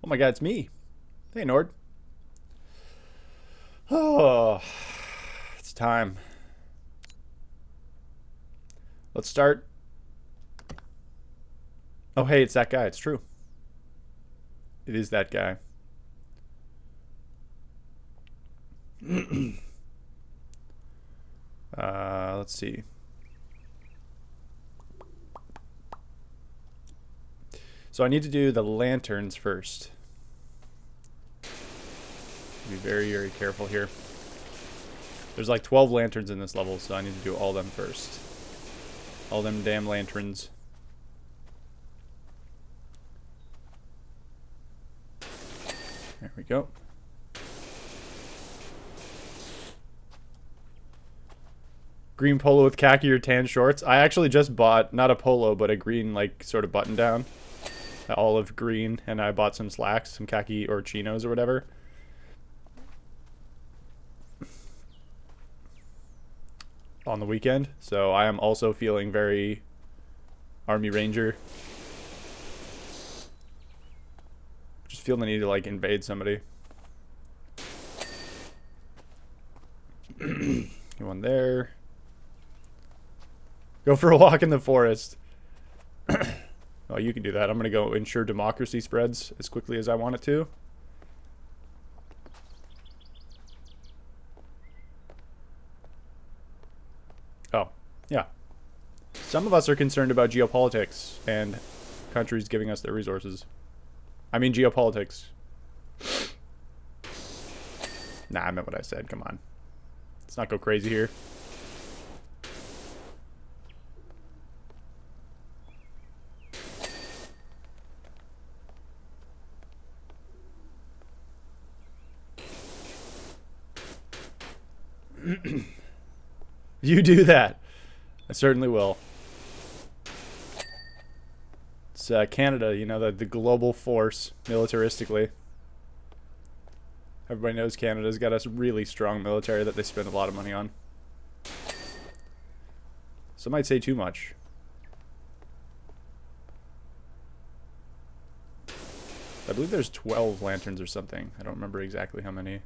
my god, it's me. Hey, Nord. Oh, it's time. Let's start. Oh, hey, it's that guy. It's true. It is that guy. Let's see. So I need to do the lanterns first. Be very, very careful here. There's like 12 lanterns in this level, so I need to do all them first. All them damn lanterns. There we go. Green polo with khaki or tan shorts. I actually just bought, not a polo, but a green, like, sort of button down. Olive green, and I bought some slacks, some khaki or chinos or whatever. On the weekend. So I am also feeling very Army Ranger. Just feel the need to, like, invade somebody. One there. Go for a walk in the forest. Oh, you can do that. I'm going to go ensure democracy spreads as quickly as I want it to. Oh, yeah. Some of us are concerned about geopolitics and countries giving us their resources. I mean geopolitics. Nah, I meant what I said. Come on. Let's not go crazy here. You do that. I certainly will. It's Canada, you know, the global force militaristically. Everybody knows Canada's got a really strong military that they spend a lot of money on. Some might say too much. I believe there's 12 lanterns or something. I don't remember exactly how many.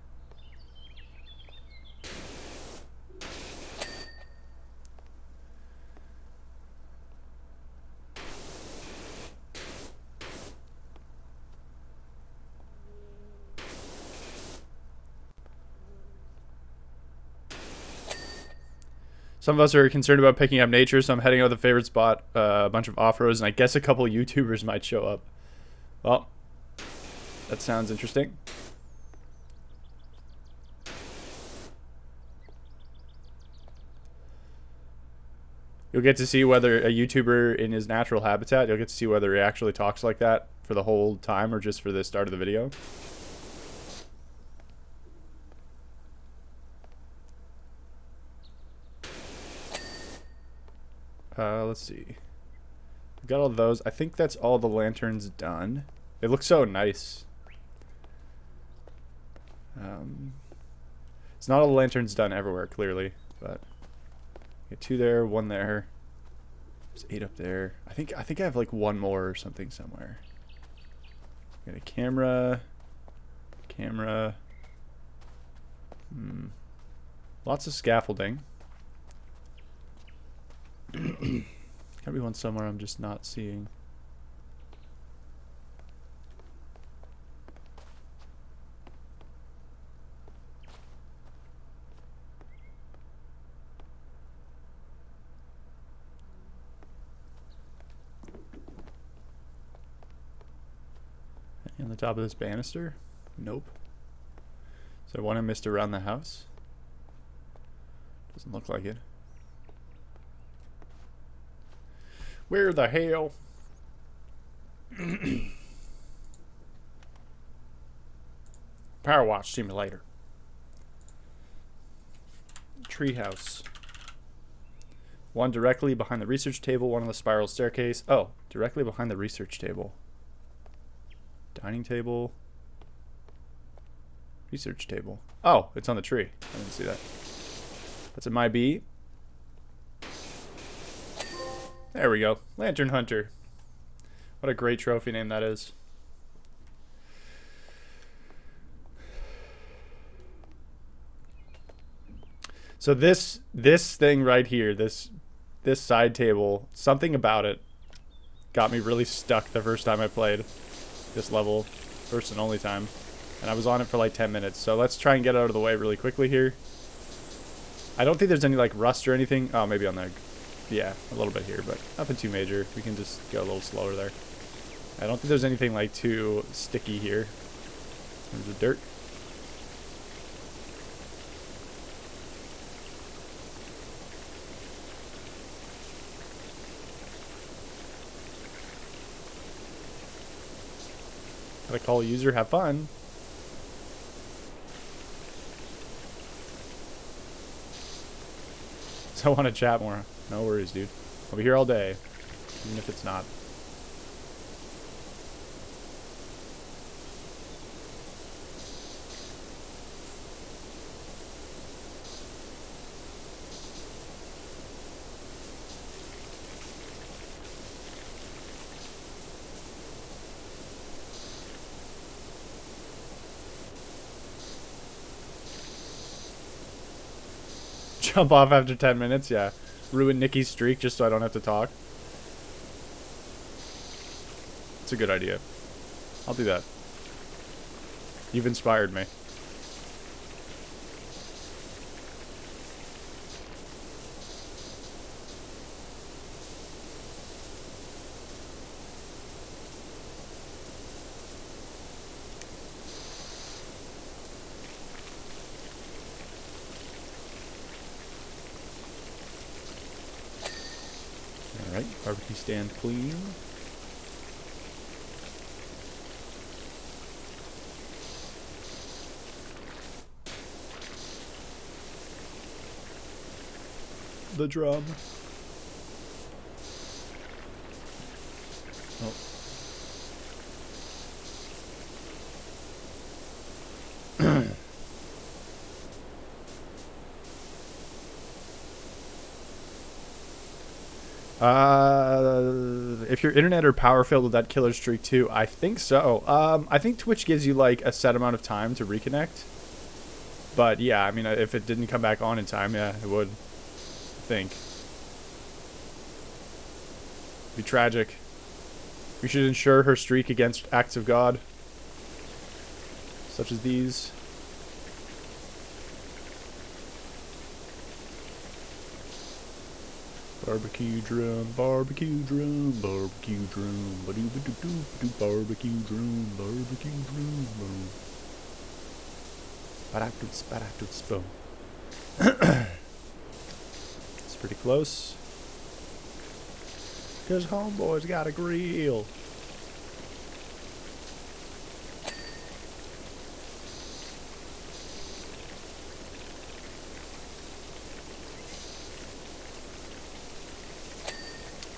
Some of us are concerned about picking up nature, so I'm heading out with a favorite spot, a bunch of off-roads, and I guess a couple YouTubers might show up. Well, that sounds interesting. You'll get to see whether a YouTuber in his natural habitat, you'll get to see whether he actually talks like that for the whole time or just for the start of the video. Let's see. Got all those. I think that's all the lanterns done. They look so nice. It's not all the lanterns done everywhere, clearly, but get 2 there, 1 there. There's 8 up there. I think I have like 1 more or something somewhere. Got a camera. Lots of scaffolding. Gotta be one somewhere I'm just not seeing. On the top of this banister? Nope. Is there one I missed around the house? Doesn't look like it. Where the hell? Powerwash simulator. Treehouse. One directly behind the research table, one on the spiral staircase. Oh, directly behind the research table. Dining table. Research table. Oh, it's on the tree. I didn't see that. That's a my bee. There we go. Lantern Hunter. What a great trophy name that is. So this thing right here, this side table, something about it got me really stuck the first time I played this level, first and only time, and I was on it for like 10 minutes. So let's try and get out of the way really quickly here. I don't think there's any like rust or anything. Oh, maybe on the, yeah, a little bit here, but nothing too major. We can just go a little slower there. I don't think there's anything like too sticky here. There's the dirt. Gotta call a user, have fun. So I want to chat more. No worries, dude. I'll be here all day, even if it's not. Jump off after 10 minutes, yeah. Ruin Nikki's streak just so I don't have to talk. It's a good idea. I'll do that. You've inspired me. Alright, barbecue stand clean. The drum. Oh. If your internet or power failed with that killer streak too, I think so. I think Twitch gives you like a set amount of time to reconnect. But yeah, I mean, if it didn't come back on in time, yeah, it would. I think. It'd be tragic. We should ensure her streak against acts of God, such as these. Barbecue drum, barbecue drum, barbecue drum, ba-doo-ba-doo-doo-doo, barbecue drum, barbecue drum, boom. Ba-da-doots, ba-da-doots, boom. It's pretty close. 'Cause homeboy's got a grill.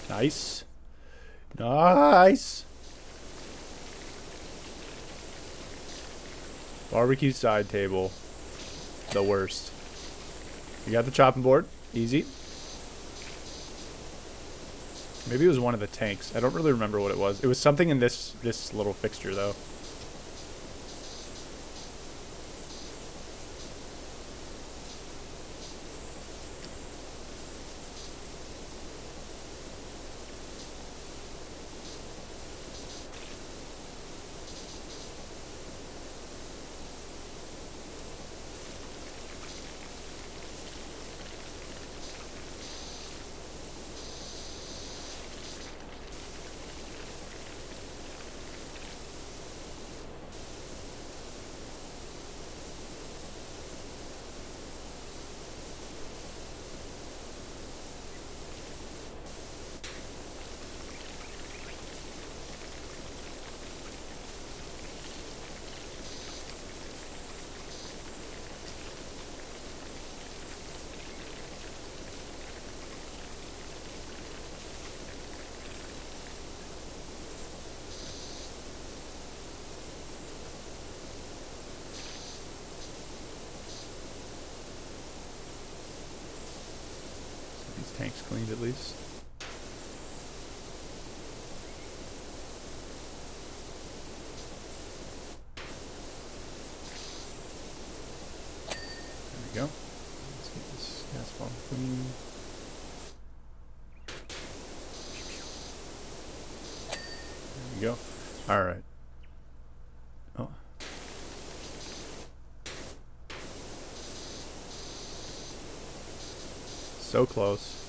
Nice. Nice. Barbecue side table. The worst. You got the chopping board. Easy. Maybe it was one of the tanks. I don't really remember what it was. It was something in this little fixture though. Tanks cleaned at least. There we go. Let's get this we go. All right. Oh. So close.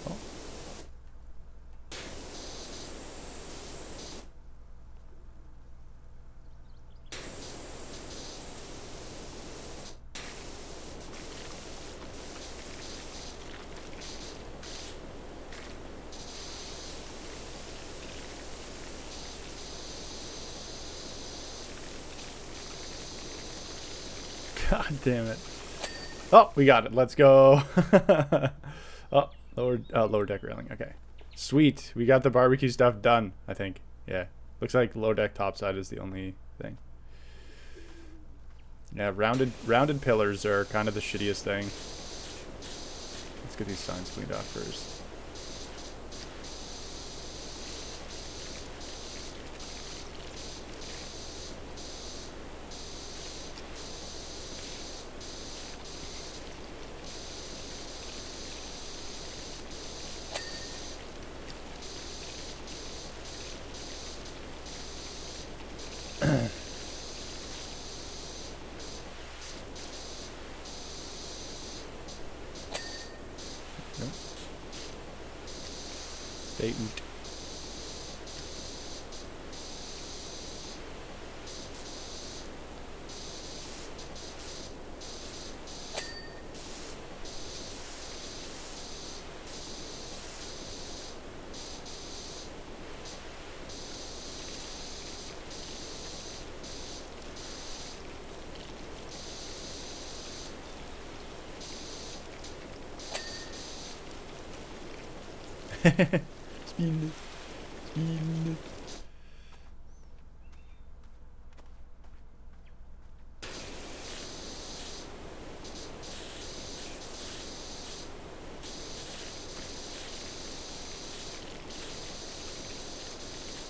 Oh. God damn it. Oh, we got it. Let's go. Oh, lower deck railing. Okay. Sweet. We got the barbecue stuff done, I think. Yeah. Looks like lower deck topside is the only thing. Yeah, rounded pillars are kind of the shittiest thing. Let's get these signs cleaned off first. Stay oot. Speed.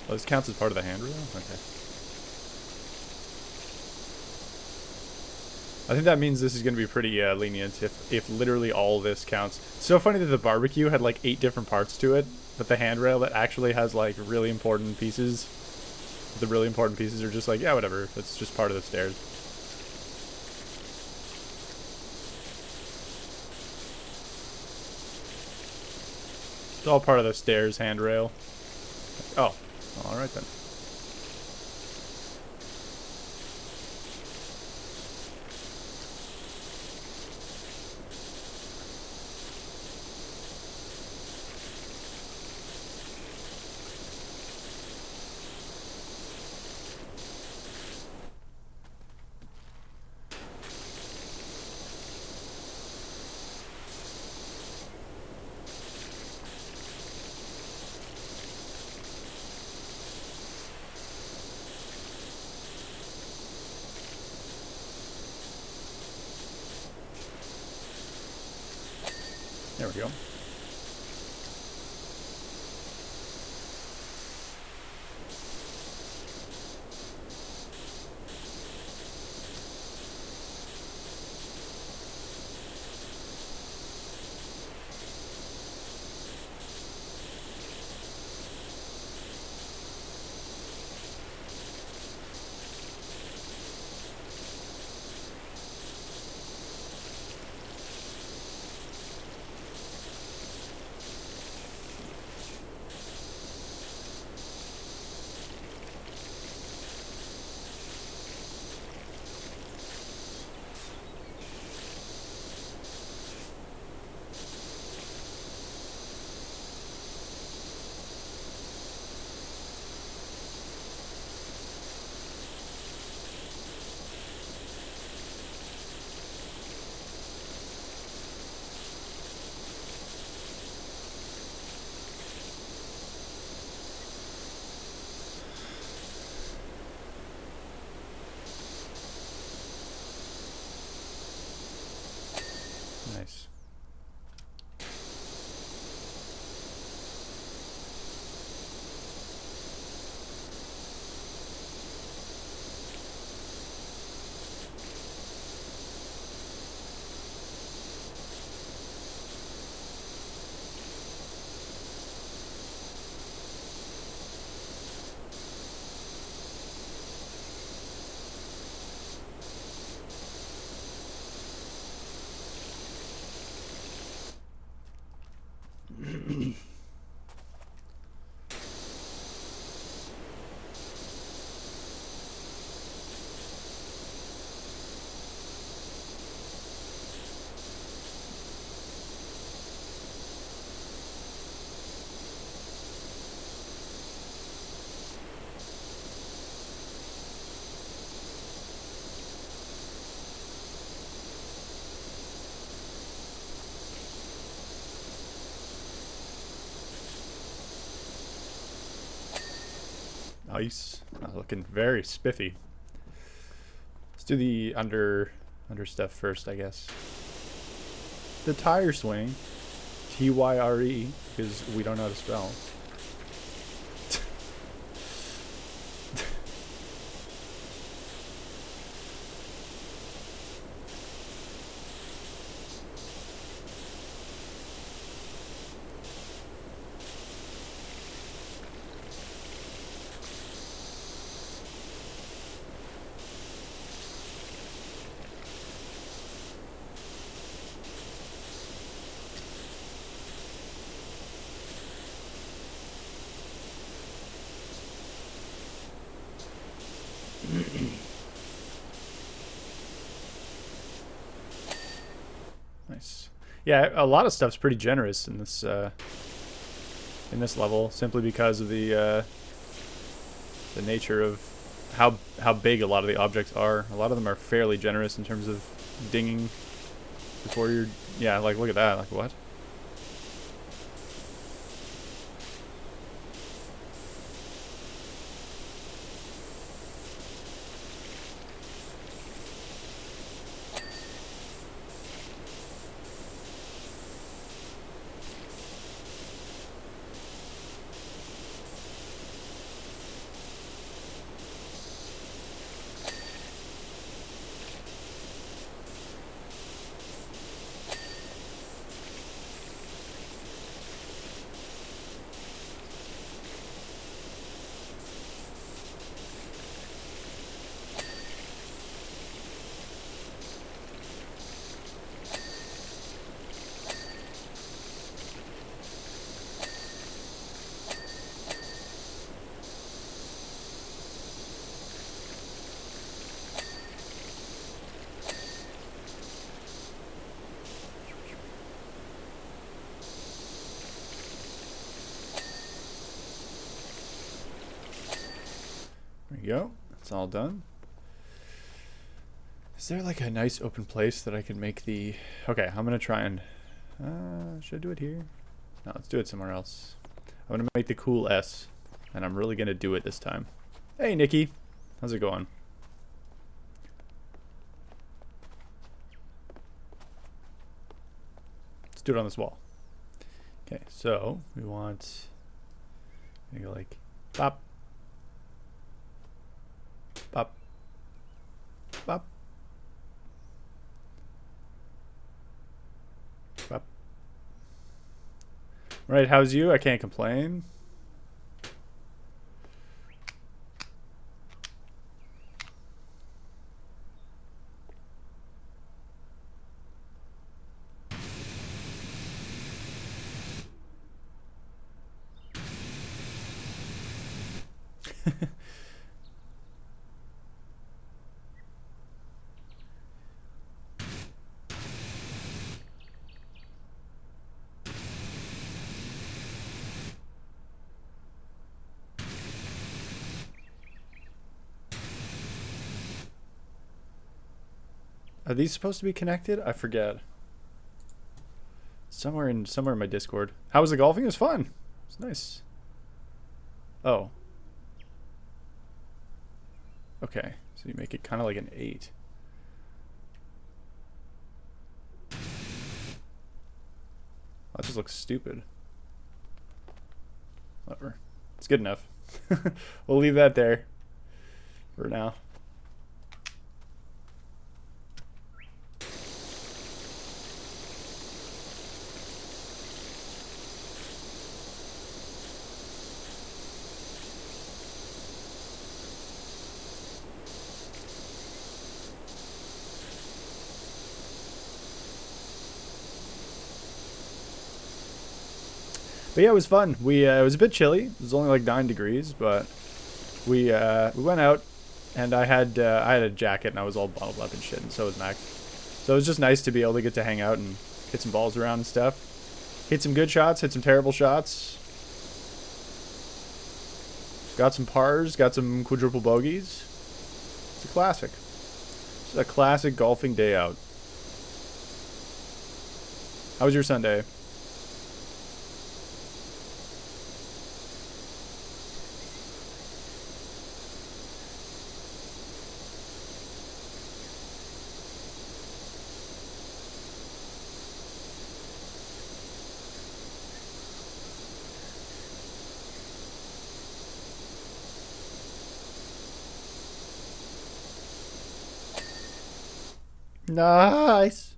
Oh, this counts as part of the handrail? Okay. I think that means this is going to be pretty lenient if literally all this counts. It's so funny that the barbecue had like 8 different parts to it, but the handrail that actually has like really important pieces, the really important pieces are just like, yeah, whatever. That's just part of the stairs. It's all part of the stairs handrail. Oh, all right then. There we go. Nice. Nice. Looking very spiffy. Let's do the under stuff first, I guess. The tire swing. Tyre, because we don't know how to spell. Nice. Yeah, a lot of stuff's pretty generous in this level, simply because of the nature of how big a lot of the objects are. A lot of them are fairly generous in terms of dinging before you're... Yeah, like, look at that. Like, what? There you go. That's all done. Is there like a nice open place that I can make the... Okay, I'm going to try and... should I do it here? No, let's do it somewhere else. I'm going to make the cool S. And I'm really going to do it this time. Hey, Nikki. How's it going? Let's do it on this wall. Okay, so we want... I'm going to go like... Pop. Pop. Pop. Pop. Right, how's you? I can't complain. Are these supposed to be connected? I forget. Somewhere in my Discord. How was the golfing? It was fun. It's nice. Oh. Okay. So you make it kind of like an 8. That just looks stupid. Whatever. It's good enough. We'll leave that there for now. But yeah, it was fun. It was a bit chilly. It was only like 9 degrees, but we went out, and I had a jacket, and I was all bundled up and shit, and so was Max. So it was just nice to be able to get to hang out and hit some balls around and stuff. Hit some good shots, hit some terrible shots. Got some pars, got some quadruple bogeys. It's a classic. It's a classic golfing day out. How was your Sunday? Nice.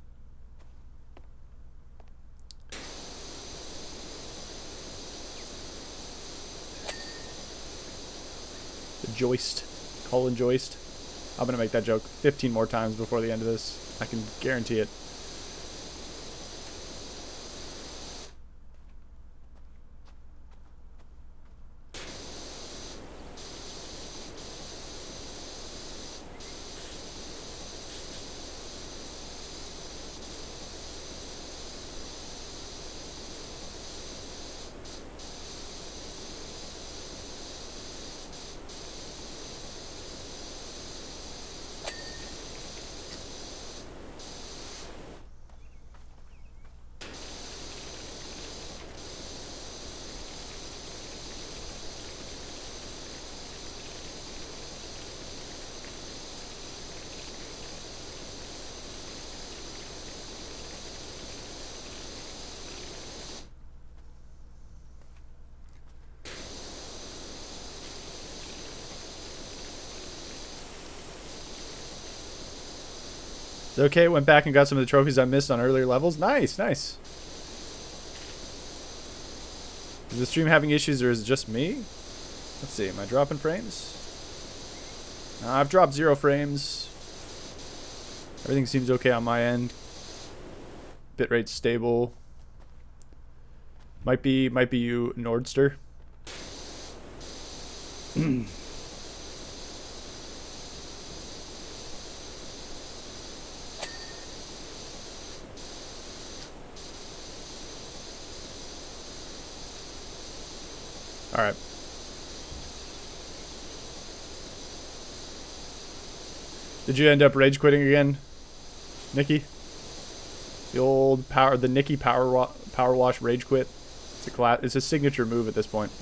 The joist. Colin joist. I'm going to make that joke 15 more times before the end of this. I can guarantee it. It's okay, went back and got some of the trophies I missed on earlier levels. Nice, nice. Is the stream having issues or is it just me? Let's see, am I dropping frames? I've dropped 0 frames. Everything seems okay on my end. Bitrate's stable. Might be you, Nordster. All right. Did you end up rage quitting again, Nikki? The old the Nikki Powerwash rage quit. It's a signature move at this point.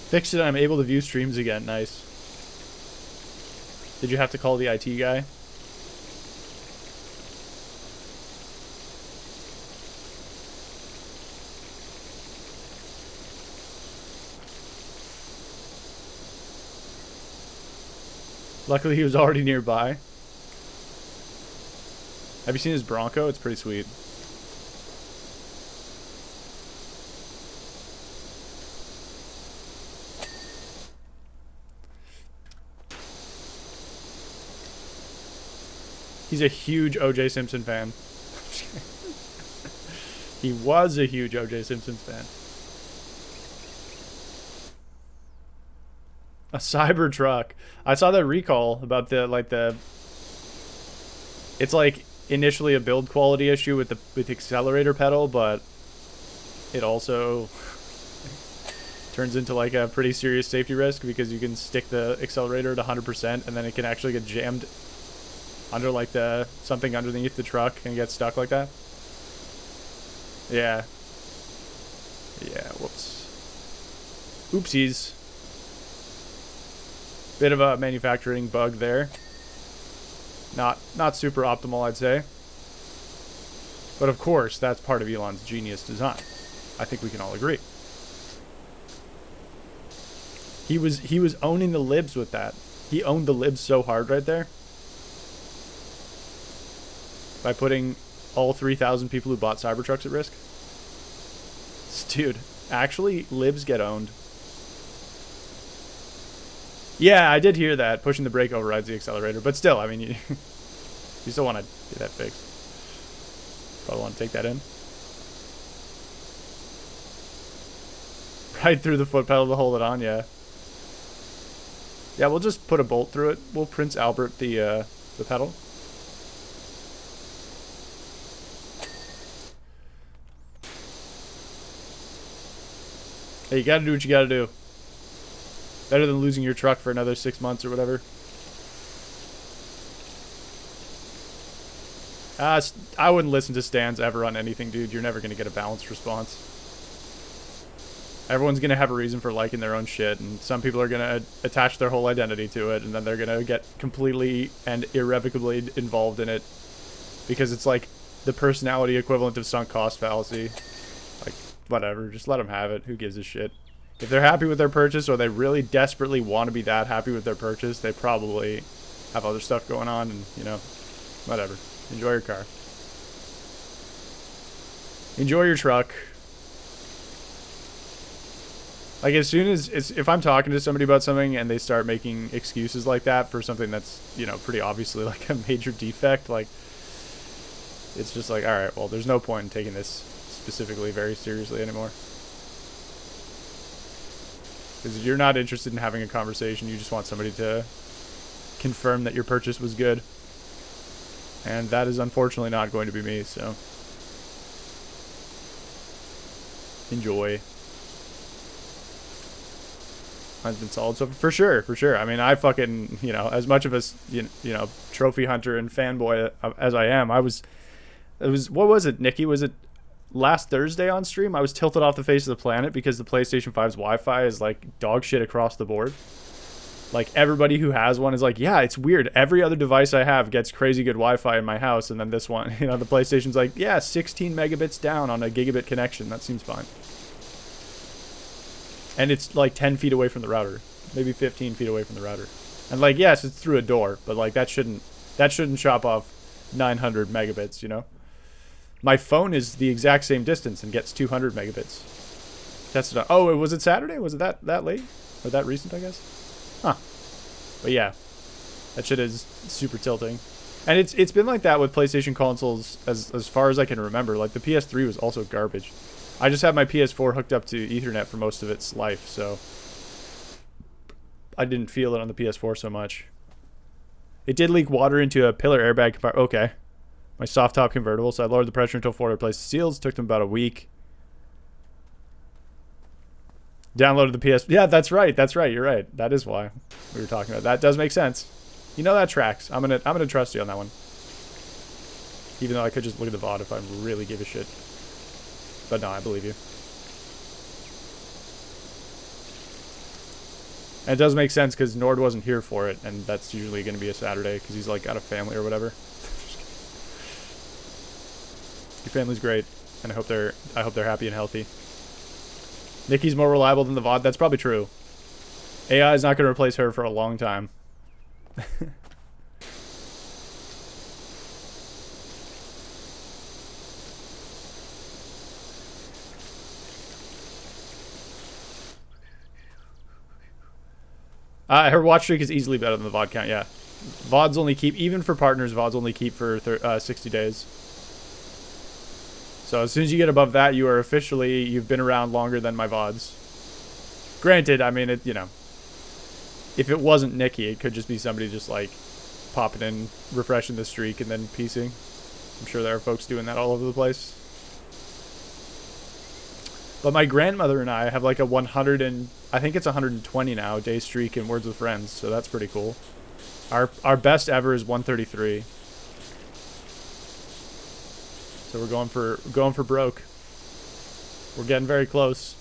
Fixed it. I'm able to view streams again. Nice. Did you have to call the IT guy? Luckily, he was already nearby. Have you seen his Bronco? It's pretty sweet. He's a huge O.J. Simpson fan. He was a huge O.J. Simpson fan. A Cybertruck. I saw that recall about the it's like initially a build quality issue with the accelerator pedal, but it also turns into like a pretty serious safety risk because you can stick the accelerator at 100% and then it can actually get jammed under like something underneath the truck and get stuck like that. Yeah. Yeah, whoops. Oopsies. Bit of a manufacturing bug there. Not super optimal, I'd say. But of course, that's part of Elon's genius design. I think we can all agree. He was owning the libs with that. He owned the libs so hard right there. By putting all 3,000 people who bought Cybertrucks at risk. Dude, actually, libs get owned. Yeah, I did hear that. Pushing the brake overrides the accelerator. But still, I mean, you still want to get that fixed. Probably want to take that in. Right through the foot pedal to hold it on, yeah. Yeah, we'll just put a bolt through it. We'll Prince Albert the pedal. Hey, you gotta do what you gotta do. Better than losing your truck for another 6 months or whatever. I wouldn't listen to stands ever on anything, dude. You're never gonna get a balanced response. Everyone's gonna have a reason for liking their own shit, and some people are gonna attach their whole identity to it, and then they're gonna get completely and irrevocably involved in it because it's like the personality equivalent of sunk cost fallacy. Like, whatever, just let them have it. Who gives a shit? If they're happy with their purchase, or they really desperately want to be that happy with their purchase, they probably have other stuff going on, and, you know, whatever. Enjoy your car. Enjoy your truck. Like, as soon as, if I'm talking to somebody about something and they start making excuses like that for something that's, you know, pretty obviously like a major defect, like, it's just like, alright, well, there's no point in taking this specifically very seriously anymore. Because you're not interested in having a conversation, you just want somebody to confirm that your purchase was good. And that is unfortunately not going to be me, so enjoy. Mine's been solid so for sure, for sure. I mean, I fucking, you know, as much of a, you know, trophy hunter and fanboy as I am, it was, what was it, Nikki? Was it last Thursday on stream? I was tilted off the face of the planet because the PlayStation 5's Wi-Fi is like dog shit across the board. Like, everybody who has one is like, yeah, it's weird. Every other device I have gets crazy good Wi-Fi in my house, and then this one, you know, the PlayStation's like, yeah, 16 megabits down on a gigabit connection. That seems fine. And it's like 10 feet away from the router. Maybe 15 feet away from the router. And like, yes, it's through a door, but like that shouldn't chop off 900 megabits, you know? My phone is the exact same distance and gets 200 megabits. That's not, oh, was it Saturday? Was it that late? Or that recent, I guess? Huh. But yeah, that shit is super tilting. And it's been like that with PlayStation consoles as far as I can remember. Like, the PS3 was also garbage. I just had my PS4 hooked up to Ethernet for most of its life, so I didn't feel it on the PS4 so much. It did leak water into a pillar airbag compartment. Okay. My soft top convertible, so I lowered the pressure until Ford replaced the seals. Took them about a week. Downloaded the PS. Yeah, that's right. That's right. You're right. That is why we were talking about. That does make sense. You know, that tracks. I'm gonna trust you on that one. Even though I could just look at the VOD if I really give a shit. But no, I believe you. And it does make sense because Nord wasn't here for it, and that's usually going to be a Saturday because he's like got a family or whatever. Your family's great, and I hope they're happy and healthy. Nikki's more reliable than the VOD. That's probably true. AI is not going to replace her for a long time. Her watch streak is easily better than the VOD count, yeah. VODs only keep, even for partners, VODs only keep for 60 days. So as soon as you get above that, you are officially, you've been around longer than my VODs. Granted, I mean, it, you know, if it wasn't Nikki, it could just be somebody just like popping in, refreshing the streak, and then piecing. I'm sure there are folks doing that all over the place. But my grandmother and I have like a 100 and I think it's 120 now day streak in Words with Friends, so that's pretty cool. Our best ever is 133. So we're going for broke. We're getting very close.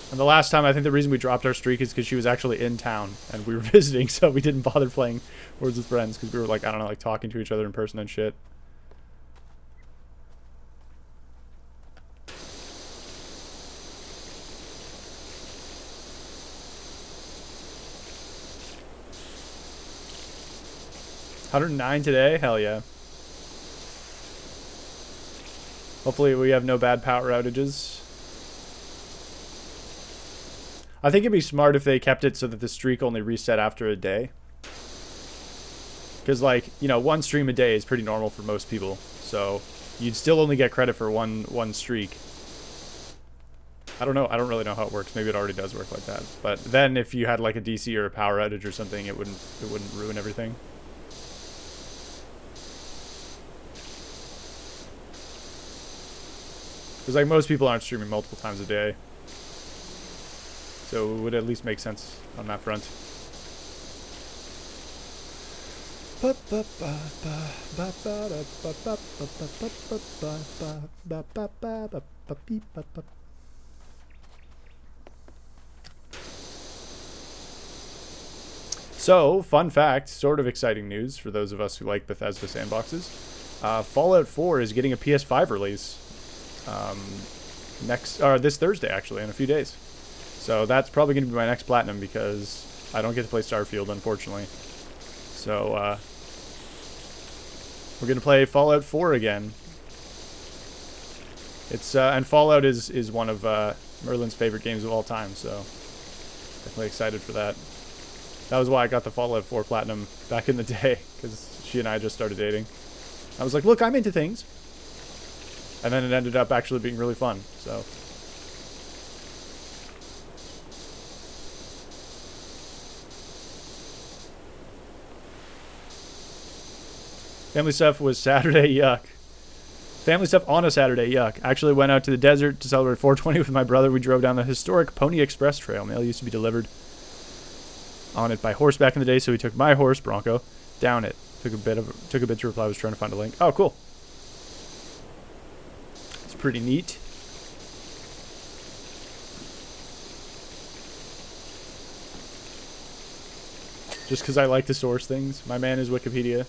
And the last time, I think the reason we dropped our streak is because she was actually in town and we were visiting, so we didn't bother playing Words with Friends because we were like, I don't know, like talking to each other in person and shit. $109 today? Hell yeah. Hopefully we have no bad power outages. I think it'd be smart if they kept it so that the streak only reset after a day. Because, like, you know, one stream a day is pretty normal for most people. So you'd still only get credit for one streak. I don't know. I don't really know how it works. Maybe it already does work like that. But then if you had like a DC or a power outage or something, it wouldn't ruin everything. Because like most people aren't streaming multiple times a day. So it would at least make sense on that front. So, fun fact, sort of exciting news for those of us who like Bethesda sandboxes. Fallout 4 is getting a PS5 release. This Thursday, actually, in a few days. So that's probably going to be my next platinum because I don't get to play Starfield, unfortunately. So we're going to play Fallout 4 again. It's and Fallout is one of Merlin's favorite games of all time, so definitely excited for that. That was why I got the Fallout 4 platinum back in the day, because she and I just started dating. I was like, look, I'm into things. And then it ended up actually being really fun, so. Family stuff was Saturday, yuck. Family stuff on a Saturday, yuck. Actually went out to the desert to celebrate 420 with my brother. We drove down the historic Pony Express Trail. Mail used to be delivered on it by horse back in the day, so we took my horse, Bronco, down it. Took a bit to reply. I was trying to find a link. Oh, cool. It's pretty neat. Just because I like to source things. My man is Wikipedia.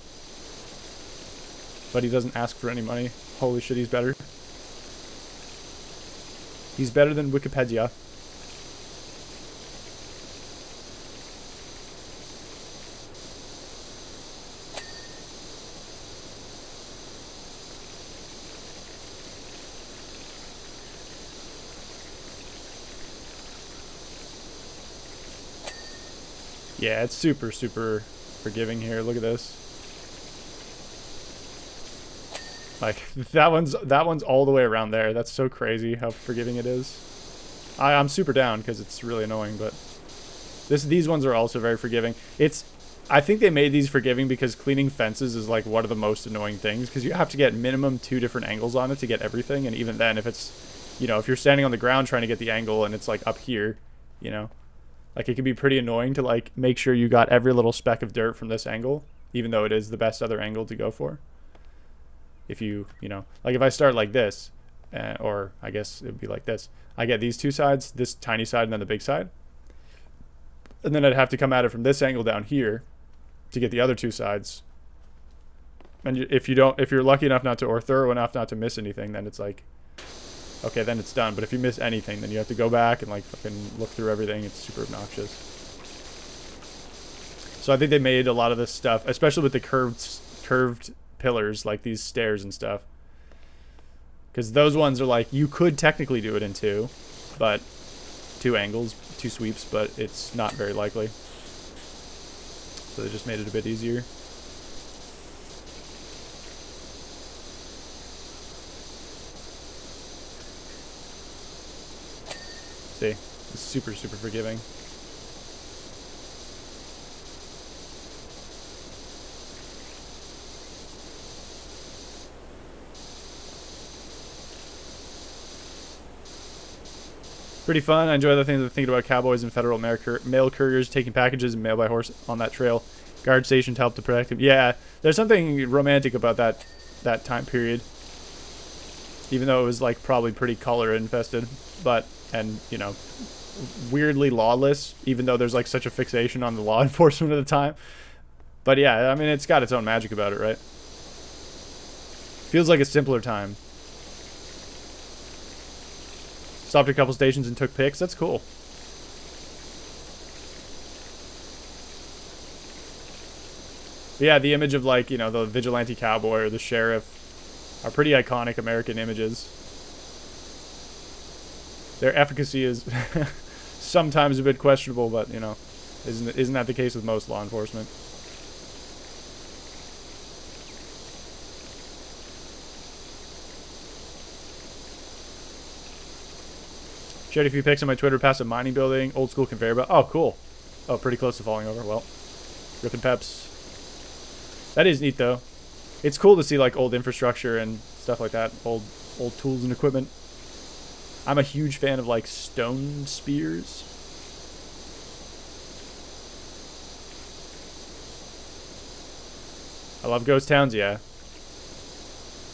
But he doesn't ask for any money. Holy shit, he's better. He's better than Wikipedia. Yeah, it's super, super forgiving here. Look at this. Like, that one's all the way around there. That's so crazy how forgiving it is. I'm super down because it's really annoying, but these ones are also very forgiving. I think they made these forgiving because cleaning fences is like one of the most annoying things because you have to get minimum 2 different angles on it to get everything, and even then, if it's, you know, if you're standing on the ground trying to get the angle and it's like up here, you know, like it can be pretty annoying to like make sure you got every little speck of dirt from this angle, even though it is the best other angle to go for. If you know, like if I start like this, or I guess it would be like this. I get these two sides, this tiny side and then the big side. And then I'd have to come at it from this angle down here to get the other two sides. And if you're lucky enough not to, or thorough enough not to miss anything, then it's like, okay, then it's done. But if you miss anything, then you have to go back and like fucking look through everything. It's super obnoxious. So I think they made a lot of this stuff, especially with the curved pillars, like these stairs and stuff. Because those ones are like, you could technically do it in two, but two angles, two sweeps, but it's not very likely. So they just made it a bit easier. See, it's super, super forgiving. Pretty fun. I enjoy the things I'm thinking about cowboys and federal mail couriers taking packages and mail by horse on that trail. Guard station to help to protect them. Yeah, there's something romantic about that time period. Even though it was like probably pretty cholera infested, but and you know, weirdly lawless. Even though there's like such a fixation on the law enforcement at the time. But yeah, I mean it's got its own magic about it, right? Feels like a simpler time. Stopped at a couple stations and took pics. That's cool. But yeah, the image of like, you know, the vigilante cowboy or the sheriff are pretty iconic American images. Their efficacy is sometimes a bit questionable, but you know, isn't that the case with most law enforcement? Shared a few pics on my Twitter past a mining building, old school conveyor belt. Oh, cool. Oh, pretty close to falling over. Well, ripping peps. That is neat, though. It's cool to see, like, old infrastructure and stuff like that. Old tools and equipment. I'm a huge fan of, like, stone spears. I love ghost towns, yeah.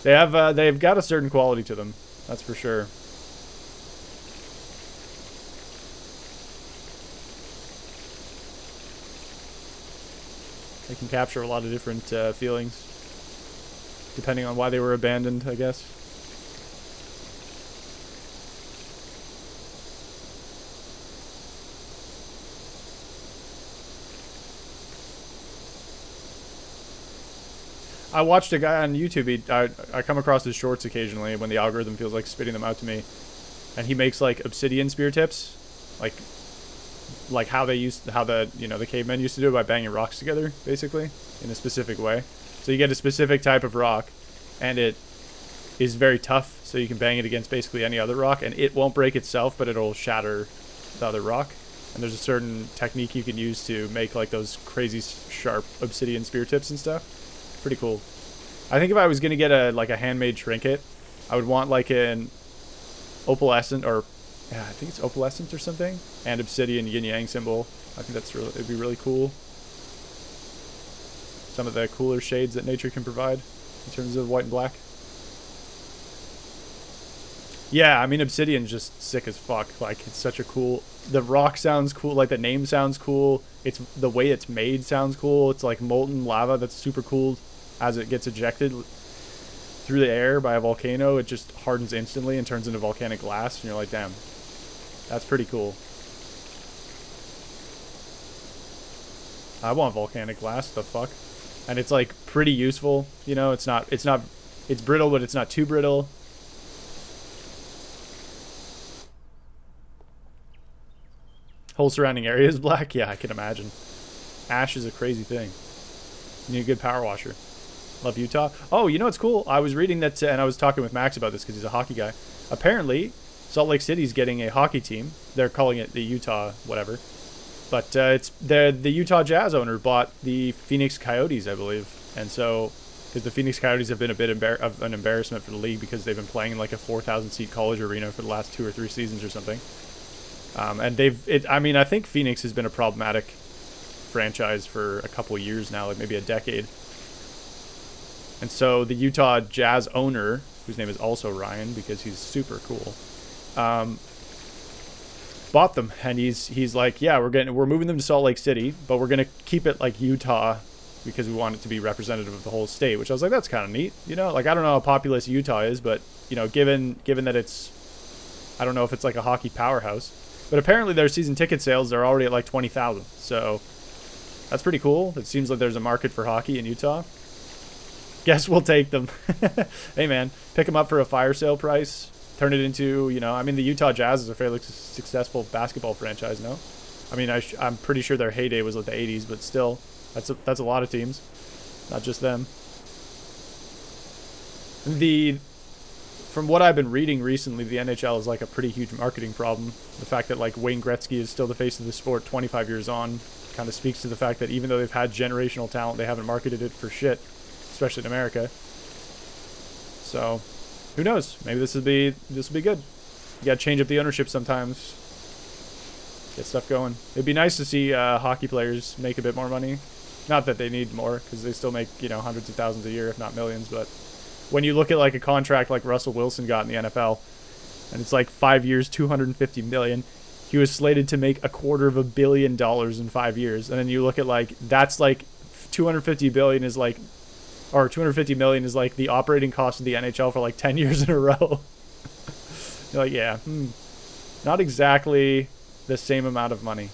They've got a certain quality to them. That's for sure. They can capture a lot of different feelings, depending on why they were abandoned, I guess. I watched a guy on YouTube. I come across his shorts occasionally when the algorithm feels like spitting them out to me, and he makes like obsidian spear tips, like how the cavemen used to do it by banging rocks together, basically, in a specific way. So you get a specific type of rock, and it is very tough, so you can bang it against basically any other rock, and it won't break itself, but it'll shatter the other rock. And there's a certain technique you can use to make like those crazy sharp obsidian spear tips and stuff. Pretty cool. I think if I was gonna get a handmade trinket, I would want like an opalescent, or yeah, I think it's opalescent or something, and obsidian yin yang symbol. I think it'd be really cool. Some of the cooler shades that nature can provide in terms of white and black. Yeah, I mean obsidian's just sick as fuck. Like it's such a cool. The rock sounds cool. Like the name sounds cool. It's the way it's made sounds cool. It's like molten lava that's super cool. As it gets ejected through the air by a volcano, it just hardens instantly and turns into volcanic glass. And you're like, damn, that's pretty cool. I want volcanic glass. The fuck? And it's like pretty useful. You know, it's brittle, but it's not too brittle. Whole surrounding area is black. Yeah, I can imagine. Ash is a crazy thing. You need a good power washer. Love Utah. Oh, you know what's cool? I was reading that, and I was talking with Max about this because he's a hockey guy. Apparently, Salt Lake City's getting a hockey team. They're calling it the Utah whatever. But it's the Utah Jazz owner bought the Phoenix Coyotes, I believe. And so, because the Phoenix Coyotes have been a bit of an embarrassment for the league because they've been playing in like a 4,000-seat college arena for the last 2 or 3 seasons or something. And I mean, I think Phoenix has been a problematic franchise for a couple years now, like maybe a decade. And so the Utah Jazz owner, whose name is also Ryan because he's super cool, bought them, and he's like, yeah, we're moving them to Salt Lake City, but we're gonna keep it like Utah because we want it to be representative of the whole state. Which I was like, that's kind of neat, you know. Like I don't know how populous Utah is, but you know, given that it's, I don't know if it's like a hockey powerhouse, but apparently their season ticket sales are already at like 20,000. So that's pretty cool. It seems like there's a market for hockey in Utah. Guess we'll take them. Hey man, pick them up for a fire sale price. Turn it into, you know, I mean, the Utah Jazz is a fairly successful basketball franchise, no? I mean, I'm pretty sure their heyday was like the 80s, but still, that's a lot of teams, not just them. From what I've been reading recently, the NHL is like a pretty huge marketing problem. The fact that like Wayne Gretzky is still the face of the sport 25 years on kind of speaks to the fact that even though they've had generational talent, they haven't marketed it for shit, especially in America. So who knows? Maybe this will be good. You gotta change up the ownership sometimes. Get stuff going. It'd be nice to see hockey players make a bit more money. Not that they need more, because they still make, you know, hundreds of thousands a year, if not millions. But when you look at like a contract like Russell Wilson got in the NFL, and it's like 5 years, $250 million, he was slated to make $250 million in 5 years. And then you look at like, that's like $250 million is like, or $250 million is like the operating cost of the NHL for like 10 years in a row. You're like, yeah, not exactly the same amount of money.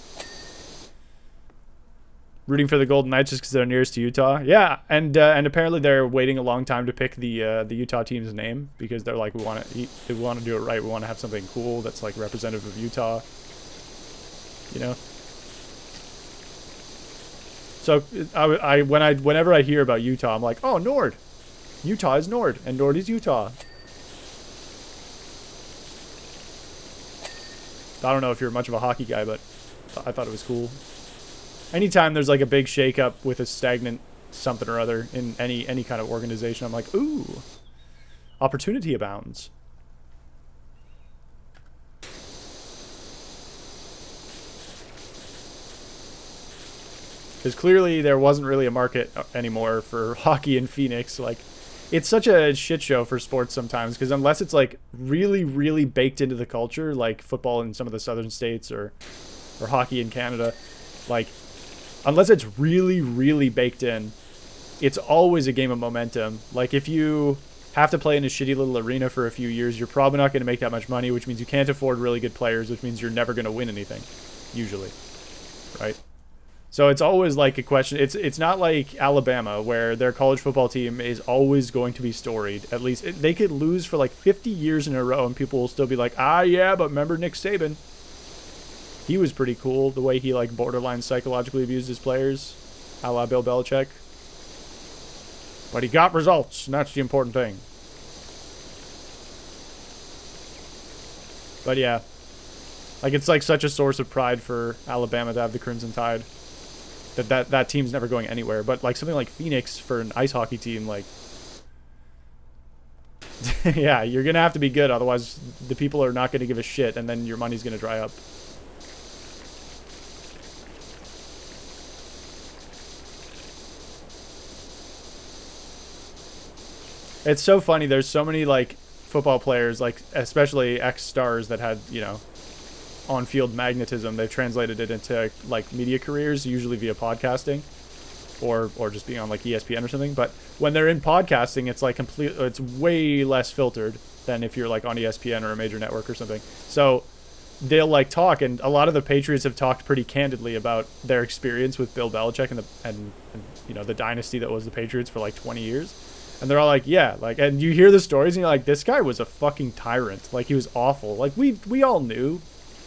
Rooting for the Golden Knights just because they're nearest to Utah. Yeah, and apparently they're waiting a long time to pick the Utah team's name because they're like, we want to do it right. We want to have something cool that's like representative of Utah. You know. So whenever I hear about Utah, I'm like, oh, Nord. Utah is Nord, and Nord is Utah. I don't know if you're much of a hockey guy, but I thought it was cool. Anytime there's like a big shakeup with a stagnant something or other in any kind of organization, I'm like, ooh, opportunity abounds. Because clearly there wasn't really a market anymore for hockey in Phoenix. Like, it's such a shit show for sports sometimes, because unless it's like really, really baked into the culture, like football in some of the southern states or hockey in Canada, like, unless it's really, really baked in, it's always a game of momentum. Like, if you have to play in a shitty little arena for a few years, you're probably not going to make that much money, which means you can't afford really good players, which means you're never going to win anything, usually, right? So it's always like a question. It's not like Alabama, where their college football team is always going to be storied. At least they could lose for like 50 years in a row, and people will still be like, ah, yeah, but remember Nick Saban? He was pretty cool, the way he like borderline psychologically abused his players, a la Bill Belichick. But he got results, and that's the important thing. But yeah, like, it's like such a source of pride for Alabama to have the Crimson Tide. That team's never going anywhere. But like something like Phoenix for an ice hockey team, like, yeah, you're gonna have to be good, otherwise the people are not gonna give a shit, and then your money's gonna dry up. It's so funny. There's so many like football players, like especially ex-stars that had, you know, on-field magnetism. They've translated it into like media careers, usually via podcasting or just being on like ESPN or something. But when they're in podcasting, it's like it's way less filtered than if you're like on ESPN or a major network or something. So they'll like talk, and a lot of the Patriots have talked pretty candidly about their experience with Bill Belichick and you know, the dynasty that was the Patriots for like 20 years. And they're all like, yeah, like, and you hear the stories and you're like, this guy was a fucking tyrant. Like, he was awful. Like, we all knew,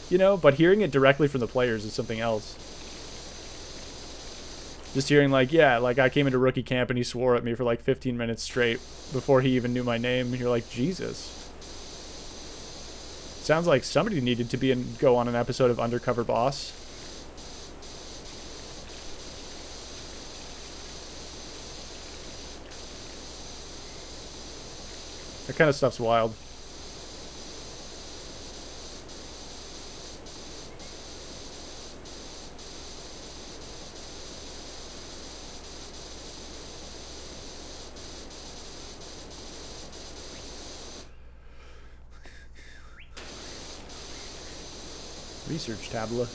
you know, but hearing it directly from the players is something else. Just hearing like, yeah, like I came into rookie camp and he swore at me for like 15 minutes straight before he even knew my name. And you're like, Jesus. Sounds like somebody needed to go on an episode of Undercover Boss. That kind of stuff's wild. Research tabla.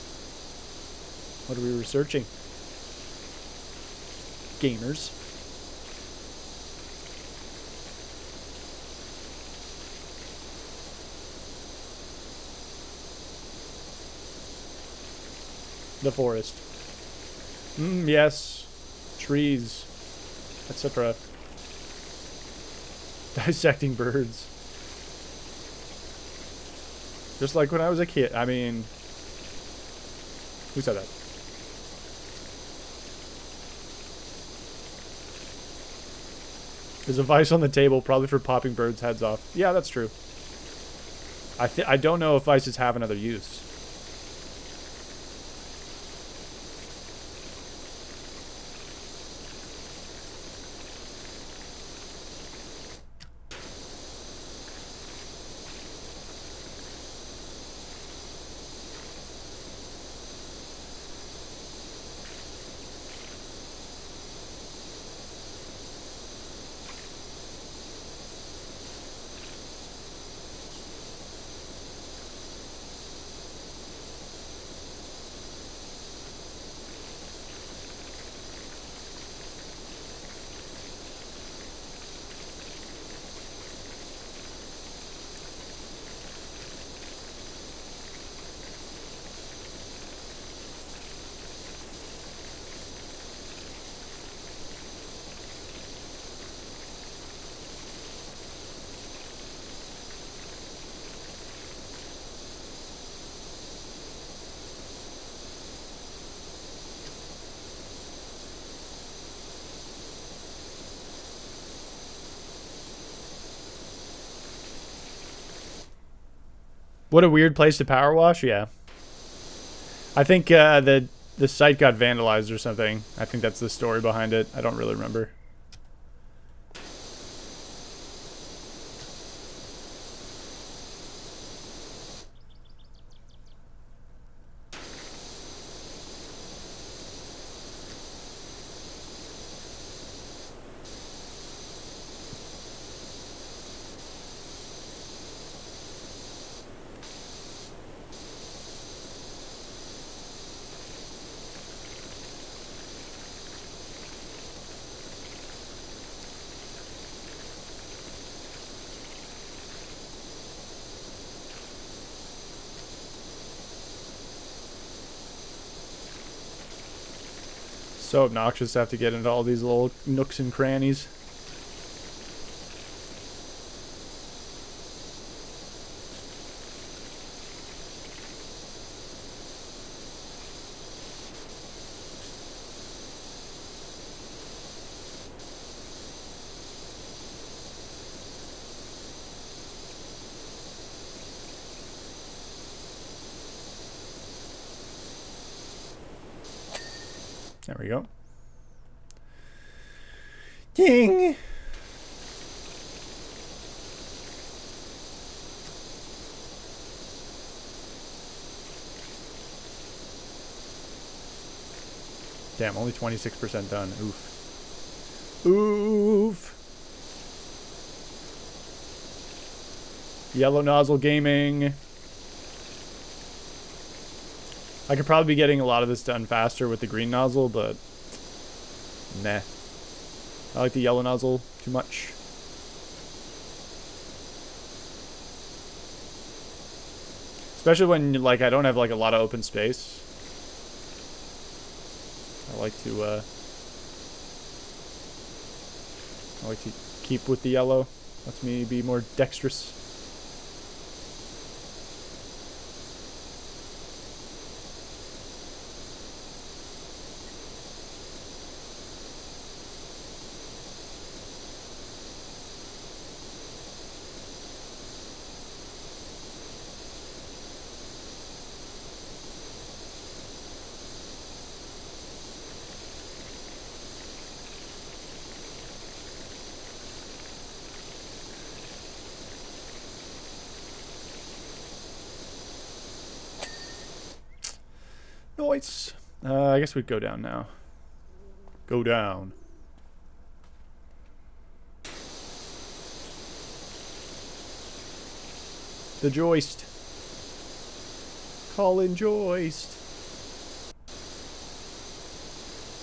What are we researching? Gamers. The forest. Yes. Trees. Etc. Dissecting birds. Just like when I was a kid. I mean... Who said that? There's a vice on the table, probably for popping birds' heads off. Yeah, that's true. I don't know if vices have another use. What a weird place to power wash. Yeah. I think the site got vandalized or something. I think that's the story behind it. I don't really remember. So obnoxious to have to get into all these little nooks and crannies. There we go. Ding! Damn, only 26% done. Oof. Oof. Yellow nozzle gaming. I could probably be getting a lot of this done faster with the green nozzle, but nah. I like the yellow nozzle too much. Especially when like I don't have like a lot of open space. I like to keep with the yellow. Lets me be more dexterous. Nice. I guess we'd go down now. Go down. The joist. Colin Joist.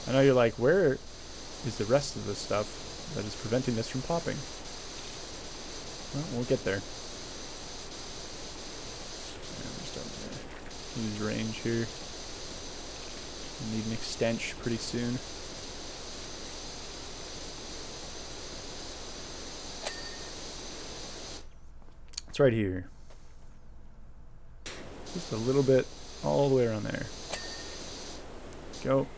I know you're like, where is the rest of the stuff that is preventing this from popping? Well, we'll get there. Yeah, we're starting to lose range here. We'll need an extension pretty soon. It's right here. Just a little bit all the way around there. Go.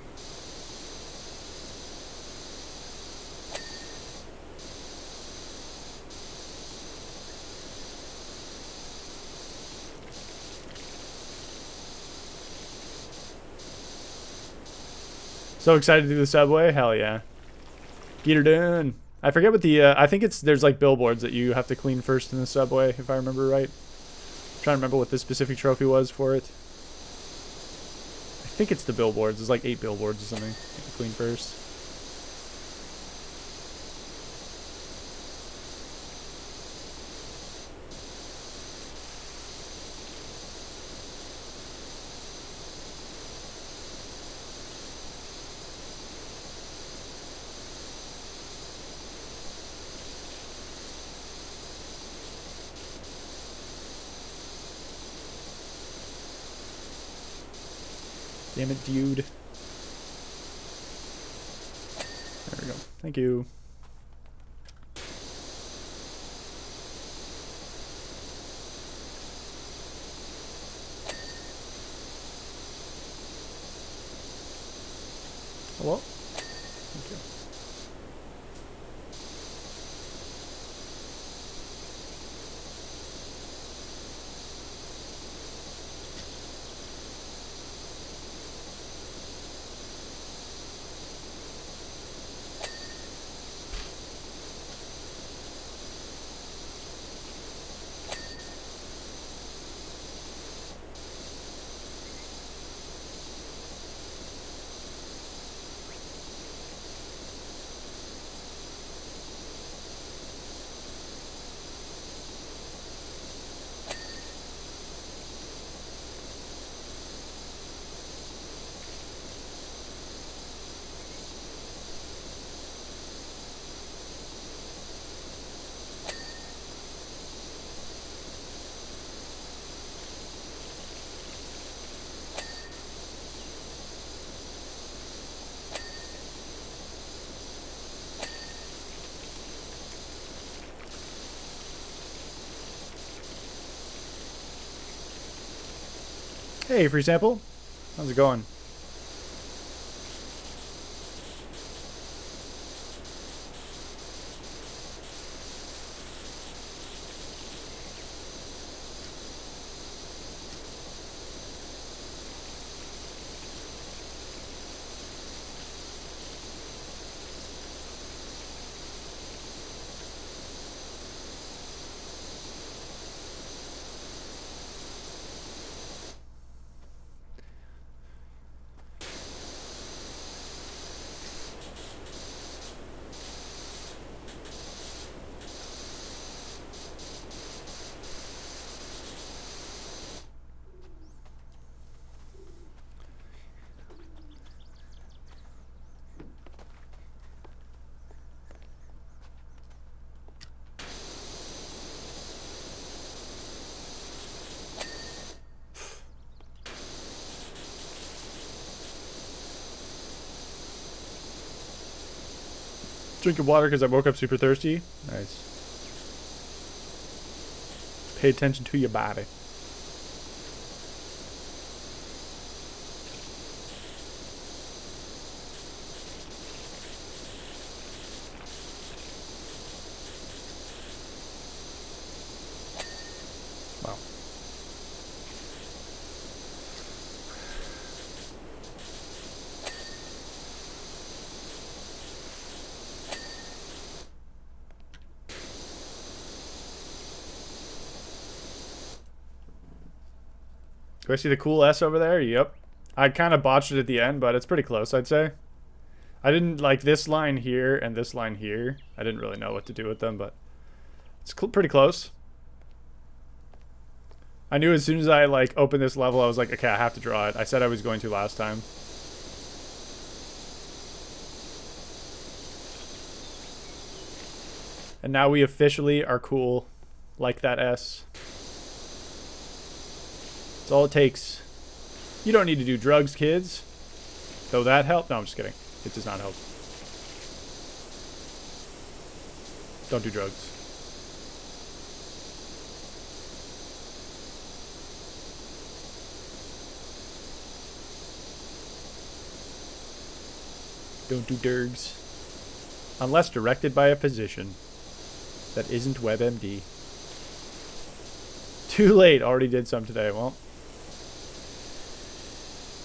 So excited to do the subway? Hell yeah. Get her done. I forget what the, I think there's like billboards that you have to clean first in the subway, if I remember right. I'm trying to remember what the specific trophy was for it. I think it's the billboards. There's like 8 billboards or something. You can clean first. Damn it, dude. There we go. Thank you. Hello? Thank you. Hey, free sample. How's it going? Drinking water because I woke up super thirsty. Nice. Pay attention to your body. Wow. Do I see the cool S over there? Yep. I kind of botched it at the end, but it's pretty close, I'd say. I didn't like this line here and this line here. I didn't really know what to do with them, but it's pretty close. I knew as soon as I like opened this level, I was like, okay, I have to draw it. I said I was going to last time. And now we officially are cool. Like that S. That's all it takes. You don't need to do drugs, kids. Though that help? No, I'm just kidding. It does not help. Don't do drugs. Don't do dergs. Unless directed by a physician. That isn't WebMD. Too late. Already did some today.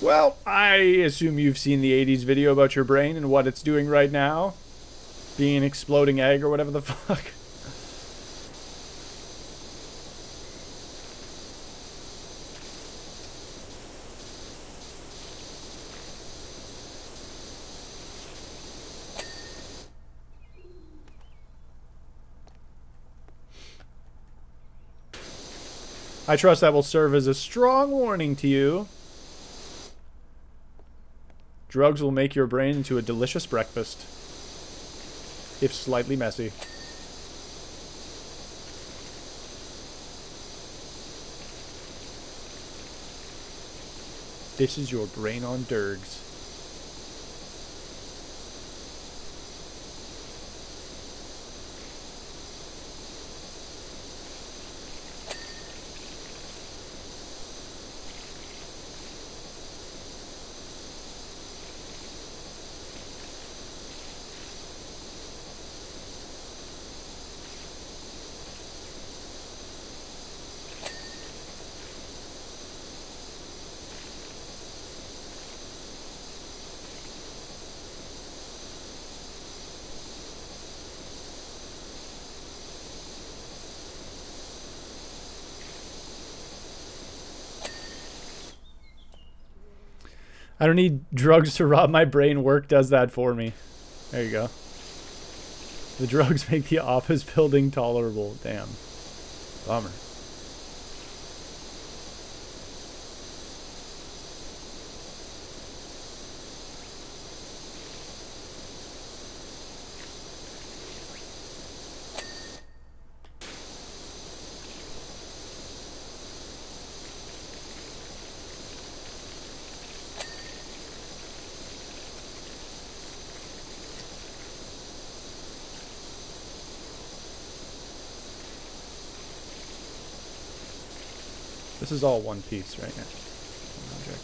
Well, I assume you've seen the 80s video about your brain and what it's doing right now. Being an exploding egg or whatever the fuck. I trust that will serve as a strong warning to you. Drugs will make your brain into a delicious breakfast. If slightly messy. This is your brain on dergs. I don't need drugs to rob my brain. Work does that for me. There you go. The drugs make the office building tolerable. Damn. Bummer. This is all one piece right now. One object.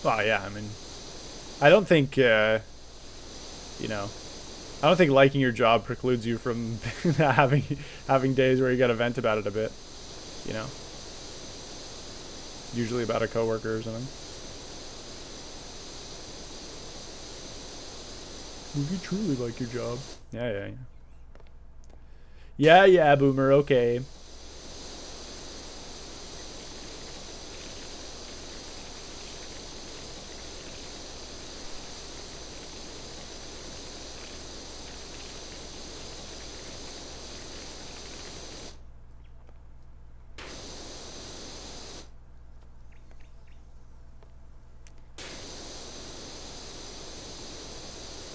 Well, yeah, I mean, I don't think, you know, I don't think liking your job precludes you from having days where you gotta vent about it a bit, you know? Usually about a coworker or something. You truly like your job. Yeah. Yeah, boomer, okay.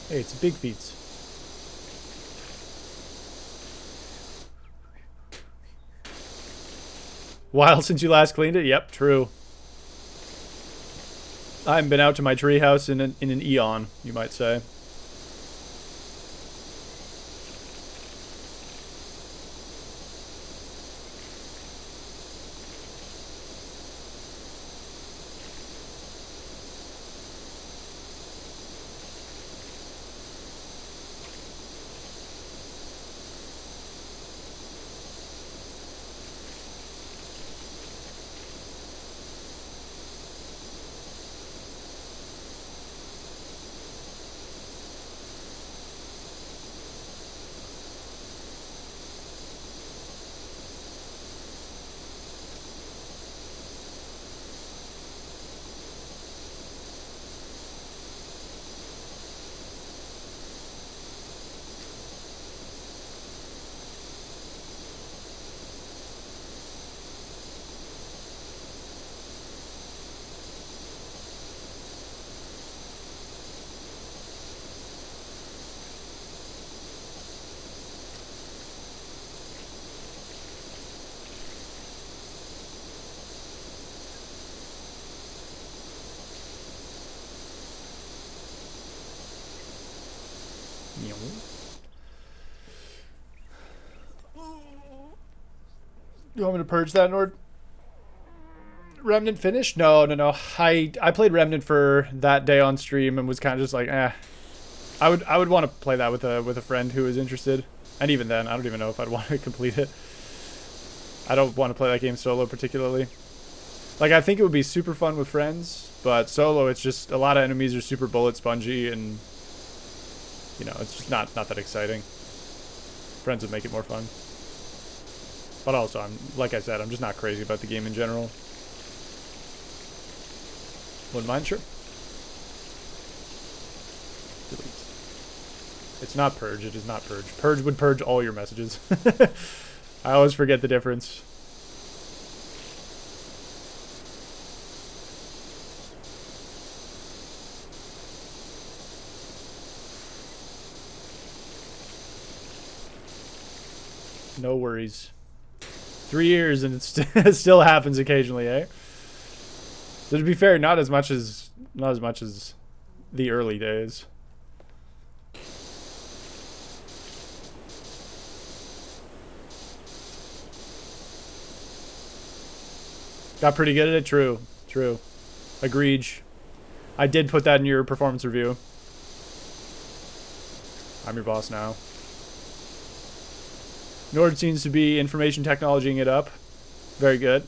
Hey, it's big feats. While since you last cleaned it? Yep, true. I haven't been out to my treehouse in an eon, you might say. You want me to purge that, Nord? Remnant finished? No. I played Remnant for that day on stream and was kind of just like, eh. I would want to play that with a friend who is interested, and even then, I don't even know if I'd want to complete it. I don't want to play that game solo particularly. Like, I think it would be super fun with friends, but solo, it's just a lot of enemies are super bullet spongy, and you know, it's just not that exciting. Friends would make it more fun. But also, like I said, I'm just not crazy about the game in general. Wouldn't mind, sure. Delete. It's not purge. It is not purge. Purge would purge all your messages. I always forget the difference. No worries. 3 years and it still happens occasionally, eh? So to be fair, not as much as the early days. Got pretty good at it. True. Agreed. I did put that in your performance review. I'm your boss now. Nord seems to be information technologying it up. Very good.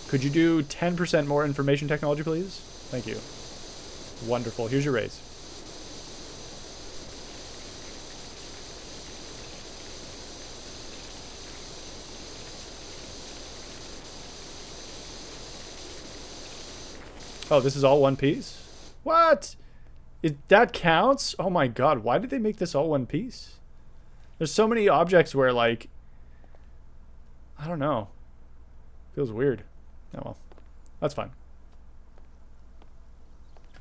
Could you do 10% more information technology, please? Thank you. Wonderful. Here's your raise. Oh, this is all one piece? What? That counts? Oh my god, why did they make this all one piece? There's so many objects where, like, I don't know. Feels weird. Oh well. That's fine.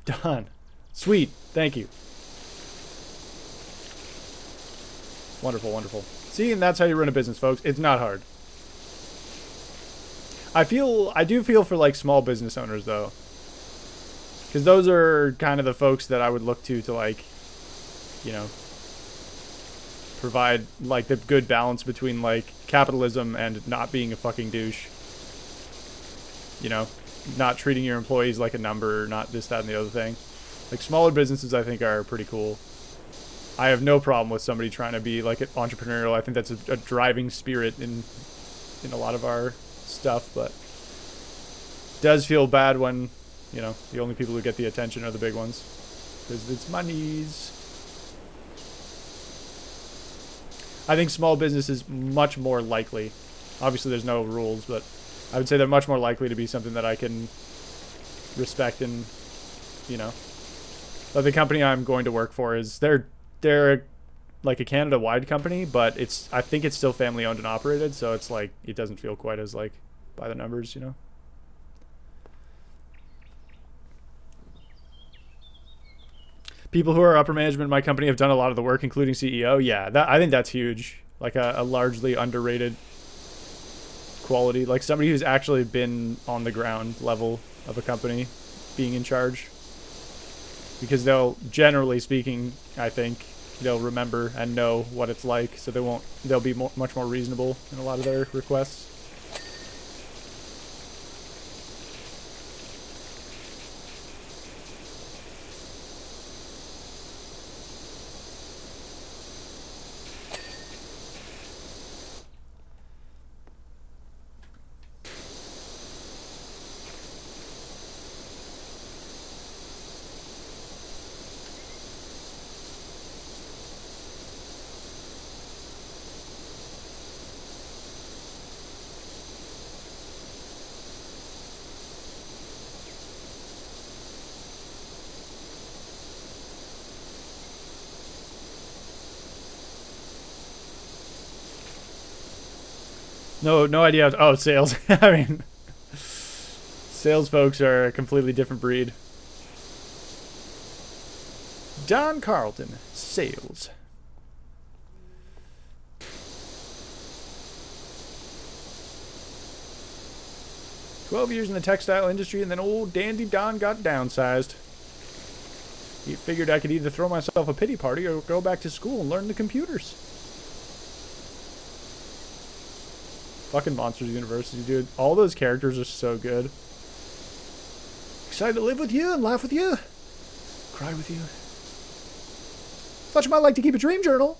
Done. Sweet. Thank you. Wonderful. See, and that's how you run a business, folks. It's not hard. I do feel for, like, small business owners, though. Because those are kind of the folks that I would look to, like, you know, provide, like, the good balance between, like, capitalism and not being a fucking douche. You know, not treating your employees like a number, not this, that, and the other thing. Like, smaller businesses, I think, are pretty cool. I have no problem with somebody trying to be, like, entrepreneurial. I think that's a driving spirit in a lot of our stuff, but it does feel bad when, you know, the only people who get the attention are the big ones. Because it's monies. I think small business is much more likely. Obviously, there's no rules, but I would say they're much more likely to be something that I can respect and, you know. But the company I'm going to work for is, they're like a Canada-wide company, but I think it's still family-owned and operated, so it's like, it doesn't feel quite as, like, by the numbers, you know. People who are upper management in my company have done a lot of the work, including CEO. Yeah, I think that's huge. Like a largely underrated quality. Like somebody who's actually been on the ground level of a company being in charge. Because they'll, generally speaking, I think, they'll remember and know what it's like. So they'll be much more reasonable in a lot of their requests. No idea. Oh, sales. I mean, sales folks are a completely different breed. Don Carlton, sales. "12 years in the textile industry, and then old Dandy Don got downsized." He figured I could either throw myself a pity party or go back to school and learn the computers. Fucking Monsters University, dude. All those characters are so good. Excited to live with you and laugh with you. Cry with you. Thought you might like to keep a dream journal.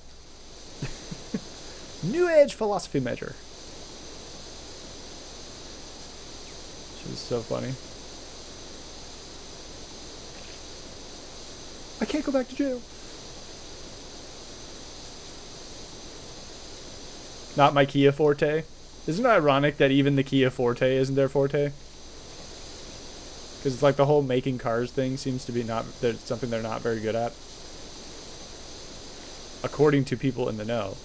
New Age philosophy measure. Which is so funny. I can't go back to jail. Not my Kia Forte. Isn't it ironic that even the Kia Forte isn't their forte? Because it's like the whole making cars thing seems to be something they're not very good at. According to people in the know.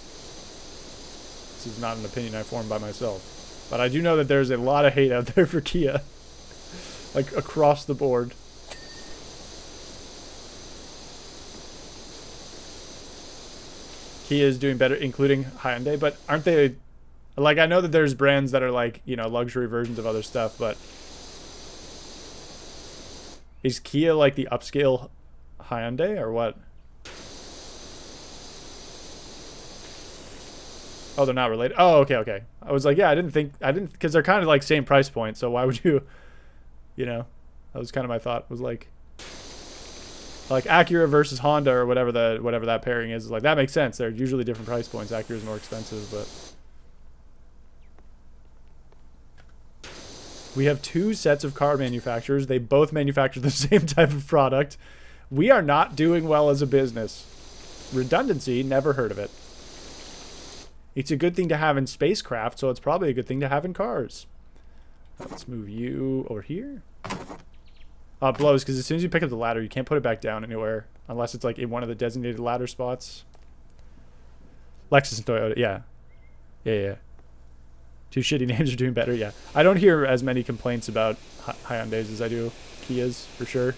This is not an opinion I formed by myself. But I do know that there's a lot of hate out there for Kia. Like across the board. Kia is doing better, including Hyundai, but aren't they, like, I know that there's brands that are like, you know, luxury versions of other stuff, but is Kia like the upscale Hyundai or what? Oh, they're not related. Oh, okay. I was like, yeah, I didn't, because they're kind of like same price point, so why would you, you know, that was kind of my thought, was like Acura versus Honda or whatever that pairing is. Like, that makes sense. They're usually different price points. Acura's more expensive, but we have two sets of car manufacturers. They both manufacture the same type of product. We are not doing well as a business. Redundancy, never heard of it. It's a good thing to have in spacecraft, so it's probably a good thing to have in cars. Let's move you over here. It blows because as soon as you pick up the ladder, you can't put it back down anywhere unless it's like in one of the designated ladder spots. Lexus and Toyota, yeah. Yeah. Two shitty names are doing better, yeah. I don't hear as many complaints about Hyundais as I do Kias, for sure.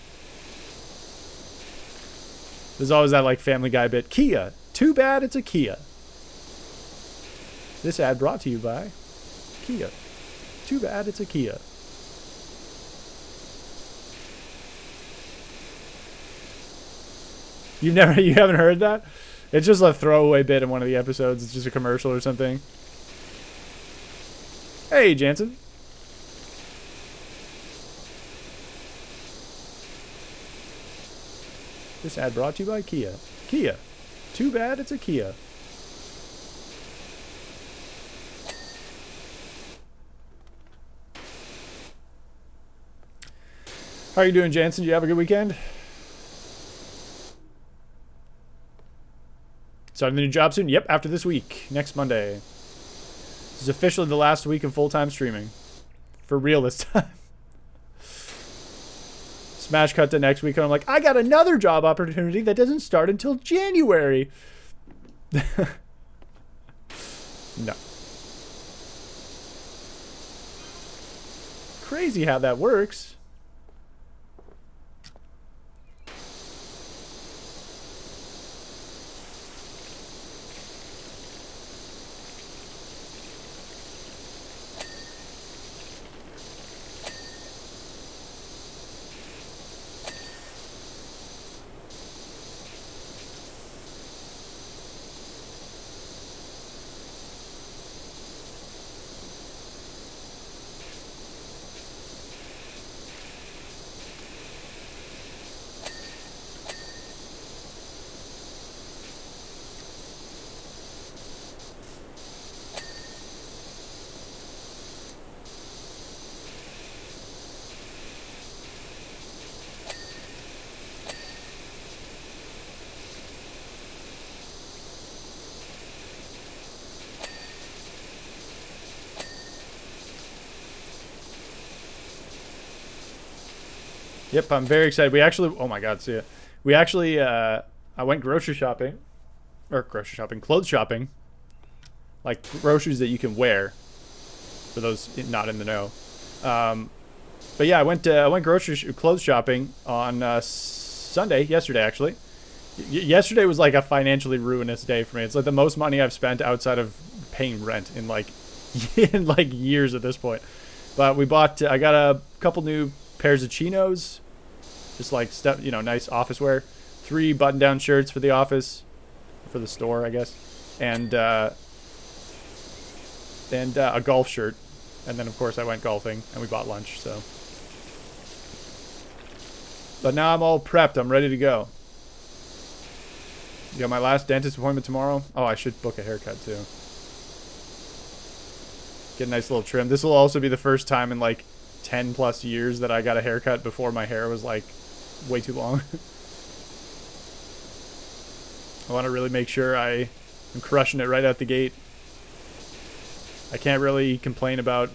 There's always that like Family Guy bit. Kia, too bad it's a Kia. This ad brought to you by Kia. Too bad it's a Kia. You haven't heard that? It's just a throwaway bit in one of the episodes. It's just a commercial or something. Hey, Jansen. This ad brought to you by Kia. Kia. Too bad it's a Kia. How are you doing, Jansen? Did you have a good weekend? Starting the new job soon? Yep, after this week. Next Monday. This is officially the last week of full-time streaming. For real this time. Smash cut to next week, and I'm like, I got another job opportunity that doesn't start until January. No. Crazy how that works. Yep, I'm very excited. We actually, oh my God, see ya. We actually, I went clothes shopping, like groceries that you can wear, for those not in the know. But yeah, I went clothes shopping on yesterday actually. Yesterday was like a financially ruinous day for me. It's like the most money I've spent outside of paying rent in like years at this point. But I got a couple new pairs of chinos, Just like stuff, you know, nice office wear. 3 button-down shirts for the office, for the store, I guess, and a golf shirt. And then of course I went golfing and we bought lunch. So, but now I'm all prepped. I'm ready to go. You got my last dentist appointment tomorrow. Oh, I should book a haircut too. Get a nice little trim. This will also be the first time in like 10 plus years that I got a haircut before my hair was like way too long. I want to really make sure I am crushing it right out the gate. I can't really complain about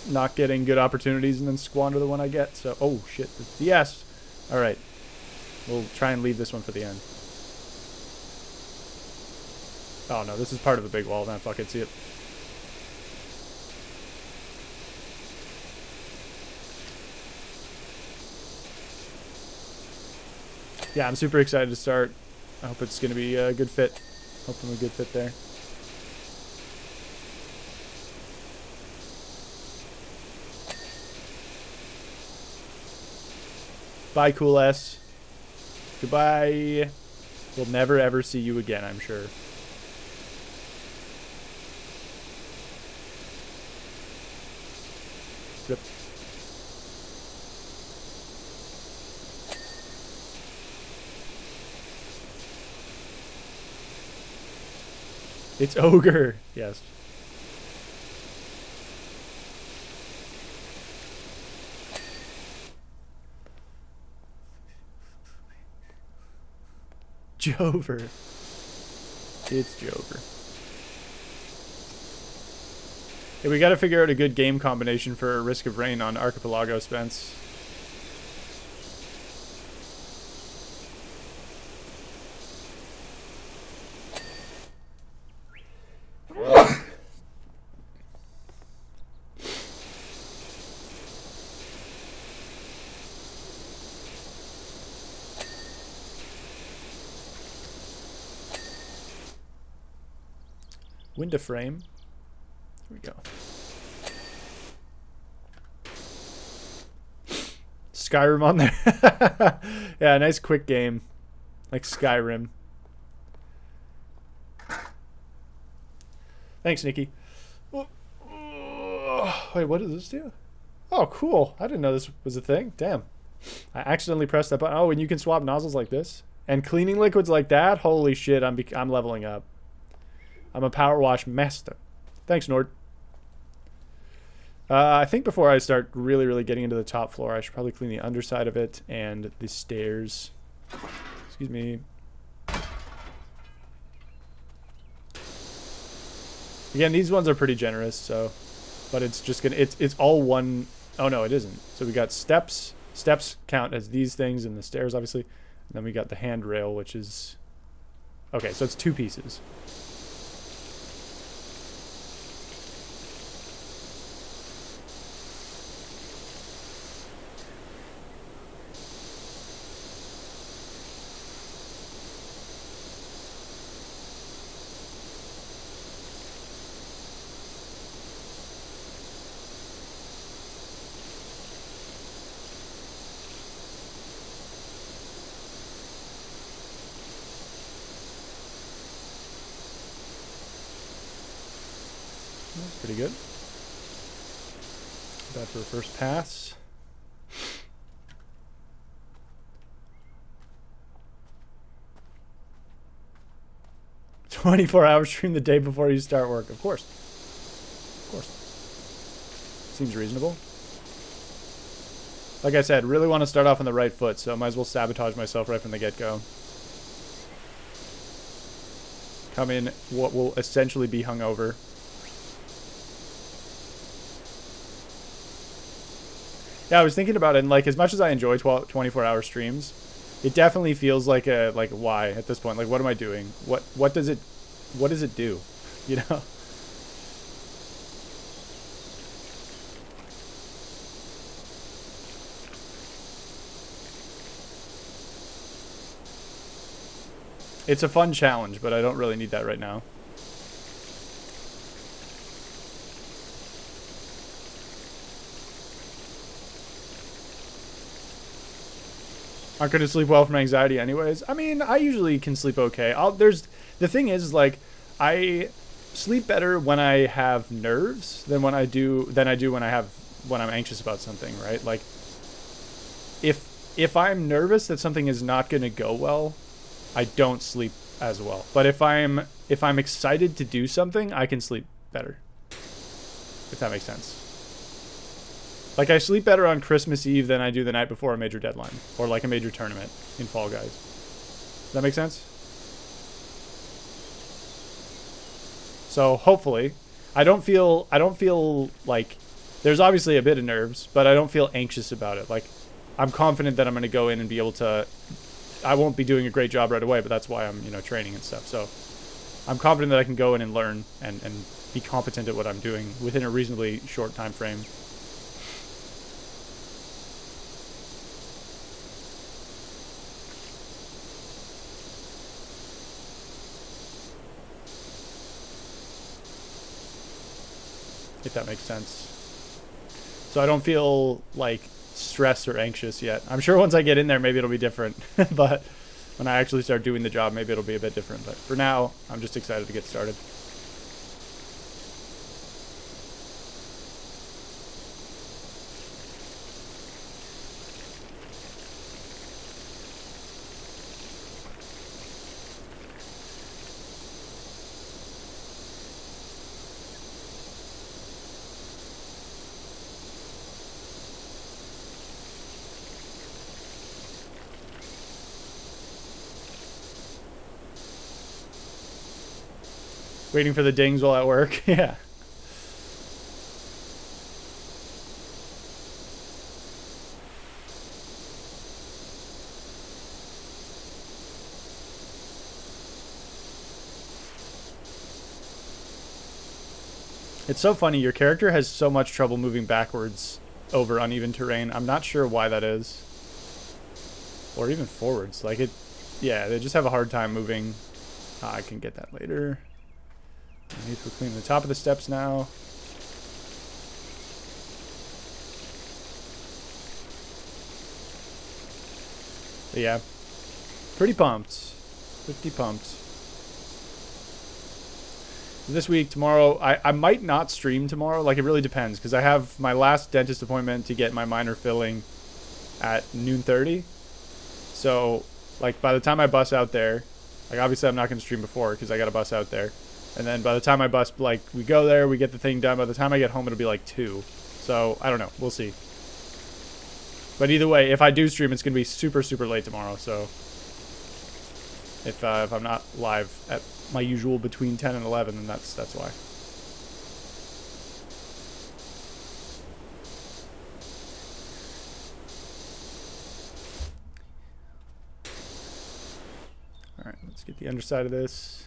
not getting good opportunities and then squander the one I get. So, oh shit. Yes. All right. We'll try and leave this one for the end. Oh no, this is part of the big wall. Now fuck it, see it. Yeah, I'm super excited to start. I hope it's going to be a good fit. Hope I'm a good fit there. Bye, cool S. Goodbye. We'll never ever see you again, I'm sure. Rip. It's ogre. Yes. Jover. It's Jover. Hey, we gotta figure out a good game combination for Risk of Rain on Archipelago, Spence. Window frame. Here we go. Skyrim on there. Yeah, nice quick game. Like Skyrim. Thanks, Nikki. Wait, what does this do? Oh, cool. I didn't know this was a thing. Damn. I accidentally pressed that button. Oh, and you can swap nozzles like this. And cleaning liquids like that? Holy shit, I'm leveling up. I'm a Powerwash master. Thanks, Nord. I think before I start really getting into the top floor, I should probably clean the underside of it and the stairs. Excuse me. Again, these ones are pretty generous, so, but it's just gonna, it's all one. Oh no, it isn't. So we got steps. Steps count as these things, and the stairs, obviously. And then we got the handrail, which is, okay, so it's 2 pieces. That's pretty good. Bad for a first pass. "24-hour stream the day before you start work." Of course. Of course. Seems reasonable. Like I said, really want to start off on the right foot, so I might as well sabotage myself right from the get-go. Come in what will essentially be hungover. Yeah, I was thinking about it, and like, as much as I enjoy 24-hour streams, it definitely feels like a, like, why at this point? Like, what am I doing? What does it do? You know? It's a fun challenge, but I don't really need that right now. aren't gonna sleep well from anxiety anyways. I mean, I usually can sleep okay. The thing is, like, I sleep better when I have nerves than I do when I'm anxious about something, right? Like, if I'm nervous that something is not gonna go well, I don't sleep as well. But if I'm excited to do something, I can sleep better. If that makes sense. Like, I sleep better on Christmas Eve than I do the night before a major deadline or like a major tournament in Fall Guys. Does that make sense? So hopefully, I don't feel like, there's obviously a bit of nerves, but I don't feel anxious about it. Like, I'm confident that I'm going to go in and be able to, I won't be doing a great job right away, but that's why I'm, training and stuff. So I'm confident that I can go in and learn and be competent at what I'm doing within a reasonably short time frame. If that makes sense. So I don't feel like stressed or anxious yet. I'm sure once I get in there, maybe it'll be different. But when I actually start doing the job, maybe it'll be a bit different. But for now, I'm just excited to get started. Waiting for the dings while at work. Yeah. It's so funny. Your character has so much trouble moving backwards over uneven terrain. I'm not sure why that is. Or even forwards. Like, yeah, they just have a hard time moving. I can get that later. I need to clean the top of the steps now. But yeah, pretty pumped. Pretty pumped. This week, tomorrow, I might not stream tomorrow. Like, it really depends, because I have my last dentist appointment to get my minor filling at noon 30. So, like, by the time I bus out there, like, obviously I'm not going to stream before because I got to bus out there. And then by the time I bus, like, we go there, we get the thing done. By the time I get home, it'll be like 2. So, I don't know. We'll see. But either way, if I do stream, it's going to be super, super late tomorrow. So, if I'm not live at my usual between 10 and 11, then that's why. All right, let's get the underside of this.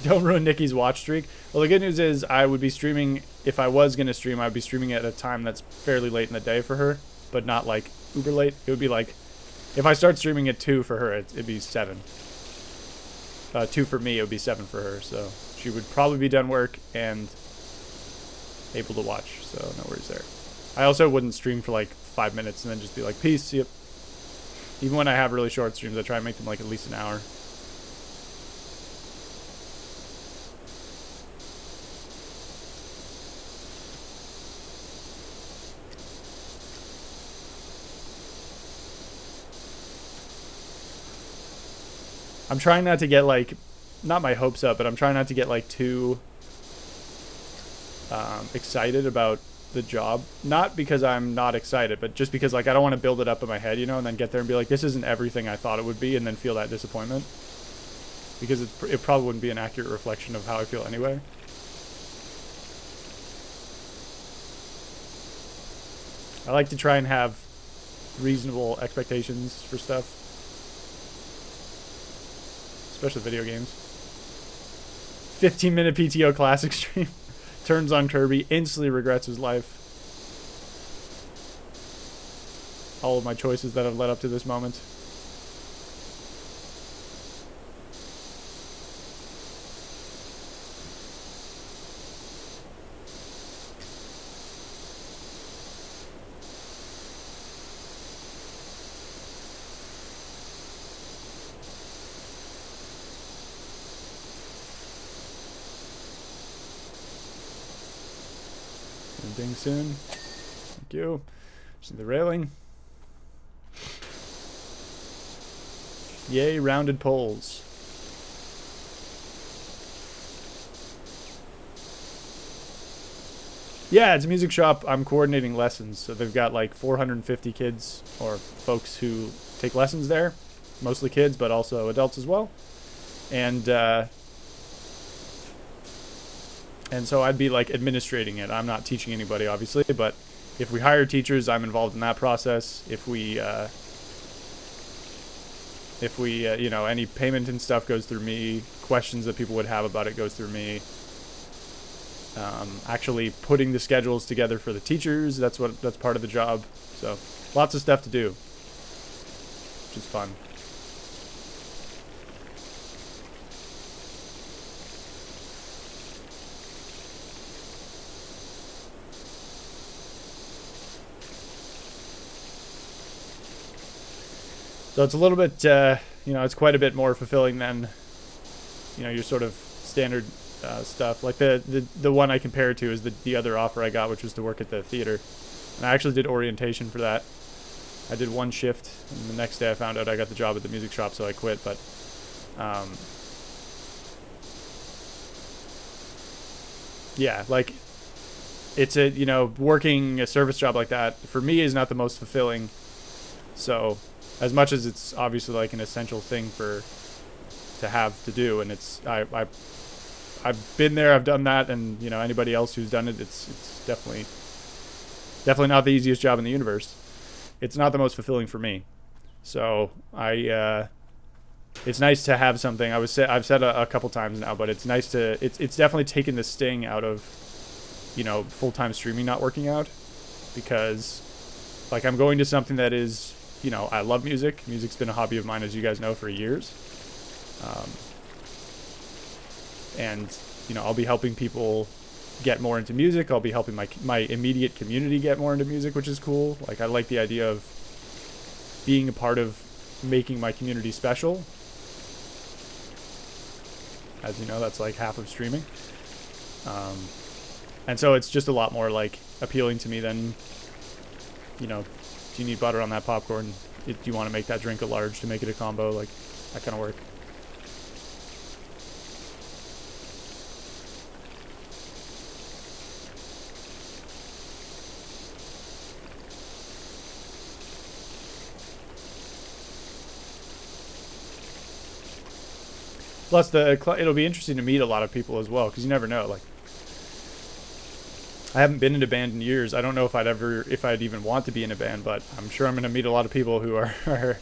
Don't ruin Nikki's watch streak. Well, the good news is I would be streaming, if I was going to stream, I'd be streaming at a time that's fairly late in the day for her, but not like uber late. It would be like, if I start streaming at 2 for her, it'd be 7. 2 for me, it would be 7 for her. So she would probably be done work and able to watch. So no worries there. I also wouldn't stream for like 5 minutes and then just be like, peace, see ya. Even when I have really short streams, I try and make them like at least an hour. I'm trying not to get, like, not my hopes up, but I'm trying not to get, like, too excited about the job. Not because I'm not excited, but just because, like, I don't want to build it up in my head, and then get there and be like, this isn't everything I thought it would be, and then feel that disappointment. Because it probably wouldn't be an accurate reflection of how I feel anyway. I like to try and have reasonable expectations for stuff. Especially video games. 15-minute PTO classic stream. Turns on Kirby. Instantly regrets his life. All of my choices that have led up to this moment. ding soon. Thank you. See the railing. Yay, rounded poles. Yeah, it's a music shop. I'm coordinating lessons. So they've got like 450 kids or folks who take lessons there. Mostly kids, but also adults as well. And so I'd be like administrating it. I'm not teaching anybody, obviously, but if we hire teachers, I'm involved in that process. If we you know, any payment and stuff goes through me. Questions that people would have about it goes through me. Actually putting the schedules together for the teachers, that's part of the job. So lots of stuff to do, which is fun. So it's a little bit, you know, it's quite a bit more fulfilling than, you know, your sort of standard stuff. Like the one I compare it to is the other offer I got, which was to work at the theater. And I actually did orientation for that. I did one shift, and the next day I found out I got the job at the music shop, so I quit. But yeah, like it's a, you know, working a service job like that for me is not the most fulfilling. So as much as it's obviously like an essential thing to have to do, and it's I've been there, I've done that, and you know, anybody else who's done it, it's definitely not the easiest job in the universe. It's not the most fulfilling for me. So it's nice to have something. I've said a couple times now, but it's nice to it's definitely taken the sting out of, you know, full-time streaming not working out, because like I'm going to something that is, you know, I love music. Music's been a hobby of mine, as you guys know, for years. And, you know, I'll be helping people get more into music. I'll be helping my immediate community get more into music, which is cool. Like, I like the idea of being a part of making my community special. As you know, that's like half of streaming. And so it's just a lot more like appealing to me than, you know, do you need butter on that popcorn? Do you want to make that drink a large to make it a combo? Like, that kind of work. Plus, it'll be interesting to meet a lot of people as well, because you never know. Like, I haven't been in a band in years. I don't know if I'd even want to be in a band, but I'm sure I'm going to meet a lot of people who are,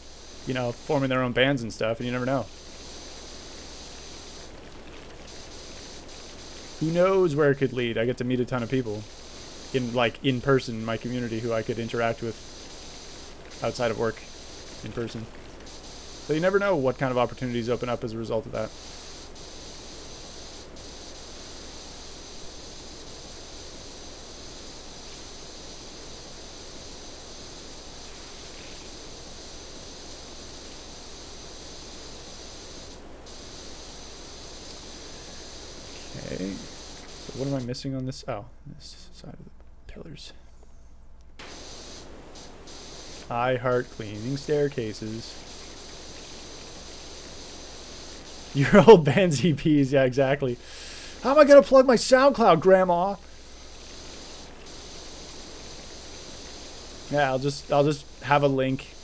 you know, forming their own bands and stuff, and you never know. Who knows where it could lead? I get to meet a ton of people in person in my community who I could interact with outside of work in person. So you never know what kind of opportunities open up as a result of that. Okay. So what am I missing on this? Oh, this side of the pillars. I heart cleaning staircases. Your old band's EPs, yeah, exactly. How am I gonna plug my SoundCloud, Grandma? Yeah, I'll just have a link,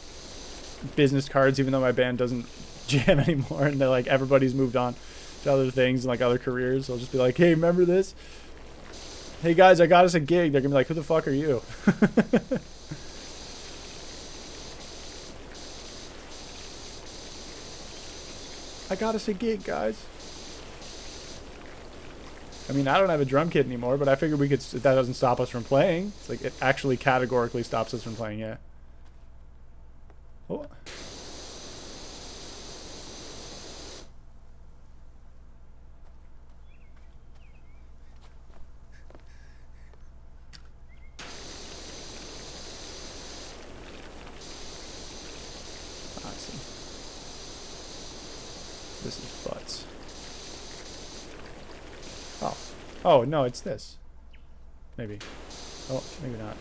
business cards, even though my band doesn't jam anymore, and they're like everybody's moved on to other things and like other careers. So I'll just be like, hey, remember this? Hey guys, I got us a gig. They're gonna be like, who the fuck are you? I got us a gig, guys. I mean, I don't have a drum kit anymore, but I figured we could. That doesn't stop us from playing. It's like it actually categorically stops us from playing. Yeah. Oh. This is butts. Oh. Oh, no, it's this. Maybe. Oh, maybe not.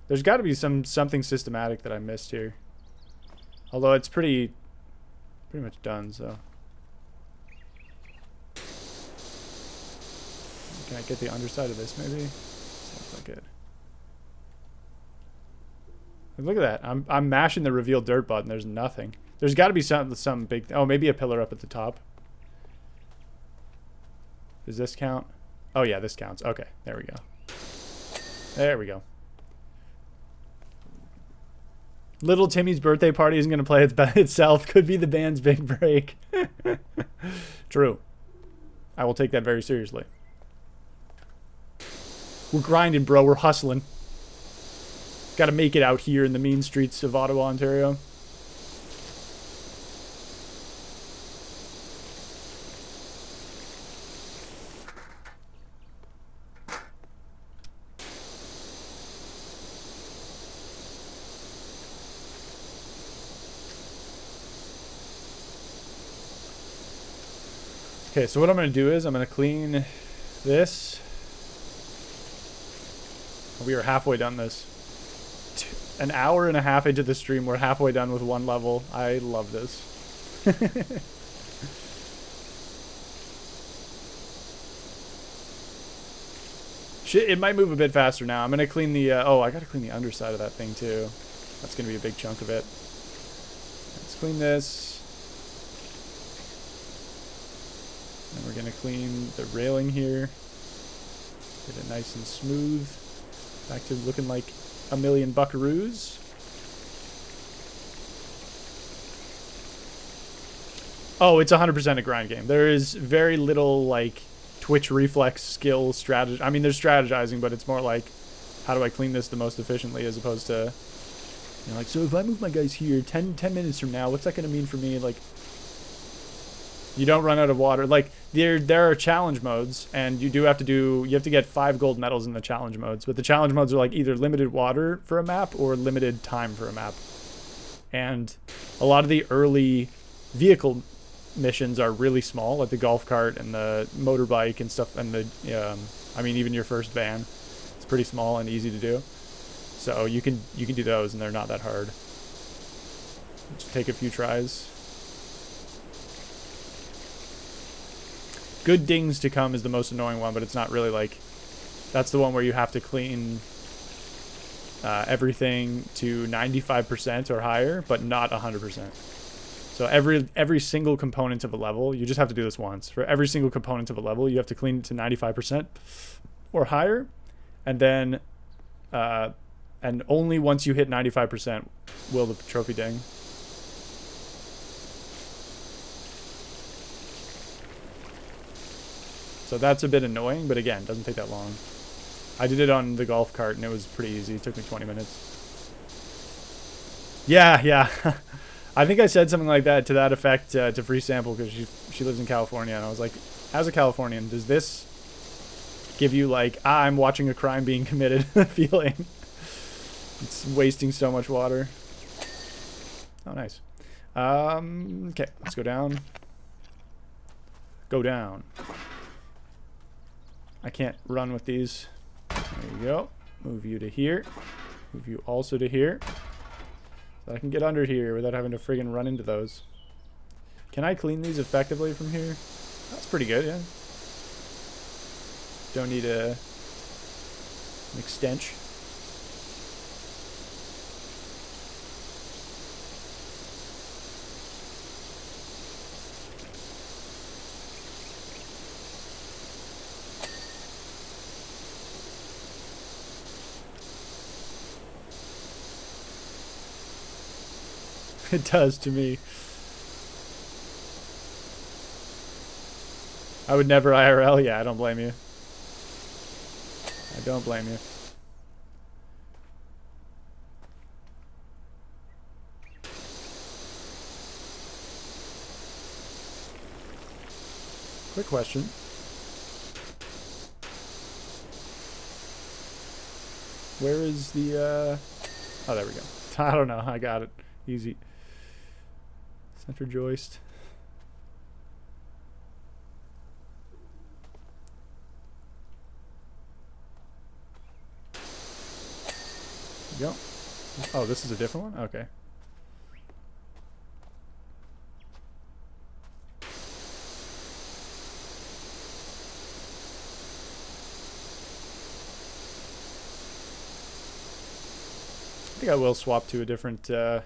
There's got to be something systematic that I missed here. Although it's pretty much done, so. Can I get the underside of this, maybe? Sounds like it. Look at that. I'm mashing the reveal dirt button. There's nothing. There's got to be some big... Oh, maybe a pillar up at the top. Does this count? Oh, yeah, this counts. Okay, there we go. There we go. Little Timmy's birthday party isn't going to play itself. Could be the band's big break. True. I will take that very seriously. We're grinding, bro. We're hustling. Got to make it out here in the mean streets of Ottawa, Ontario. Okay, so what I'm going to do is I'm going to clean this. We are halfway done this. An hour and a half into the stream, we're halfway done with one level. I love this. Shit, it might move a bit faster now. I'm going to clean the... oh, I got to clean the underside of that thing, too. That's going to be a big chunk of it. Let's clean this. And we're going to clean the railing here. Get it nice and smooth. Back to looking like a million buckaroos. Oh, it's 100% a grind game. There is very little, like, twitch reflex skill strategy. I mean, there's strategizing, but it's more like, how do I clean this the most efficiently, as opposed to, you know, like, so if I move my guys here 10 minutes from now, what's that going to mean for me? Like, you don't run out of water. Like, there are challenge modes, and you have to get 5 gold medals in the challenge modes. But the challenge modes are like either limited water for a map or limited time for a map. And a lot of the early vehicle missions are really small, like the golf cart and the motorbike and stuff, and the I mean, even your first van. It's pretty small and easy to do. So you can do those, and they're not that hard. Just take a few tries. Good Dings to Come is the most annoying one, but it's not really like... That's the one where you have to clean everything to 95% or higher, but not 100%. So every single component of a level, you just have to do this once. For every single component of a level, you have to clean it to 95% or higher, and then... and only once you hit 95% will the trophy ding. So that's a bit annoying, but again, doesn't take that long. I did it on the golf cart, and it was pretty easy. It took me 20 minutes. Yeah. I think I said something like that to that effect to Free Sample, because she lives in California, and I was like, as a Californian, does this give you, like, I'm watching a crime being committed feeling? It's wasting so much water. Oh, nice. Okay, let's go down. Go down. I can't run with these. There you go. Move you to here. Move you also to here. So I can get under here without having to friggin' run into those. Can I clean these effectively from here? That's pretty good, yeah. Don't need an extension. It does to me. I would never IRL. Yeah, I don't blame you. I don't blame you. Quick question. Where is the, oh, there we go. I don't know. I got it. Easy. Center joist. There we go. Oh, this is a different one? Okay. I think I will swap to a different... Oh,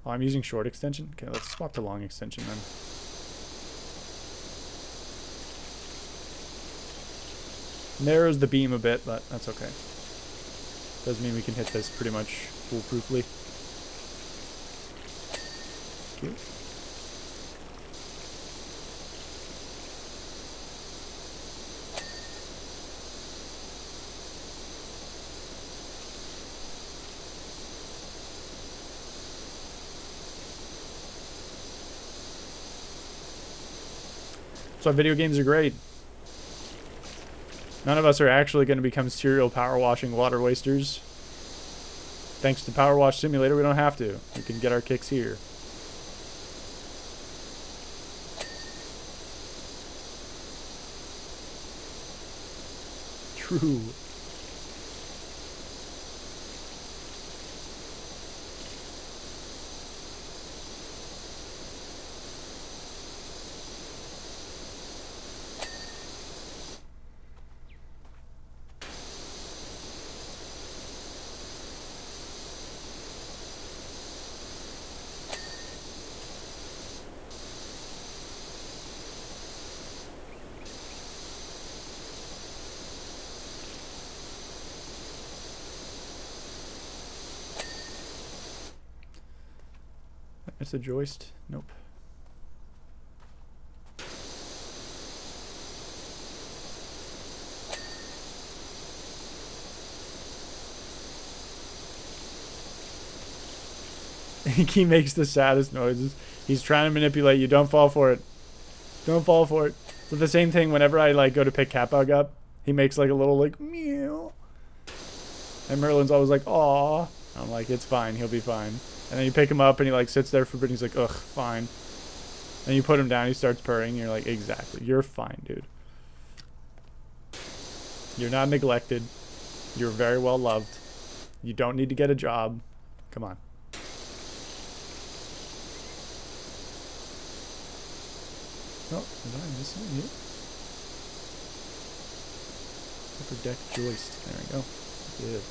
I'm using short extension? Okay, let's swap to long extension then. Narrows the beam a bit, but that's okay. Does mean we can hit this pretty much foolproofly. Cute. That's why video games are great. None of us are actually going to become serial power washing water wasters. Thanks to Powerwash Simulator, we don't have to. We can get our kicks here. True. It's a joist. Nope. He makes the saddest noises. He's trying to manipulate you. Don't fall for it. Don't fall for it. So the same thing whenever I like go to pick Catbug up, he makes like a little like meow. And Merlin's always like, aw. I'm like, it's fine. He'll be fine. And then you pick him up and he like sits there for a bit and he's like, ugh, fine. And you put him down, he starts purring, and you're like, exactly. You're fine, dude. You're not neglected. You're very well loved. You don't need to get a job. Come on. Oh, did I miss it here? Upper deck joist. There we go. Good.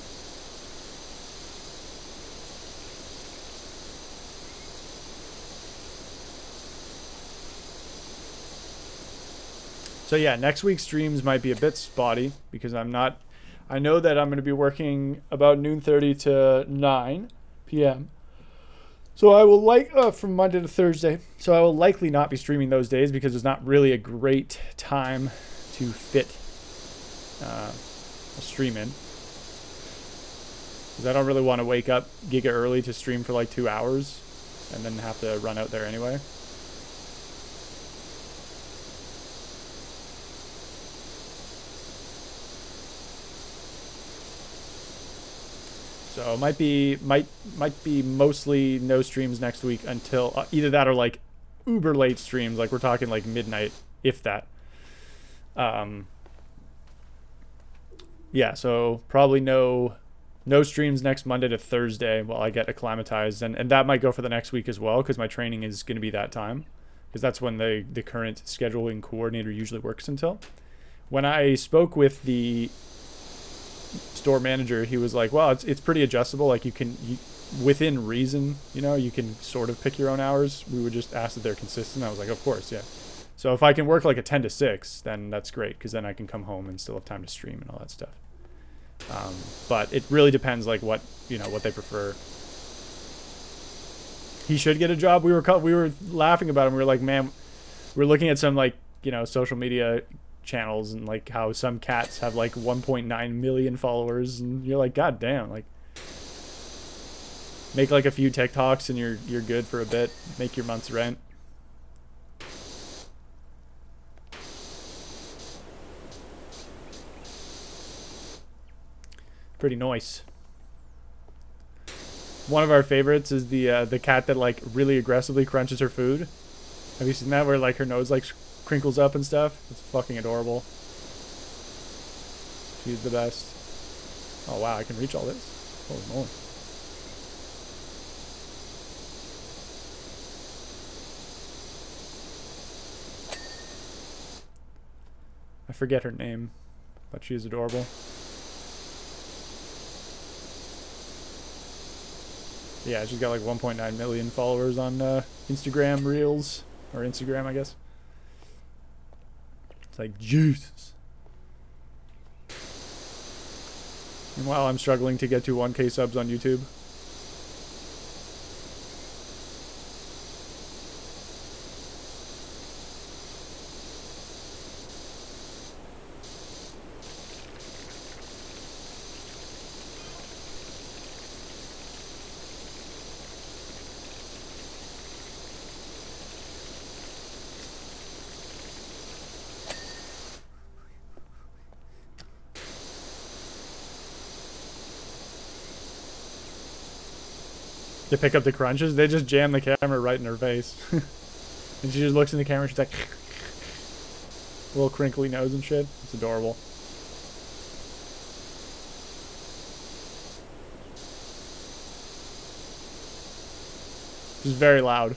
So yeah, next week's streams might be a bit spotty because I know that I'm going to be working about noon 30 to 9 p.m. So I will from Monday to Thursday. So I will likely not be streaming those days because it's not really a great time to fit a stream in. Because I don't really want to wake up giga early to stream for like 2 hours and then have to run out there anyway. So it might be mostly no streams next week until either that or like uber late streams, like we're talking like midnight, if that. Yeah, so probably no streams next Monday to Thursday while I get acclimatized, and that might go for the next week as well because my training is going to be that time because that's when the current scheduling coordinator usually works until. When I spoke with the store manager, he was like, well, it's pretty adjustable, like you within reason, you can sort of pick your own hours. We would just ask that they're consistent. I was like, of course, yeah. So if I can work like a 10 to 6, then that's great because then I can come home and still have time to stream and all that stuff. But it really depends like what they prefer. He should get a job. We were laughing about him. We were like, man, we're looking at some like social media channels and like how some cats have like 1.9 million followers, and you're like, god damn, like make like a few TikToks and you're good for a bit, make your month's rent. Pretty nice. One of our favorites is the cat that like really aggressively crunches her food. Have you seen that, where like her nose like crinkles up and stuff? It's fucking adorable. She's the best. Oh wow, I can reach all this. Holy moly. I forget her name, but she's adorable. Yeah, she's got like 1.9 million followers on Instagram Reels, or Instagram, I guess. It's like, Jesus. Meanwhile, I'm struggling to get to 1K subs on YouTube. To pick up the crunches, they just jam the camera right in her face. And she just looks in the camera, she's like, little crinkly nose and shit. It's adorable. She's very loud,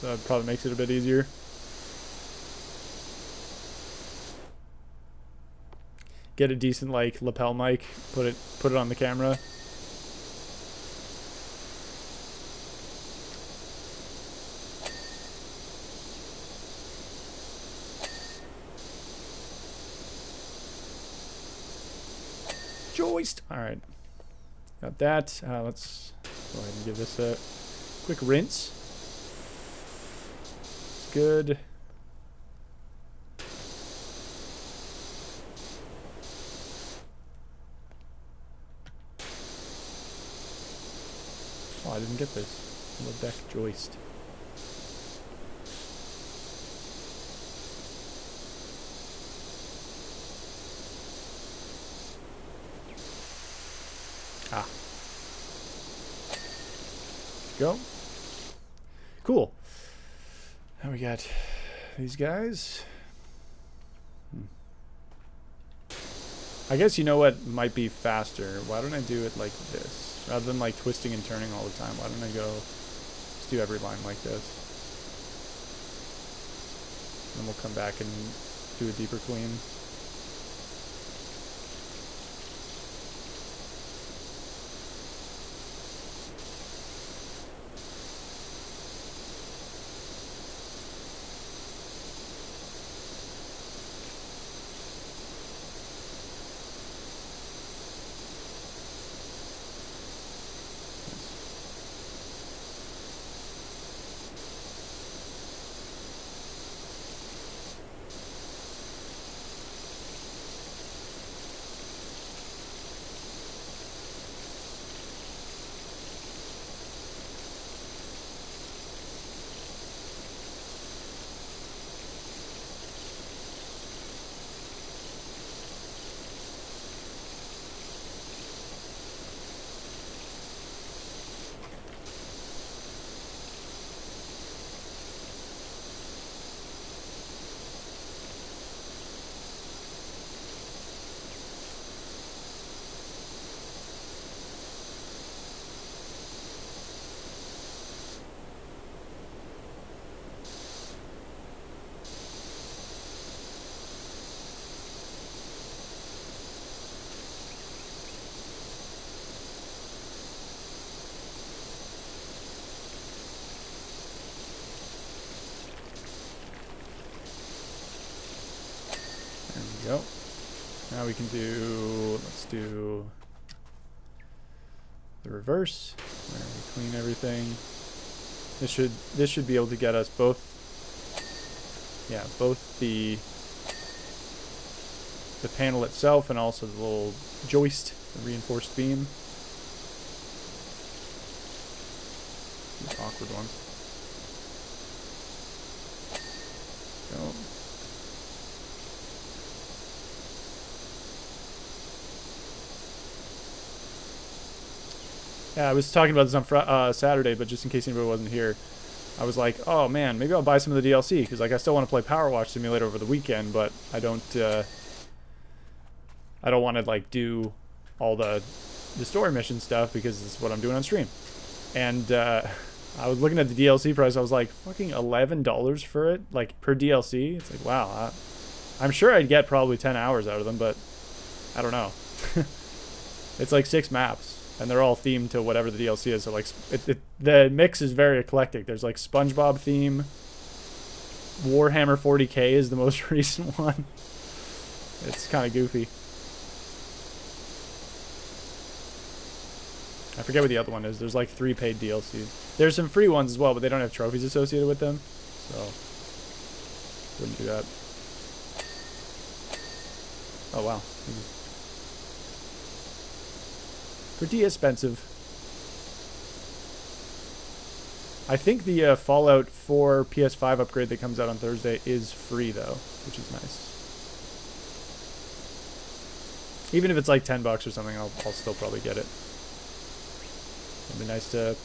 so that probably makes it a bit easier. Get a decent like lapel mic, put it on the camera. Joist. All right, got that. Let's go ahead and give this a quick rinse. It's good. Oh, I didn't get this. Low deck joist. Ah. Go. Cool. Now we got these guys. I guess you know what might be faster. Why don't I do it like this? Rather than like twisting and turning all the time, why don't I go just do every line like this? And then we'll come back and do a deeper clean. Go. Now we can do, let's do the reverse, where we clean everything. This should be able to get us both, yeah, both the panel itself and also the little joist, the reinforced beam. These awkward ones. Go. Yeah, I was talking about this on Saturday, but just in case anybody wasn't here, I was like, oh man, maybe I'll buy some of the DLC, because like I still want to play Powerwash Simulator over the weekend, but I don't want to like do all the story mission stuff because this is what I'm doing on stream. And I was looking at the DLC price. I was like, fucking $11 for it, like per DLC. It's like, wow. I'm sure I'd get probably 10 hours out of them, but I don't know. It's like 6 maps, and they're all themed to whatever the DLC is. So like, the mix is very eclectic. There's like SpongeBob theme. Warhammer 40k is the most recent one. It's kind of goofy. I forget what the other one is. There's like 3 paid DLCs. There's some free ones as well, but they don't have trophies associated with them. So, wouldn't do that. Oh, wow. Pretty expensive. I think the Fallout 4 PS5 upgrade that comes out on Thursday is free, though, which is nice. Even if it's like $10 or something, I'll still probably get it. It'd be nice to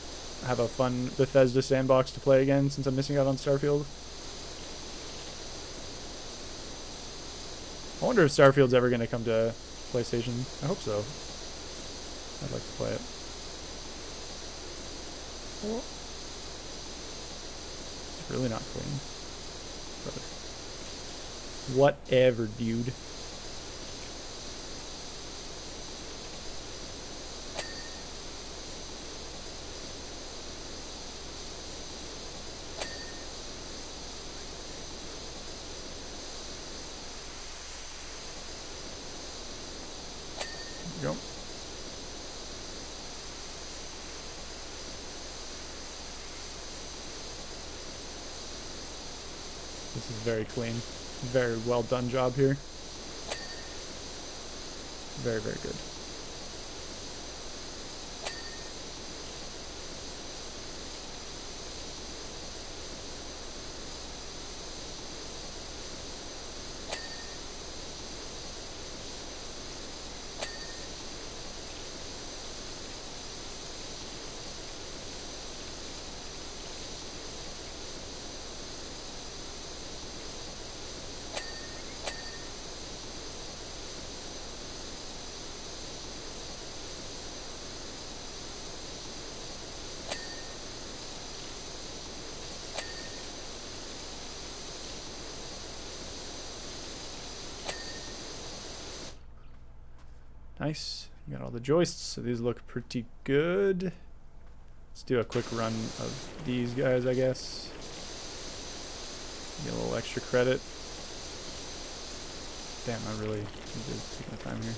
have a fun Bethesda sandbox to play again since I'm missing out on Starfield. I wonder if Starfield's ever going to come to PlayStation. I hope so. I'd like to play it. Oh. It's really not clean. But whatever, dude. Go. This is very clean. Very well done job here. Very, very good. Nice. You got all the joists, so these look pretty good. Let's do a quick run of these guys, I guess. Get a little extra credit. Damn, I really need to take my time here.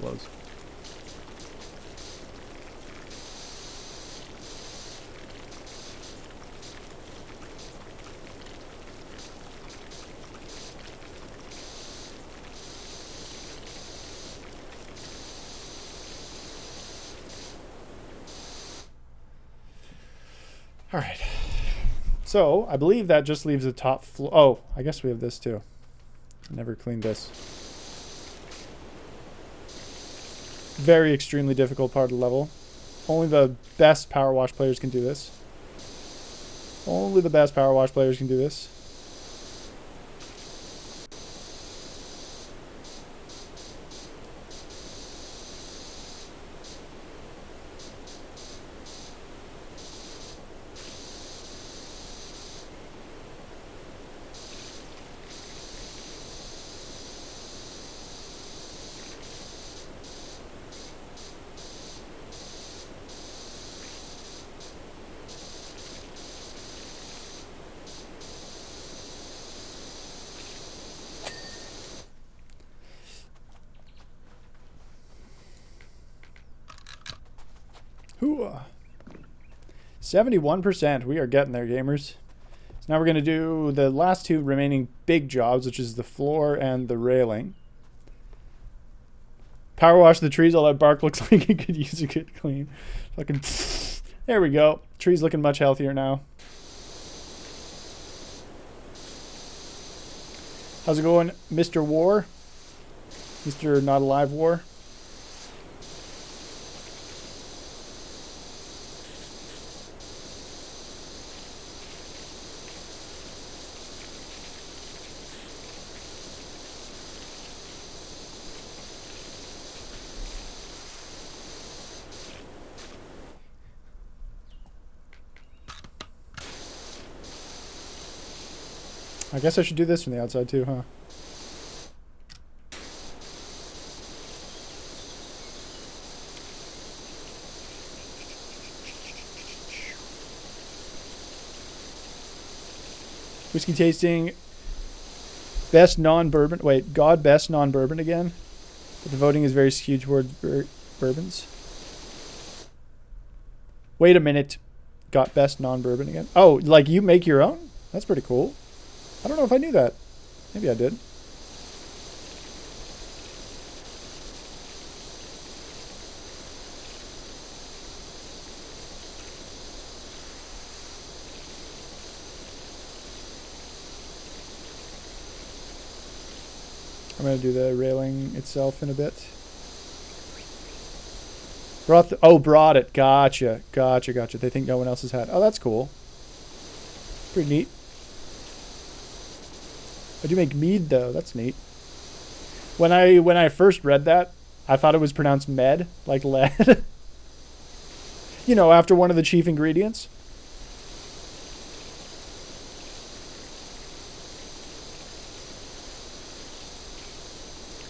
Blows. All right. So I believe that just leaves the top floor. Oh, I guess we have this too. I never cleaned this. Very extremely difficult part of the level. Only the best Powerwash players can do this. Only the best Powerwash players can do this. Hooah. 71%. We are getting there, gamers. So now we're going to do the last 2 remaining big jobs, which is the floor and the railing. Power wash the trees. All that bark looks like it could use a good clean. Fucking. There we go. Trees looking much healthier now. How's it going, Mr. War? Mr. Not Alive War? I guess I should do this from the outside too, huh? Whiskey tasting. Best non-bourbon. Wait, God, best non-bourbon again? But the voting is very skewed towards bourbons. Wait a minute. Got best non-bourbon again? Oh, like you make your own? That's pretty cool. I don't know if I knew that. Maybe I did. I'm going to do the railing itself in a bit. Brought it. Gotcha. They think no one else has had. Oh, that's cool. Pretty neat. I do make mead, though. That's neat. When I first read that, I thought it was pronounced med, like lead. You know, after one of the chief ingredients.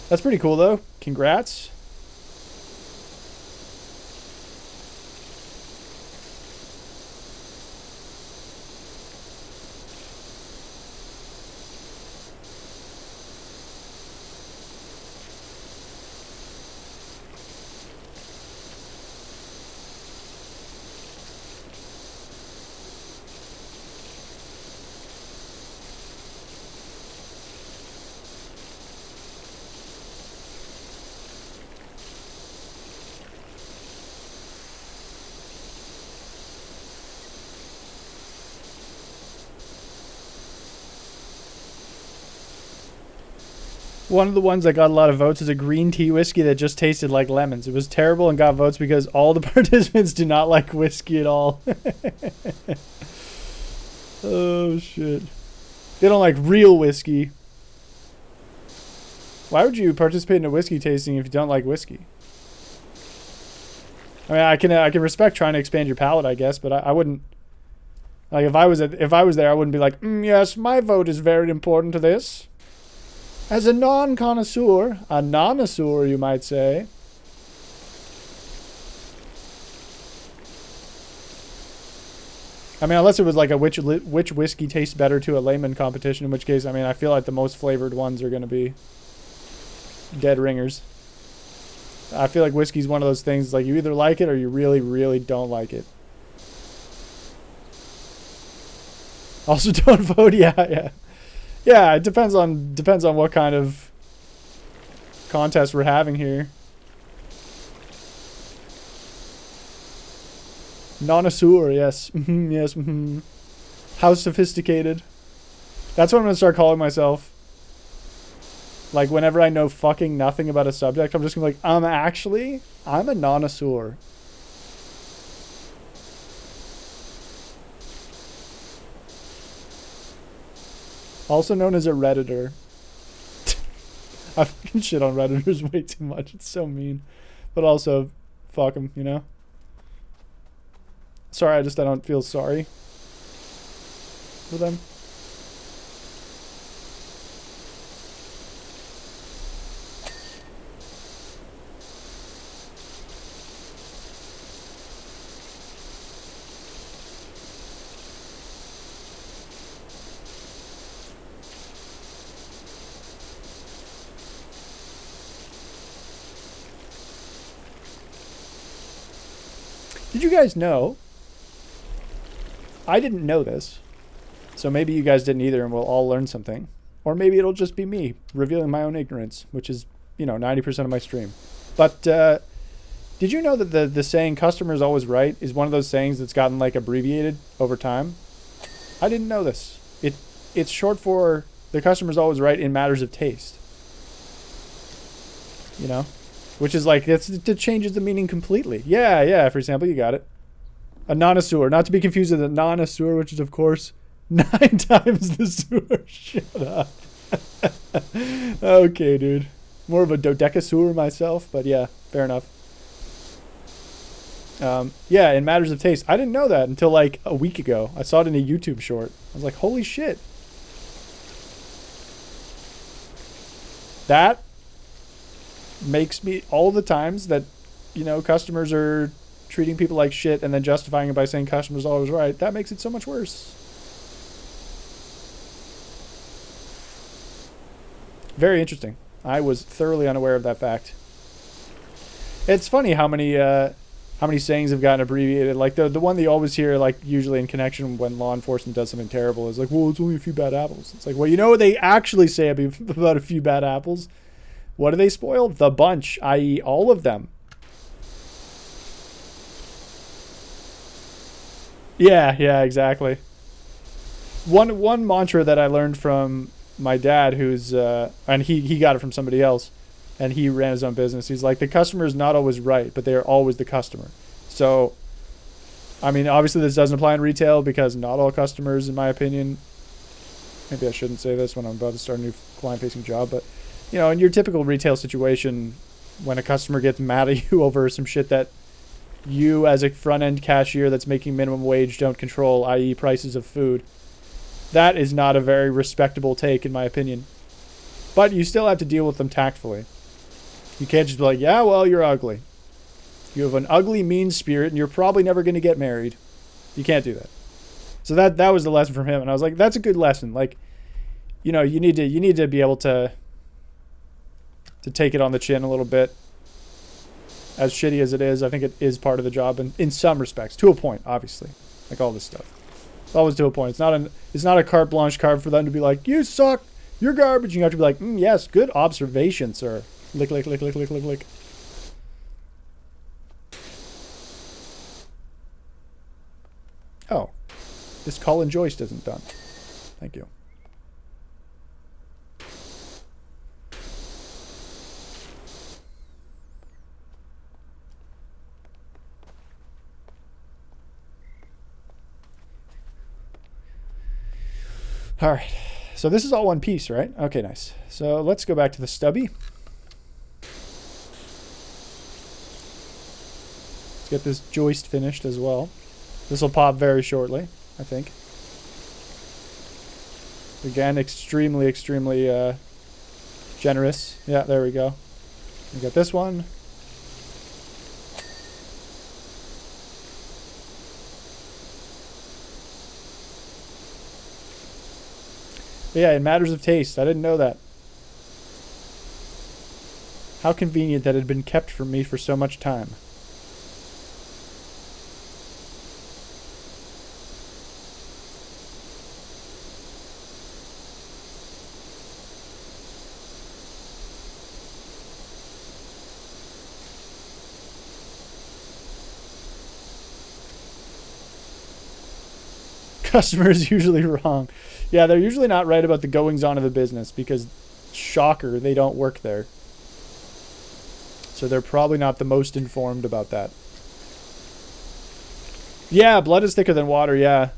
That's pretty cool, though. Congrats. One of the ones that got a lot of votes is a green tea whiskey that just tasted like lemons. It was terrible and got votes because all the participants do not like whiskey at all. Oh, shit. They don't like real whiskey. Why would you participate in a whiskey tasting if you don't like whiskey? I mean, I can respect trying to expand your palate, I guess, but I wouldn't. Like, if I was there, I wouldn't be like, yes, my vote is very important to this. As a non-connoisseur, a non-connoisseur, you might say. I mean, unless it was like a which whiskey tastes better to a layman competition, in which case, I mean, I feel like the most flavored ones are going to be dead ringers. I feel like whiskey's one of those things, like you either like it or you really, really don't like it. Also, don't vote. Yeah. Yeah, it depends on what kind of contest we're having here. Connoisseur, yes. Yes. How sophisticated. That's what I'm going to start calling myself. Like, whenever I know fucking nothing about a subject, I'm just going to be like, I'm a connoisseur. Also known as a Redditor. I fucking shit on Redditors way too much. It's so mean. But also, fuck them, you know? Sorry, I don't feel sorry for them. Did you guys know? I didn't know this. So maybe you guys didn't either and we'll all learn something. Or maybe it'll just be me revealing my own ignorance, which is, 90% of my stream. But did you know that the saying customer's always right is one of those sayings that's gotten like abbreviated over time? I didn't know this. It's short for the customer's always right in matters of taste. You know? Which is like, it changes the meaning completely. Yeah, for example, you got it. A connoisseur, not to be confused with a non-asseur, which is, of course, 9 times the sewer. Shut up. Okay, dude. More of a dodecasaur myself, but yeah, fair enough. Yeah, in matters of taste. I didn't know that until like a week ago. I saw it in a YouTube short. I was like, holy shit. That makes me, all the times that, customers are treating people like shit and then justifying it by saying customers are always right, that makes it so much worse. Very interesting. I was thoroughly unaware of that fact. It's funny how many sayings have gotten abbreviated. Like the one that you always hear, like usually in connection when law enforcement does something terrible, is like, well, it's only a few bad apples. It's like, well, you know what they actually say about a few bad apples? What do they spoil? The bunch, i.e. all of them. Yeah, exactly. One mantra that I learned from my dad, who's and he got it from somebody else, and he ran his own business. He's like, the customer is not always right, but they are always the customer. So, I mean, obviously this doesn't apply in retail because not all customers, in my opinion, maybe I shouldn't say this when I'm about to start a new client-facing job, but in your typical retail situation, when a customer gets mad at you over some shit that you as a front-end cashier that's making minimum wage don't control, i.e. prices of food, that is not a very respectable take, in my opinion. But you still have to deal with them tactfully. You can't just be like, yeah, well, you're ugly. You have an ugly, mean spirit, and you're probably never going to get married. You can't do that. So that was the lesson from him, and I was like, that's a good lesson. Like, you need to be able to take it on the chin a little bit. As shitty as it is, I think it is part of the job, and in some respects, to a point, obviously, like all this stuff. It's always to a point. It's not a carte blanche card for them to be like, you suck, you're garbage. You have to be like, yes, good observation, sir. Lick, lick, lick, lick, lick, lick, lick. Oh, this Colin joist isn't done. Thank you. All right, so this is all one piece, right? Okay, nice. So let's go back to the stubby. Let's get this joist finished as well. This will pop very shortly, I think. Again, extremely, extremely generous. Yeah, there we go. We got this one. But yeah, in matters of taste, I didn't know that. How convenient that it had been kept from me for so much time. Customer is usually wrong. Yeah, they're usually not right about the goings-on of the business because, shocker, they don't work there. So they're probably not the most informed about that. Yeah, blood is thicker than water, yeah.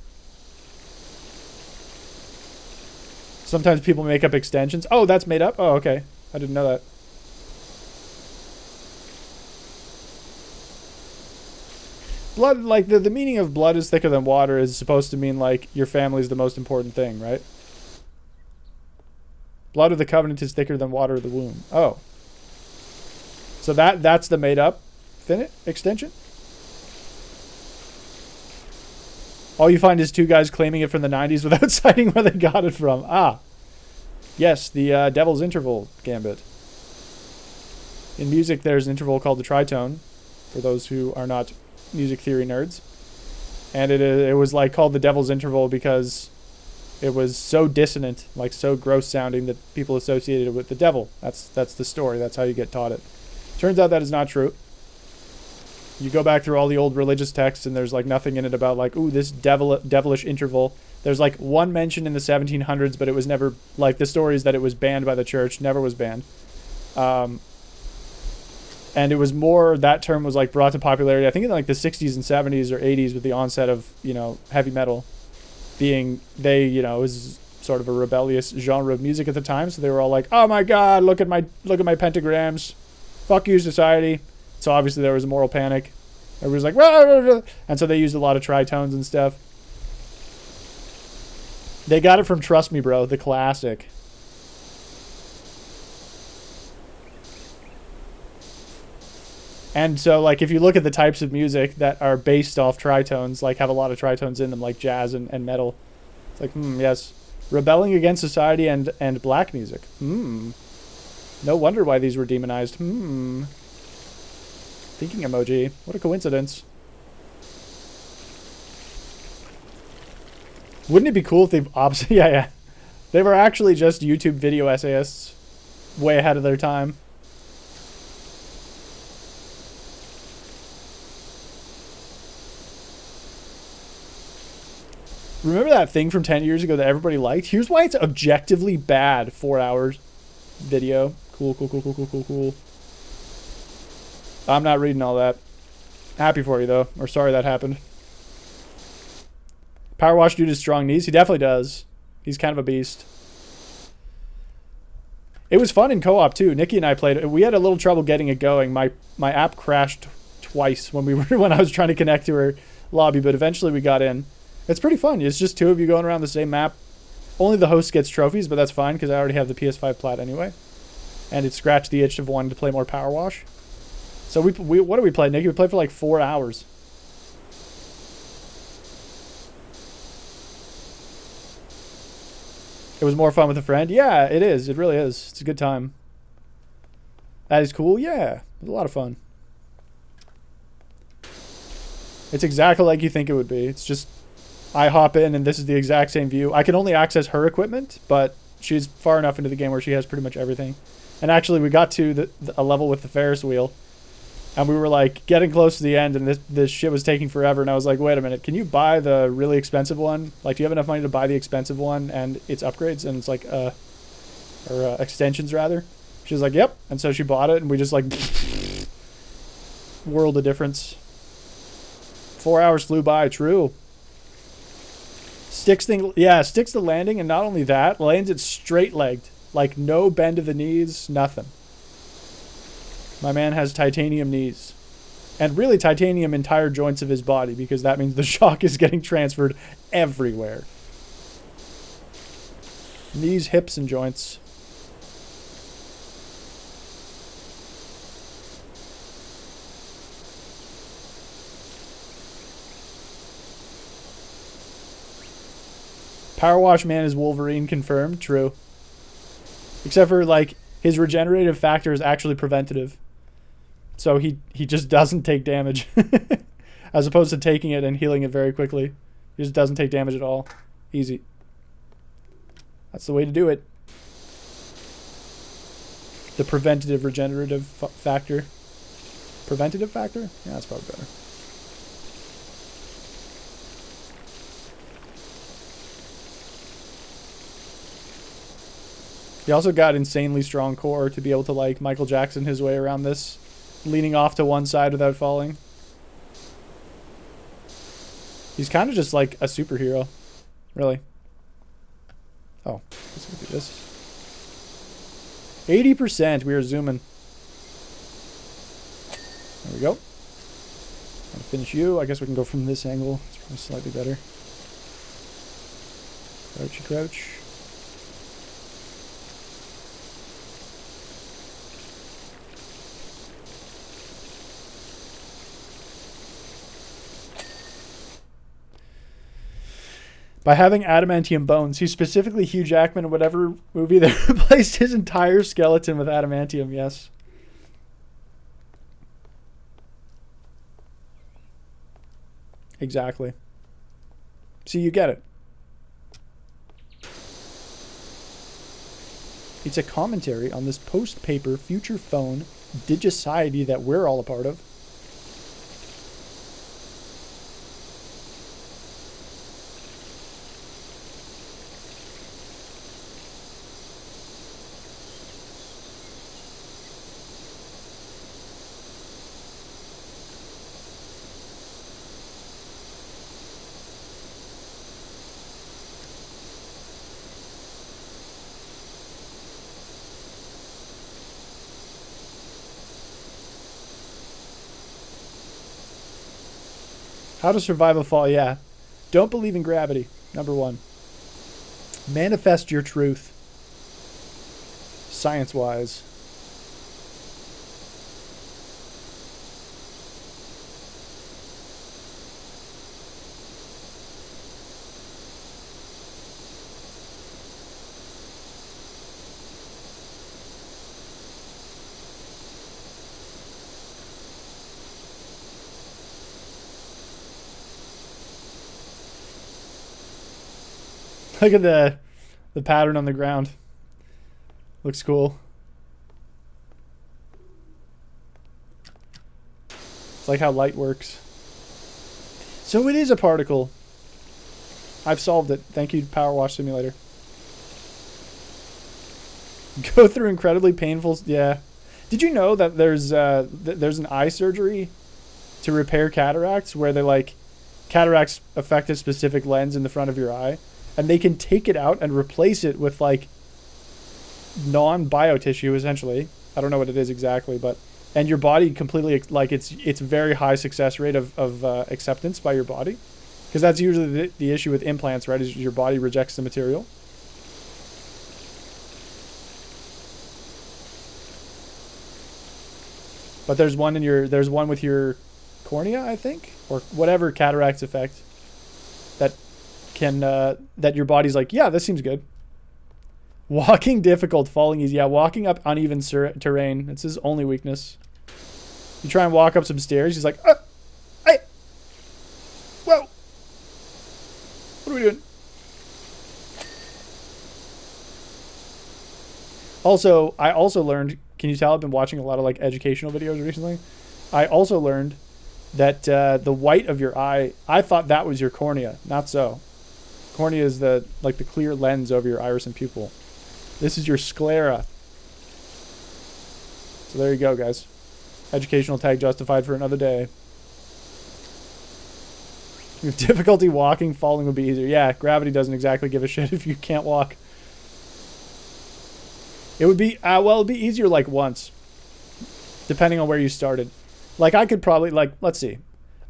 Sometimes people make up extensions. Oh, that's made up? Oh, okay. I didn't know that. Blood, like, the meaning of blood is thicker than water is supposed to mean, like, your family's the most important thing, right? Blood of the covenant is thicker than water of the womb. Oh. So that's the made-up extension? All you find is two guys claiming it from the 90s without citing where they got it from. Ah. Yes, the Devil's Interval Gambit. In music, there's an interval called the tritone, for those who are not music theory nerds, and it was like called the Devil's Interval because it was so dissonant, like so gross sounding, that people associated it with the devil. That's the story. That's how you get taught it. Turns out that is not true. You go back through all the old religious texts and there's like nothing in it about like, ooh, this devilish interval. There's like one mention in the 1700s, but it was never, like, the story is that it was banned by the church, never was banned. And it was more, that term was like brought to popularity, I think in like the 60s and 70s or 80s with the onset of, heavy metal being, it was sort of a rebellious genre of music at the time. So they were all like, oh my God, look at my pentagrams. Fuck you, society. So obviously there was a moral panic. Everybody was like, rah, rah, rah. And so they used a lot of tritones and stuff. They got it from Trust Me Bro, the classic. And so, like, if you look at the types of music that are based off tritones, like, have a lot of tritones in them, like jazz and metal, it's like, yes. Rebelling against society and black music. No wonder why these were demonized. Thinking emoji. What a coincidence. Wouldn't it be cool if they've opposite? Yeah. They were actually just YouTube video essayists, way ahead of their time. Remember that thing from 10 years ago that everybody liked? Here's why it's objectively bad. 4 hours video. Cool. I'm not reading all that. Happy for you, though. Or sorry that happened. Powerwash due to strong knees. He definitely does. He's kind of a beast. It was fun in co-op, too. Nikki and I played it. We had a little trouble getting it going. My app crashed twice when I was trying to connect to her lobby, but eventually we got in. It's pretty fun. It's just two of you going around the same map. Only the host gets trophies, but that's fine because I already have the PS5 plat anyway. And it scratched the itch of wanting to play more Powerwash. So we what did we play, Nikki? We played for like 4 hours. It was more fun with a friend. Yeah, it is. It really is. It's a good time. That is cool. Yeah, it was a lot of fun. It's exactly like you think it would be. It's just I hop in and this is the exact same view. I can only access her equipment, but she's far enough into the game where she has pretty much everything. And actually, we got to a level with the Ferris wheel, and we were like getting close to the end, and this shit was taking forever. And I was like, wait a minute, can you buy the really expensive one? Like, do you have enough money to buy the expensive one and its upgrades and it's like extensions rather? She was like, yep. And so she bought it, and we just like world of difference. 4 hours flew by. True. Sticks the landing, and not only that, lands it straight-legged. Like, no bend of the knees, nothing. My man has titanium knees. And really titanium entire joints of his body, because that means the shock is getting transferred everywhere. Knees, hips, and joints. Powerwash man is Wolverine confirmed. True. Except for, like, his regenerative factor is actually preventative. So he just doesn't take damage. As opposed to taking it and healing it very quickly. He just doesn't take damage at all. Easy. That's the way to do it. The preventative regenerative factor. Preventative factor? Yeah, that's probably better. He also got insanely strong core to be able to, like, Michael Jackson his way around this, leaning off to one side without falling. He's kind of just like a superhero, really. Oh, let's look at this. 80%. We are zooming. There we go. I'm gonna finish you. I guess we can go from this angle. It's probably slightly better. Crouchy crouch. By having adamantium bones, he's specifically Hugh Jackman in whatever movie they replaced his entire skeleton with adamantium, yes. Exactly. See, you get it. It's a commentary on this post-paper future phone digiciety that we're all a part of. How to survive a fall, yeah. Don't believe in gravity, number one. Manifest your truth. Science-wise. Look at the pattern on the ground. Looks cool. It's like how light works. So it is a particle. I've solved it. Thank you, Powerwash Simulator. Go through incredibly painful... Yeah. Did you know that there's an eye surgery to repair cataracts where they're like... Cataracts affect a specific lens in the front of your eye. And they can take it out and replace it with like non-bio tissue, essentially. I don't know what it is exactly, but... And your body completely... Like, it's very high success rate of acceptance by your body. Because that's usually the issue with implants, right? Is your body rejects the material. But there's one with your cornea, I think, or whatever cataracts affect that can that your body's like, yeah, this seems good. Walking difficult, falling easy. Yeah, walking up uneven terrain. It's his only weakness. You try and walk up some stairs, he's like, hey, whoa, what are we doing? Also, I also learned, can you tell I've been watching a lot of like educational videos recently? I also learned that the white of your eye, I thought that was your cornea. Not so. Cornea is the clear lens over your iris and pupil. This is your sclera. So there you go, guys. Educational tag justified for another day. If difficulty walking, falling would be easier. Yeah, gravity doesn't exactly give a shit if you can't walk. It would be, well, it'd be easier like once. Depending on where you started. Like I could probably, let's see.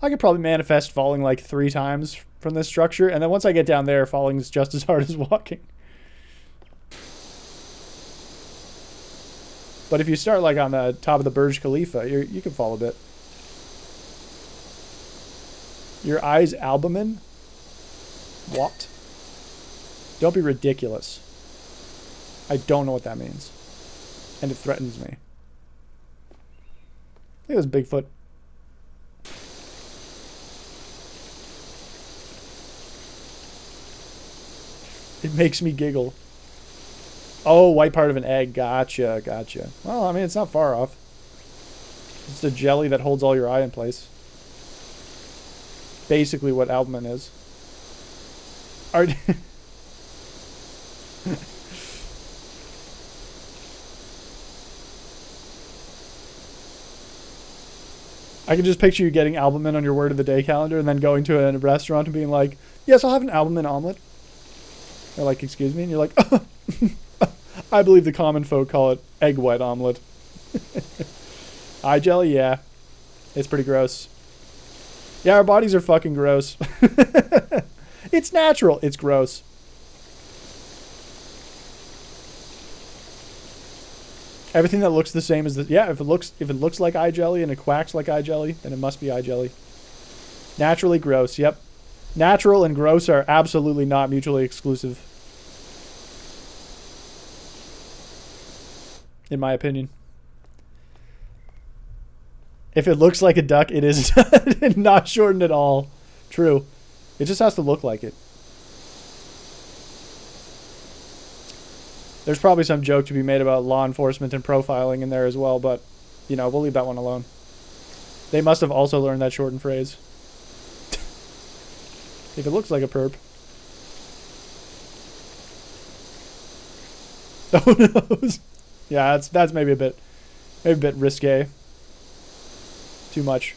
I could probably manifest falling like 3 times from this structure. And then once I get down there, falling is just as hard as walking. But if you start like on the top of the Burj Khalifa, you can fall a bit. Your eye's albumin? What? Don't be ridiculous. I don't know what that means. And it threatens me. Look at this Bigfoot. It makes me giggle. Oh, white part of an egg. Gotcha, gotcha. Well, I mean, it's not far off. It's the jelly that holds all your eye in place. Basically what albumin is. Are... I can just picture you getting albumin on your word of the day calendar and then going to a restaurant and being like, yes, I'll have an albumin omelet. They're like, excuse me? And you're like, oh, I believe the common folk call it egg white omelet. Eye jelly, yeah. It's pretty gross. Yeah, our bodies are fucking gross. It's natural. It's gross. Everything that looks the same as the... Yeah, if it looks like eye jelly and it quacks like eye jelly, then it must be eye jelly. Naturally gross, yep. Natural and gross are absolutely not mutually exclusive. In my opinion. If it looks like a duck, it is not shortened at all. True. It just has to look like it. There's probably some joke to be made about law enforcement and profiling in there as well, but, you know, we'll leave that one alone. They must have also learned that shortened phrase. If it looks like a perp. Oh no. Yeah, that's maybe a bit risque. Too much.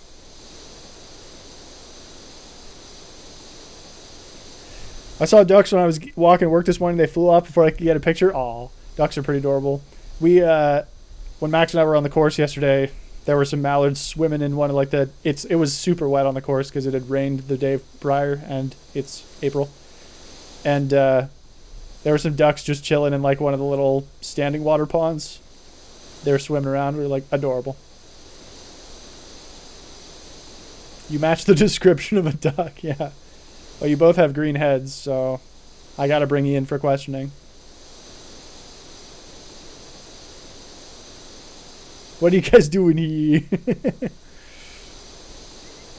I saw ducks when I was walking to work this morning. They flew off before I could get a picture. Aw, ducks are pretty adorable. We, when Max and I were on the course yesterday, there were some mallards swimming in one of like the... It was super wet on the course because it had rained the day prior and it's April. And there were some ducks just chilling in like one of the little standing water ponds. They were swimming around. We were like, adorable. You match the description of a duck, yeah. Well, you both have green heads, so I gotta bring you in for questioning. What are you guys doing here?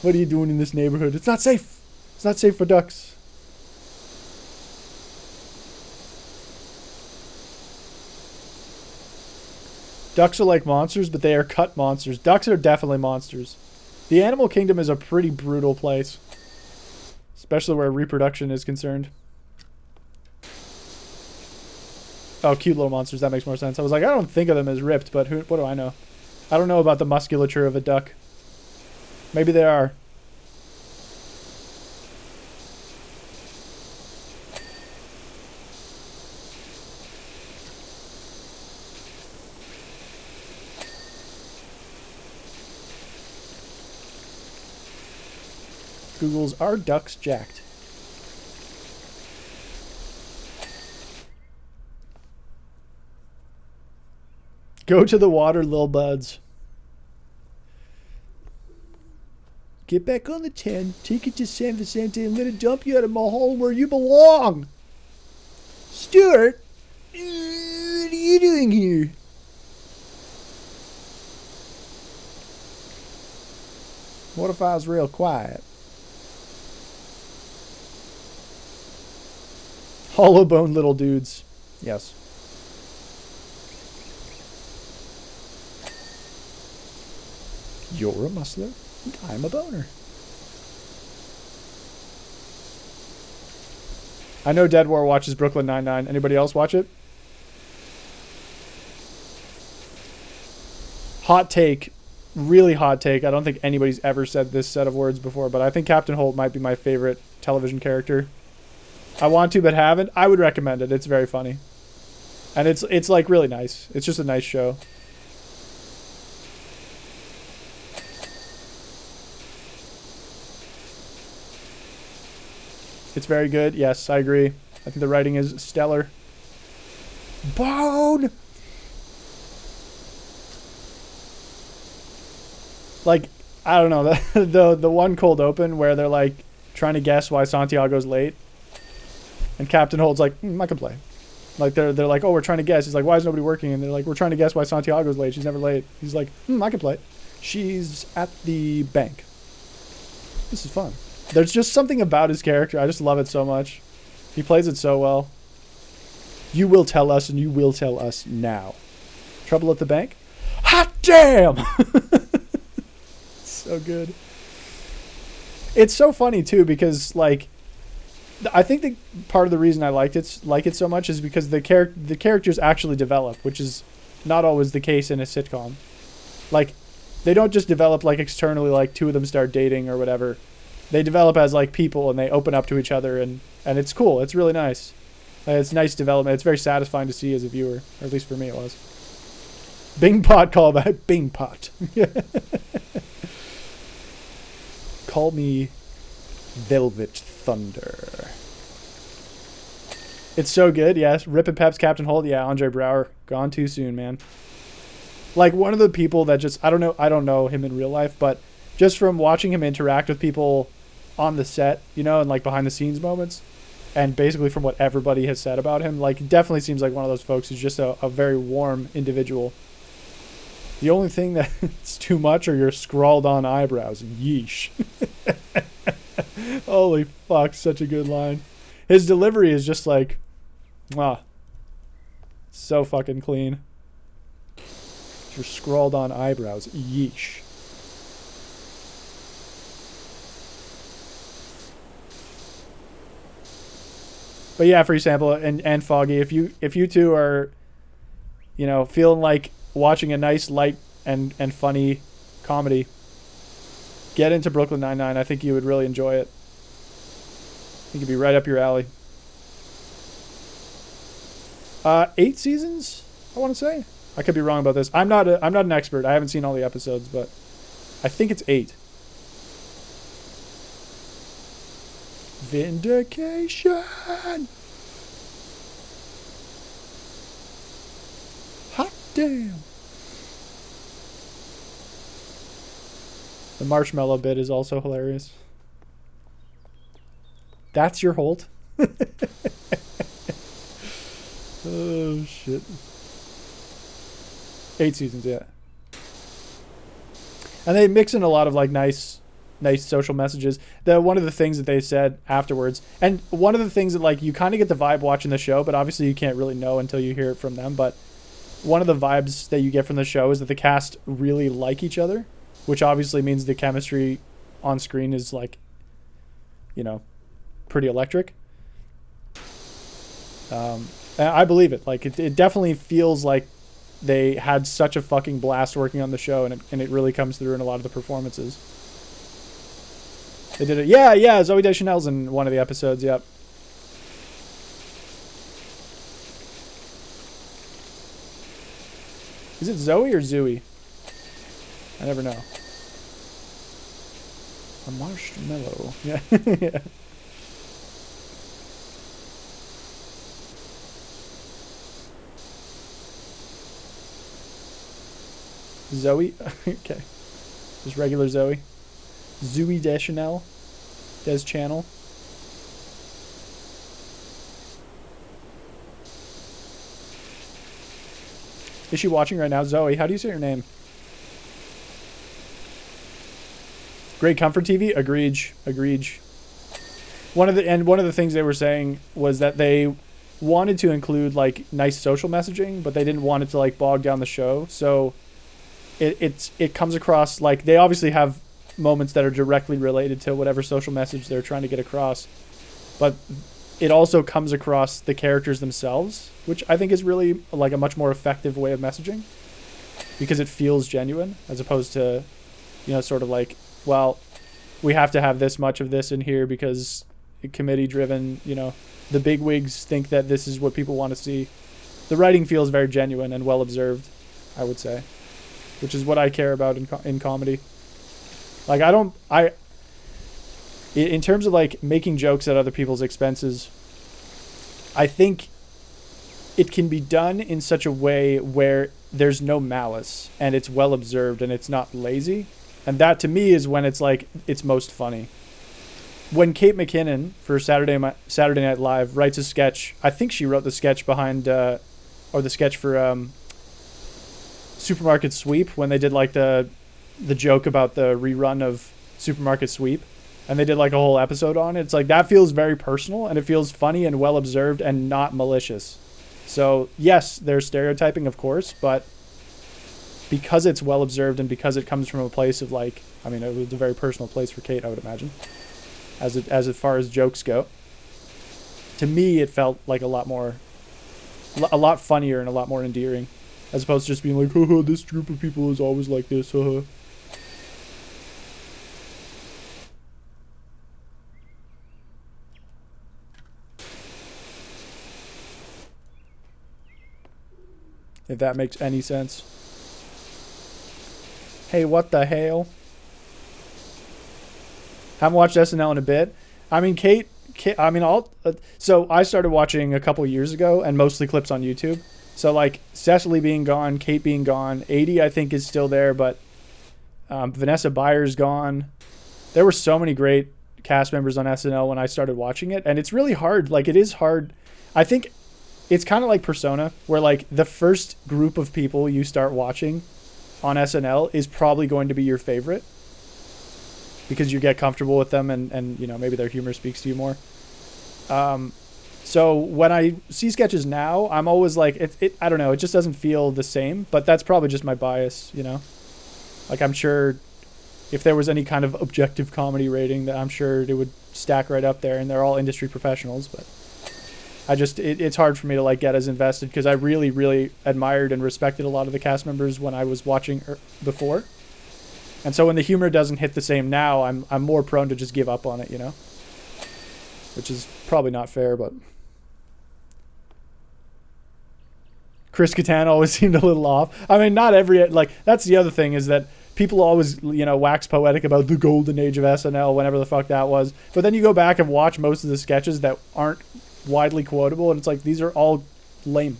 What are you doing in this neighborhood? It's not safe. It's not safe for ducks. Ducks are like monsters, but they are cut monsters. Ducks are definitely monsters. The animal kingdom is a pretty brutal place, especially where reproduction is concerned. Oh, cute little monsters. That makes more sense. I was like, I don't think of them as ripped, but what do I know? I don't know about the musculature of a duck. Maybe they are. Google's, are ducks jacked? Go to the water, lil buds. Get back on the 10, take it to San Vicente, and let it dump you out of Mulholland where you belong. Stuart, what are you doing here? What if I was real quiet? Hollow bone little dudes. Yes. You're a muscler, and I'm a boner. I know Dead War watches Brooklyn Nine-Nine. Anybody else watch it? Hot take. Really hot take. I don't think anybody's ever said this set of words before, but I think Captain Holt might be my favorite television character. I want to, but haven't. I would recommend it. It's very funny. And it's like really nice. It's just a nice show. It's very good. Yes, I agree. I think the writing is stellar. Bone! Like, I don't know, the one cold open where they're like trying to guess why Santiago's late. And Captain Holt's like, I can play. Like they're like, oh, we're trying to guess. He's like, why is nobody working? And they're like, we're trying to guess why Santiago's late. She's never late. He's like, I can play. She's at the bank. This is fun. There's just something about his character. I just love it so much. He plays it so well. You will tell us, and you will tell us now. Trouble at the bank? Hot damn! So good. It's so funny too because like I think the part of the reason I like it so much is because the characters actually develop, which is not always the case in a sitcom. Like they don't just develop like externally, like two of them start dating or whatever. They develop as like people and they open up to each other and it's cool. It's really nice. It's nice development. It's very satisfying to see as a viewer, or at least for me it was. Bing pot callback. Bing pot. Call me Velvet Thunder. It's so good, yes. Rip and Pep's Captain Holt. Yeah, Andre Braugher. Gone too soon, man. Like one of the people that just I don't know him in real life, but just from watching him interact with people on the set, you know, and like behind the scenes moments, and basically from what everybody has said about him, like definitely seems like one of those folks who's just a very warm individual. The only thing that's too much are your scrawled on eyebrows. Yeesh. Holy fuck, such a good line. His delivery is just like, so fucking clean. Your scrawled on eyebrows. Yeesh. But yeah, free sample and Foggy. If you two are, you know, feeling like watching a nice light and funny comedy, get into Brooklyn Nine-Nine. I think you would really enjoy it. I think it'd be right up your alley. 8 seasons, I want to say. I could be wrong about this. I'm not an expert. I haven't seen all the episodes, but I think it's 8. Vindication. Hot damn. The marshmallow bit is also hilarious. That's your Holt? Oh, shit. 8 seasons, yeah. And they mix in a lot of like nice social messages. One of the things that they said afterwards, and one of the things that like you kind of get the vibe watching the show, but obviously you can't really know until you hear it from them. But one of the vibes that you get from the show is that the cast really like each other, which obviously means the chemistry on screen is like, you know, pretty electric. And I believe it. Like it definitely feels like they had such a fucking blast working on the show, and it really comes through in a lot of the performances. They did it. Yeah. Zoe Deschanel's in one of the episodes. Yep. Is it Zoe or Zooey? I never know. A marshmallow. Yeah. Yeah. Zoe? Okay. Just regular Zoe. Zoe Deschanel. Des Channel. Is she watching right now? Zoe, how do you say your name? Great Comfort TV? Agreed. One of the things they were saying was that they wanted to include like nice social messaging, but they didn't want it to like bog down the show. So it comes across like they obviously have moments that are directly related to whatever social message they're trying to get across, but it also comes across the characters themselves, which I think is really like a much more effective way of messaging, because it feels genuine as opposed to, you know, sort of like, well, we have to have this much of this in here because committee driven, you know, the bigwigs think that this is what people want to see. The writing feels very genuine and well observed, I would say, which is what I care about in comedy. Like in terms of like making jokes at other people's expenses, I think it can be done in such a way where there's no malice and it's well observed and it's not lazy. And that to me is when it's like, it's most funny. When Kate McKinnon for Saturday Night Live writes a sketch, I think she wrote the sketch behind, or the sketch for Supermarket Sweep, when they did like the joke about the rerun of Supermarket Sweep, and they did like a whole episode on it. It's like, that feels very personal and it feels funny and well observed and not malicious. So yes, there's stereotyping, of course, but because it's well observed and because it comes from a place of like, I mean, it was a very personal place for Kate, I would imagine, as far as jokes go. To me, it felt like a lot funnier and a lot more endearing, as opposed to just being like, haha, this group of people is always like this, haha. If that makes any sense. Hey, what the hell? Haven't watched SNL in a bit. I mean, Kate I mean, so I started watching a couple years ago and mostly clips on YouTube. So like Cecily being gone, Kate being gone, 80 I think is still there, but Vanessa Byer's gone. There were so many great cast members on SNL when I started watching it, and it's really hard. Like, it is hard. I think it's kind of like Persona, where like the first group of people you start watching on SNL is probably going to be your favorite because you get comfortable with them and you know, maybe their humor speaks to you more. So when I see sketches now, I'm always like, I don't know, it just doesn't feel the same, but that's probably just my bias, you know? Like, I'm sure if there was any kind of objective comedy rating, that I'm sure it would stack right up there, and they're all industry professionals, but it's hard for me to like get as invested because I really, really admired and respected a lot of the cast members when I was watching before. And so when the humor doesn't hit the same now, I'm more prone to just give up on it, you know? Which is probably not fair, but Chris Kattan always seemed a little off. I mean, not every, like, that's the other thing, is that people always, you know, wax poetic about the golden age of SNL, whenever the fuck that was. But then you go back and watch most of the sketches that aren't widely quotable, and it's like, these are all lame.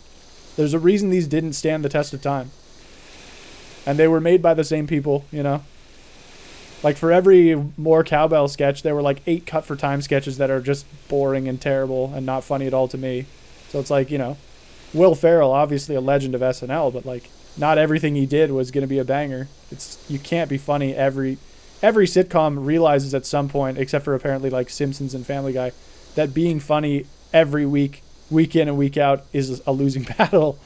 There's a reason these didn't stand the test of time. And they were made by the same people, you know? Like, for every More Cowbell sketch, there were like 8 cut for time sketches that are just boring and terrible and not funny at all to me. So it's like, you know, Will Ferrell, obviously a legend of SNL, but like, not everything he did was going to be a banger. You can't be funny every sitcom realizes at some point, except for apparently like Simpsons and Family Guy, that being funny every week in and week out, is a losing battle.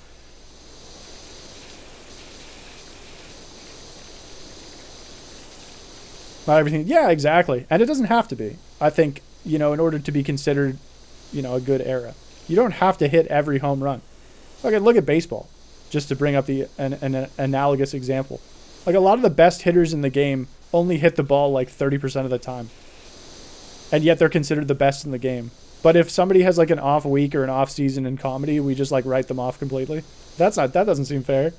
Not everything. Yeah, exactly. And it doesn't have to be. I think, in order to be considered, a good era, you don't have to hit every home run. Okay, look at baseball, just to bring up an analogous example. Like, a lot of the best hitters in the game only hit the ball like 30% of the time. And yet they're considered the best in the game. But if somebody has like an off week or an off season in comedy, we just like write them off completely. That doesn't seem fair.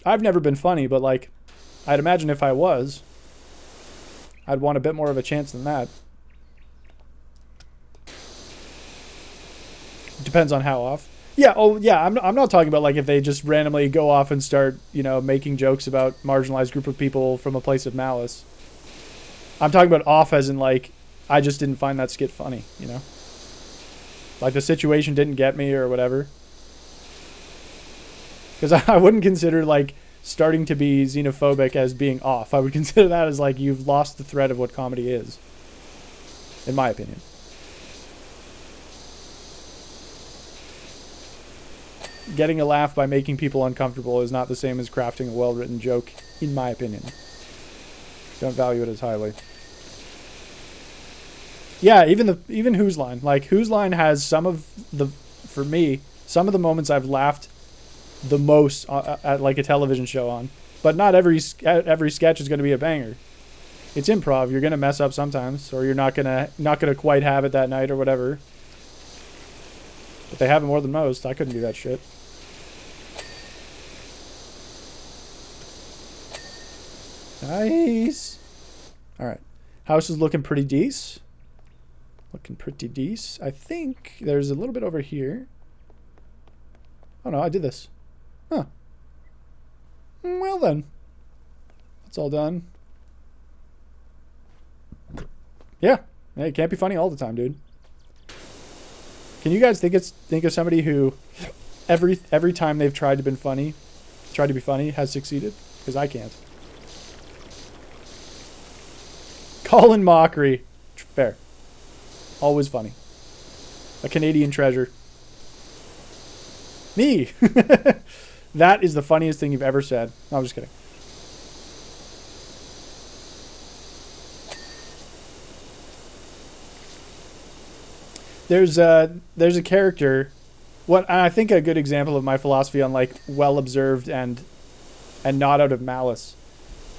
I've never been funny, but like, I'd imagine if I was, I'd want a bit more of a chance than that. Depends on how off. Yeah, I'm not talking about like if they just randomly go off and start, making jokes about marginalized group of people from a place of malice. I'm talking about off as in like, I just didn't find that skit funny, Like the situation didn't get me or whatever. Because I wouldn't consider like starting to be xenophobic as being off. I would consider that as like you've lost the thread of what comedy is. In my opinion. Getting a laugh by making people uncomfortable is not the same as crafting a well-written joke, in my opinion. Don't value it as highly. Yeah, even Whose Line. Like, Whose Line has for me, some of the moments I've laughed the most at like a television show on. But not every sketch is going to be a banger. It's improv. You're going to mess up sometimes, or you're not gonna quite have it that night or whatever. But they have it more than most. I couldn't do that shit. Nice. All right. House is looking pretty decent. Looking pretty decent. I think there's a little bit over here. Oh, no, I did this. Huh. Well, then. That's all done. Yeah. Hey, it can't be funny all the time, dude. Can you guys think of somebody who every time they've tried to be funny has succeeded? Because I can't. Colin Mockery. Fair. Always funny. A Canadian treasure. Me. That is the funniest thing you've ever said. No, I'm just kidding. There's a character, I think a good example of my philosophy on like well observed and not out of malice.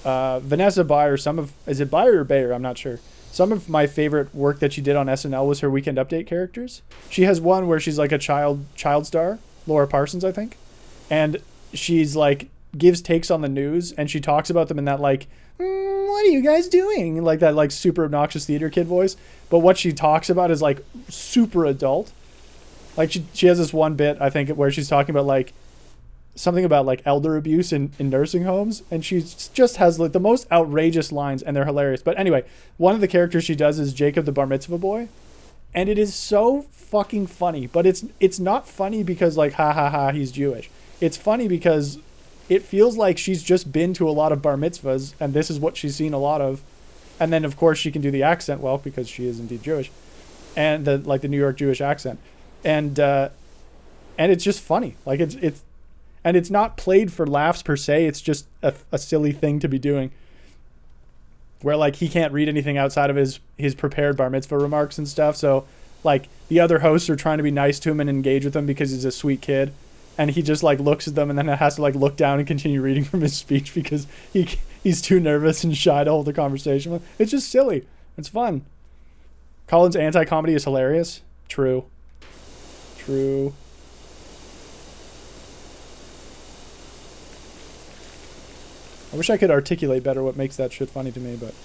Vanessa Bayer, is it Bayer or Bayer? I'm not sure. Some of my favorite work that she did on SNL was her Weekend Update characters. She has one where she's like a child star, Laura Parsons, I think, and she's like gives takes on the news and she talks about them in that like, what are you guys doing? Like that like super obnoxious theater kid voice. But what she talks about is like super adult. Like she has this one bit, I think, where she's talking about like something about like elder abuse in nursing homes. And she just has like the most outrageous lines and they're hilarious. But anyway, one of the characters she does is Jacob the Bar Mitzvah boy. And it is so fucking funny. But it's not funny because like, ha ha ha, he's Jewish. It's funny because it feels like she's just been to a lot of bar mitzvahs and this is what she's seen a lot of. And then of course she can do the accent well because she is indeed Jewish. And the New York Jewish accent. And it's just funny. Like it's not played for laughs per se. It's just a silly thing to be doing. Where like he can't read anything outside of his prepared bar mitzvah remarks and stuff. So like the other hosts are trying to be nice to him and engage with him because he's a sweet kid. And he just like looks at them and then has to like look down and continue reading from his speech because he's too nervous and shy to hold the conversation. It's just silly. It's fun. Colin's anti-comedy is hilarious. True. I wish I could articulate better what makes that shit funny to me, but...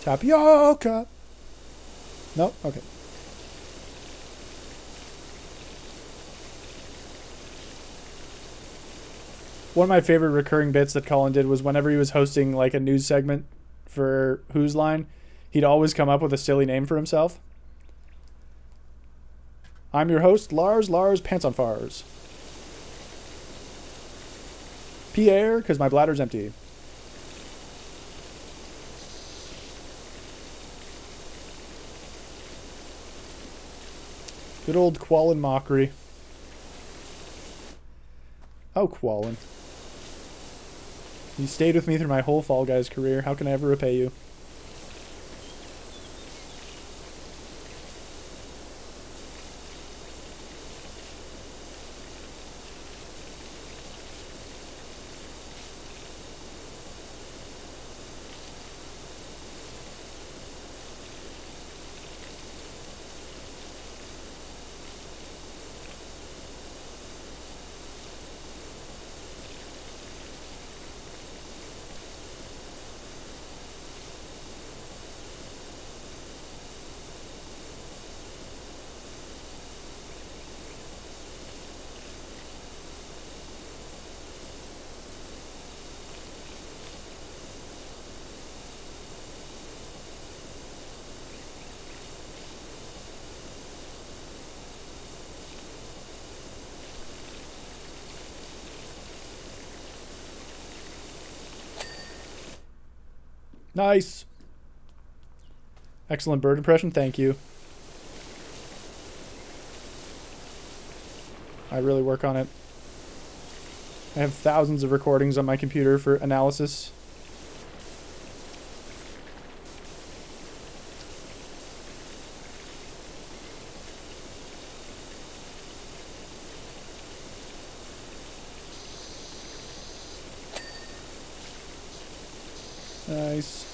Tapioca. Nope. Okay. One of my favorite recurring bits that Colin did was whenever he was hosting like a news segment for Who's Line, he'd always come up with a silly name for himself. I'm your host, Lars Pants on Fars. Pierre, because my bladder's empty. Good old Quallen mockery. Oh, Quallen. You stayed with me through my whole Fall Guys career. How can I ever repay you? Nice. Excellent bird impression. Thank you. I really work on it. I have thousands of recordings on my computer for analysis. Nice.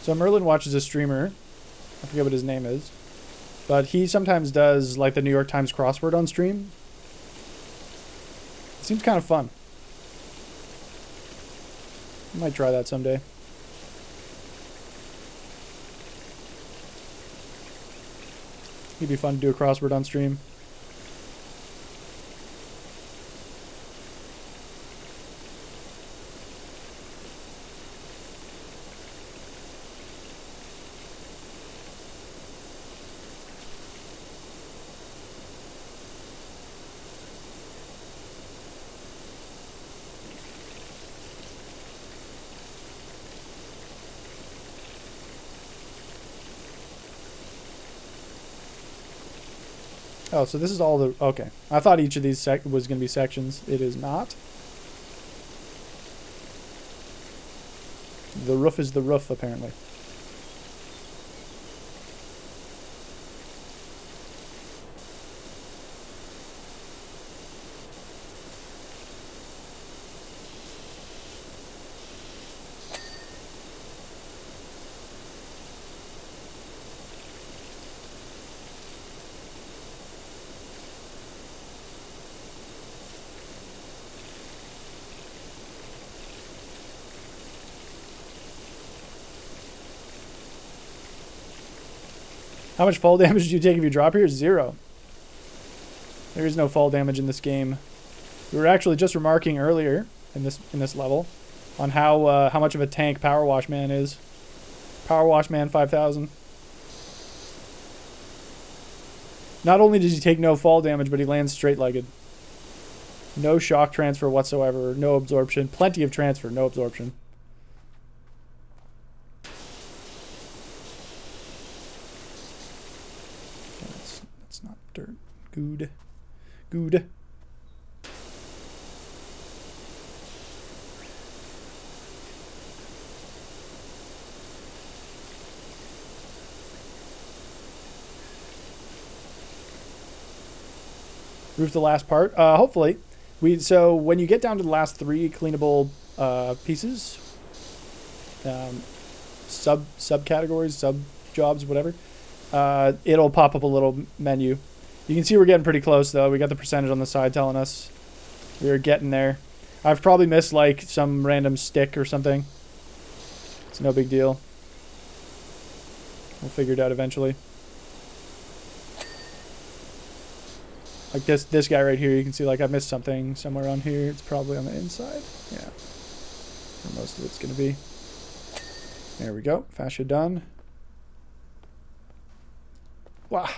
So Merlin watches a streamer. I forget what his name is. But he sometimes does like the New York Times crossword on stream. It seems kind of fun. I might try that someday. It'd be fun to do a crossword on stream. Oh, so this is all the... Okay. I thought each of these was going to be sections. It is not. The roof is the roof, apparently. How much fall damage do you take if you drop here? 0. There is no fall damage in this game. We were actually just remarking earlier in this level on how much of a tank Powerwash Man is. Powerwash Man 5000. Not only does he take no fall damage, but he lands straight-legged. No shock transfer whatsoever. No absorption. Plenty of transfer. No absorption. That's not dirt. Good. Good. Roof the last part. Hopefully. So when you get down to the last 3 cleanable pieces, subcategories, sub jobs, whatever, it'll pop up a little menu. You can see we're getting pretty close though. We got the percentage on the side telling us we're getting there. I've probably missed like some random stick or something. It's no big deal. We'll figure it out eventually. Like this guy right here, you can see like I missed something somewhere on here. It's probably on the inside. Yeah. Where most of it's going to be. There we go. Fascia done. Wow.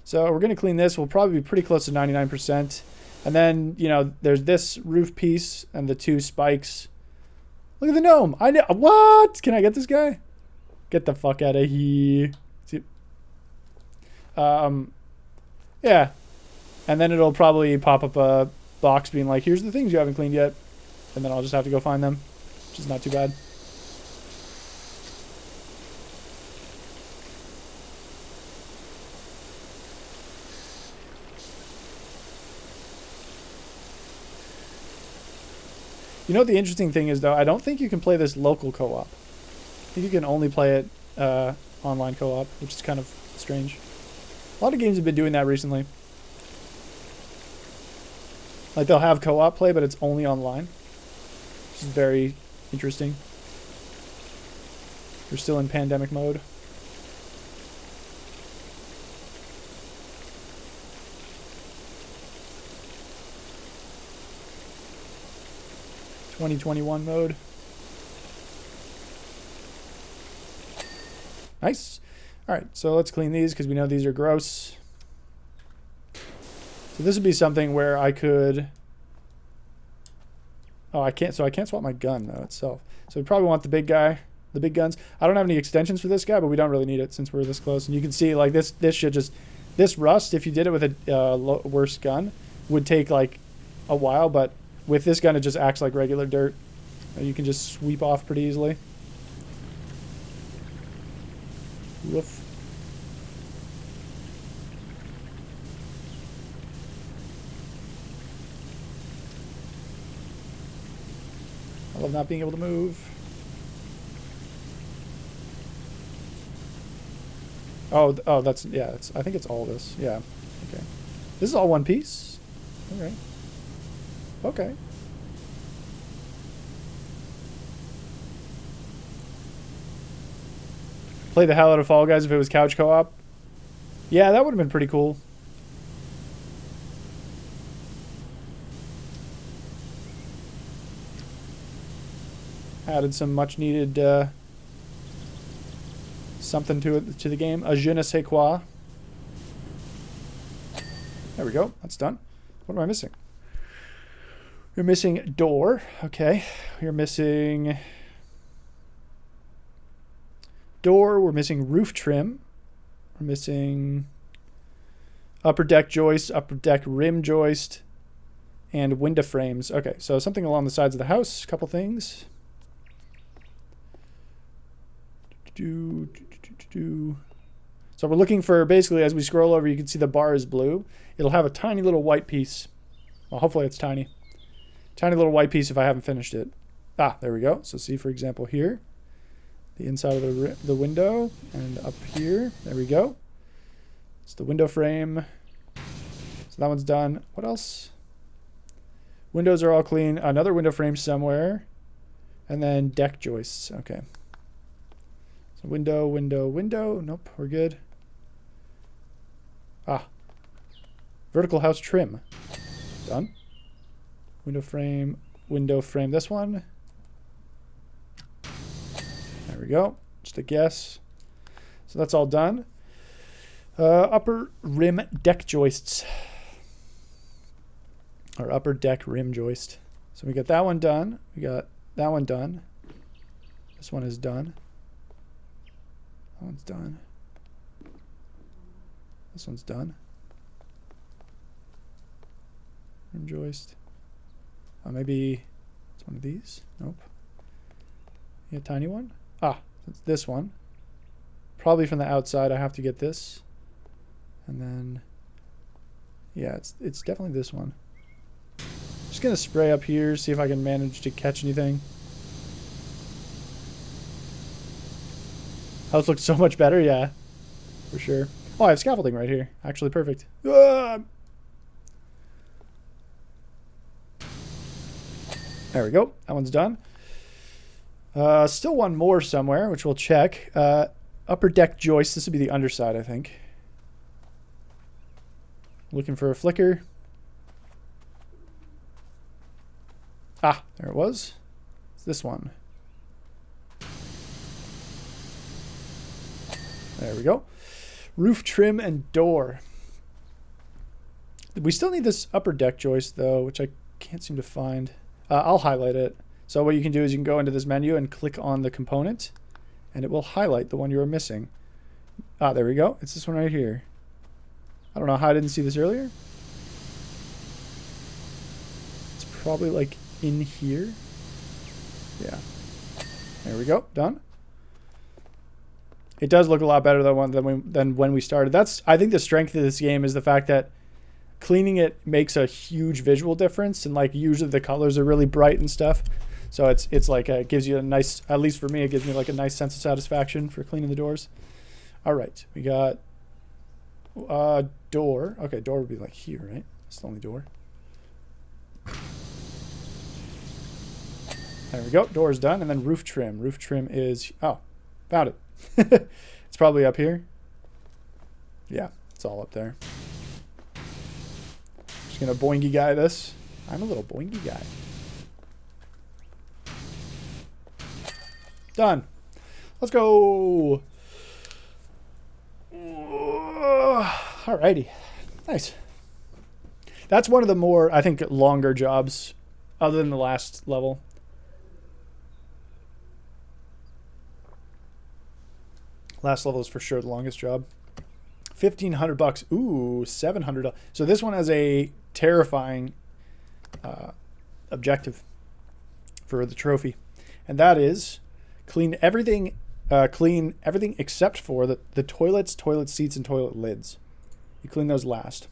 So we're going to clean this. We'll probably be pretty close to 99%. And then, you know, there's this roof piece and the 2 spikes. Look at the gnome. I know. What? Can I get this guy? Get the fuck out of here. See? Yeah. And then it'll probably pop up a box being like, here's the things you haven't cleaned yet. And then I'll just have to go find them, which is not too bad. You know what the interesting thing is, though? I don't think you can play this local co-op. I think you can only play it online co-op, which is kind of strange. A lot of games have been doing that recently. Like, they'll have co-op play, but it's only online. Which is very interesting. We're still in pandemic mode. (2021) mode. Nice. All right, so let's clean these because we know these are gross. So this would be something where I could... Oh, I can't. So I can't swap my gun though itself. So we probably want the big guy, the big guns. I don't have any extensions for this guy, but we don't really need it since we're this close. And you can see like this should just... This rust, if you did it with a worse gun, would take like a while, but with this gun, it just acts like regular dirt. You can just sweep off pretty easily. Woof. I love not being able to move. Oh, that's, yeah, I think it's all this. Yeah. Okay. This is all one piece? Okay. Okay. Play the hell out of Fall Guys if it was couch co-op. Yeah, that would have been pretty cool. Added some much needed something to the game. A je ne sais quoi. There we go. That's done. What am I missing? We're missing door. Okay. We're missing door. We're missing roof trim. We're missing upper deck joist, upper deck rim joist, and window frames. Okay, so something along the sides of the house. A couple things. So we're looking for, basically, as we scroll over, you can see the bar is blue. It'll have a tiny little white piece. Well, hopefully it's tiny. Tiny little white piece if I haven't finished it. Ah, there we go. So see, for example, here. The inside of the window. And up here. There we go. It's the window frame. So that one's done. What else? Windows are all clean. Another window frame somewhere. And then deck joists. Okay. So window, window, window. Nope, we're good. Ah. Vertical house trim. Done. Window frame, this one. There we go. Just a guess. So that's all done. Upper rim deck joists. Or upper deck rim joist. So we got that one done. We got that one done. This one is done. That one's done. This one's done. Rim joist. Maybe it's one of these. Nope. Yeah, tiny one. Ah, it's this one. Probably from the outside. I have to get this, and then yeah, it's definitely this one. Just gonna spray up here, see if I can manage to catch anything. House looks so much better, yeah. For sure. Oh, I have scaffolding right here. Actually, perfect. Ah! There we go. That one's done. Still one more somewhere, which we'll check. Upper deck joist. This would be the underside, I think. Looking for a flicker. Ah, there it was. It's this one. There we go. Roof trim and door. We still need this upper deck joist, though, which I can't seem to find. I'll highlight it. So what you can do is you can go into this menu and click on the component, and it will highlight the one you are missing. Ah, there we go. It's this one right here. I don't know how I didn't see this earlier. It's probably like in here. Yeah. There we go. Done. It does look a lot better than when we started. That's, I think, the strength of this game is the fact that cleaning it makes a huge visual difference, and like usually the colors are really bright and stuff. So it's like it gives you a nice, at least for me, it gives me like a nice sense of satisfaction for cleaning the doors. All right, we got door. Okay, door would be like here, right? It's the only door. There we go. Door's done, and then roof trim. Roof trim is, oh, found it. It's probably up here. Yeah, it's all up there. Just gonna boingy guy this. I'm a little boingy guy. Done. Let's go. Alrighty. Nice. That's one of the more, I think, longer jobs other than the last level. Last level is for sure the longest job. $1,500. Ooh, $700. So this one has a terrifying objective for the trophy, and that is clean everything except for the toilets, toilet seats, and toilet lids. You clean those last.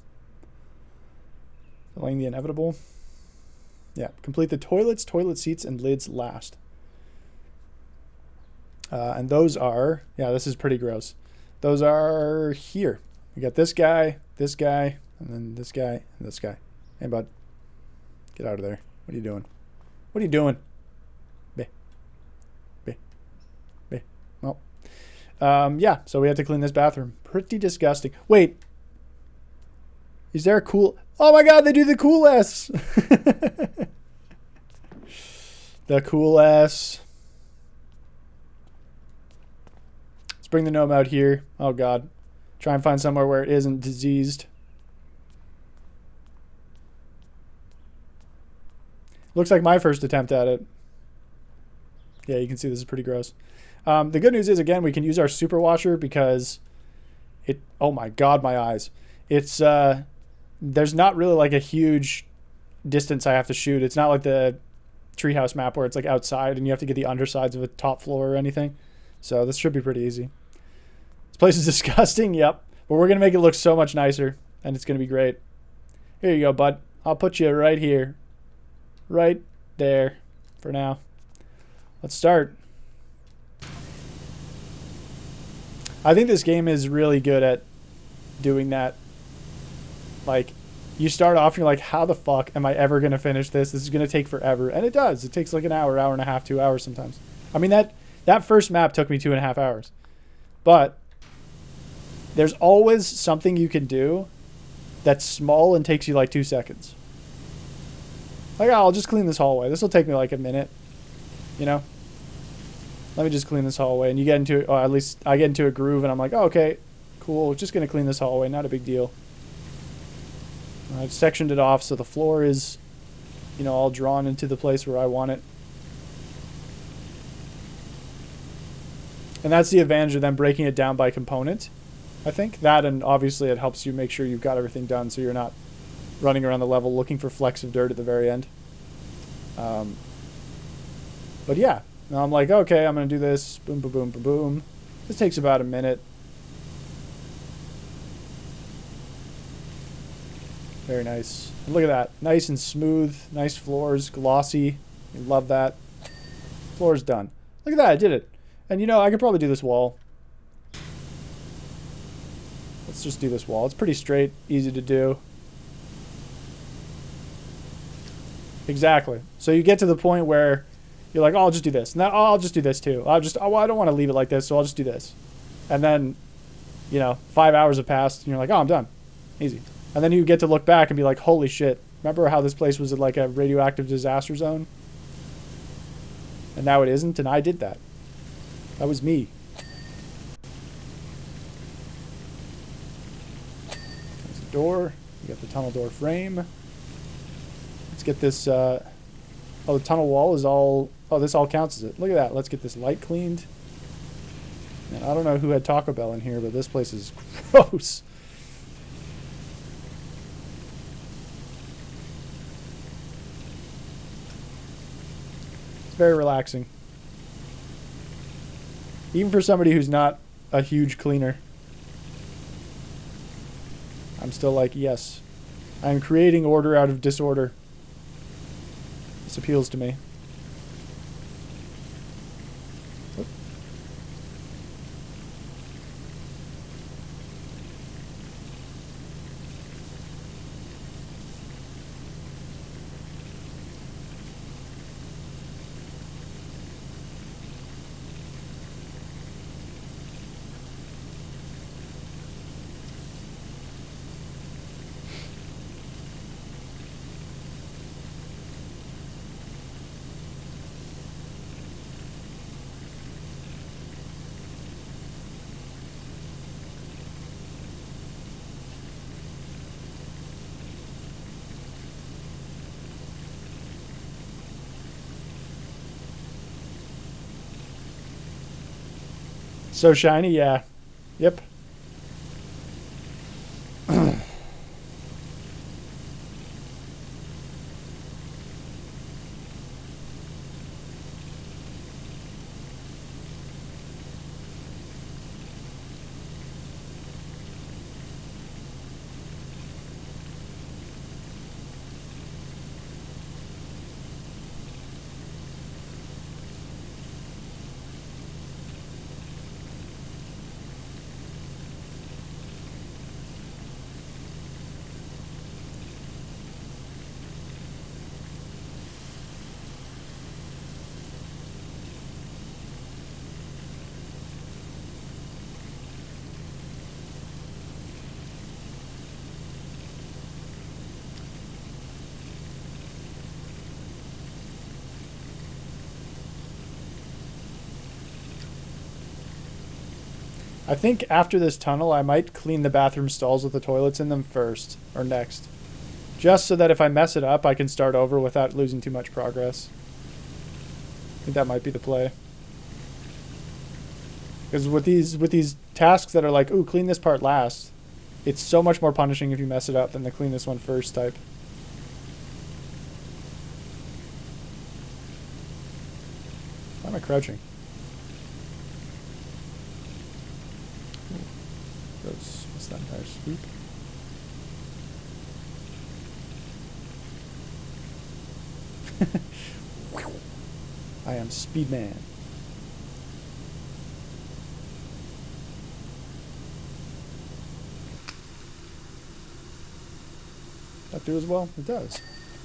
Delaying the inevitable. Yeah, complete the toilets, toilet seats, and lids last. And those are, yeah, this is pretty gross. Those are here. We got this guy, and then this guy, and this guy. Hey, bud. Get out of there. What are you doing? What are you doing? Be. Well. Yeah, so we have to clean this bathroom. Pretty disgusting. Wait. Is there a cool... Oh my god, they do the cool S. The cool S. Bring the gnome out here. Oh god. Try and find somewhere where it isn't diseased. Looks like my first attempt at it. Yeah, you can see this is pretty gross. The good news is, again, we can use our super washer because it... Oh my god, my eyes. It's... There's not really like a huge distance I have to shoot. It's not like the treehouse map where it's like outside and you have to get the undersides of a top floor or anything. So this should be pretty easy. This place is disgusting, yep. But we're going to make it look so much nicer, and it's going to be great. Here you go, bud. I'll put you right here. Right there for now. Let's start. I think this game is really good at doing that. Like, you start off and you're like, how the fuck am I ever going to finish this? This is going to take forever. And it does. It takes like an hour, hour and a half, 2 hours sometimes. I mean, that first map took me 2.5 hours. But there's always something you can do that's small and takes you like 2 seconds. Like, oh, I'll just clean this hallway. This will take me like a minute. You know? Let me just clean this hallway. And you get into, or at least I get into a groove and I'm like, oh, okay, cool. Just going to clean this hallway. Not a big deal. I've sectioned it off so the floor is, you know, all drawn into the place where I want it. And that's the advantage of them breaking it down by component, I think. That, and obviously it helps you make sure you've got everything done so you're not running around the level looking for flecks of dirt at the very end. But yeah, now I'm like, okay, I'm going to do this. Boom, boom, boom, boom, boom. This takes about a minute. Very nice. And look at that. Nice and smooth. Nice floors. Glossy. I love that. Floor's done. Look at that. I did it. And you know, I could probably do this wall. Let's just do this wall. It's pretty straight, easy to do. Exactly. So you get to the point where you're like, oh, I'll just do this. And then, oh, I'll just do this too. I don't want to leave it like this, so I'll just do this. And then, 5 hours have passed, and you're like, oh, I'm done. Easy. And then you get to look back and be like, holy shit. Remember how this place was like a radioactive disaster zone? And now it isn't, and I did that. That was me. There's a door. You got the tunnel door frame. Let's get this, oh, the tunnel wall is all, oh, this all counts as it. Look at that. Let's get this light cleaned. And I don't know who had Taco Bell in here, but this place is gross. It's very relaxing. Even for somebody who's not a huge cleaner. I'm still like, yes. I'm creating order out of disorder. This appeals to me. Oop. So shiny, yeah. Yep. I think after this tunnel, I might clean the bathroom stalls with the toilets in them first, or next. Just so that if I mess it up, I can start over without losing too much progress. I think that might be the play. Because with these tasks that are like, ooh, clean this part last, it's so much more punishing if you mess it up than the clean this one first type. Why am I crouching? Gross. What's that entire swoop? I am Speedman. That do as well? It does.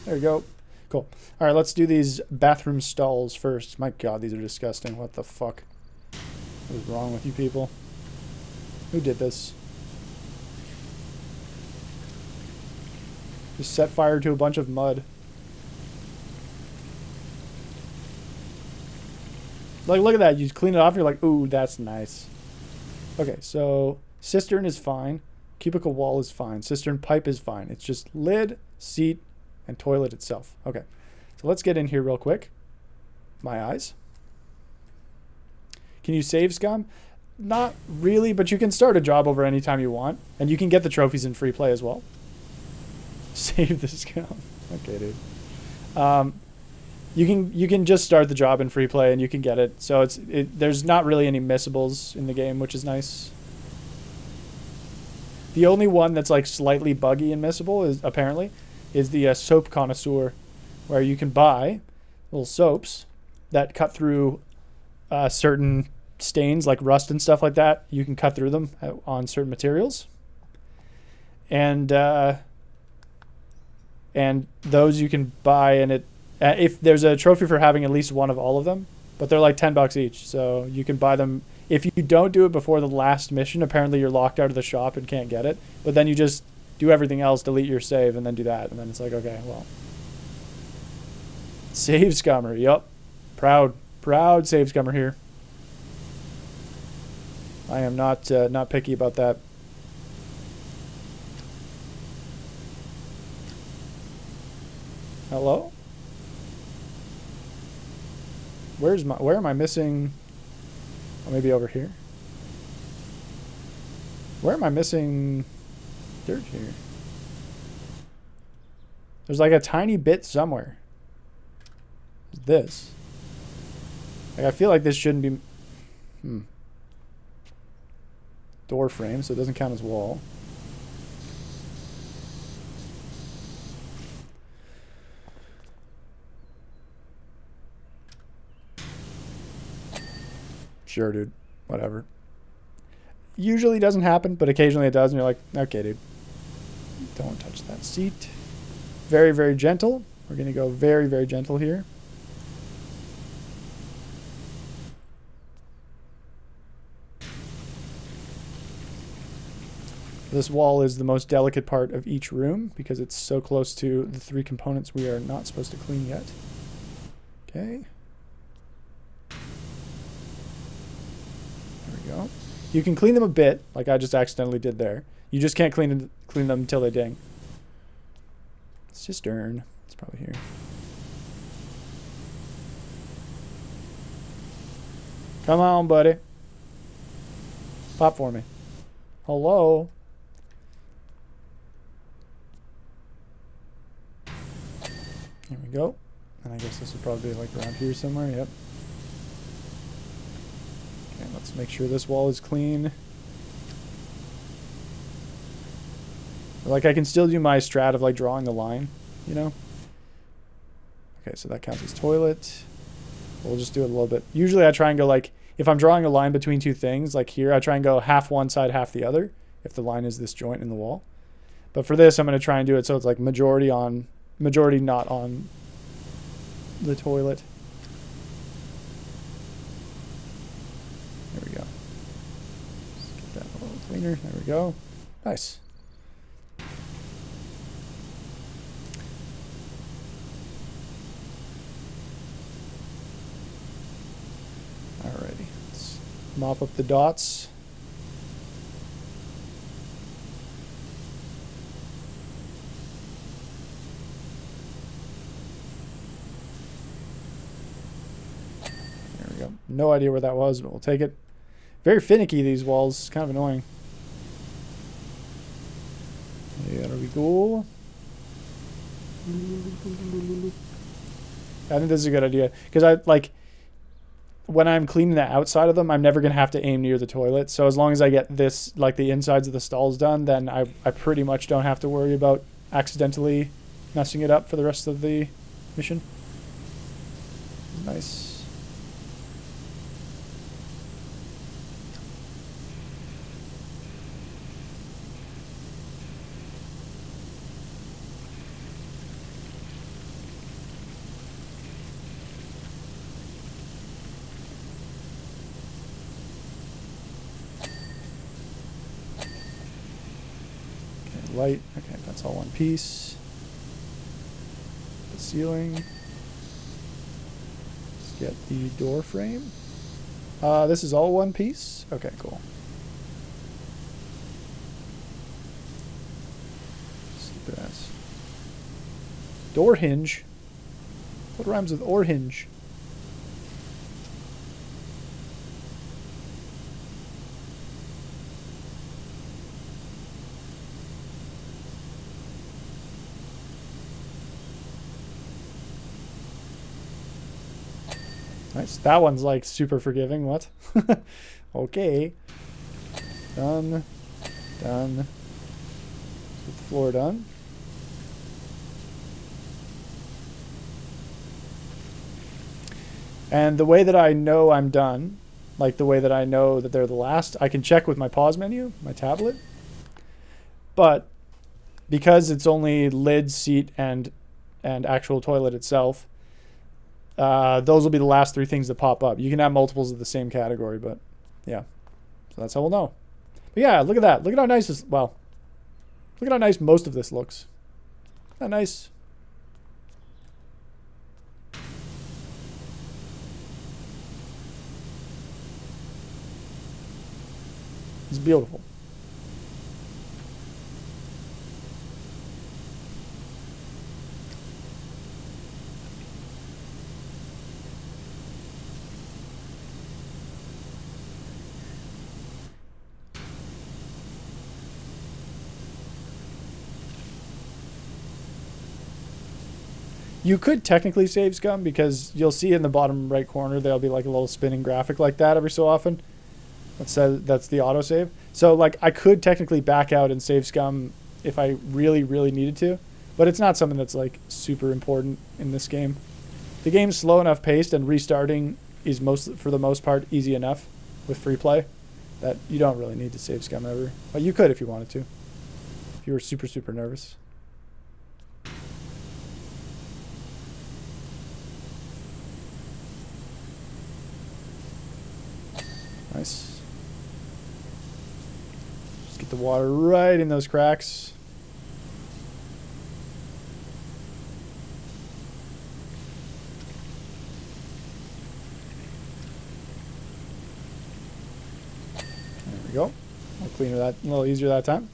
There you go. Cool. All right, let's do these bathroom stalls first. My God, these are disgusting. What the fuck? What is wrong with you people? Who did this? Just set fire to a bunch of mud. Like, look at that. You clean it off, you're like, ooh, that's nice. Okay, so cistern is fine. Cubicle wall is fine. Cistern pipe is fine. It's just lid, seat, and toilet itself. Okay, so let's get in here real quick. My eyes. Can you save scum? Not really, but you can start a job over any time you want. And you can get the trophies in free play as well. Save the scum. Okay, dude. You can just start the job in free play and you can get it. So there's not really any missables in the game, which is nice. The only one that's like slightly buggy and missable is apparently the soap connoisseur, where you can buy little soaps that cut through certain stains like rust and stuff like that. You can cut through them on certain materials. and those you can buy, and it if there's a trophy for having at least one of all of them, but they're like $10 each, so you can buy them. If you don't do it before the last mission, apparently you're locked out of the shop and can't get it, but then you just do everything else, delete your save, and then do that, and then it's like, okay, well, save scummer. Yup, proud save scummer here. I am not picky about that. Hello? Where am I missing? Oh, maybe over here. Where am I missing dirt here? There's like a tiny bit somewhere. This. Like, I feel like this shouldn't be... Door frame, so it doesn't count as wall. Sure, dude. Whatever. Usually doesn't happen, but occasionally it does, and you're like, okay, dude. Don't touch that seat. Very, very gentle. We're going to go very, very gentle here. This wall is the most delicate part of each room because it's so close to the 3 components we are not supposed to clean yet. Okay. There we go. You can clean them a bit, like I just accidentally did there. You just can't clean them until they ding. Cistern. It's probably here. Come on, buddy. Pop for me. Hello. Here we go. And I guess this would probably be like around here somewhere. Yep. Okay, let's make sure this wall is clean. Like, I can still do my strat of like drawing the line, you know? Okay, so that counts as toilet. We'll just do it a little bit. Usually I try and go like, if I'm drawing a line between 2 things, like here, I try and go half one side, half the other, if the line is this joint in the wall. But for this, I'm going to try and do it so it's like majority not on the toilet. There we go. Let's get that a little cleaner. There we go. Nice. Alrighty. Let's mop up the dots. No idea where that was, but we'll take it. Very finicky, these walls. Kind of annoying. Yeah, that'll be cool. I think this is a good idea. Because I, like, when I'm cleaning the outside of them, I'm never going to have to aim near the toilet. So as long as I get this, like the insides of the stalls done, then I pretty much don't have to worry about accidentally messing it up for the rest of the mission. Nice. Light. Okay, that's all one piece. The ceiling. Let's get the door frame. This is all one piece? Okay, cool. Stupid ass. Door hinge? What rhymes with or hinge? Nice. That one's like super forgiving. What? Okay. Done. Done. Get the floor done. And the way that I know I'm done, like the way that I know that they're the last, I can check with my pause menu, my tablet. But because it's only lid, seat, and actual toilet itself, those will be the last 3 things that pop up. You can have multiples of the same category, but yeah. So that's how we'll know. But yeah, look at that. Look at how nice this, well, look at how nice most of this looks. Isn't that nice? It's beautiful. You could technically save scum because you'll see in the bottom right corner there'll be like a little spinning graphic like that every so often. That says that's the autosave. So like I could technically back out and save scum if I really, really needed to, but it's not something that's like super important in this game. The game's slow enough paced and restarting is for the most part easy enough with free play that you don't really need to save scum ever. But you could if you wanted to. If you were super, super nervous. Nice. Just get the water right in those cracks. There we go. A little cleaner a little easier that time.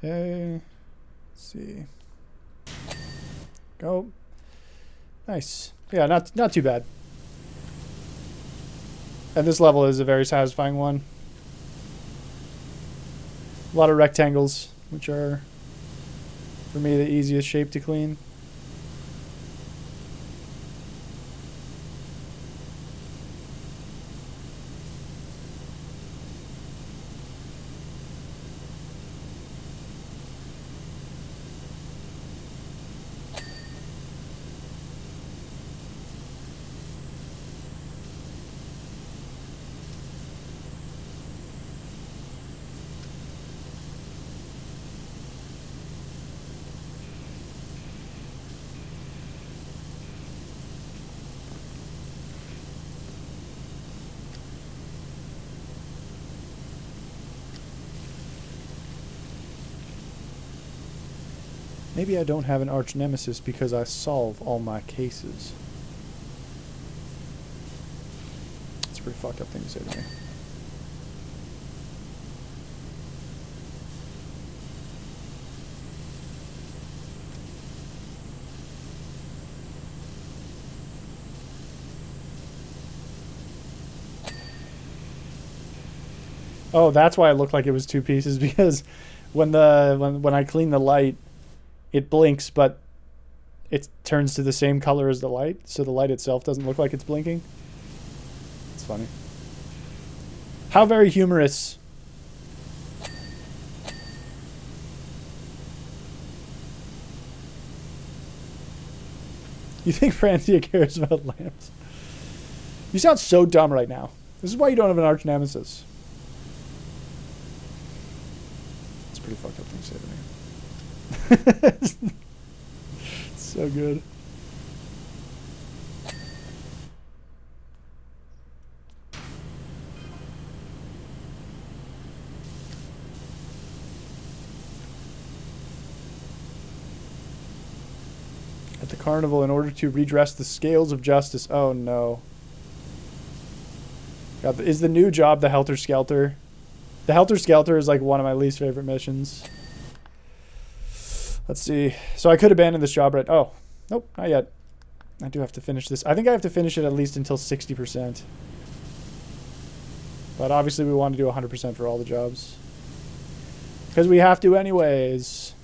Okay, let's see. Go. Nice. Yeah, not too bad. And this level is a very satisfying one. A lot of rectangles, which are, for me, the easiest shape to clean. Maybe I don't have an arch nemesis because I solve all my cases. That's a pretty fucked up thing to say to me. Oh, that's why it looked like it was 2 pieces, because when I clean the light, it blinks, but it turns to the same color as the light, so the light itself doesn't look like it's blinking. It's funny. How very humorous. You think Francia cares about lamps? You sound so dumb right now. This is why you don't have an arch nemesis. It's a pretty fucked up thing to say to me. So good. At the carnival, in order to redress the scales of justice. Oh no. God, is the new job the Helter Skelter? The Helter Skelter is like one of my least favorite missions. Let's see. So I could abandon this job, right? Oh, nope, not yet. I do have to finish this. I think I have to finish it at least until 60%. But obviously we want to do 100% for all the jobs. Because we have to anyways.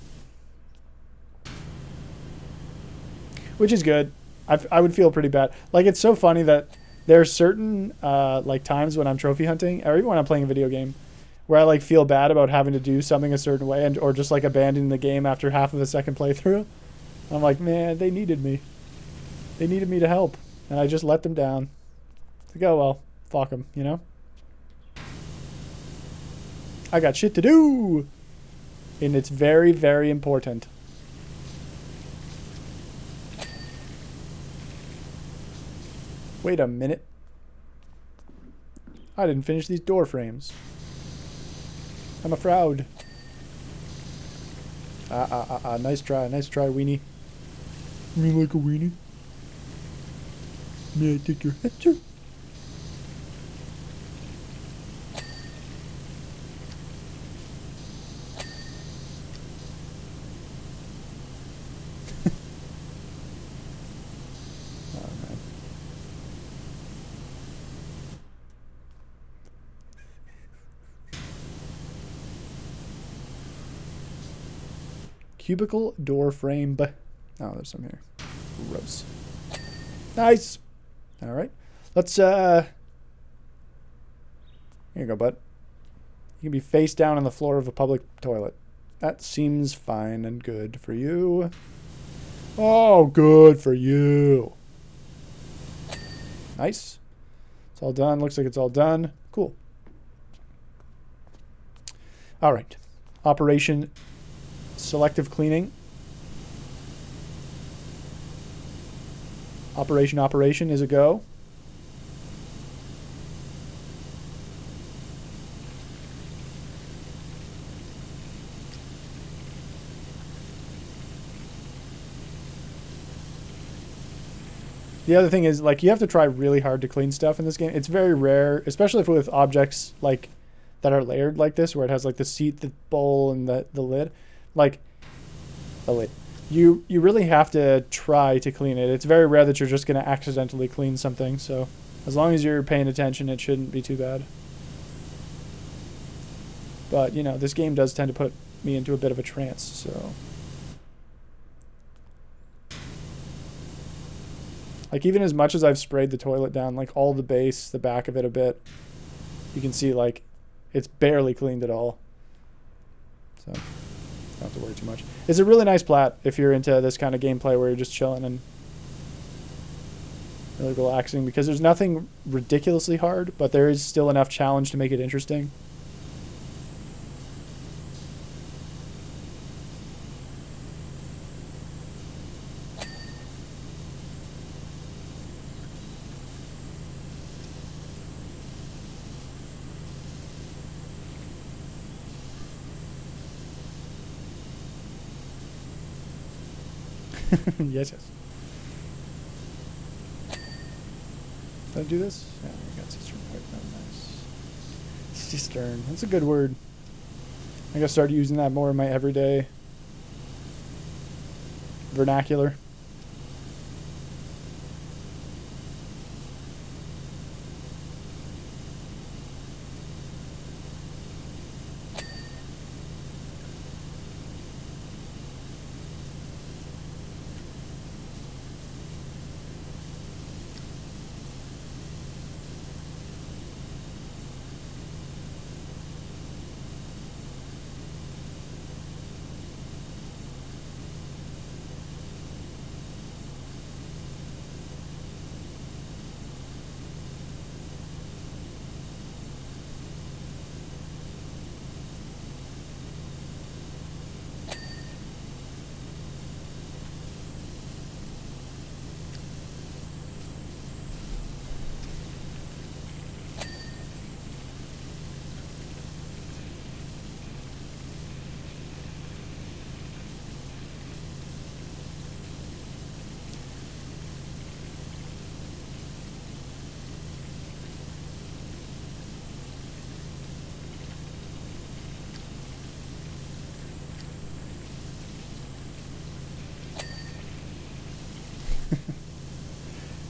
Which is good. I would feel pretty bad. Like, it's so funny that there are certain like times when I'm trophy hunting, or even when I'm playing a video game, where I like feel bad about having to do something a certain way or just like abandoning the game after half of a second playthrough. I'm like, man, they needed me. They needed me to help, and I just let them down. It's like, oh well, fuck them, you know? I got shit to do! And it's very, very important. Wait a minute. I didn't finish these door frames. I'm a fraud. Nice try, weenie. You mean like a weenie? May I take your head, sir? Oh, man. Cubicle door frame. Oh, there's some here. Gross. Nice. All right. Let's, here you go, bud. You can be face down on the floor of a public toilet. That seems fine and good for you. Oh, good for you. Nice. It's all done. Looks like it's all done. Cool. All right. Operation Selective Cleaning. Operation is a go. The other thing is, like, you have to try really hard to clean stuff in this game. It's very rare, especially if with objects like that are layered like this, where it has like the seat, the bowl, and the lid. Like the lid. You really have to try to clean it. It's very rare that you're just going to accidentally clean something. So as long as you're paying attention, it shouldn't be too bad. But, you know, this game does tend to put me into a bit of a trance, so... Like, even as much as I've sprayed the toilet down, like, all the base, the back of it a bit, you can see, like, it's barely cleaned at all. So, don't have to worry too much. It's a really nice plat if you're into this kind of gameplay where you're just chilling and really relaxing, because there's nothing ridiculously hard, but there is still enough challenge to make it interesting. Yes, yes. Did I do this? Yeah, I got cistern pipe. Nice. Cistern. That's a good word. I gotta start using that more in my everyday vernacular.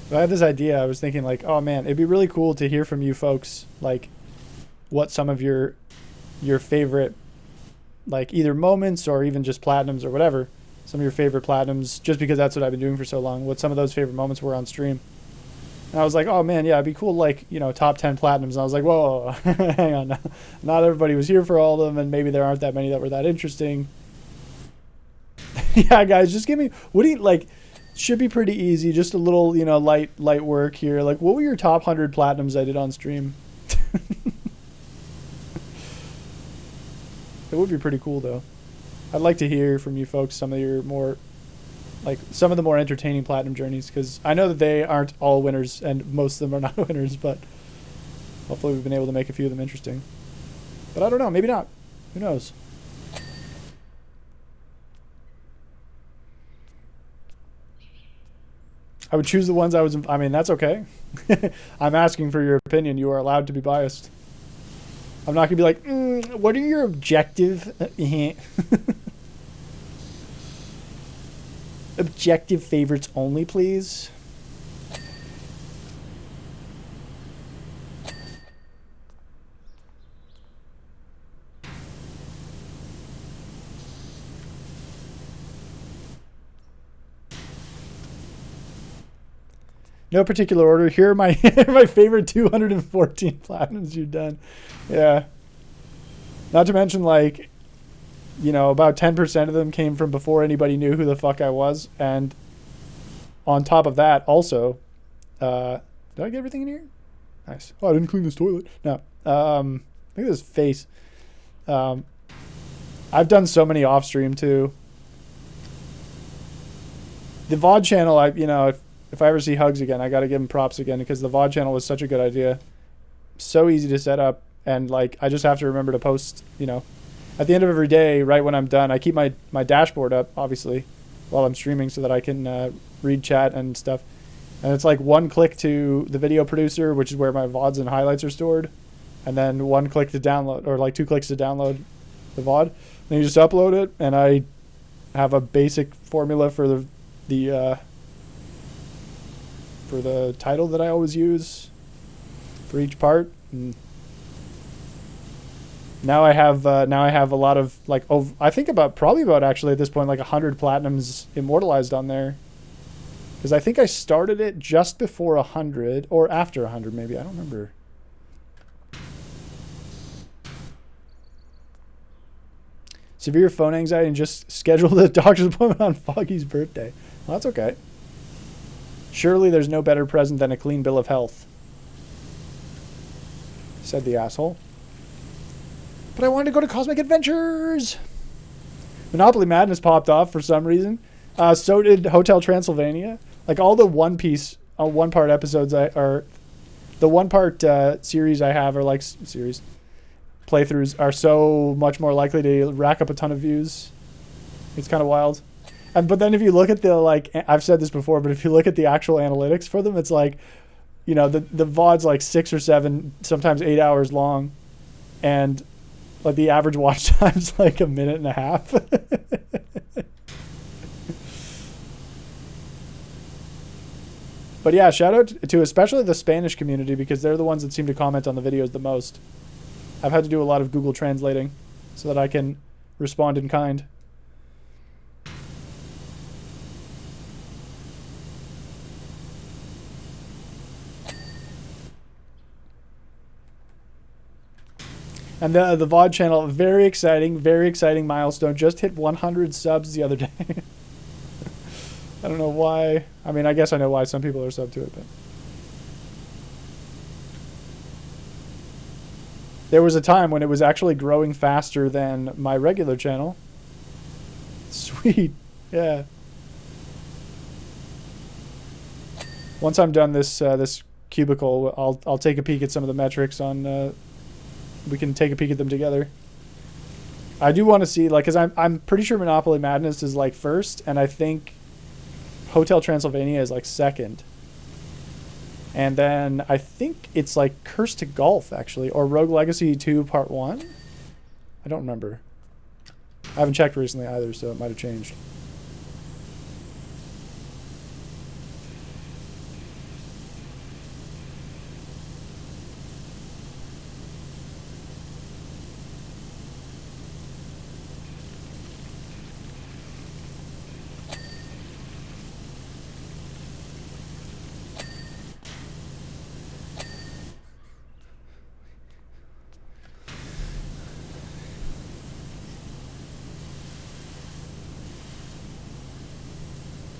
I had this idea. I was thinking, like, oh man, it'd be really cool to hear from you folks, like, what some of your favorite, like, either moments or even just platinums or whatever, some of your favorite platinums, just because that's what I've been doing for so long, what some of those favorite moments were on stream. And I was like, oh man, yeah, it'd be cool, like, top 10 platinums. And I was like, whoa, hang on. Not everybody was here for all of them, and maybe there aren't that many that were that interesting. Yeah, guys, just give me, what do you, like, should be pretty easy. Just a little, light work here. Like, what were your top 100 platinums I did on stream? It would be pretty cool, though. I'd like to hear from you folks some of your more, like, some of the more entertaining platinum journeys, because I know that they aren't all winners, and most of them are not winners, but hopefully we've been able to make a few of them interesting. But I don't know, maybe not. Who knows? I would choose the ones I mean, that's okay. I'm asking for your opinion. You are allowed to be biased. I'm not going to be like, what are your objective... objective favorites only, please? No particular order. Here are my my favorite 214 platinums you've done. Yeah. Not to mention, like, about 10% of them came from before anybody knew who the fuck I was. And on top of that, also, did I get everything in here? Nice. Oh, I didn't clean this toilet. No. Look at this face. I've done so many off stream too. The VOD channel, if I ever see Hugs again, I got to give him props again, because the VOD channel was such a good idea. So easy to set up. And, like, I just have to remember to post, at the end of every day, right when I'm done. I keep my dashboard up, obviously, while I'm streaming, so that I can read chat and stuff. And it's like one click to the video producer, which is where my VODs and highlights are stored. And then one click to download, or like 2 clicks to download the VOD. Then you just upload it, and I have a basic formula for the title that I always use for each part. And now I have a lot of, like, I think probably about actually at this point, like 100 platinums immortalized on there, because I think I started it just before 100 or after 100, maybe. I don't remember. Severe phone anxiety and just scheduled a doctor's appointment on Foggy's birthday. Well, that's okay. Surely there's no better present than a clean bill of health, said the asshole. But I wanted to go to Cosmic Adventures. Monopoly Madness popped off for some reason. So did Hotel Transylvania. Like, all the One Piece, one-part episodes, the one-part series I have, or like series playthroughs, are so much more likely to rack up a ton of views. It's kind of wild. But then if you look at the, like, I've said this before, but if you look at the actual analytics for them, it's like, the VOD's like 6 or 7, sometimes 8 hours long. And, like, the average watch time's like a minute and a half. But yeah, shout out to especially the Spanish community, because they're the ones that seem to comment on the videos the most. I've had to do a lot of Google translating so that I can respond in kind. And the VOD channel, very exciting milestone. Just hit 100 subs the other day. I don't know why. I mean, I guess I know why some people are subbed to it, but there was a time when it was actually growing faster than my regular channel. Sweet. Yeah. Once I'm done this this cubicle, I'll take a peek at some of the metrics on we can take a peek at them together. I do want to see, like, because I'm pretty sure Monopoly Madness is like first, and I think Hotel Transylvania is like second. And then I think it's like Curse to Golf, actually, or Rogue Legacy 2 Part 1. I don't remember. I haven't checked recently either, so it might have changed.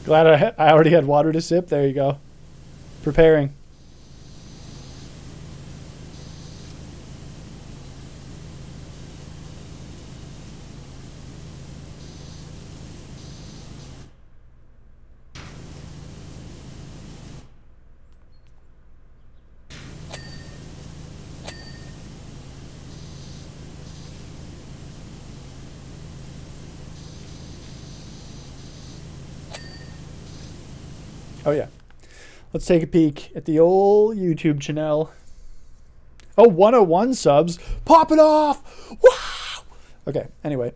Glad I already had water to sip. There you go. Preparing. Oh, yeah. Let's take a peek at the old YouTube channel. Oh, 101 subs. Pop it off. Wow. Okay, anyway.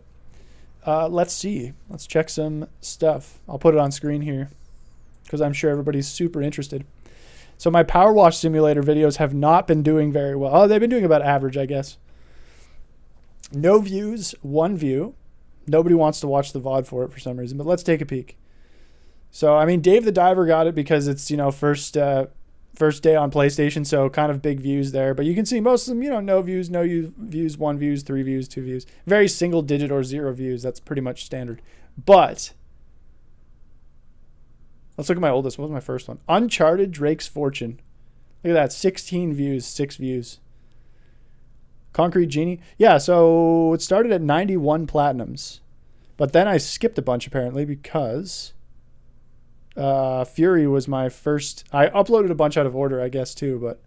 Let's see. Let's check some stuff. I'll put it on screen here because I'm sure everybody's super interested. So my Powerwash simulator videos have not been doing very well. Oh, they've been doing about average, I guess. No views, 1 view. Nobody wants to watch the VOD for it for some reason, but let's take a peek. So, I mean, Dave the Diver got it because it's, you know, first day on PlayStation, so kind of big views there. But you can see most of them, you know, no views, views, 1 views, 3 views, 2 views. Very single digit or 0 views. That's pretty much standard. But let's look at my oldest. What was my first one? Uncharted Drake's Fortune. Look at that. 16 views, 6 views. Concrete Genie. Yeah, so it started at 91 platinums. But then I skipped a bunch, apparently, because Fury was my first. I uploaded a bunch out of order, I guess, too. But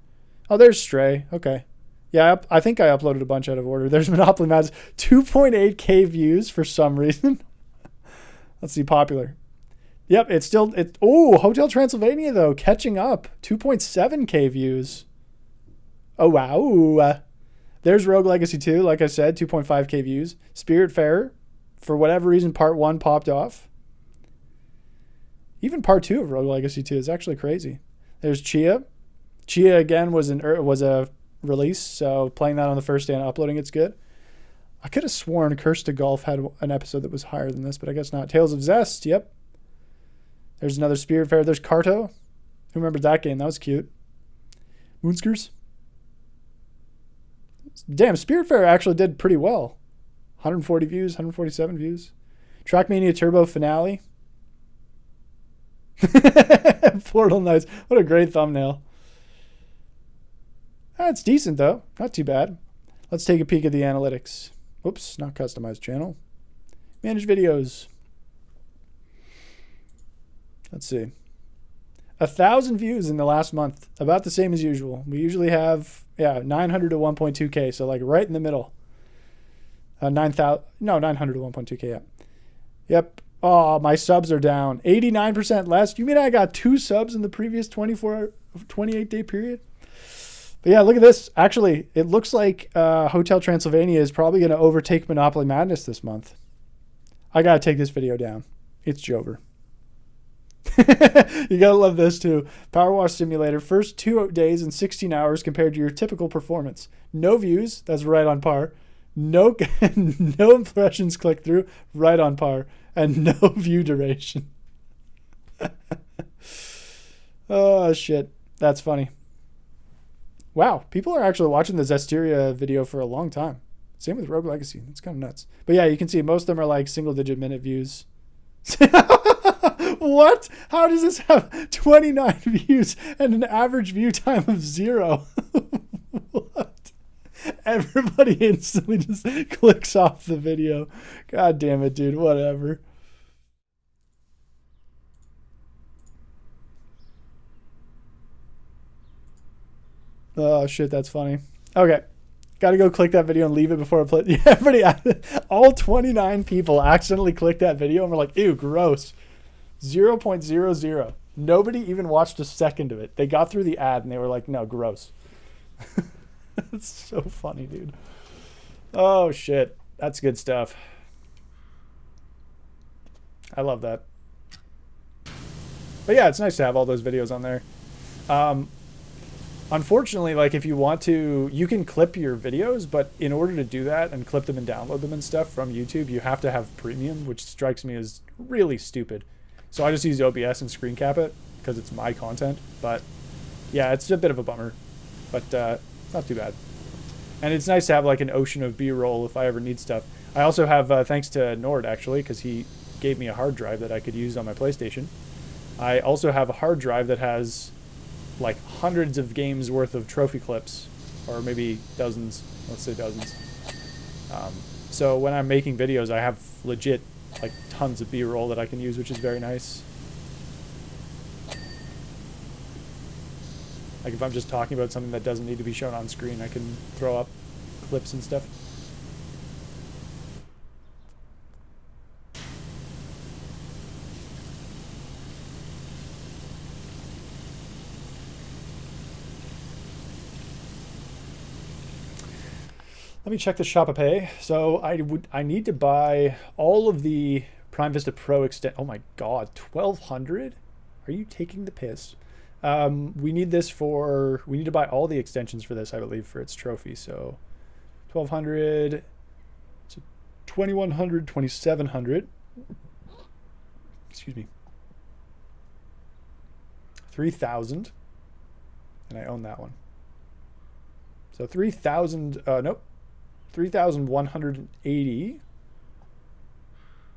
oh, there's Stray. Okay. Yeah, I think I uploaded a bunch out of order. There's Monopoly Madness. 2.8k views for some reason. Let's see, popular. Yep, it's still... Oh, Hotel Transylvania, though, catching up. 2.7k views. Oh, wow. There's Rogue Legacy 2, like I said, 2.5k views. Spiritfarer, for whatever reason, part 1 popped off. Even part 2 of Rogue Legacy 2 is actually crazy. There's Chia. Chia, again, was a release, so playing that on the first day and uploading it's good. I could have sworn Curse to Golf had an episode that was higher than this, but I guess not. Tales of Zest, yep. There's another Spiritfarer. There's Carto. Who remembers that game? That was cute. Moonskers. Damn, Spiritfarer actually did pretty well. 140 views, 147 views. Trackmania Turbo Finale. Portal Knights. What a great thumbnail. That's decent, though. Not too bad. Let's take a peek at the analytics. Oops, not customized channel. Manage videos. Let's see. 1,000 views in the last month. About the same as usual. We usually have, 900 to 1.2k. So like right in the middle. 900 to 1.2k, yeah. Yep. Oh, my subs are down. 89% less. You mean I got 2 subs in the previous 28-day period? But yeah, look at this. Actually, it looks like Hotel Transylvania is probably going to overtake Monopoly Madness this month. I got to take this video down. It's Jover. You got to love this too. Powerwash Simulator. First 2 days and 16 hours compared to your typical performance. No views. That's right on par. No impressions clicked through. Right on par. And no view duration. Oh, shit. That's funny. Wow. People are actually watching the Zestiria video for a long time. Same with Rogue Legacy. It's kind of nuts. But yeah, you can see most of them are like single-digit minute views. What? How does this have 29 views and an average view time of 0? What? Everybody instantly just clicks off the video. God damn it, dude. Whatever. Oh, shit. That's funny. Okay. Got to go click that video and leave it before I play. Yeah, everybody, all 29 people accidentally clicked that video and were like, ew, gross. 0.00. Nobody even watched a second of it. They got through the ad and they were like, no, gross. That's so funny, dude. Oh, shit. That's good stuff. I love that. But yeah, it's nice to have all those videos on there. Unfortunately, like if you want to, you can clip your videos, but in order to do that and clip them and download them and stuff from YouTube, you have to have premium, which strikes me as really stupid. So I just use OBS and screen cap it because it's my content. But yeah, it's a bit of a bummer, but not too bad. And it's nice to have like an ocean of B-roll if I ever need stuff. I also have, thanks to Nord actually, because he gave me a hard drive that I could use on my PlayStation. I also have a hard drive that has like hundreds of games worth of trophy clips, or maybe dozens. Let's say dozens. So when I'm making videos, I have legit like tons of B-roll that I can use, which is very nice. Like if I'm just talking about something that doesn't need to be shown on screen, I can throw up clips and stuff. Let me check the Shopapay. So I need to buy all of the Prime Vista Pro extent. Oh my God, 1,200? Are you taking the piss? We need this for, we need to buy all the extensions for this, I believe, for its trophy. So 1,200, so 2,100, 2,700. Excuse me. 3,000. And I own that one. So 3,000, nope. $3,180.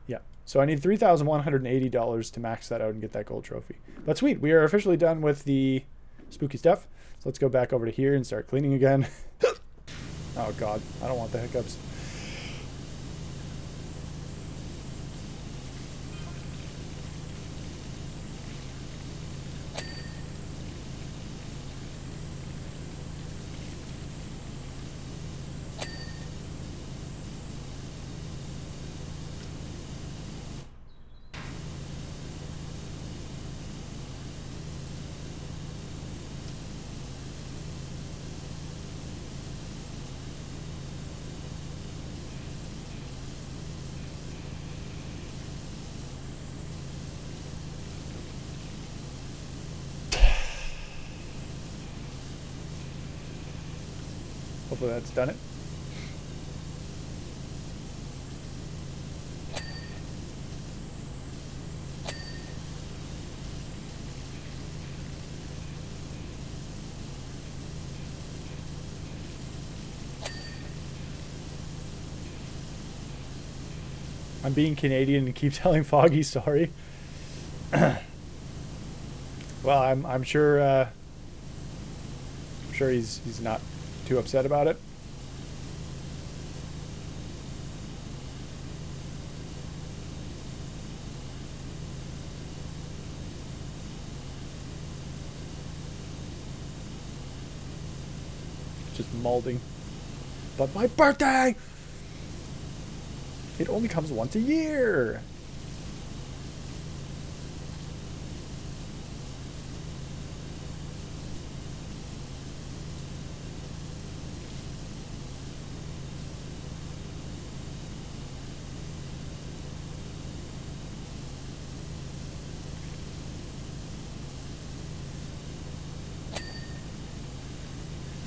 Yeah. So I need $3,180 to max that out and get that gold trophy. But sweet, we are officially done with the spooky stuff. So let's go back over to here and start cleaning again. Oh God, I don't want the hiccups. Hopefully that's done it. I'm being Canadian and keep telling Foggy sorry. Well, I'm sure he's not too upset about it. Just molding. But my birthday! It only comes once a year.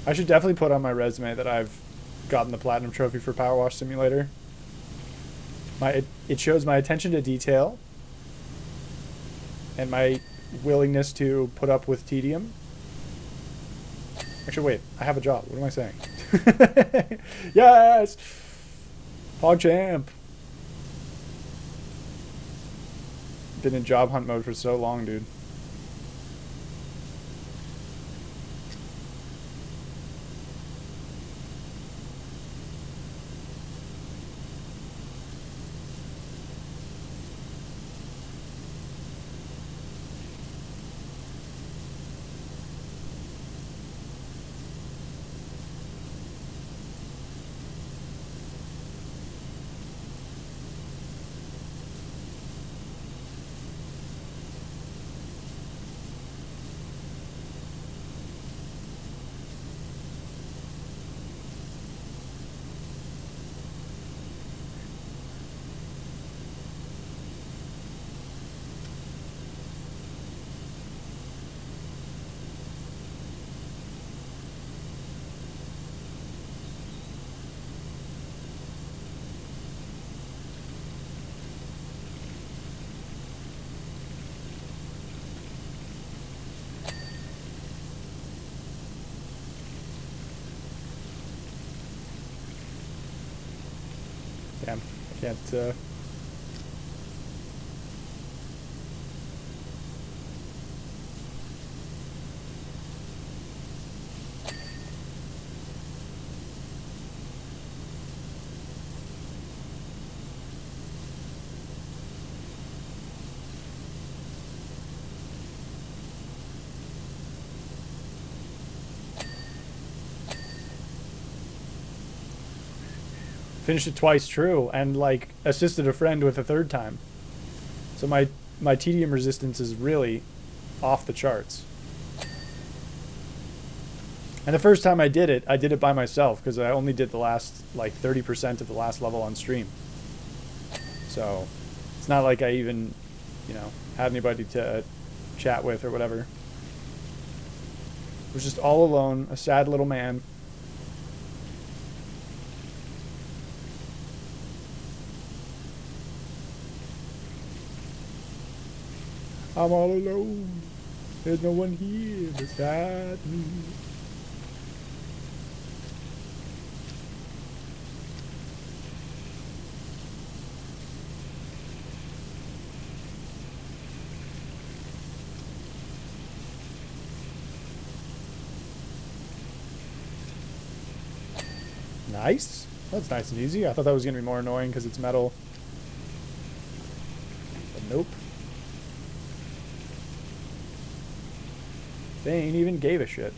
I should definitely put on my resume that I've gotten the platinum trophy for Powerwash Simulator. It shows my attention to detail and my willingness to put up with tedium. Actually, wait, I have a job. What am I saying? Yes! PogChamp! Been in job hunt mode for so long, dude. Damn, I can't, finished it twice, true, and like assisted a friend with a third time. So my tedium resistance is really off the charts. And the first time I did it by myself because I only did the last like 30% of the last level on stream. So it's not like I even, you know, had anybody to chat with or whatever. It was just all alone, a sad little man. I'm all alone. There's no one here beside me. Nice. That's nice and easy. I thought that was going to be more annoying because it's metal. But nope. They ain't even gave a shit.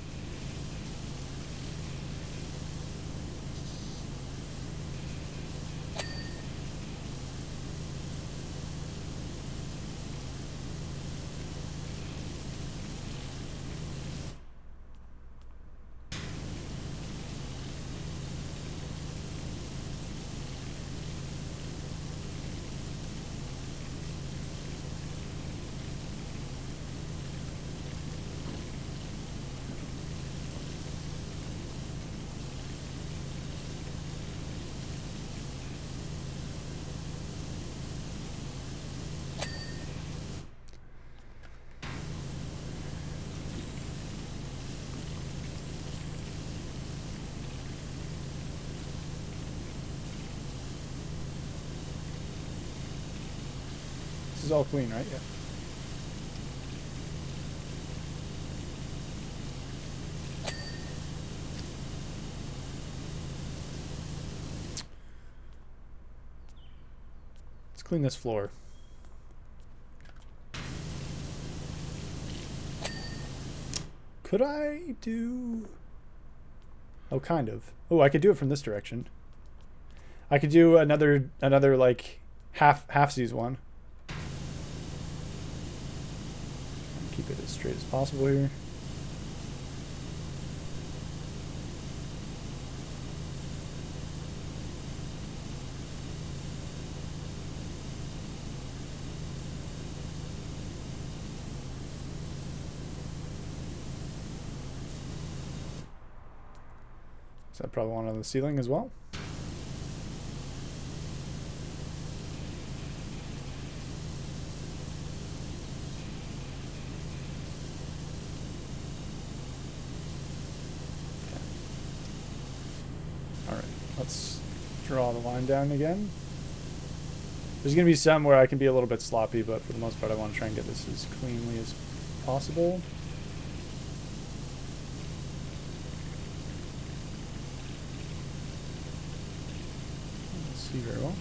This is all clean, right? Yeah. Let's clean this floor. Could I do... Oh, kind of. Oh, I could do it from this direction. I could do another like half-seas one. Keep it as straight as possible here. So I probably want on the ceiling as well. Let's draw the line down again. There's going to be some where I can be a little bit sloppy, but for the most part I want to try and get this as cleanly as possible. Let's see very well.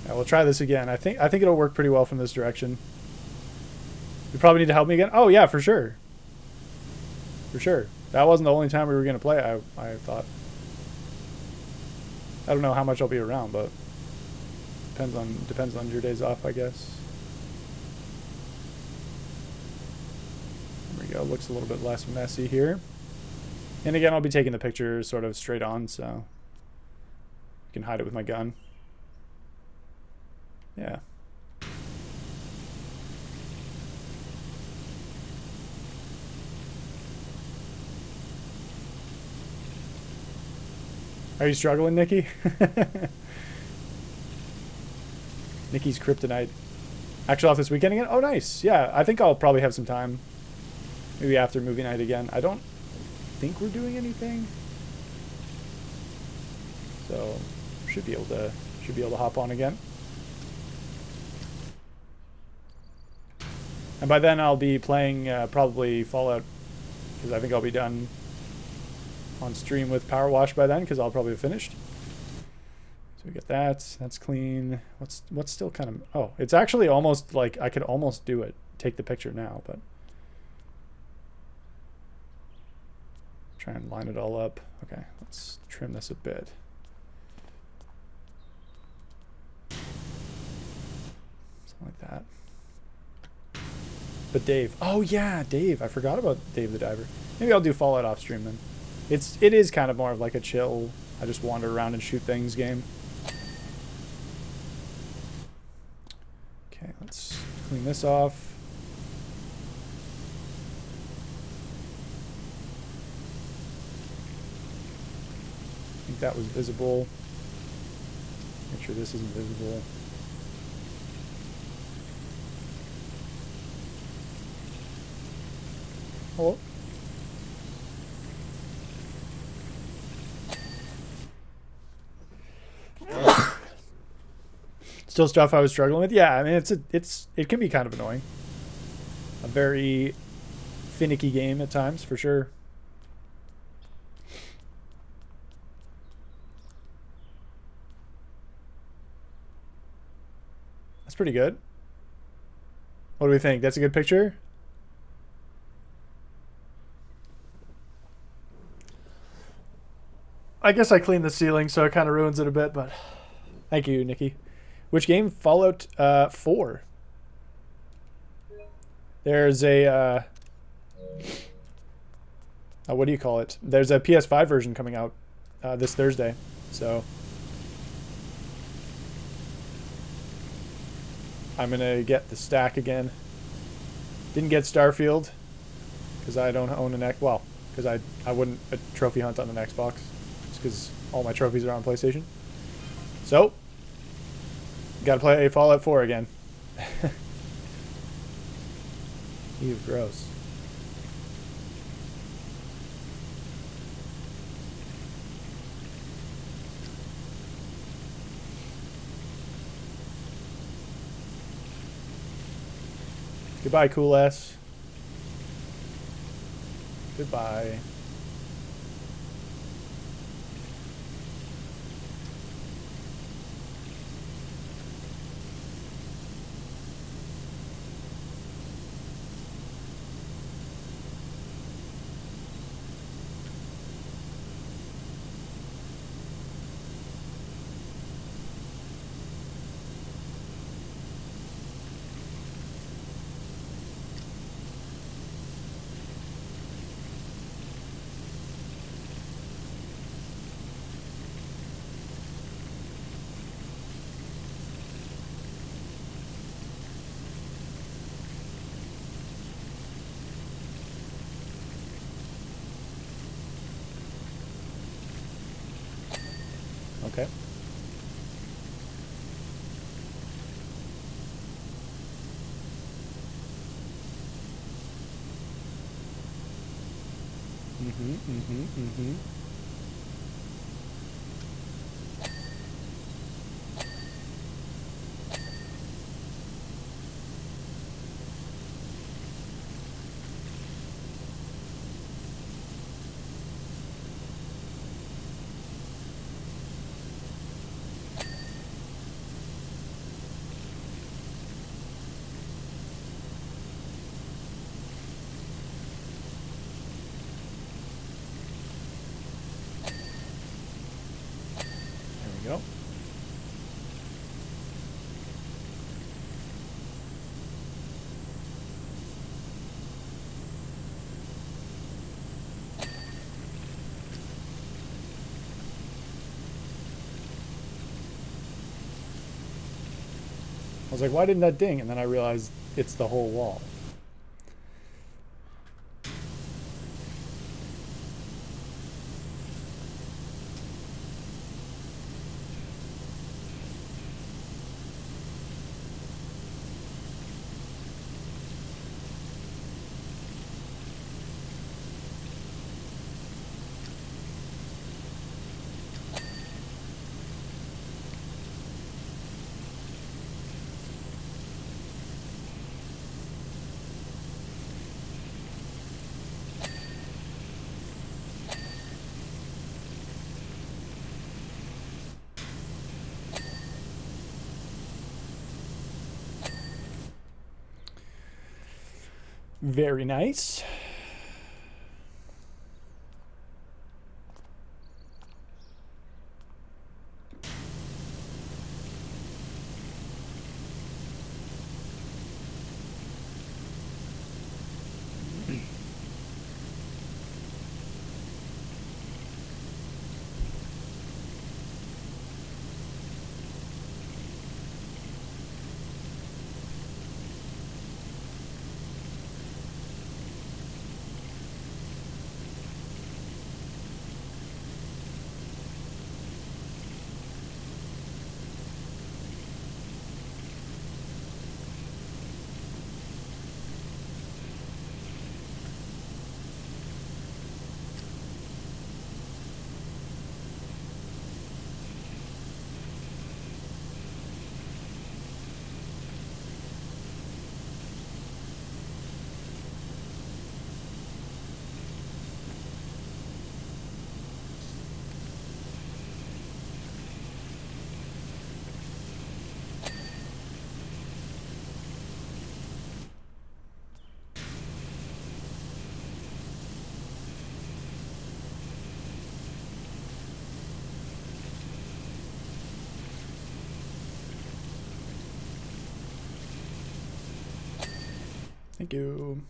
We'll try this again. I think it'll work pretty well from this direction. You probably need to help me again. Oh yeah, for sure. For sure. That wasn't the only time we were gonna play. I thought. I don't know how much I'll be around, but depends on your days off, I guess. There we go. Looks a little bit less messy here. And again, I'll be taking the picture sort of straight on, so I can hide it with my gun. Yeah. Are you struggling, Nikki? Nikki's kryptonite. Actually off this weekend again? Oh, nice. Yeah, I think I'll probably have some time. Maybe after movie night again. I don't think we're doing anything. So, should be able to hop on again. And by then I'll be playing probably Fallout, because I think I'll be done on stream with Powerwash by then because I'll probably have finished. So we get that. That's clean. What's still kind of... Oh, it's actually almost like I could almost do it. Take the picture now, but... Try and line it all up. Okay, let's trim this a bit. Something like that. But Dave. Oh yeah, Dave. I forgot about Dave the Diver. Maybe I'll do Fallout off stream then. It is kind of more of like a chill, I just wander around and shoot things game. Okay, let's clean this off. I think that was visible. Make sure this isn't visible. Hello? Still stuff I was struggling with. Yeah, I mean it can be kind of annoying. A very finicky game at times, for sure. That's pretty good. What do we think? That's a good picture? I guess I cleaned the ceiling, so it kind of ruins it a bit, but thank you, Nikki. Which game? Fallout 4. There's a... what do you call it? There's a PS5 version coming out this Thursday, so... I'm going to get the stack again. Didn't get Starfield, because I don't own an X... Well, because I wouldn't trophy hunt on an Xbox, just because all my trophies are on PlayStation. So... Gotta play Fallout 4 again. Ew, gross. Goodbye, cool ass. Goodbye. Okay. Mm-hmm. Go. I was like, why didn't that ding? And then I realized it's the whole wall. Very nice. Thank you.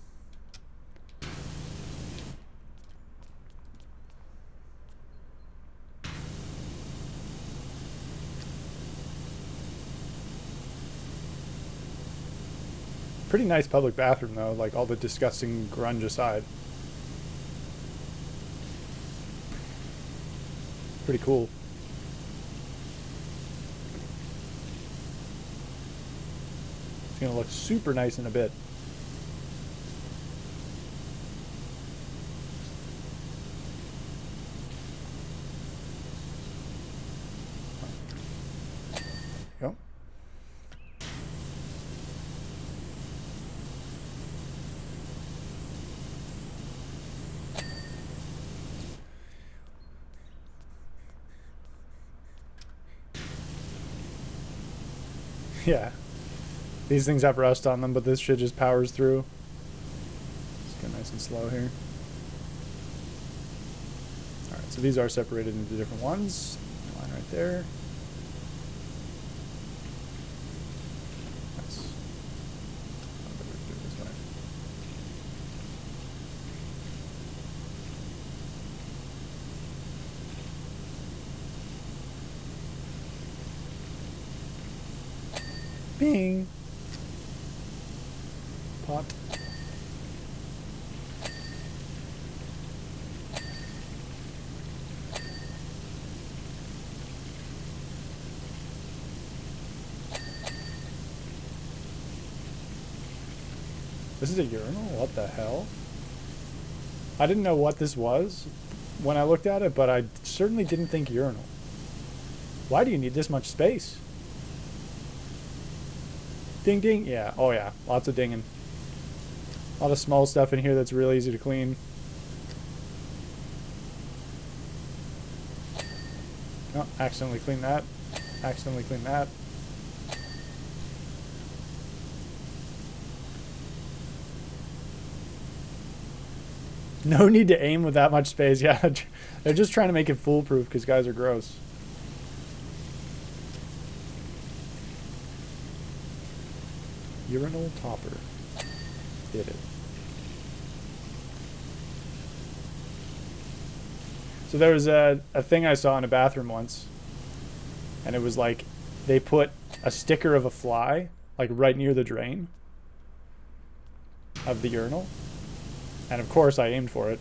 Pretty nice public bathroom though, like all the disgusting grunge aside. Pretty cool. It's gonna look super nice in a bit. Go. Yeah. These things have rust on them, but this shit just powers through. Let's go nice and slow here. Alright, so these are separated into different ones. Line right there. Nice. I'll do it this way. Bing! Pot. This is a urinal? What the hell? I didn't know what this was when I looked at it, but I certainly didn't think urinal. Why do you need this much space? Ding ding. Yeah. Oh yeah. Lots of dinging. A lot of small stuff in here that's really easy to clean. Oh, accidentally clean that. Accidentally clean that. No need to aim with that much space. Yeah, they're just trying to make it foolproof because guys are gross. Urinal topper. Did it. So there was a thing I saw in a bathroom once, and it was like they put a sticker of a fly like right near the drain of the urinal, and of course I aimed for it,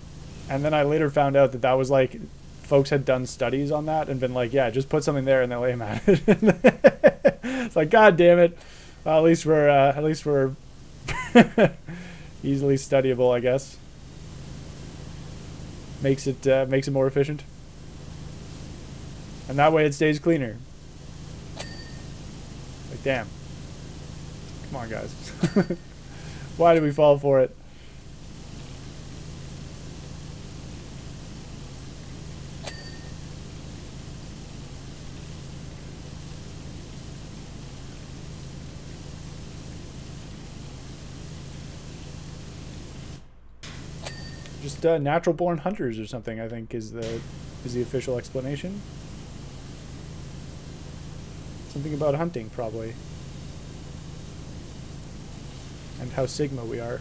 and then I later found out that that was like folks had done studies on that and been like, yeah, just put something there and they'll aim at it. It's like, god damn it. Well, at least we're easily studyable, I guess. Makes it more efficient, and that way it stays cleaner. Like, damn. Come on, guys. Why did we fall for it? Just natural-born hunters or something, I think, is the official explanation. Something about hunting, probably. And how Sigma we are.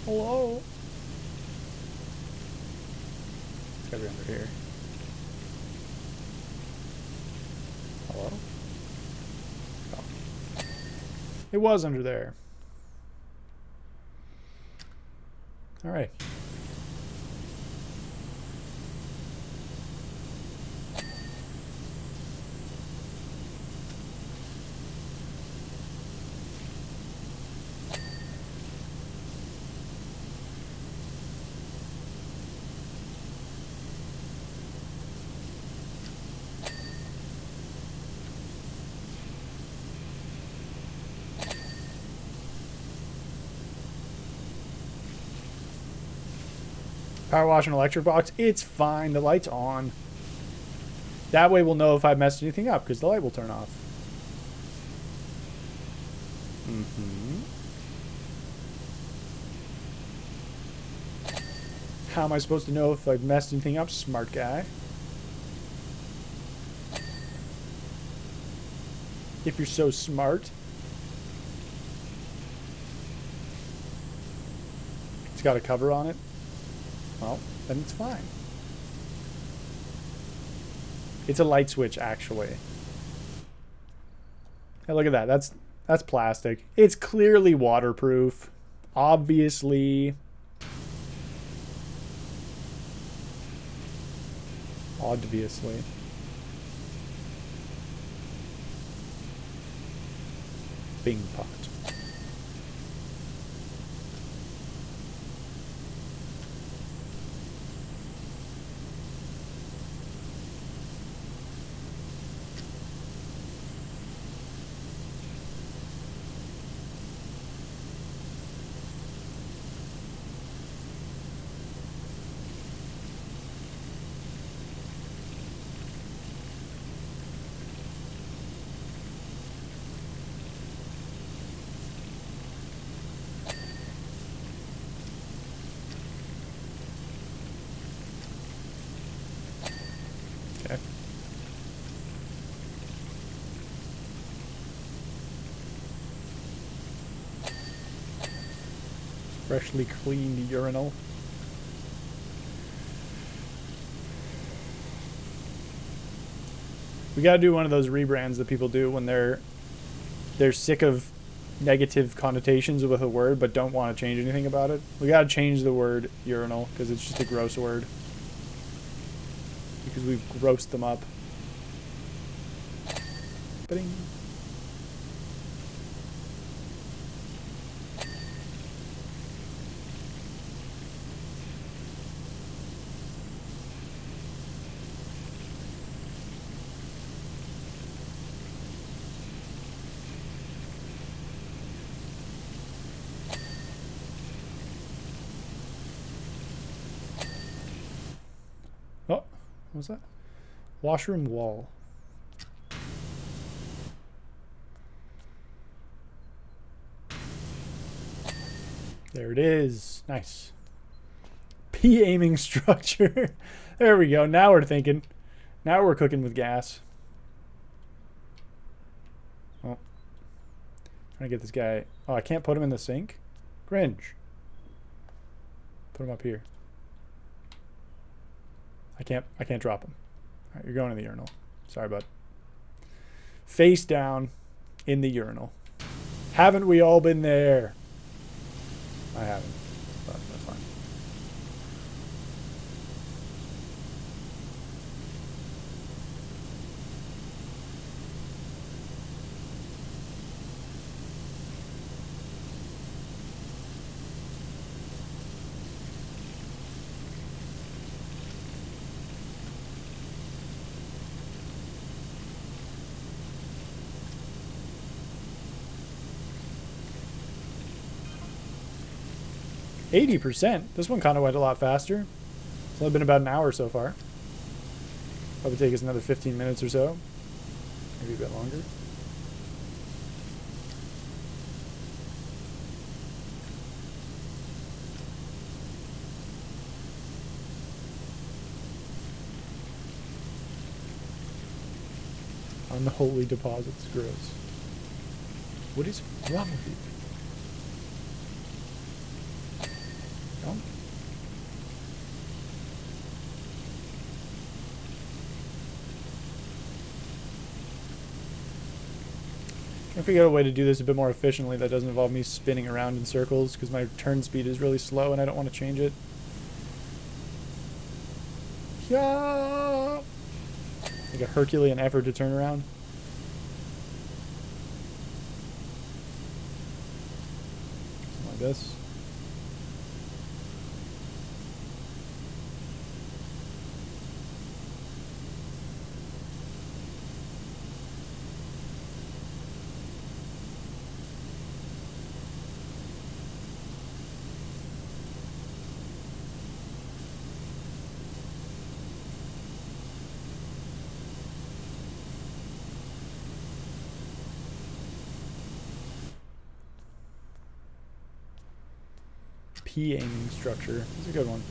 Hello? It's gotta be under here. Hello? Oh. It was under there. Alright. Power wash and electric box. It's fine. The light's on. That way we'll know if I messed anything up because the light will turn off. How am I supposed to know if I've messed anything up, smart guy? If you're so smart. It's got a cover on it. Well, then it's fine. It's a light switch, actually. Hey, look at that. That's plastic. It's clearly waterproof. Obviously. Obviously. Bing pot. Okay. Freshly cleaned urinal. We gotta do one of those rebrands that people do when they're sick of negative connotations with a word but don't want to change anything about it. We gotta change the word urinal because it's just a gross word. Because we've grossed them up. Ba-ding. Oh, what was that? Washroom wall. There it is. Nice. P-aiming structure. There we go. Now we're thinking. Now we're cooking with gas. Oh. Trying to get this guy. Oh, I can't put him in the sink? Cringe. Put him up here. I can't drop him. All right, you're going in the urinal. Sorry, bud. Face down in the urinal. Haven't we all been there? I haven't, but that's fine. 80%. This one kind of went a lot faster. It's only been about an hour so far. Probably take us another 15 minutes or so. Maybe a bit longer. Unholy deposits. Gross. What is wrong with you? No? Trying to figure out a way to do this a bit more efficiently that doesn't involve me spinning around in circles because my turn speed is really slow and I don't want to change it. Yeah. Like a Herculean effort to turn around. Something like this. P aiming structure. That's a good one.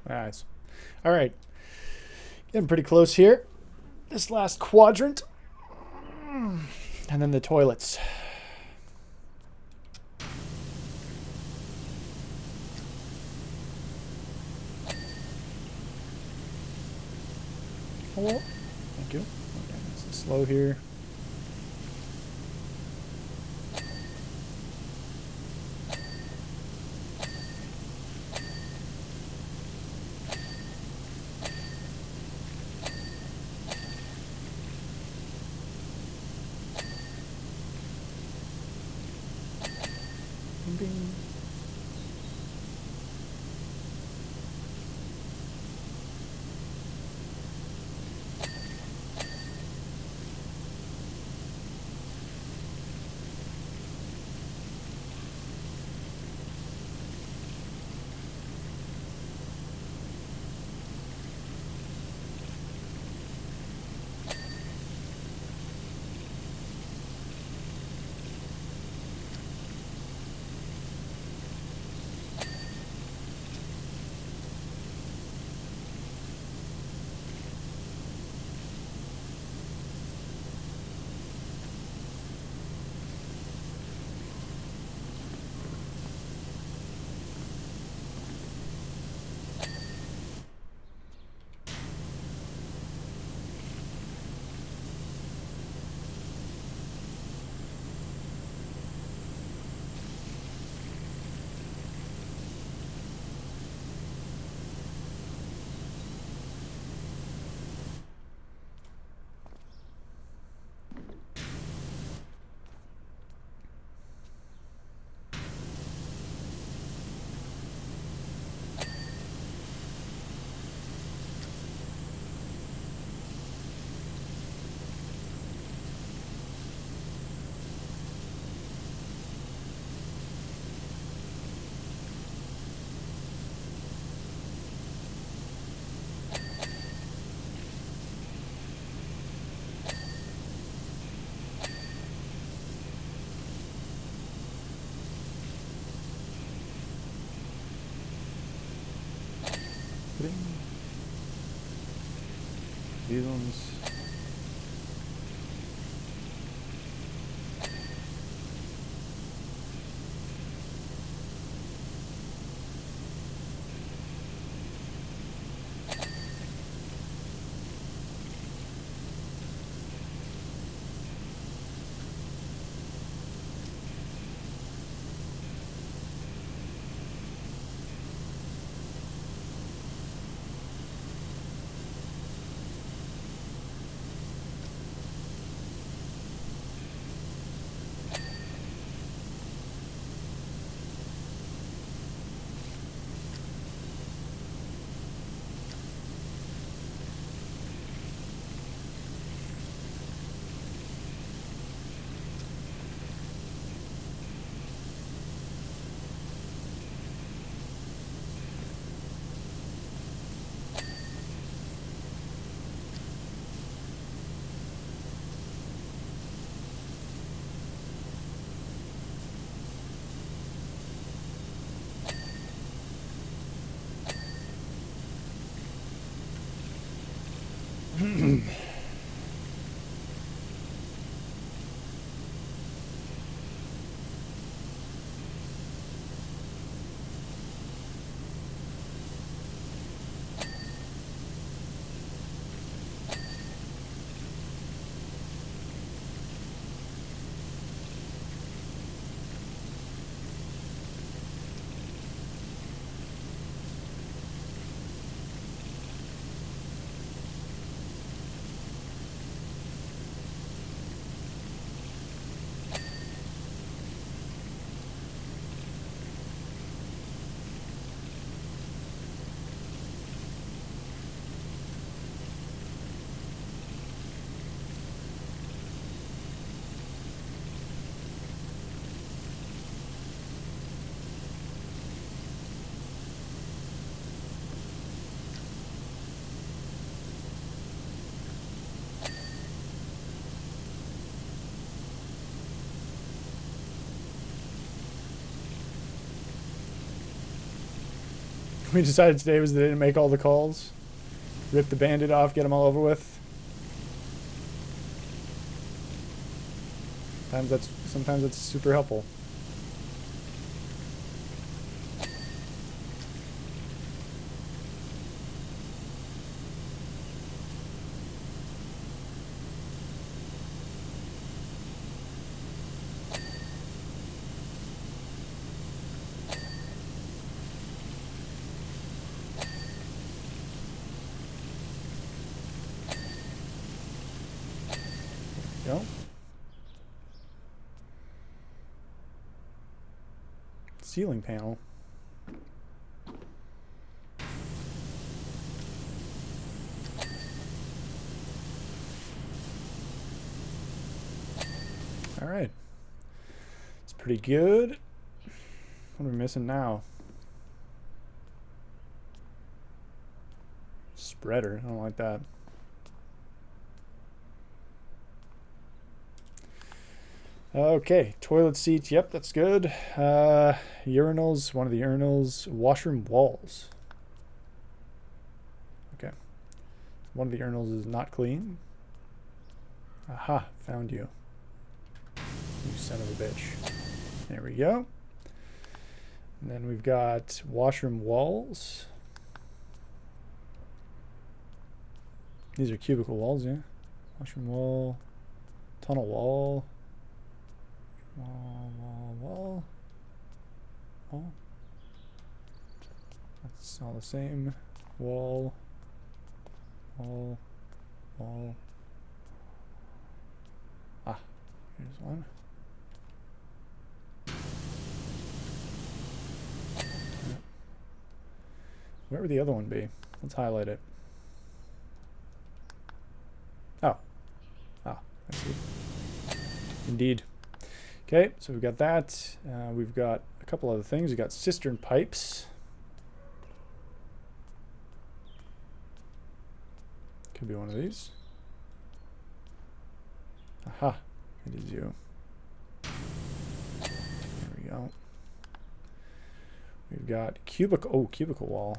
Nice. All right. Getting pretty close here. This last quadrant. And then the toilets. Hello. Thank you. Okay, nice and slow here. Bing. these ones. We decided today was the day to make all the calls. Rip the bandit off, get them all over with. Sometimes that's super helpful. Go. Ceiling panel. All right. It's pretty good. What are we missing now? Spreader. I don't like that. Okay, toilet seats. Yep, that's good. Urinals. One of the urinals. Washroom walls. Okay. One of the urinals is not clean. Aha, found you. You son of a bitch. There we go. And then we've got washroom walls. These are cubicle walls, yeah. Washroom wall. Tunnel wall. Wall. That's all the same. Wall. Ah, here's one. Where would the other one be? Let's highlight it. Oh. Ah, I see. Indeed. Okay, so we've got that. We've got a couple other things. We've got cistern pipes. Could be one of these. Aha, it is you. There we go. We've got cubicle wall.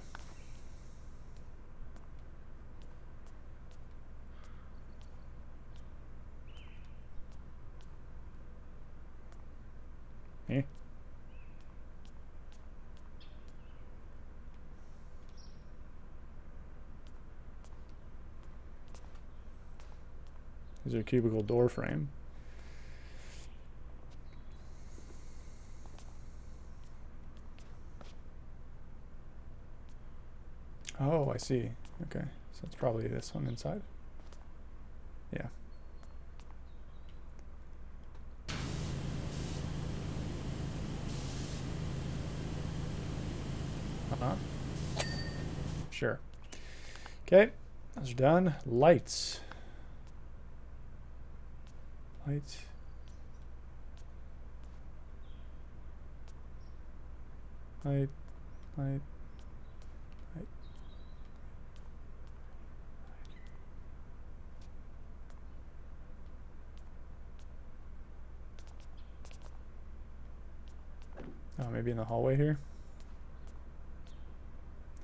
Eh. Is there a cubicle door frame? Oh, I see. Okay, so it's probably this one inside. Yeah. Uh-huh. Sure. Okay, those are done. Lights. Lights. Light. Light. Light. Oh, maybe in the hallway here?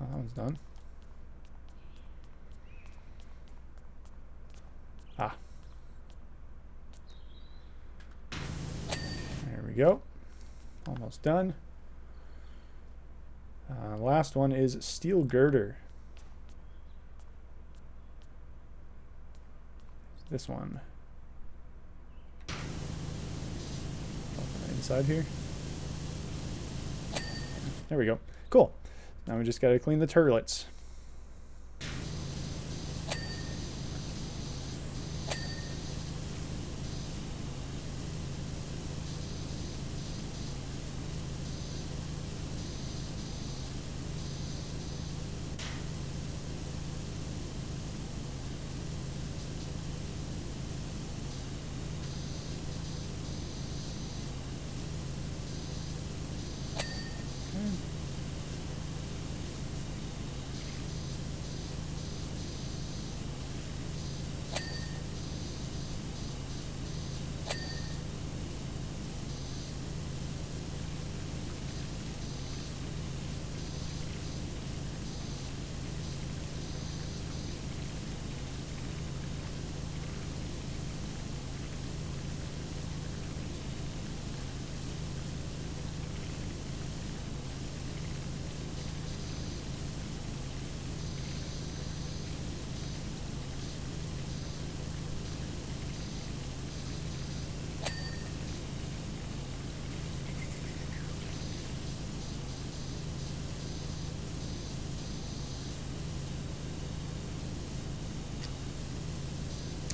Oh, that one's done. Ah. There we go. Almost done. Last one is steel girder. This one. Inside here. There we go. Cool. Now we just got to clean the turlets.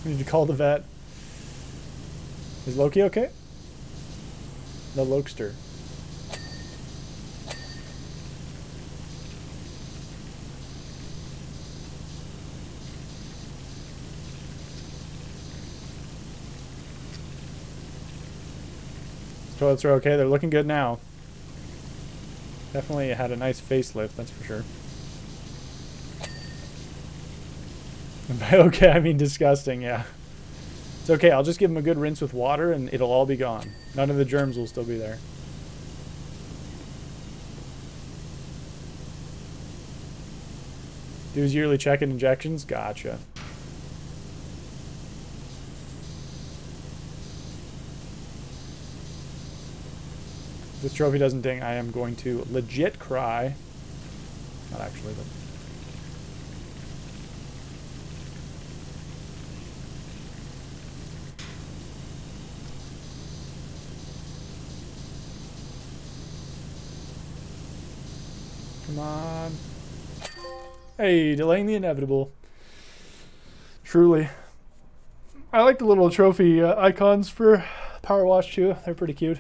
I need to call the vet. Is Loki okay? The Lokester. Toilets are okay. They're looking good now. Definitely had a nice facelift, that's for sure. And by okay, I mean disgusting, yeah. It's okay, I'll just give them a good rinse with water and it'll all be gone. None of the germs will still be there. Do his yearly check-in injections? Gotcha. If this trophy doesn't ding, I am going to legit cry. Not actually, but... Come on. Hey, delaying the inevitable. Truly. I like the little trophy icons for Powerwash too. They're pretty cute.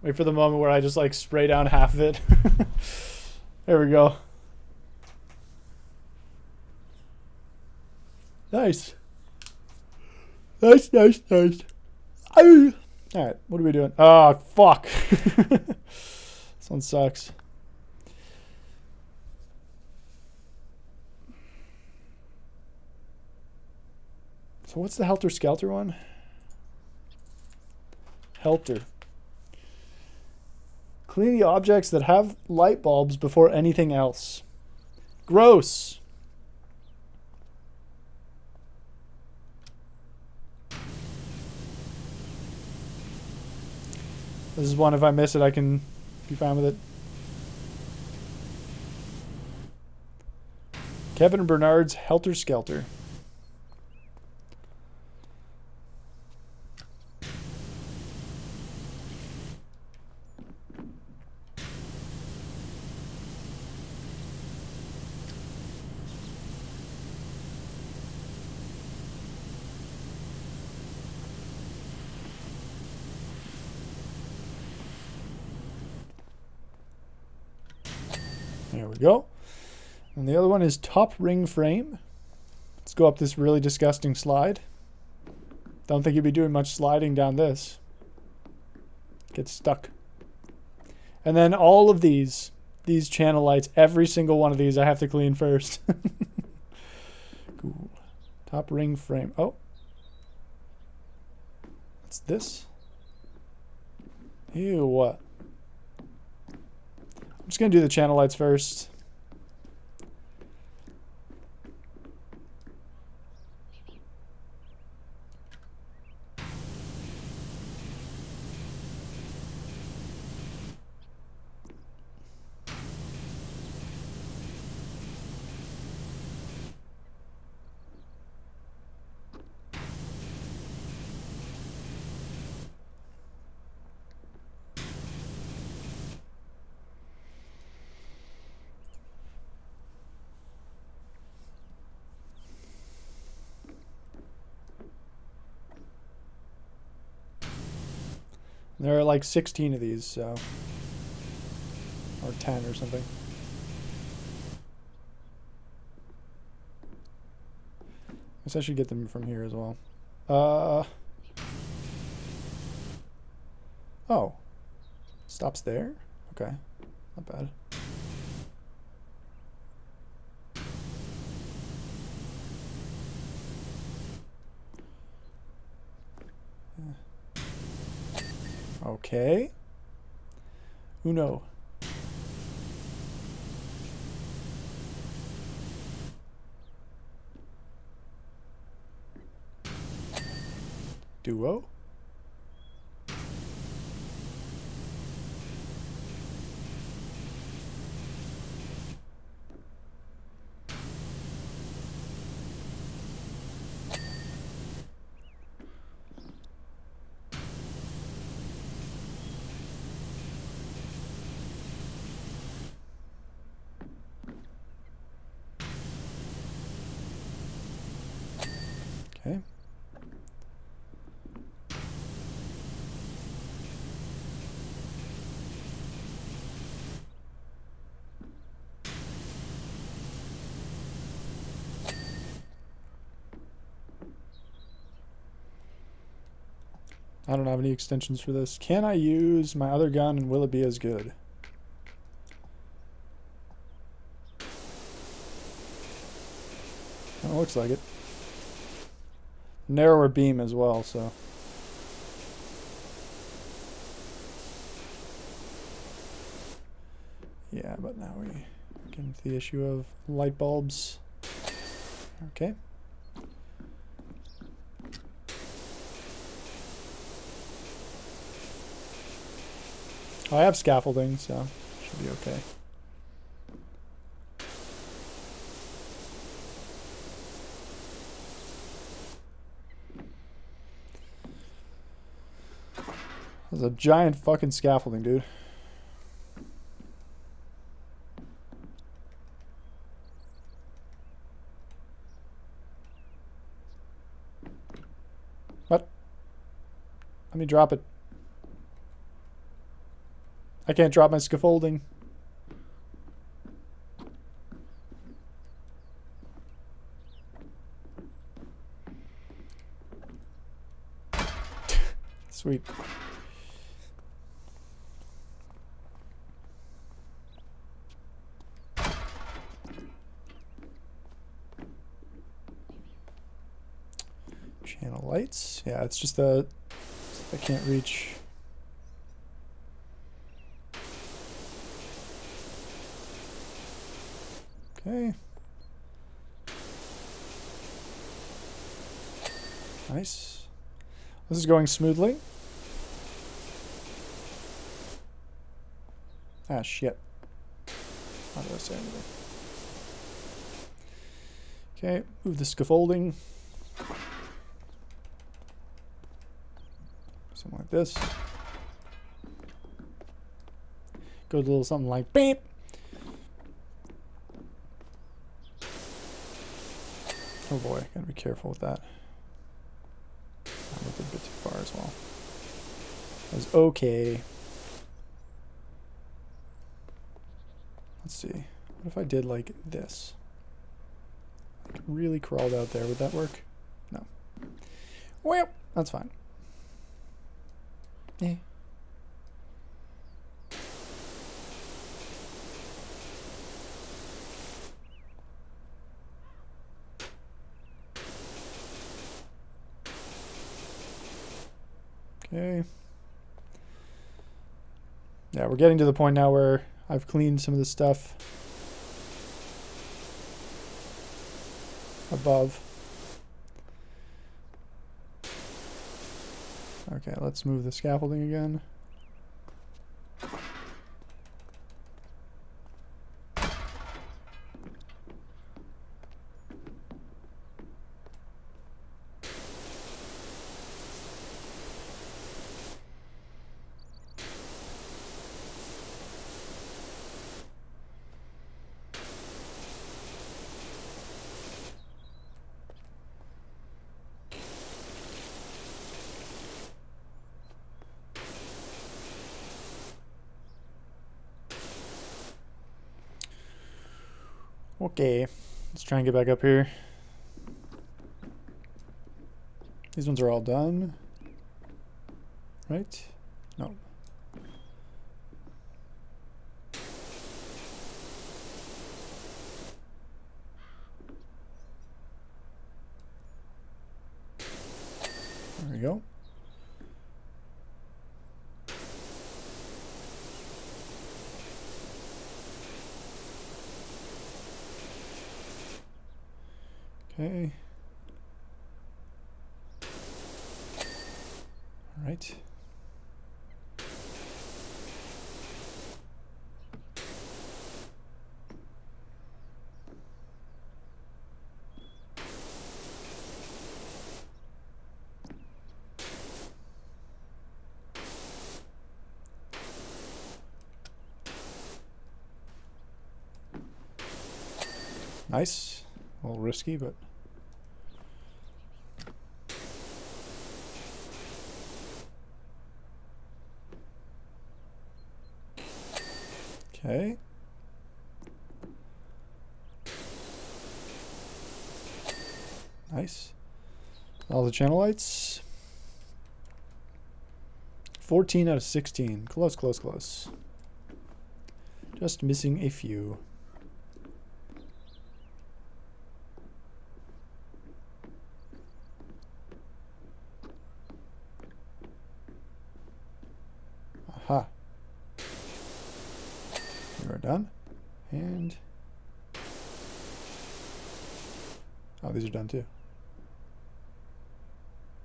Wait for the moment where I just like spray down half of it. There we go. Nice. Nice, nice, nice. Alright, what are we doing? Oh, fuck. This one sucks. So what's the Helter Skelter one? Helter. Clean the objects that have light bulbs before anything else. Gross. This is one, if I miss it, I can be fine with it. Kevin Bernard's Helter Skelter. There we go. And the other one is Top Ring Frame. Let's go up this really disgusting slide. Don't think you'd be doing much sliding down this. Get stuck. And then all of these channel lights, every single one of these I have to clean first. Cool. Top Ring Frame. Oh. What's this? Ew, what? I'm just going to do the channel lights first. There are like 16 of these, so. Or 10 or something. Guess I should get them from here as well. Oh. Stops there? Okay. Not bad. Okay. Uno. Duo. Okay. I don't have any extensions for this. Can I use my other gun and will it be as good? It looks like it. Narrower beam as well, so. Yeah, but now we get into the issue of light bulbs. Okay. I have scaffolding, so should be okay. There's a giant fucking scaffolding, dude. What? Let me drop it. I can't drop my scaffolding. Sweet. Channel lights. Yeah, it's just that I can't reach. Okay. Nice. This is going smoothly. Ah, shit. How do I say anything? Okay, move the scaffolding. Something like this. Goes a little something like beep. Oh boy, gotta be careful with that. I went a bit too far as well. That was okay. Let's see. What if I did like this? Like really crawled out there. Would that work? No. Well, that's fine. Yeah. Okay. Yeah, we're getting to the point now where I've cleaned some of the stuff above. Okay, let's move the scaffolding again. Okay, let's try and get back up here. These ones are all done, right? No. There we go. Okay. All right. Nice. A little risky, but okay. Nice. All the channel lights. 14 out of 16. Close, close, close. Just missing a few. Aha. You are done. And... oh, these are done too.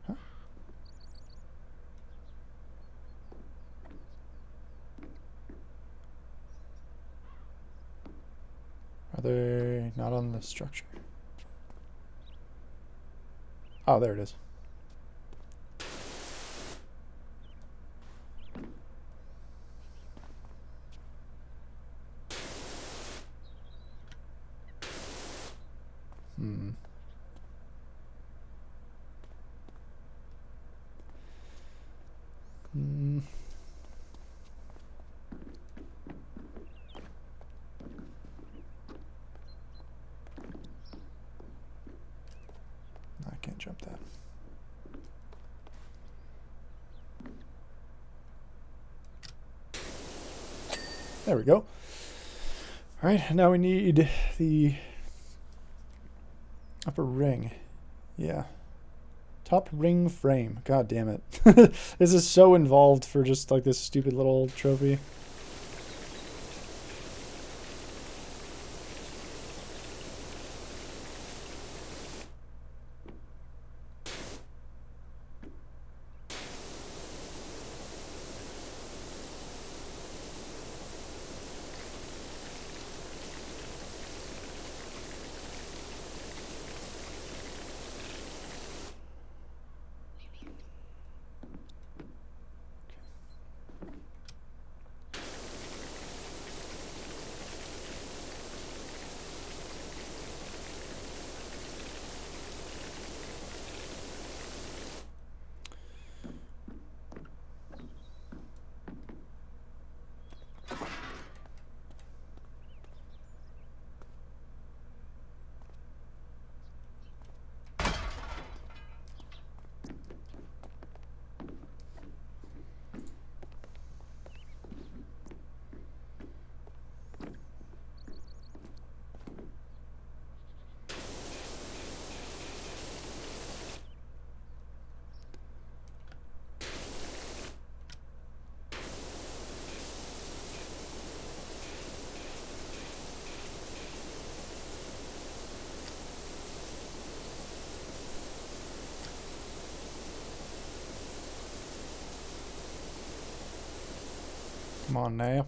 Huh? Are they not on the structure? Oh, there it is. Hmm. Hmm. I can't jump that. There we go. All right, now we need the upper ring. Yeah. Top ring frame. God damn it. This is so involved for just like this stupid little trophy. Come on now.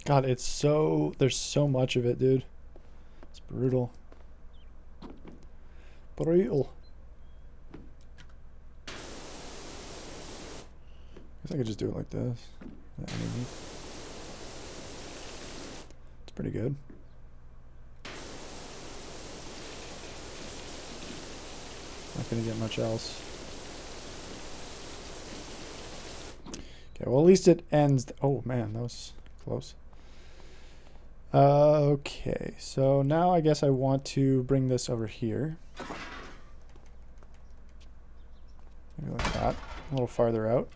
God, it's so... There's so much of it, dude. It's brutal. Brutal. I guess I could just do it like this. It's pretty good. Not gonna get much else. Okay, well at least it ends... Oh man, that was close. Okay, so now I guess I want to bring this over here. Maybe like that, a little farther out.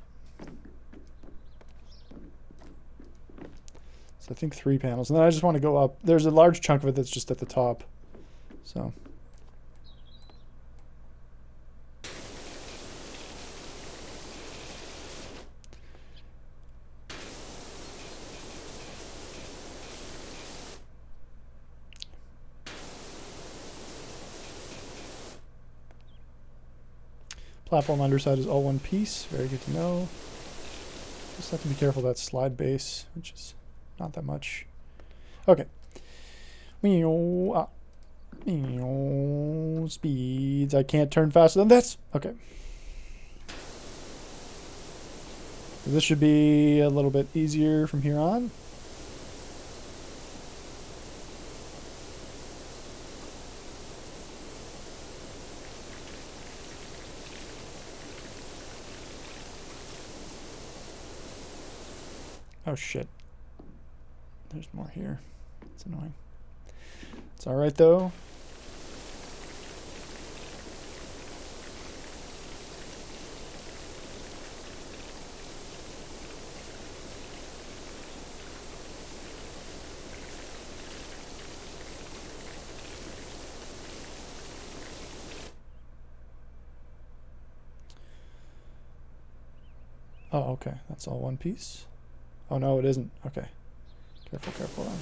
So I think 3 panels, and then I just want to go up. There's a large chunk of it that's just at the top. So. Platform underside is all one piece. Very good to know. Just have to be careful of that slide base, which is not that much. Okay. Speeds. I can't turn faster than this. Okay. This should be a little bit easier from here on. Oh shit. There's more here. It's annoying. It's alright though. Oh, okay. That's all one piece. Oh no, it isn't. Okay. Careful, careful then.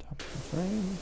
Top of the frame.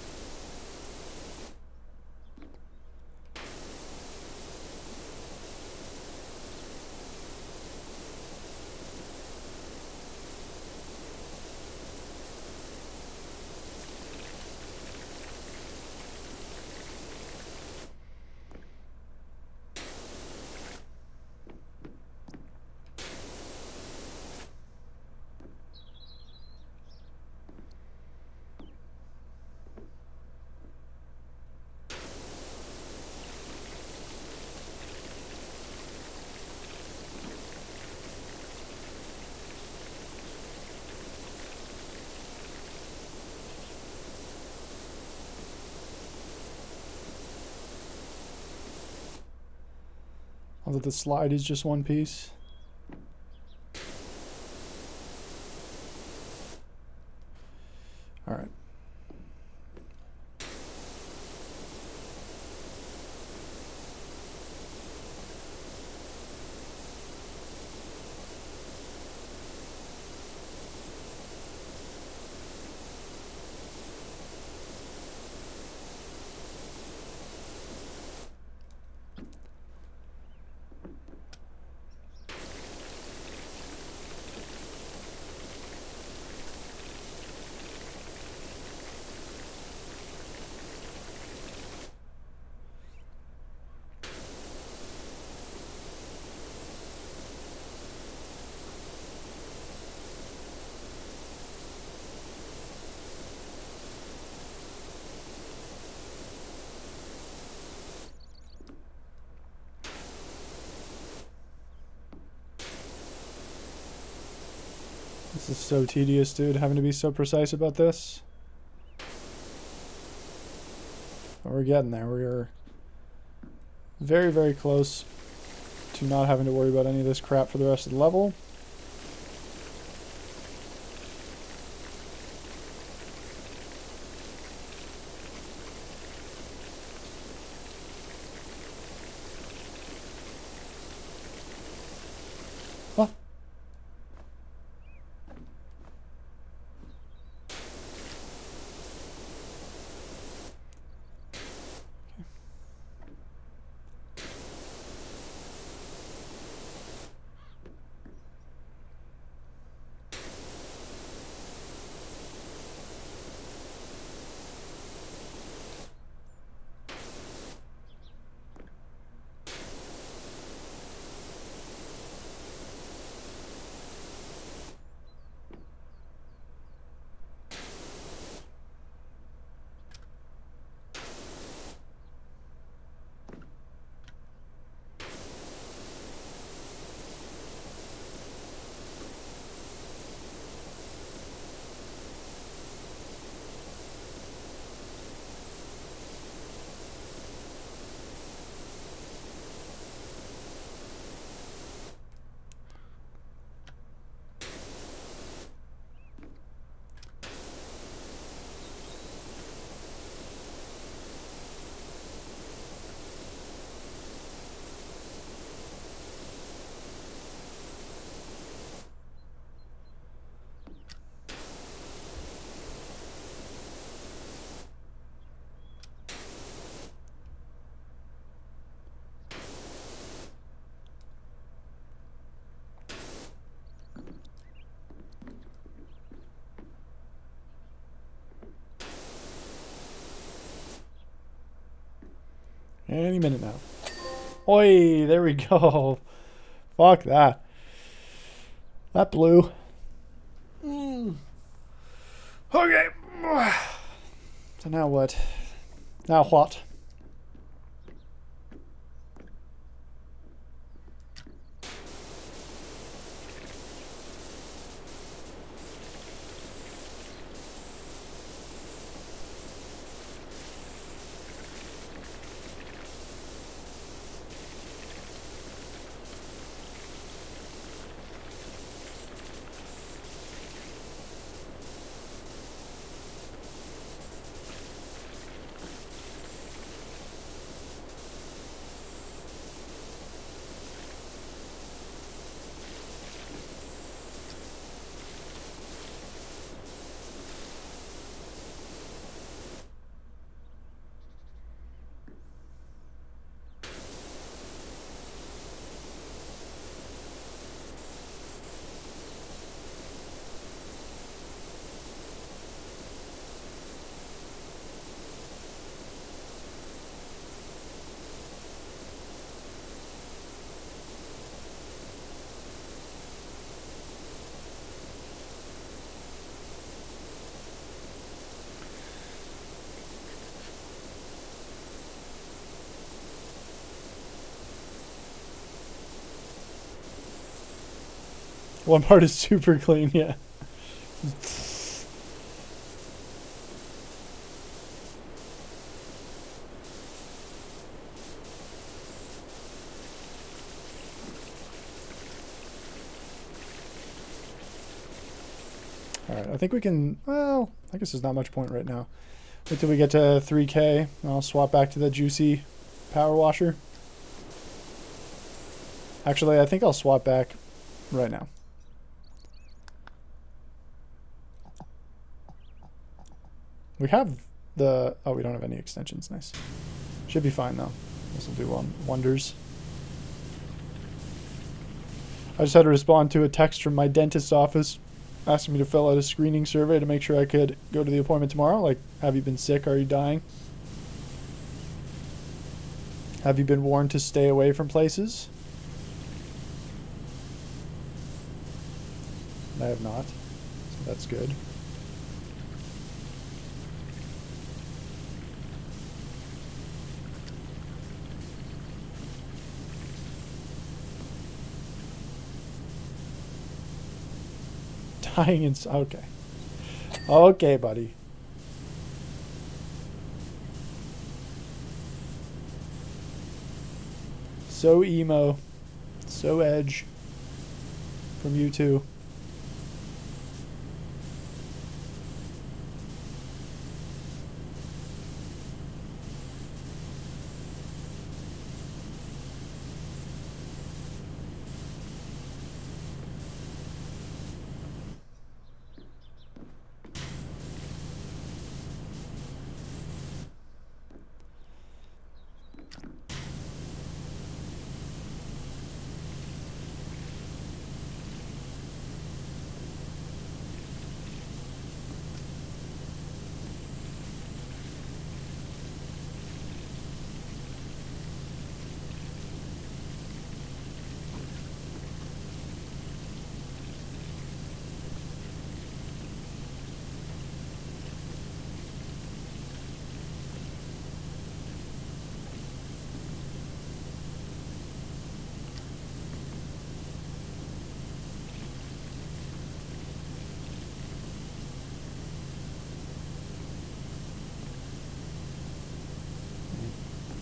Although the slide is just one piece. All right. This is so tedious, dude, having to be so precise about this. But we're getting there. We're very, very close to not having to worry about any of this crap for the rest of the level. Oh. Any minute now. Oi, there we go. Fuck that. That blew. Okay. So now what? Now what? One part is super clean, yeah. Alright, I think we can, well, I guess there's not much point right now. Wait till we get to 3K, and I'll swap back to the juicy power washer. Actually, I think I'll swap back right now. We have the, oh, we don't have any extensions, nice. Should be fine though. This will do wonders. I just had to respond to a text from my dentist's office asking me to fill out a screening survey to make sure I could go to the appointment tomorrow. Like, have you been sick? Are you dying? Have you been warned to stay away from places? I have not, so that's good. Dying in... Okay. Okay, buddy. So emo. So edge. From you two.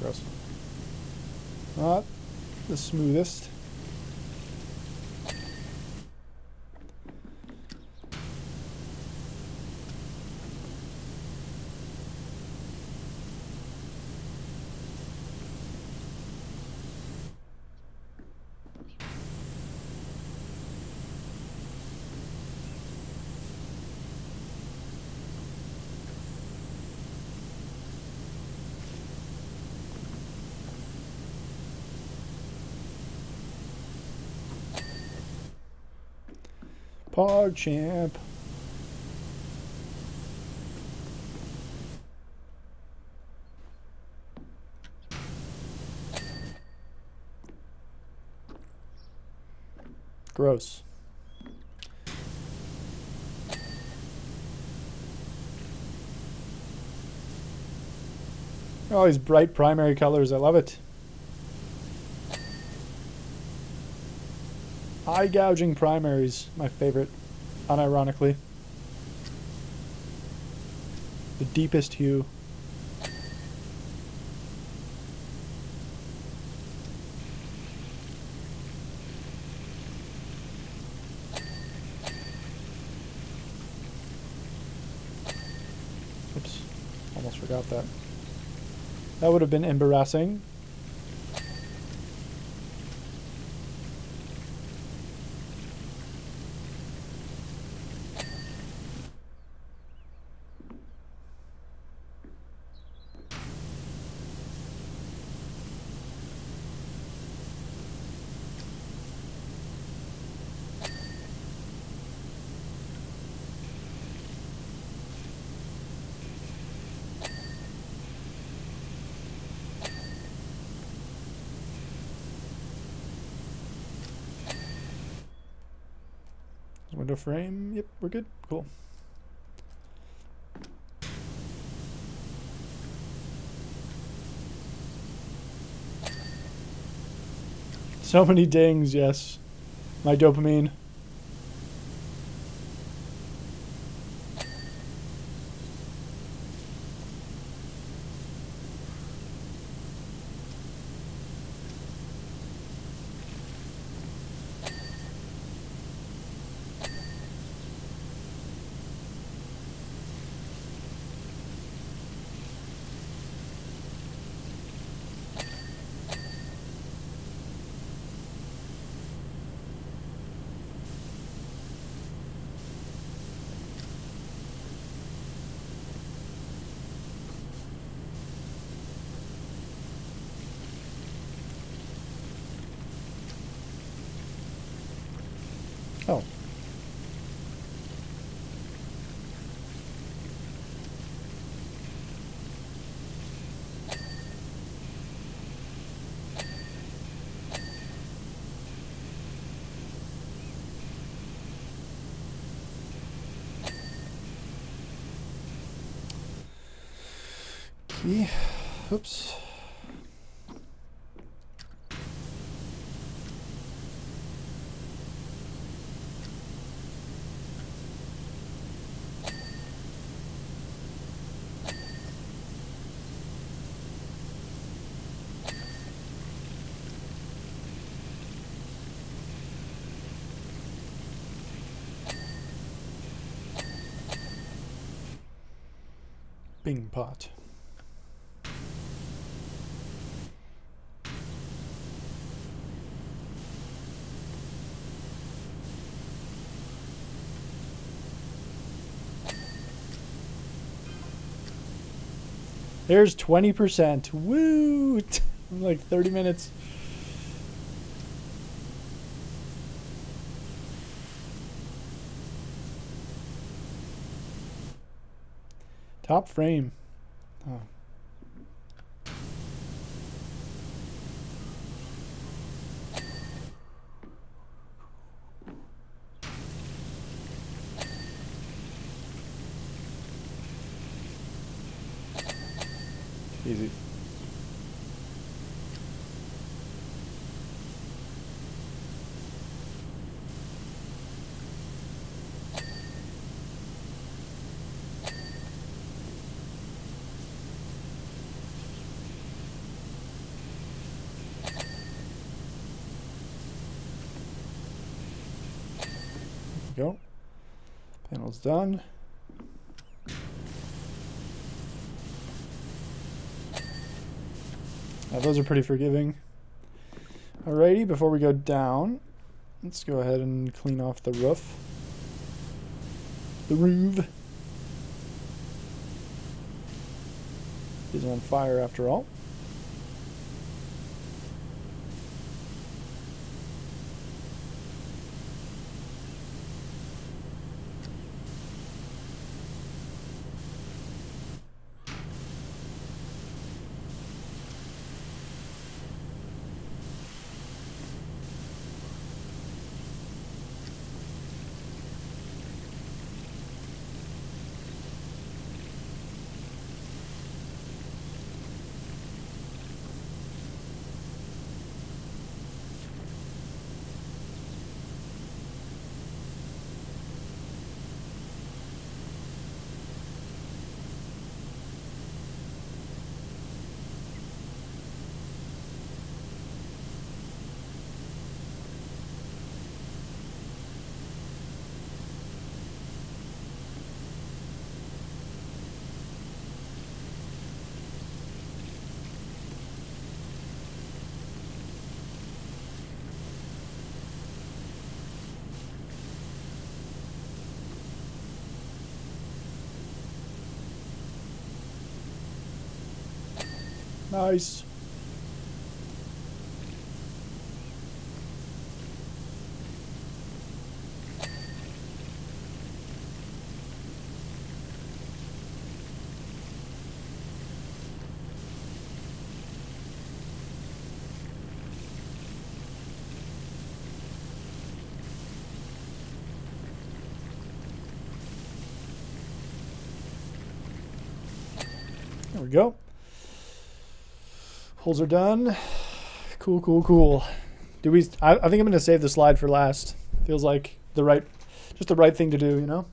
Gross. Not the smoothest. Pog champ. Gross. All these bright primary colors. I love it. Eye gouging primaries, my favorite, unironically. The deepest hue. Oops, almost forgot that. That would have been embarrassing. Window frame. Yep, we're good. Cool. So many dings, yes. My dopamine. Oh. Key. Oops. Bing pot. There's 20%. Woo! Like 30 minutes. Top frame. Oh. Easy. Go. Panel's done. Those are pretty forgiving. Alrighty, before we go down, let's go ahead and clean off the roof. The roof is on fire after all. Nice. There we go. Holes are done. Cool, cool, cool. Do we? I think I'm going to save the slide for last. Feels like just the right thing to do, you know?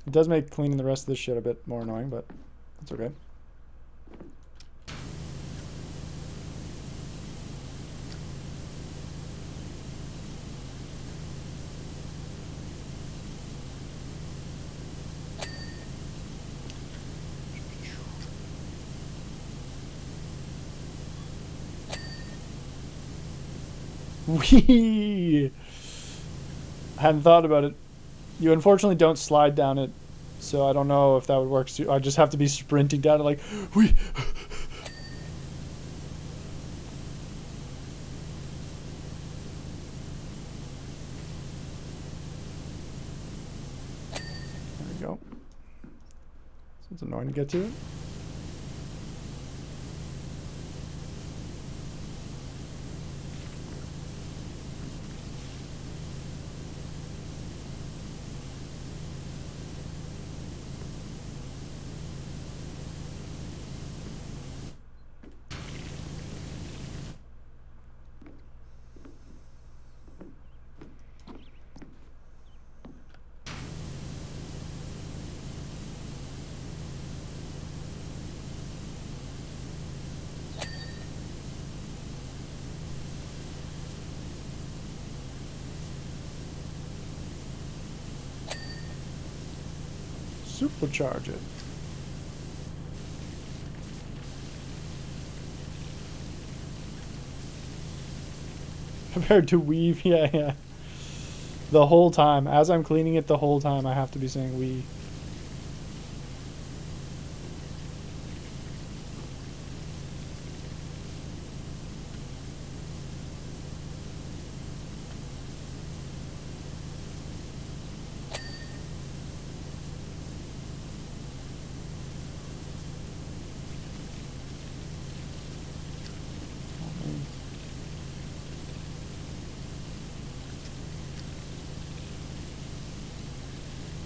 It does make cleaning the rest of this shit a bit more annoying, but that's okay. Whee! I hadn't thought about it. You unfortunately don't slide down it, so I don't know if that would work. I just have to be sprinting down it like, whee! There we go. So it's annoying to get to it. Supercharge it. Compared to weave, yeah. The whole time. As I'm cleaning it the whole time, I have to be saying we.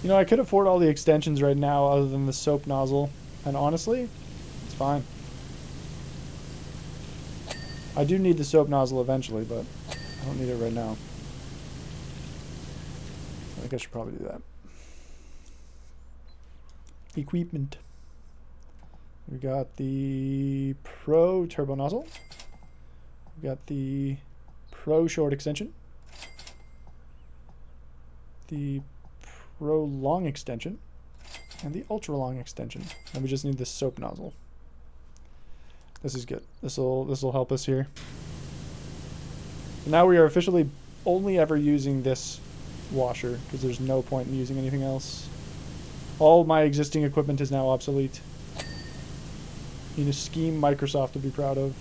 You know, I could afford all the extensions right now other than the soap nozzle. And honestly, it's fine. I do need the soap nozzle eventually, but I don't need it right now. I think I should probably do that. Equipment. We got the Pro Turbo Nozzle. We got the Pro Short Extension. The Pro Long Extension. And the Ultra Long Extension. And we just need the soap nozzle. This is good. This'll help us here. Now we are officially only ever using this washer because there's no point in using anything else. All my existing equipment is now obsolete. In a scheme Microsoft would be proud of.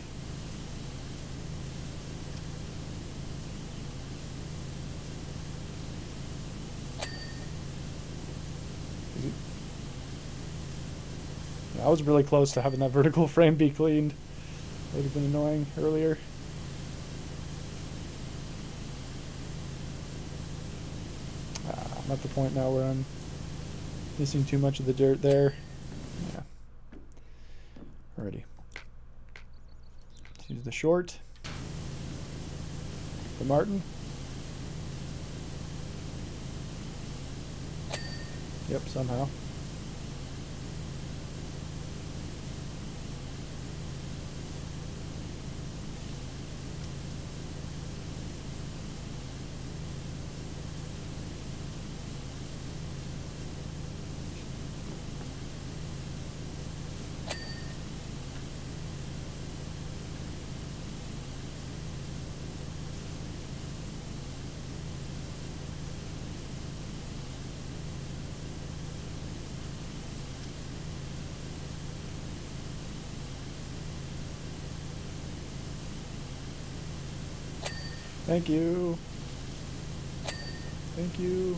I was really close to having that vertical frame be cleaned. That would have been annoying earlier. I'm at the point now where I'm missing too much of the dirt there. Yeah. Alrighty. Let's use the short. The Martin. Yep, somehow. Thank you. Thank you.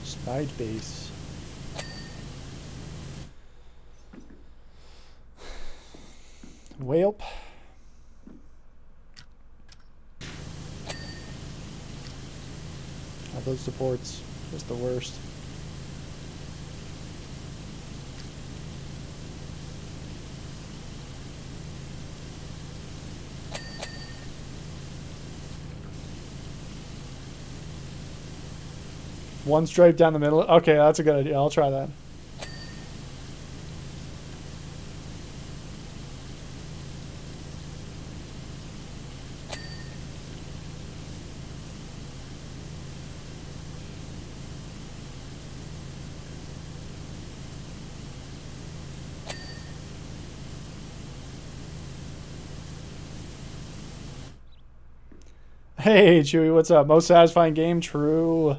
Slide base. Whalp. Those supports, just the worst. One stripe down the middle. Okay, that's a good idea. I'll try that. Hey, Chewy, what's up? Most satisfying game? True.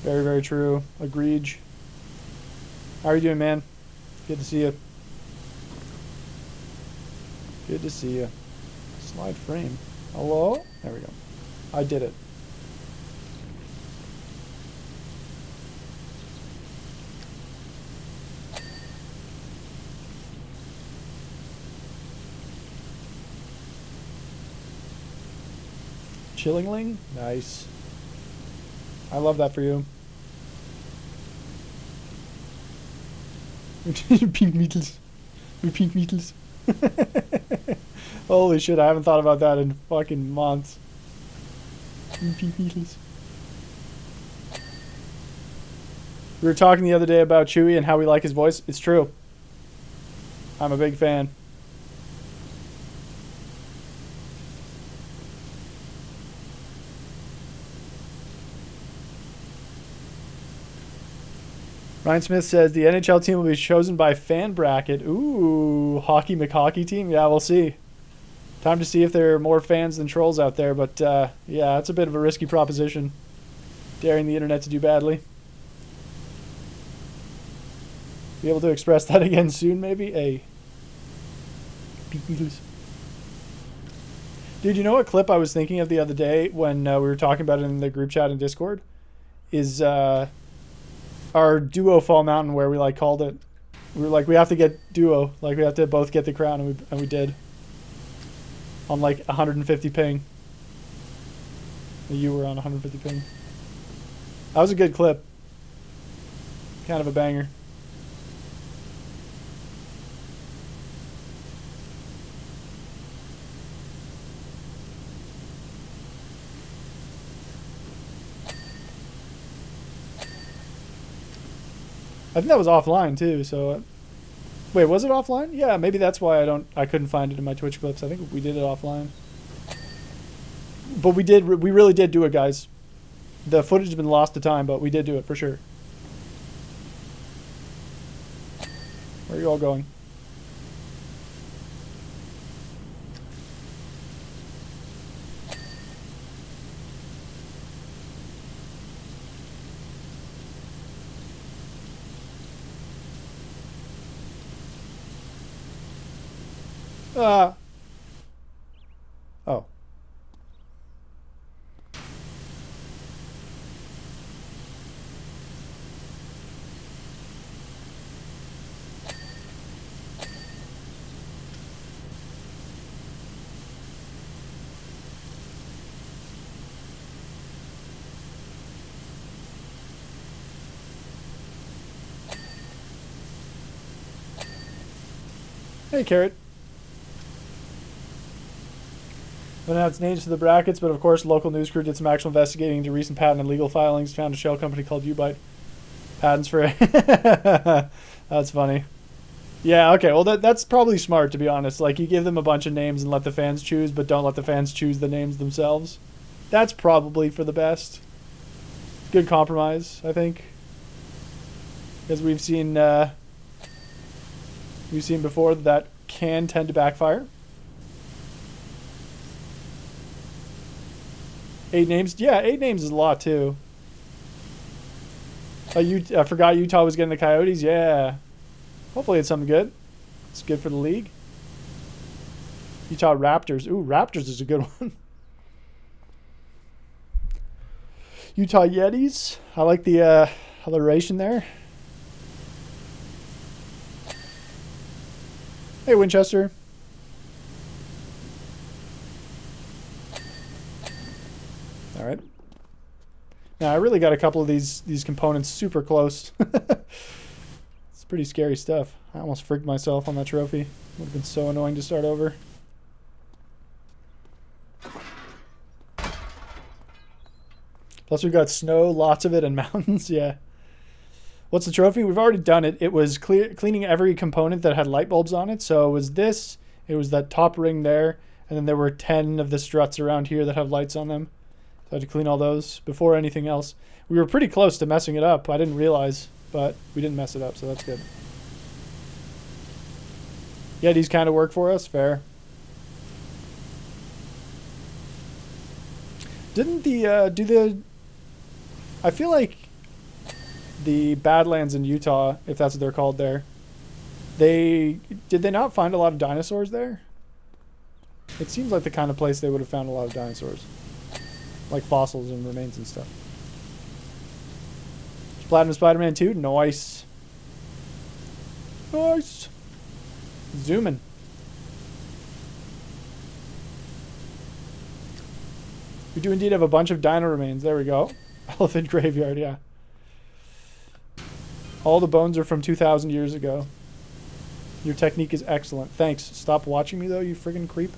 Very, very true. Agreed. How are you doing, man? Good to see you. Good to see you. Slide frame. Hello? There we go. I did it. Chillingling? Nice. I love that for you. Pink Beatles. Pink Beatles. Holy shit, I haven't thought about that in fucking months. Pink Beatles. We were talking the other day about Chewy and how we like his voice. It's true. I'm a big fan. Ryan Smith says the NHL team will be chosen by fan bracket. Ooh, Hockey McHockey team. Yeah, we'll see. Time to see if there are more fans than trolls out there. But yeah, it's a bit of a risky proposition. Daring the internet to do badly. Be able to express that again soon, maybe? Hey. Dude, you know what clip I was thinking of the other day when we were talking about it in the group chat in Discord? Is our duo Fall Mountain where we like called it. We were like, we have to get duo. Like, we have to both get the crown, and we did. On like 150 ping. You were on 150 ping. That was a good clip. Kind of a banger. I think that was offline too, so wait, was it offline? Yeah, maybe that's why I couldn't find it in my Twitch clips. I think we did it offline. But we really did do it, guys. The footage has been lost to time, but we did do it for sure. Where are you all going? Oh. Hey, Carrot. Announced names for the brackets, but of course, local news crew did some actual investigating into recent patent and legal filings. Found a shell company called U-Byte. Patents for That's funny. Yeah, okay. Well, that's probably smart, to be honest. Like, you give them a bunch of names and let the fans choose, but don't let the fans choose the names themselves. That's probably for the best. Good compromise, I think. Because we've seen before that can tend to backfire. 8 names? Yeah, 8 names is a lot, too. I forgot Utah was getting the Coyotes? Yeah. Hopefully it's something good. It's good for the league. Utah Raptors. Ooh, Raptors is a good one. Utah Yetis. I like the alliteration there. Hey, Winchester. All right. Now I really got a couple of these components super close. It's pretty scary stuff. I almost freaked myself on that trophy. Would have been so annoying to start over. Plus we've got snow, lots of it, and mountains. Yeah. What's the trophy? We've already done it. It was cleaning every component that had light bulbs on it. So it was this. It was that top ring there. And then there were 10 of the struts around here that have lights on them. So I had to clean all those before anything else. We were pretty close to messing it up. I didn't realize, but we didn't mess it up, so that's good. Yetis kind of work for us. Fair. Didn't I feel like the Badlands in Utah, if that's what they're called there, did they not find a lot of dinosaurs there? It seems like the kind of place they would have found a lot of dinosaurs. Like fossils and remains and stuff. Platinum Spider-Man 2, nice. Nice. Zooming. We do indeed have a bunch of dino remains. There we go. Elephant graveyard, yeah. All the bones are from 2,000 years ago. Your technique is excellent. Thanks. Stop watching me, though, you friggin' creep.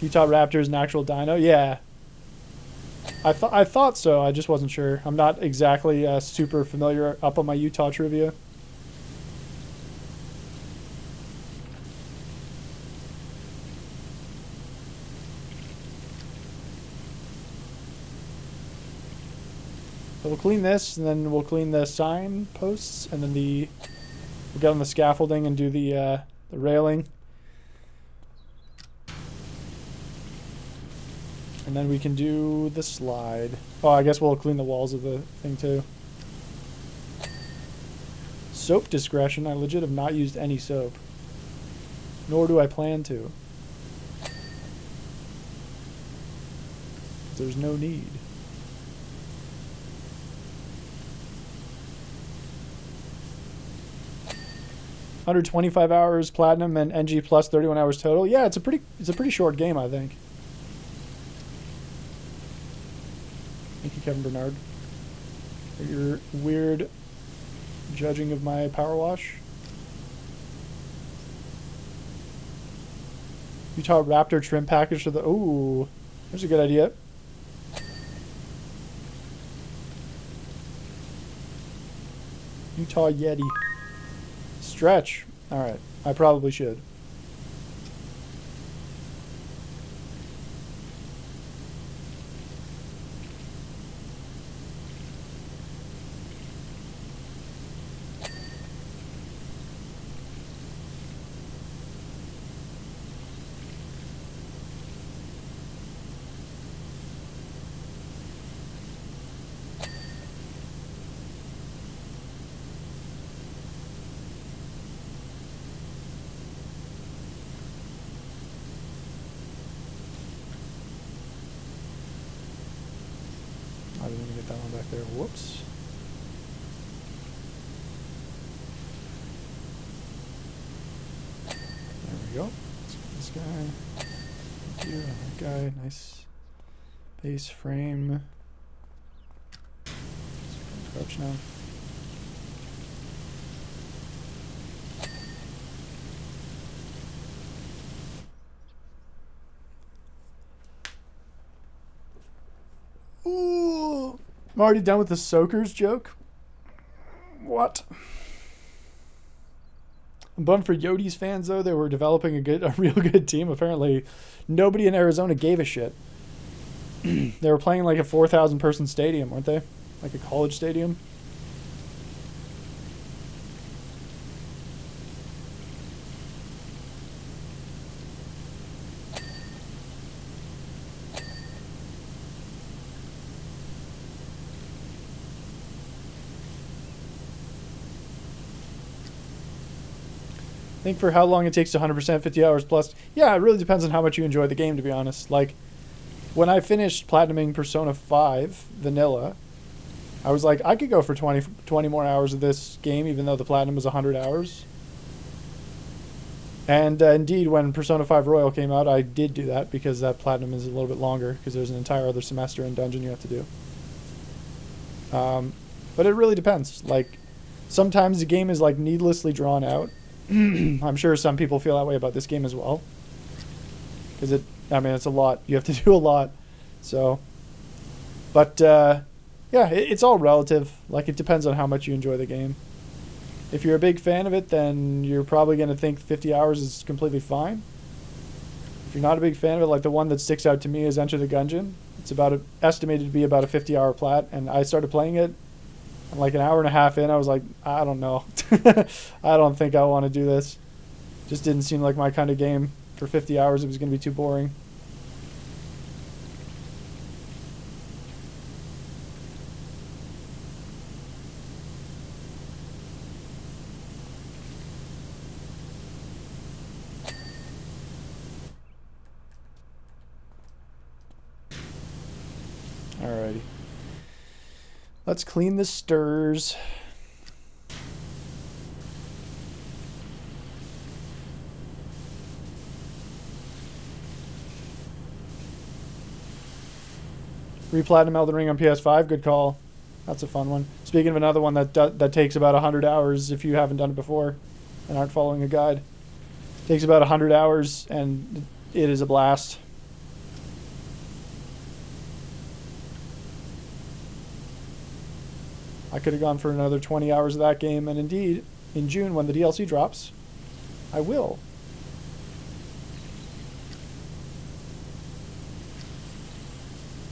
Utah Raptors, an actual dino? Yeah. I thought so. I just wasn't sure. I'm not exactly super familiar up on my Utah trivia. So we'll clean this, and then we'll clean the sign posts, and then we'll get on the scaffolding and do the railing. And then we can do the slide. Oh, I guess we'll clean the walls of the thing too. Soap discretion. I legit have not used any soap. Nor do I plan to. There's no need. Under 25 hours platinum and NG plus 31 hours total. Yeah, it's a pretty short game, I think. Thank you, Kevin Bernard, for your weird judging of my power wash. Utah Raptor trim package for the... Ooh, there's a good idea. Utah Yeti. Stretch. Alright, I probably should. I didn't even get that one back there. Whoops. There we go. Let's get this guy. Thank you. That guy. Nice. Base frame. Crouch now. Ooh. I'm already done with the soakers joke. What? I'm bummed for VODs fans though. They were developing a real good team. Apparently, nobody in Arizona gave a shit. They were playing like a 4,000 person stadium, weren't they? Like a college stadium. I think for how long it takes to 100% 50 hours plus. Yeah, it really depends on how much you enjoy the game, to be honest. Like, when I finished platinuming Persona 5 Vanilla, I was like, I could go for 20 more hours of this game, even though the platinum was 100 hours. And indeed, when Persona 5 Royal came out, I did do that, because that platinum is a little bit longer, because there's an entire other semester and dungeon you have to do. But it really depends. Like, sometimes the game is like needlessly drawn out. I'm sure some people feel that way about this game as well, because it's a lot. You have to do a lot. So, but yeah, it's all relative. Like, it depends on how much you enjoy the game. If you're a big fan of it, then you're probably going to think 50 hours is completely fine. If you're not a big fan of it, like the one that sticks out to me is Enter the Gungeon. It's estimated to be about a 50-hour plat, and I started playing it. And like an hour and a half in, I was like, I don't know. I don't think I want to do this. Just didn't seem like my kind of game. For 50 hours, it was going to be too boring. Alrighty. Let's clean the stirs. Re-platinum Elden Ring on PS5. Good call. That's a fun one. Speaking of another one that takes about 100 hours if you haven't done it before and aren't following a guide. It takes about 100 hours and it is a blast. I could have gone for another 20 hours of that game, and indeed, in June when the DLC drops, I will.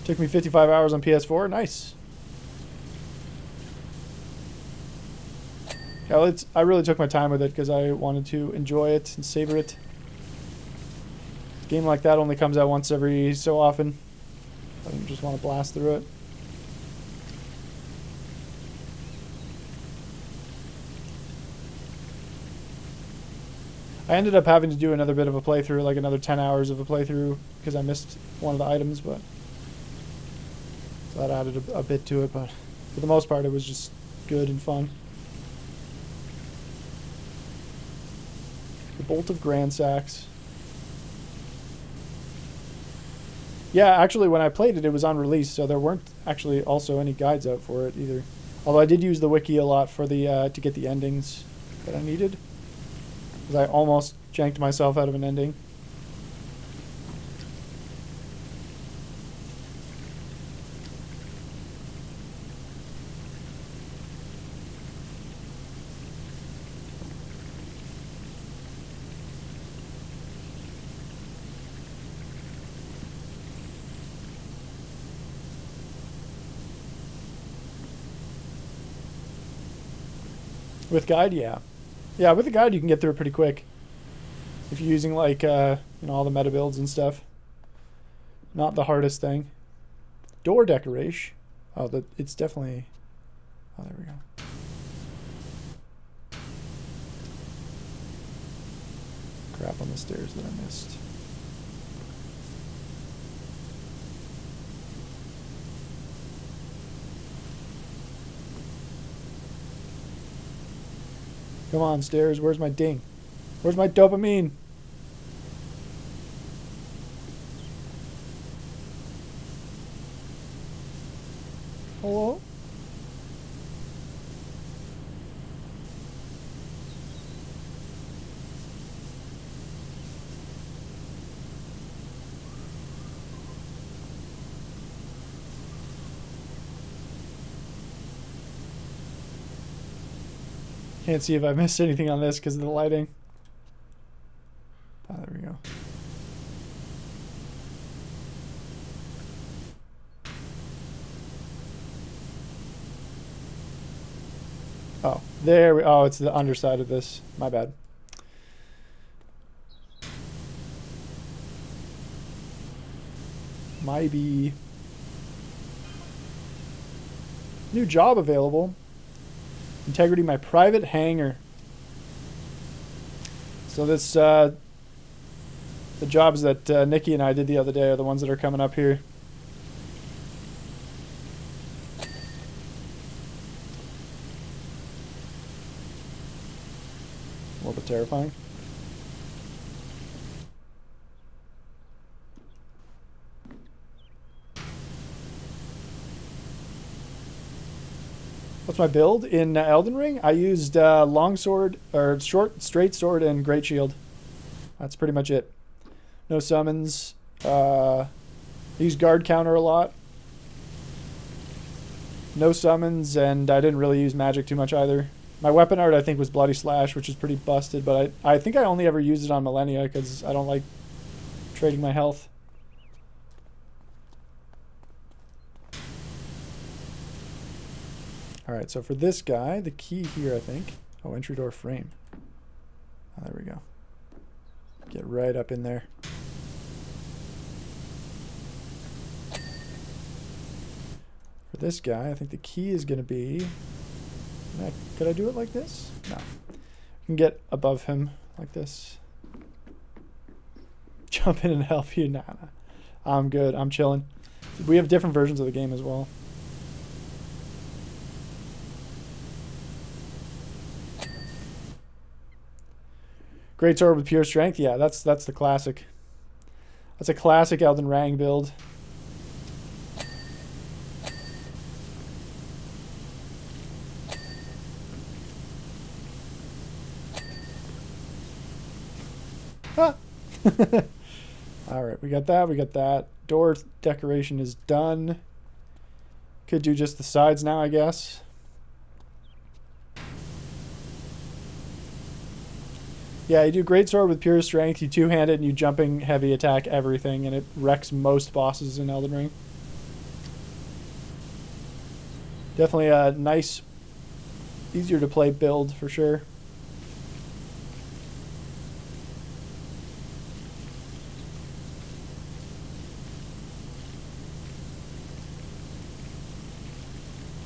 Took me 55 hours on PS4. Nice. Yeah, well, I really took my time with it because I wanted to enjoy it and savor it. A game like that only comes out once every so often. I don't just want to blast through it. I ended up having to do another bit of a playthrough, like another 10 hours of a playthrough, because I missed one of the items, but so that added a bit to it, but for the most part it was just good and fun. The Bolt of Grand Sacks. Yeah, actually when I played it, it was on release, so there weren't actually also any guides out for it either. Although I did use the wiki a lot for the to get the endings that I needed. Because I almost janked myself out of an ending. With guide, yeah. Yeah, with the guide you can get through it pretty quick. If you're using like, all the meta builds and stuff. Not the hardest thing. Door decoration. Oh, it's definitely... Oh, there we go. Crap on the stairs that I missed. Come on, stairs. Where's my ding? Where's my dopamine? Hello? Can't see if I missed anything on this because of the lighting. Oh, there we go. Oh, there we... Oh, it's the underside of this. My bad. Maybe. New job available. Integrity, my private hangar. So this, the jobs that Nikki and I did the other day are the ones that are coming up here. A little bit terrifying. What's my build in Elden Ring? I used longsword or straight sword and great shield. That's pretty much it. No summons. I use guard counter a lot. No summons, and I didn't really use magic too much either. My weapon art I think was Bloody Slash, which is pretty busted, but I think I only ever used it on Millennia because I don't like trading my health. Alright, so for this guy, the key here, I think... Oh, entry door frame. Oh, there we go. Get right up in there. For this guy, I think the key is going to be... Could I do it like this? No. I can get above him like this. Jump in and help you? Nah. I'm good. I'm chilling. We have different versions of the game as well. Great sword with pure strength. Yeah, that's the classic. That's a classic Elden Ring build. Ah. All right, we got that. We got that. Door decoration is done. Could do just the sides now, I guess. Yeah, you do great sword with pure strength, you two-hand it, and you jumping heavy attack everything, and it wrecks most bosses in Elden Ring. Definitely a nice Easier to play build for sure.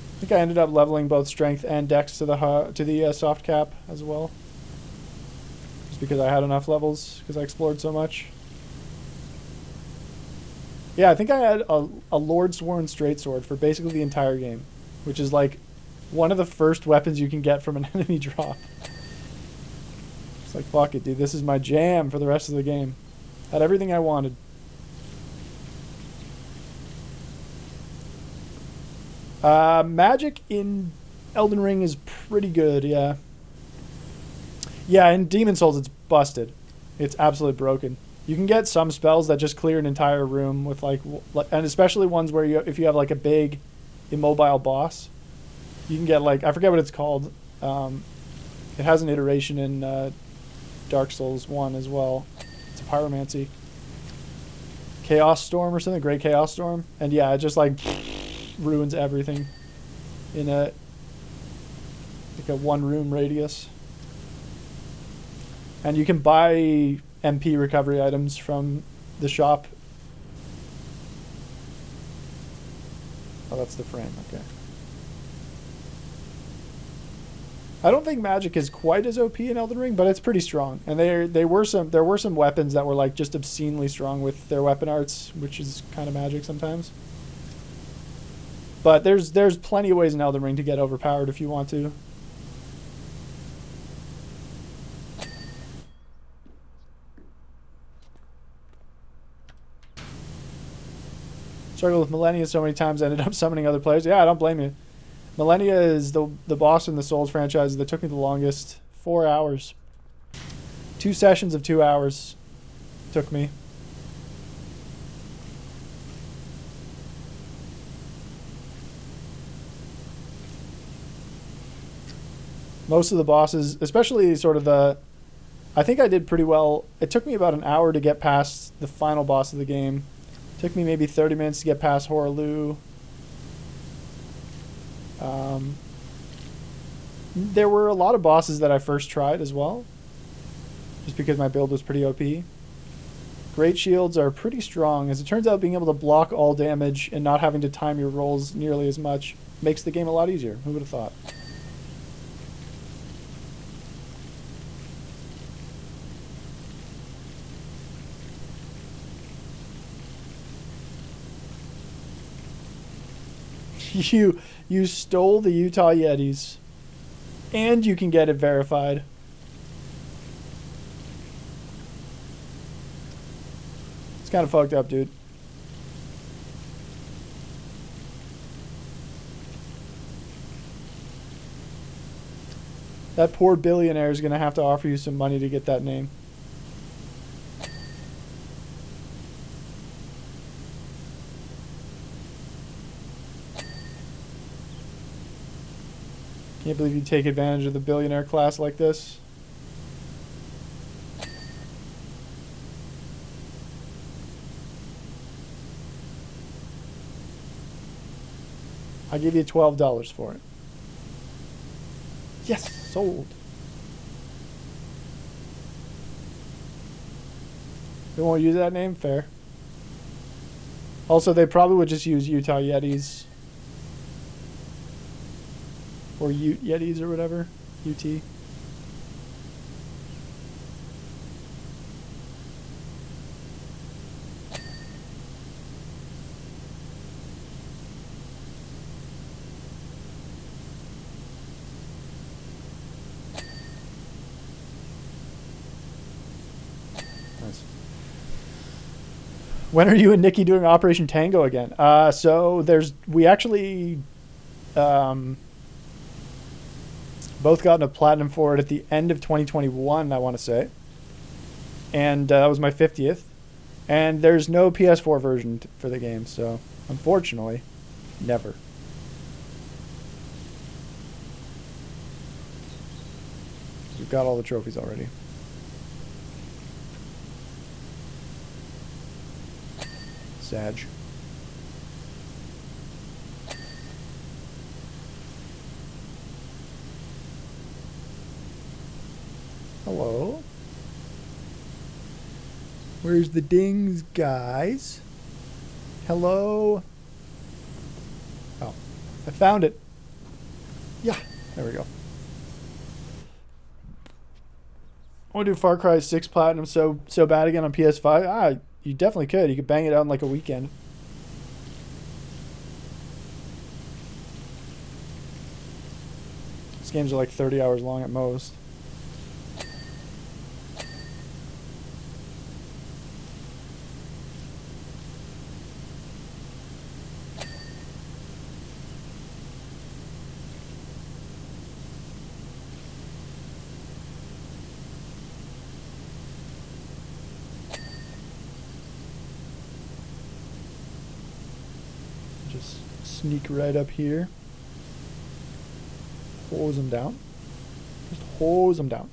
I think I ended up leveling both strength and dex to the soft cap as well. Just because I had enough levels, because I explored so much. Yeah, I think I had a Lord Sworn Straight Sword for basically the entire game, which is like one of the first weapons you can get from an enemy drop. It's like, fuck it, dude. This is my jam for the rest of the game. Had everything I wanted. Magic in Elden Ring is pretty good, yeah. Yeah, in Demon Souls it's busted. It's absolutely broken. You can get some spells that just clear an entire room with like, and especially ones where if you have like a big immobile boss, you can get like, I forget what it's called. It has an iteration in Dark Souls 1 as well. It's a pyromancy. Chaos Storm or something, Great Chaos Storm. And yeah, it just like ruins everything in a one room radius. And you can buy MP recovery items from the shop. Oh, that's the frame. Okay. I don't think magic is quite as OP in Elden Ring, but it's pretty strong. And there were some weapons that were like just obscenely strong with their weapon arts, which is kind of magic sometimes. But there's plenty of ways in Elden Ring to get overpowered if you want to. Struggled with Millennia so many times, I ended up summoning other players. Yeah, I don't blame you. Millennia is the boss in the Souls franchise that took me the longest. 4 hours. 2 sessions of 2 hours took me. Most of the bosses, especially sort of the... I think I did pretty well. It took me about an hour to get past the final boss of the game. Took me maybe 30 minutes to get past Horaloo. There were a lot of bosses that I first tried as well, just because my build was pretty OP. Great shields are pretty strong. As it turns out, being able to block all damage and not having to time your rolls nearly as much makes the game a lot easier. Who would have thought? You stole the Utah Yetis, and you can get it verified. It's kind of fucked up, dude. That poor billionaire is going to have to offer you some money to get that name. Can't believe you take advantage of the billionaire class like this. I'll give you $12 for it. Yes, sold. They won't use that name? Fair. Also, they probably would just use Utah Yetis. Or Yetis or whatever. UT. Nice. When are you and Nikki doing Operation Tango again? So we actually both gotten a platinum for it at the end of 2021, I want to say. And that was my 50th. And there's no PS4 version for the game, so unfortunately, never. We've got all the trophies already. Sag. Hello. Where's the dings, guys? Hello. Oh, I found it. Yeah, there we go. I want to do Far Cry 6 Platinum so bad again on PS5. Ah, you definitely could. You could bang it out in like a weekend. These games are like 30 hours long at most. Just sneak right up here. Hose them down. Just hose them down.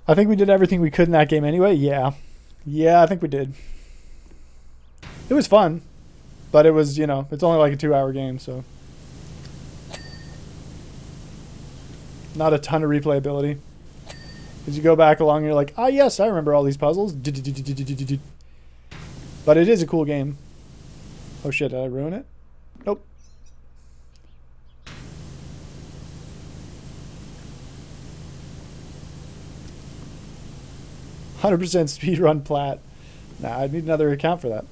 I think we did everything we could in that game anyway. Yeah. Yeah, I think we did. It was fun. But it was, it's only like a 2-hour game, so. Not a ton of replayability. Because you go back along and you're like, ah, yes, I remember all these puzzles. But it is a cool game. Oh shit, did I ruin it? Nope. "100% speedrun plat." Nah, I'd need another account for that.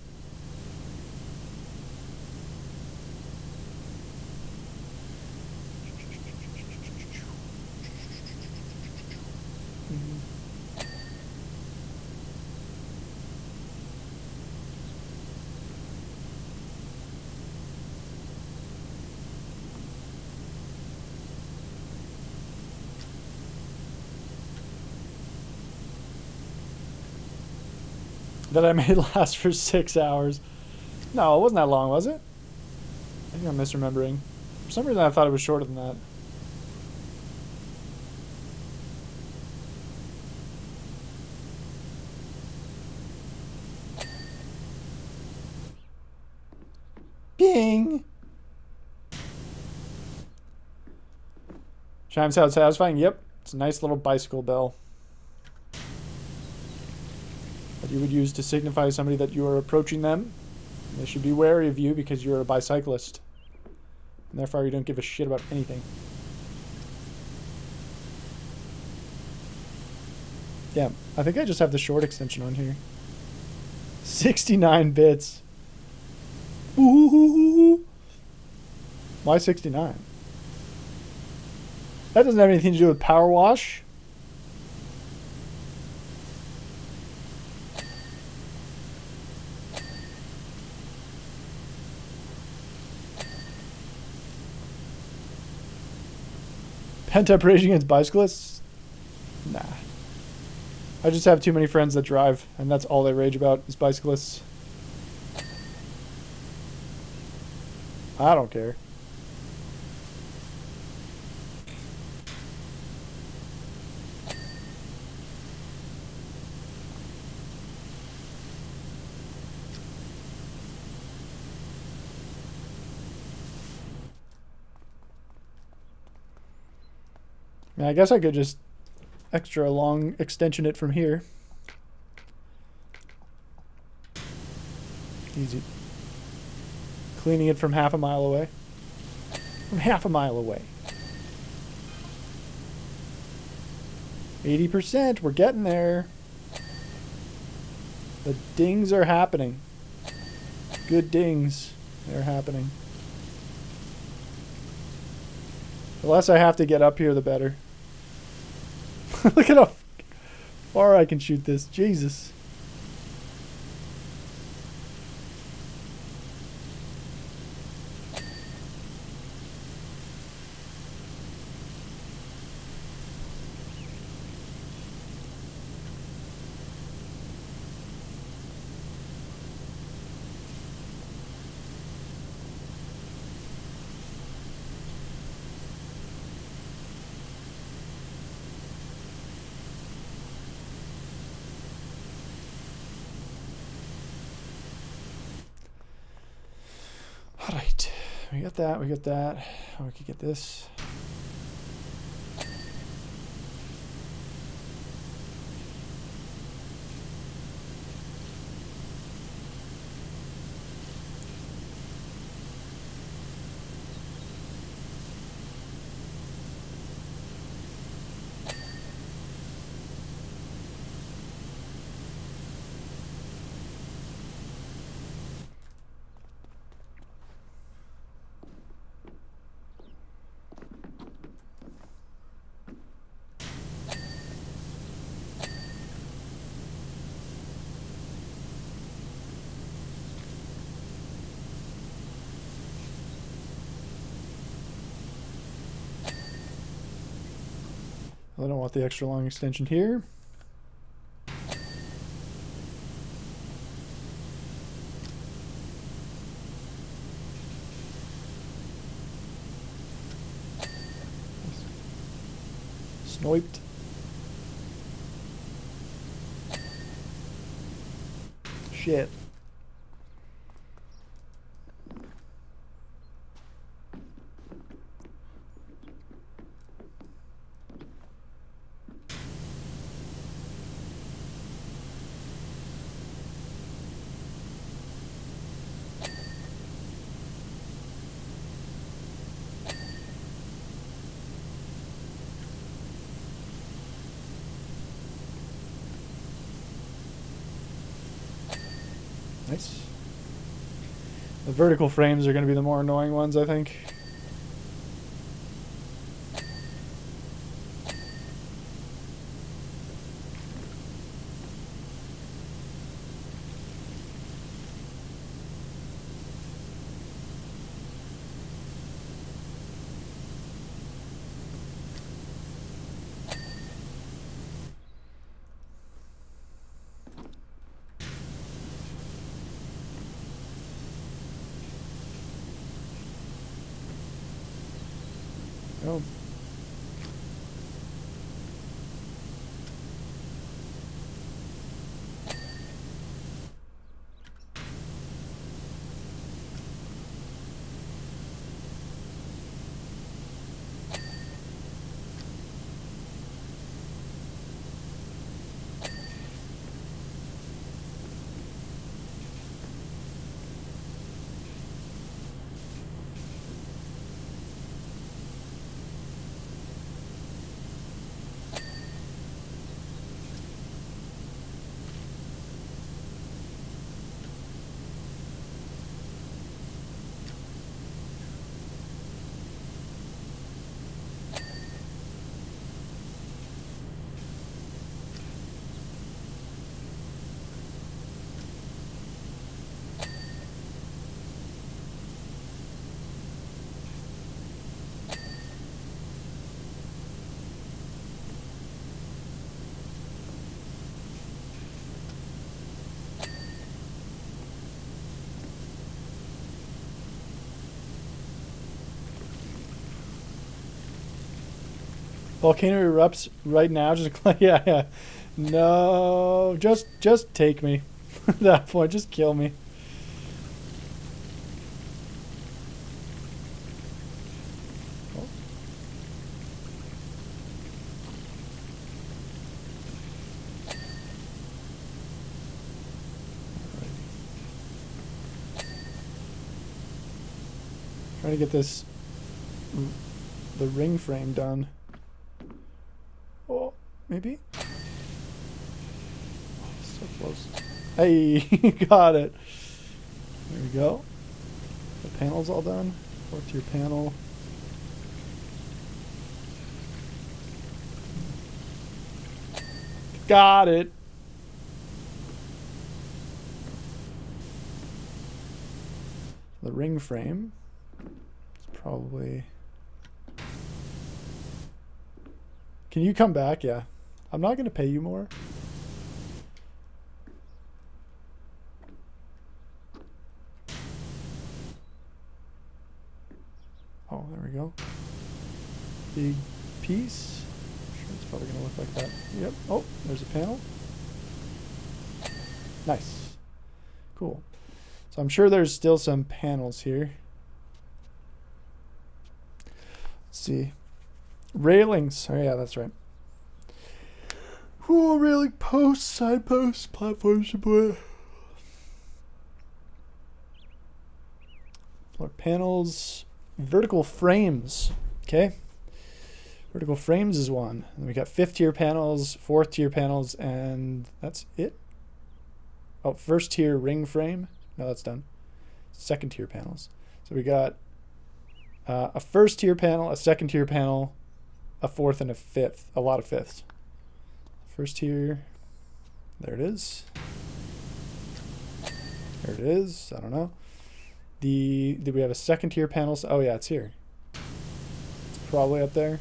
That I made last for 6 hours. No, it wasn't that long, was it? I think I'm misremembering. For some reason I thought it was shorter than that. Bing! Chimes out satisfying? Yep. It's a nice little bicycle bell that you would use to signify to somebody that you are approaching them. And they should be wary of you because you're a bicyclist. And therefore you don't give a shit about anything. Yeah, I think I just have the short extension on here. 69 bits. Ooh. Why 69? That doesn't have anything to do with Powerwash. Pent-up rage against bicyclists? Nah. I just have too many friends that drive, and that's all they rage about is bicyclists. I don't care. I guess I could just extra long extension it from here. Easy. Cleaning it from half a mile away. From half a mile away. 80%. We're getting there. The dings are happening. Good dings. They're happening. The less I have to get up here, the better. Look at how far I can shoot this. Jesus. We got that. We got that. Oh, we could get this. I don't want the extra long extension here. Sniped. Shit. Nice. The vertical frames are going to be the more annoying ones, I think. Oh. Volcano erupts right now. Just yeah, yeah. No, just take me. At that point, just kill me. Oh. Trying to get this the ring frame done. Oh, maybe? Oh, so close. Hey, got it. There we go. The panel's all done. Fourth tier panel. Got it. The ring frame is probably... Can you come back? Yeah. I'm not going to pay you more. Oh, there we go. Big piece. Sure, it's probably going to look like that. Yep. Oh, there's a panel. Nice. Cool. So I'm sure there's still some panels here. see. Railings. Oh, yeah, that's right. Oh, railing posts, side posts, platform support. Floor panels. Vertical frames. Okay. Vertical frames is one. And we got 5th tier panels, 4th tier panels, and that's it. Oh, 1st tier ring frame. No, that's done. 2nd tier panels. So we got a 1st tier panel, a 2nd tier panel, a 4th, and a 5th. A lot of 5ths. 1st tier. There it is. There it is. I don't know. Did we have a 2nd tier panel? Oh yeah, it's here. It's probably up there.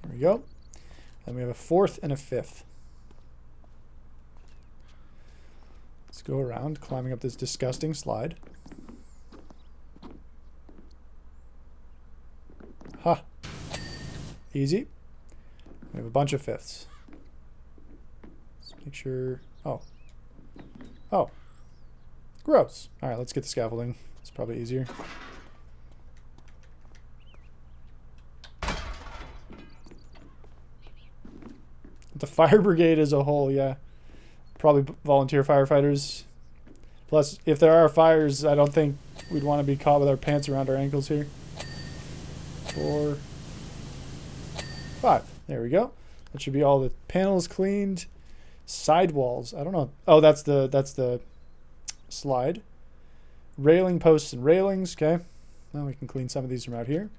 There we go. Then we have a 4th and a 5th. Let's go around climbing up this disgusting slide. Ha! Easy. We have a bunch of 5ths. Let's make sure. Oh. Oh. Gross. All right, let's get the scaffolding. It's probably easier. The fire brigade as a whole, yeah. Probably volunteer firefighters. Plus, if there are fires, I don't think we'd want to be caught with our pants around our ankles here. 4, 5. There we go. That should be all the panels cleaned. Sidewalls. I don't know. Oh, that's the slide. Railing posts and railings. Okay. Now we can clean some of these from out here.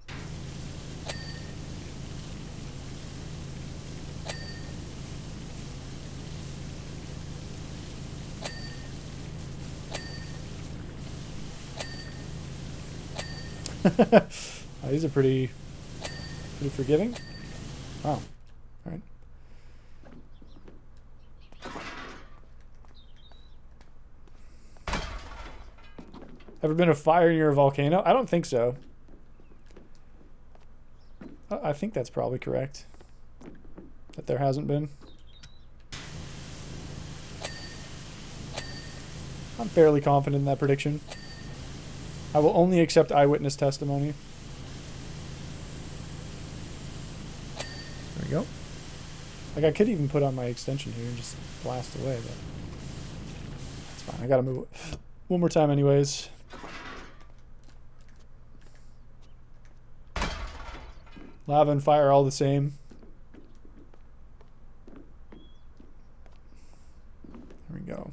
Oh, these are pretty forgiving. Wow. All right. Ever been a fire near a volcano? I don't think so. I think that's probably correct. That there hasn't been. I'm fairly confident in that prediction. I will only accept eyewitness testimony. There we go. Like, I could even put on my extension here and just blast away, but that's fine. I gotta move one more time anyways. Lava and fire are all the same. There we go.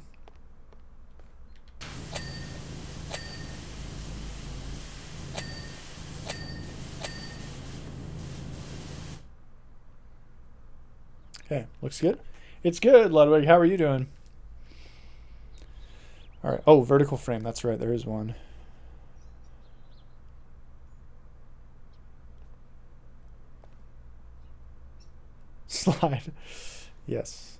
Okay, looks good. It's good, Ludwig. How are you doing? All right. Oh, vertical frame. That's right. There is one. Slide. Yes.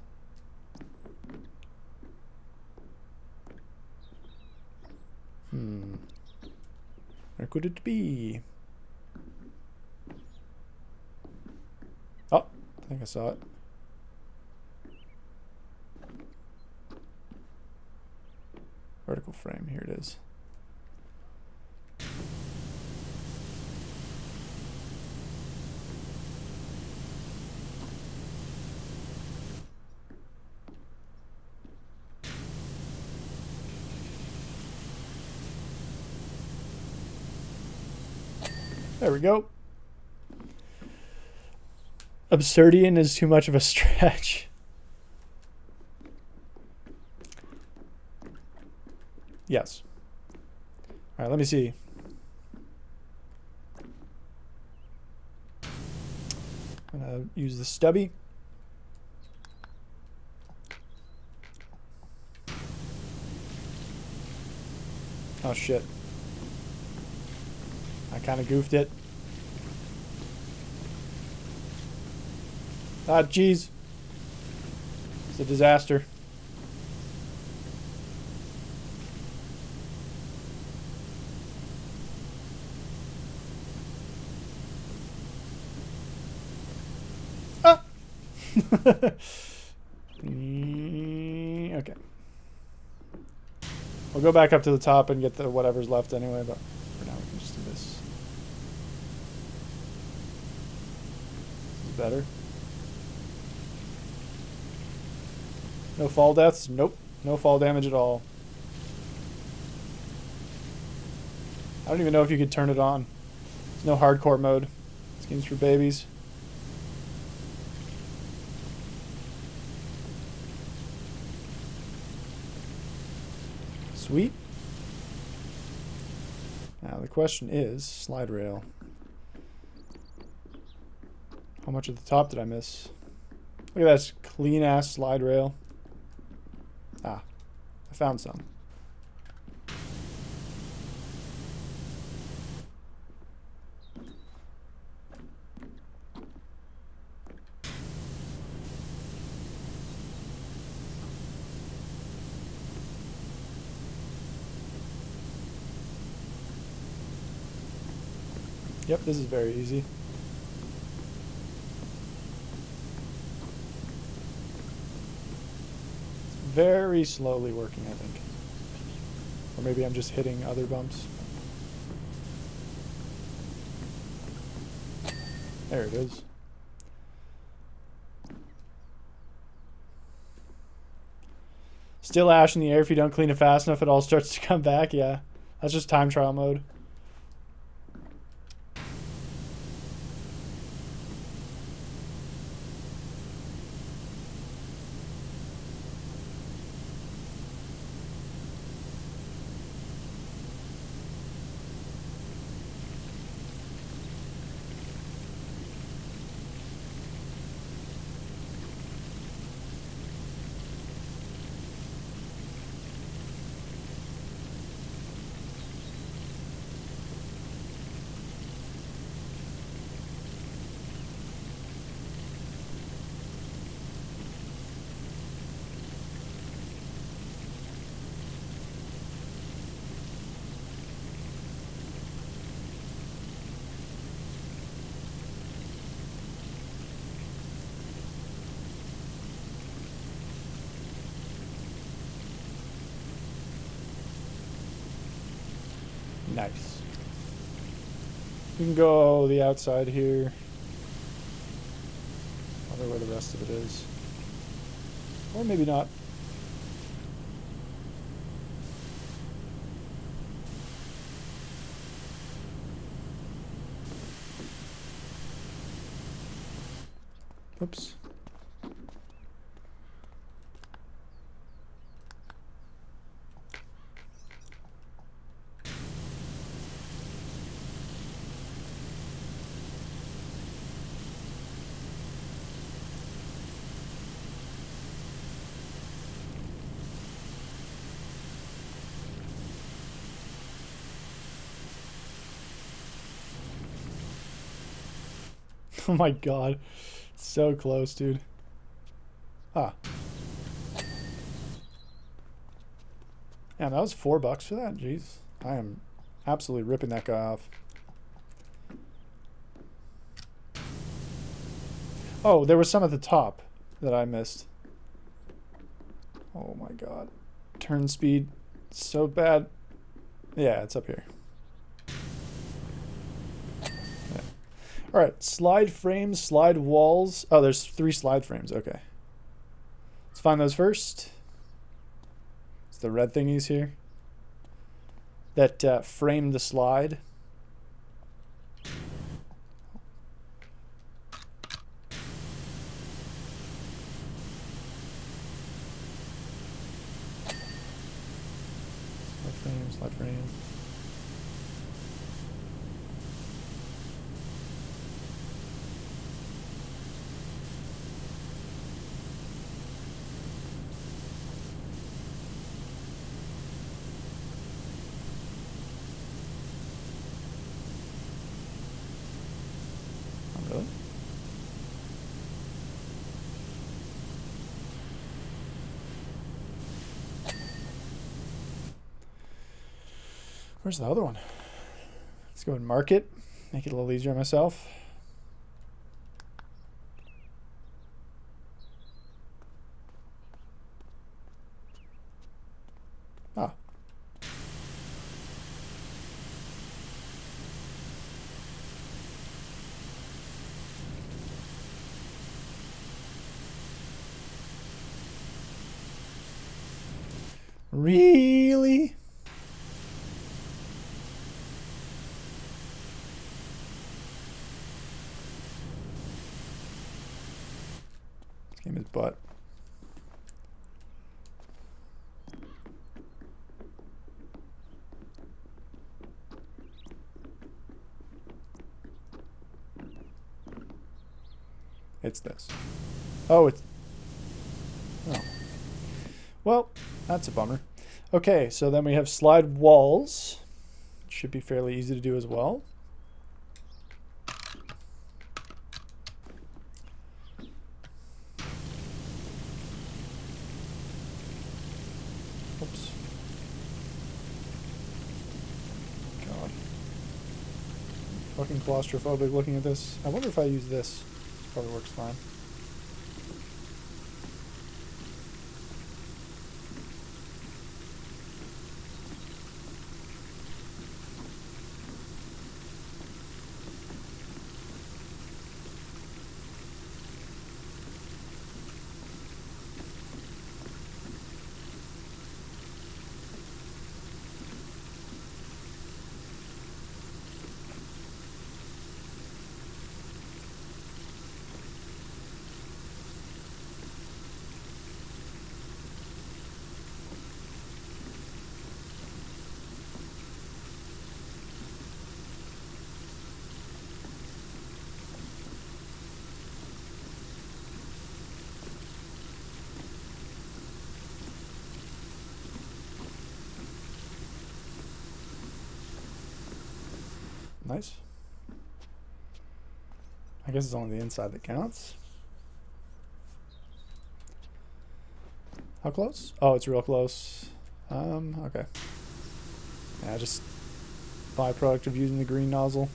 Where could it be? Oh, I think I saw it. Vertical frame. Here it is. There we go. Absurdian is too much of a stretch. Yes. All right, let me see. I'm going to use the stubby. Oh, shit. I kind of goofed it. Ah, jeez. It's a disaster. Ah! Okay. We'll go back up to the top and get the whatever's left anyway, but for now we can just do this. This is better. No fall deaths? Nope. No fall damage at all. I don't even know if you could turn it on. There's no hardcore mode. This game's for babies. Sweet. Now the question is, slide rail. How much at the top did I miss? Look at that clean ass slide rail. Ah, I found some. Yep, this is very easy. Very slowly working, I think. Or maybe I'm just hitting other bumps. There it is. Still ash in the air if you don't clean it fast enough, it all starts to come back. Yeah, that's just time trial mode. Nice. We can go the outside here. I wonder where the rest of it is. Or maybe not. Oops. Oh my god. So close, dude. Ah. Yeah, that was $4 for that. Jeez. I am absolutely ripping that guy off. Oh, there was some at the top that I missed. Oh my god. Turn speed. So bad. Yeah, it's up here. All right, slide frames, slide walls. Oh, there's 3 slide frames. Okay. Let's find those first. It's the red thingies here that frame the slide. Slide frame, slide frame. Really? Where's the other one? Let's go and mark it. Make it a little easier on myself. Really? This game is butt. It's this. Oh, it's... Oh. Well, that's a bummer. Okay, so then we have slide walls. Should be fairly easy to do as well. Oops. God. Fucking claustrophobic looking at this. I wonder if I use this. Probably works fine. Nice. I guess it's only the inside that counts. How close? Oh, it's real close. Okay. Yeah, just byproduct of using the green nozzle.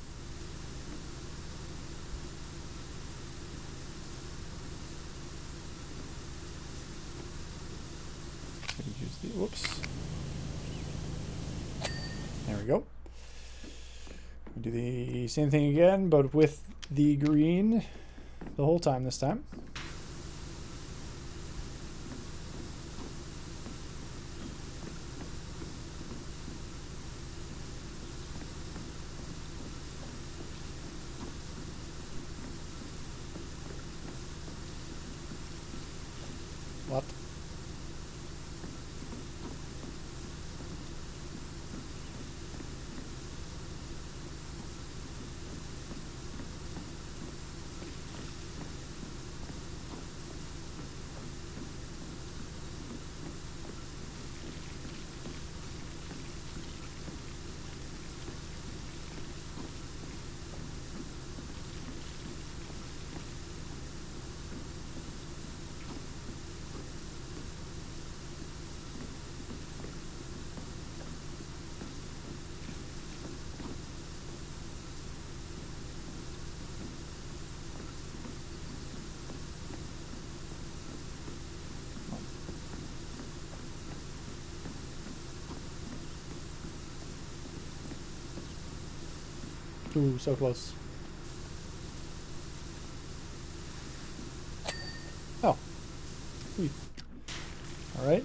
Use the, whoops. There we go. We do the same thing again, but with the green the whole time this time. What? Ooh, so close. Oh. Sweet. Alright.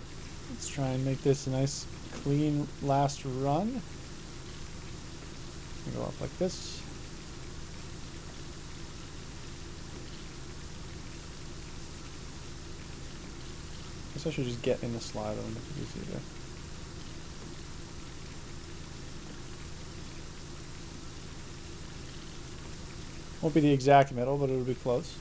Let's try and make this a nice, clean last run. Go up like this. Guess I should just get in the slide and make it easier. Won't be the exact middle, but it'll be close.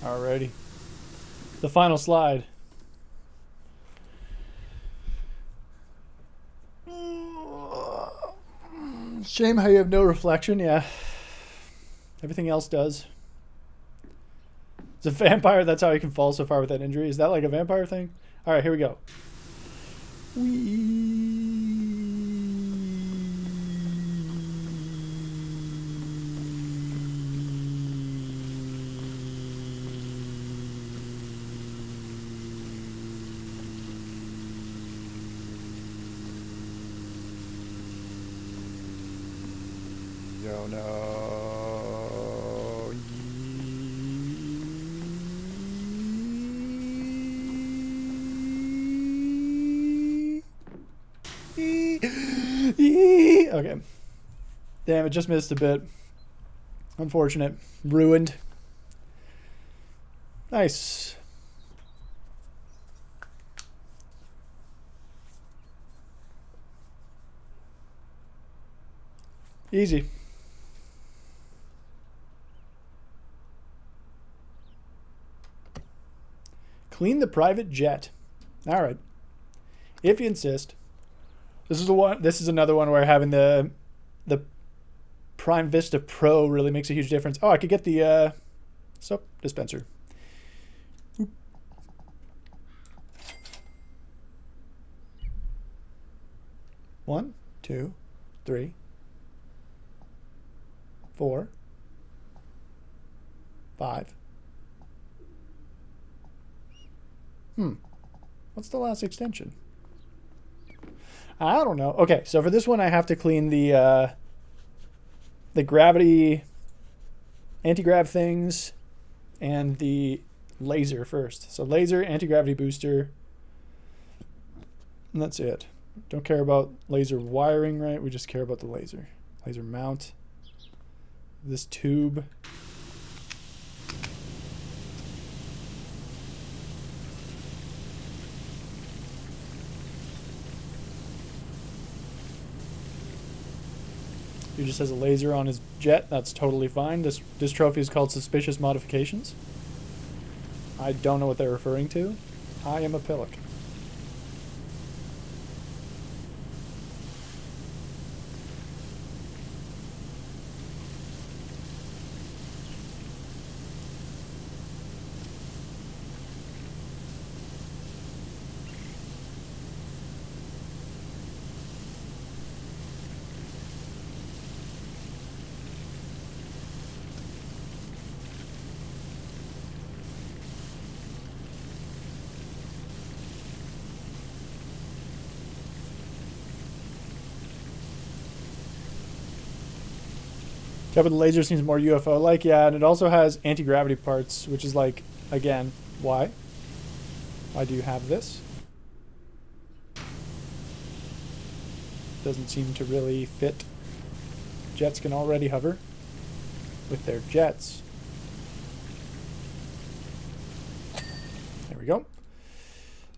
Alrighty. The final slide. Shame how you have no reflection, yeah. Everything else does. It's a vampire, that's how he can fall so far with that injury. Is that like a vampire thing? Alright, here we go. no, no. Okay. Damn, it just missed a bit. Unfortunate. Ruined. Nice. Easy. Clean the private jet. All right. If you insist. This is the one. This is another one where having the Prime Vista Pro really makes a huge difference. Oh, I could get the soap dispenser. Oop. 1, 2, 3, 4, 5. What's the last extension? I don't know. Okay, so for this one, I have to clean the gravity anti-grav things and the laser first. So laser, anti-gravity booster, and that's it. Don't care about laser wiring, right? We just care about the laser. Laser mount. This tube. He just has a laser on his jet. That's totally fine. This trophy is called Suspicious Modifications. I don't know what they're referring to. I am a pillock. Yeah, but the laser seems more UFO-like. Yeah, and it also has anti-gravity parts, which is like, again, why? Why do you have this? Doesn't seem to really fit. Jets can already hover with their jets. There we go.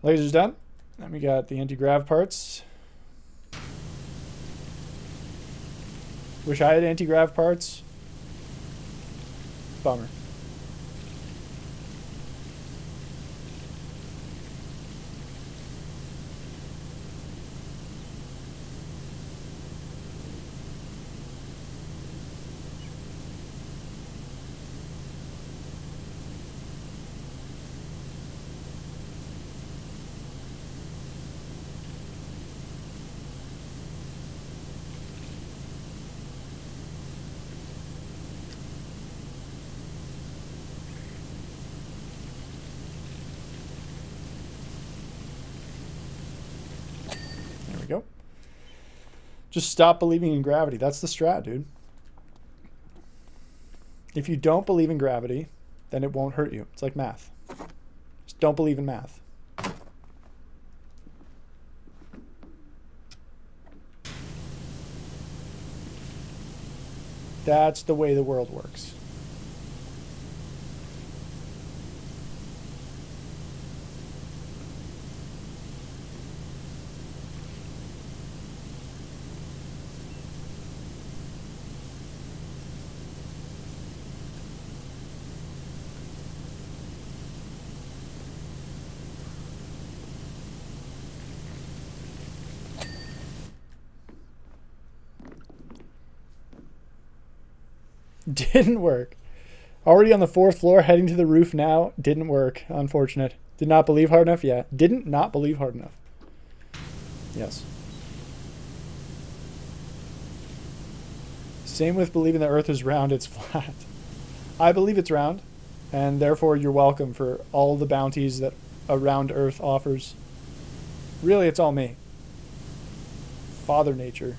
Laser's done. Then we got the anti-grav parts. Wish I had anti-grav parts. Bummer. Go. Just stop believing in gravity. That's the strat, dude. If you don't believe in gravity, then it won't hurt you. It's like math. Just don't believe in math. That's the way the world works. Didn't work. Already on the 4th floor, heading to the roof now. Didn't work. Unfortunate. Did not believe hard enough? Yeah. Didn't not believe hard enough. Yes. Same with believing the earth is round, it's flat. I believe it's round, and therefore you're welcome for all the bounties that a round earth offers. Really, it's all me. Father Nature.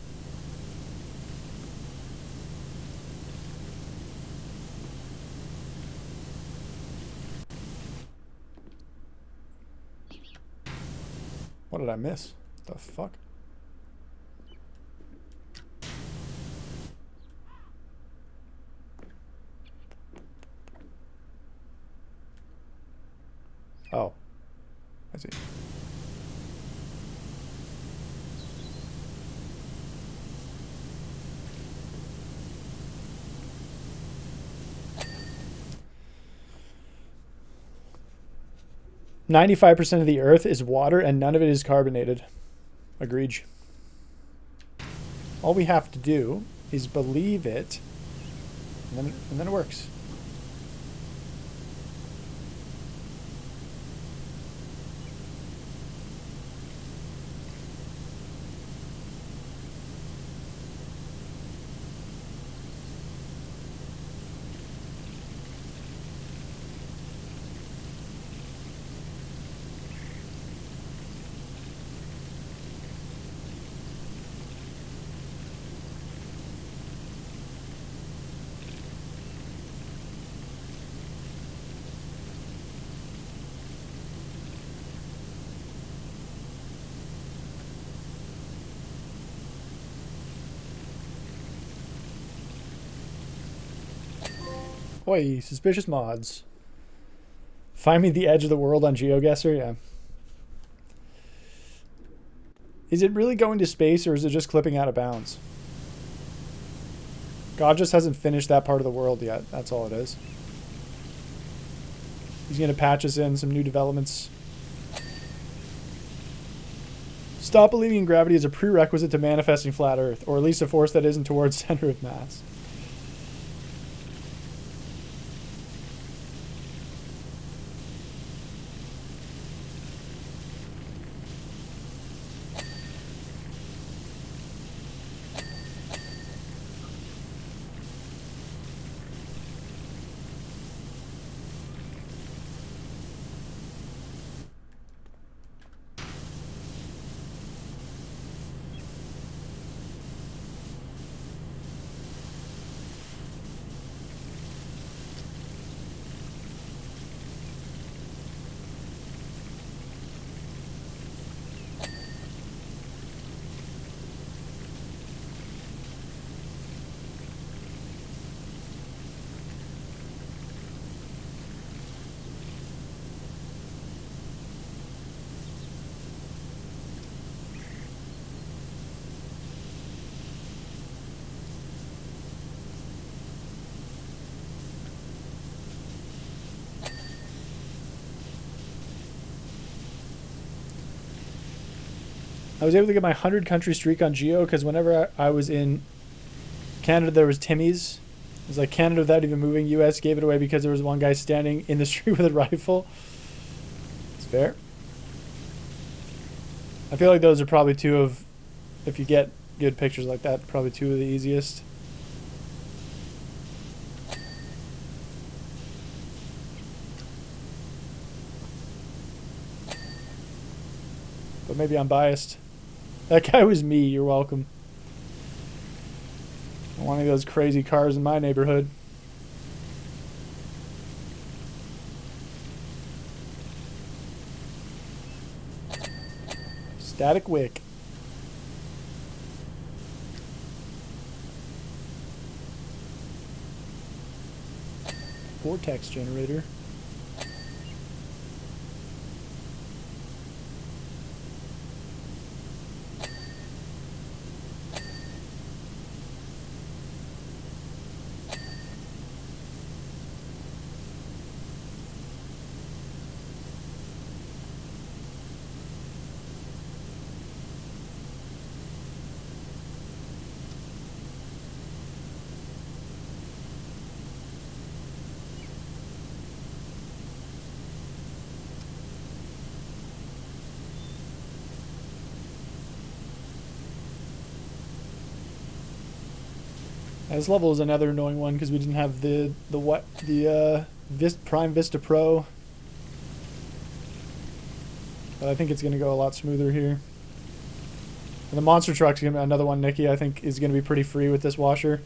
What did I miss? The fuck? Oh. I see. "95% of the Earth is water and none of it is carbonated." Agreed. All we have to do is believe it, and then it works. Oi, suspicious mods. Find me the edge of the world on GeoGuessr? Yeah. Is it really going to space or is it just clipping out of bounds? God just hasn't finished that part of the world yet. That's all it is. He's going to patch us in some new developments. Stop believing in gravity is a prerequisite to manifesting flat Earth, or at least a force that isn't towards center of mass. I was able to get my 100 country streak on Geo because whenever I was in Canada, there was Timmy's. It was like Canada without even moving. US gave it away because there was one guy standing in the street with a rifle. It's fair. I feel like those are probably two of, if you get good pictures like that, probably two of the easiest. But maybe I'm biased. That guy was me, you're welcome. One of those crazy cars in my neighborhood. Static wick. Vortex generator. This level is another annoying one because we didn't have the Prime Vista Pro. But I think it's going to go a lot smoother here. And the monster truck's going to be another one, Nikki, I think is going to be pretty free with this washer.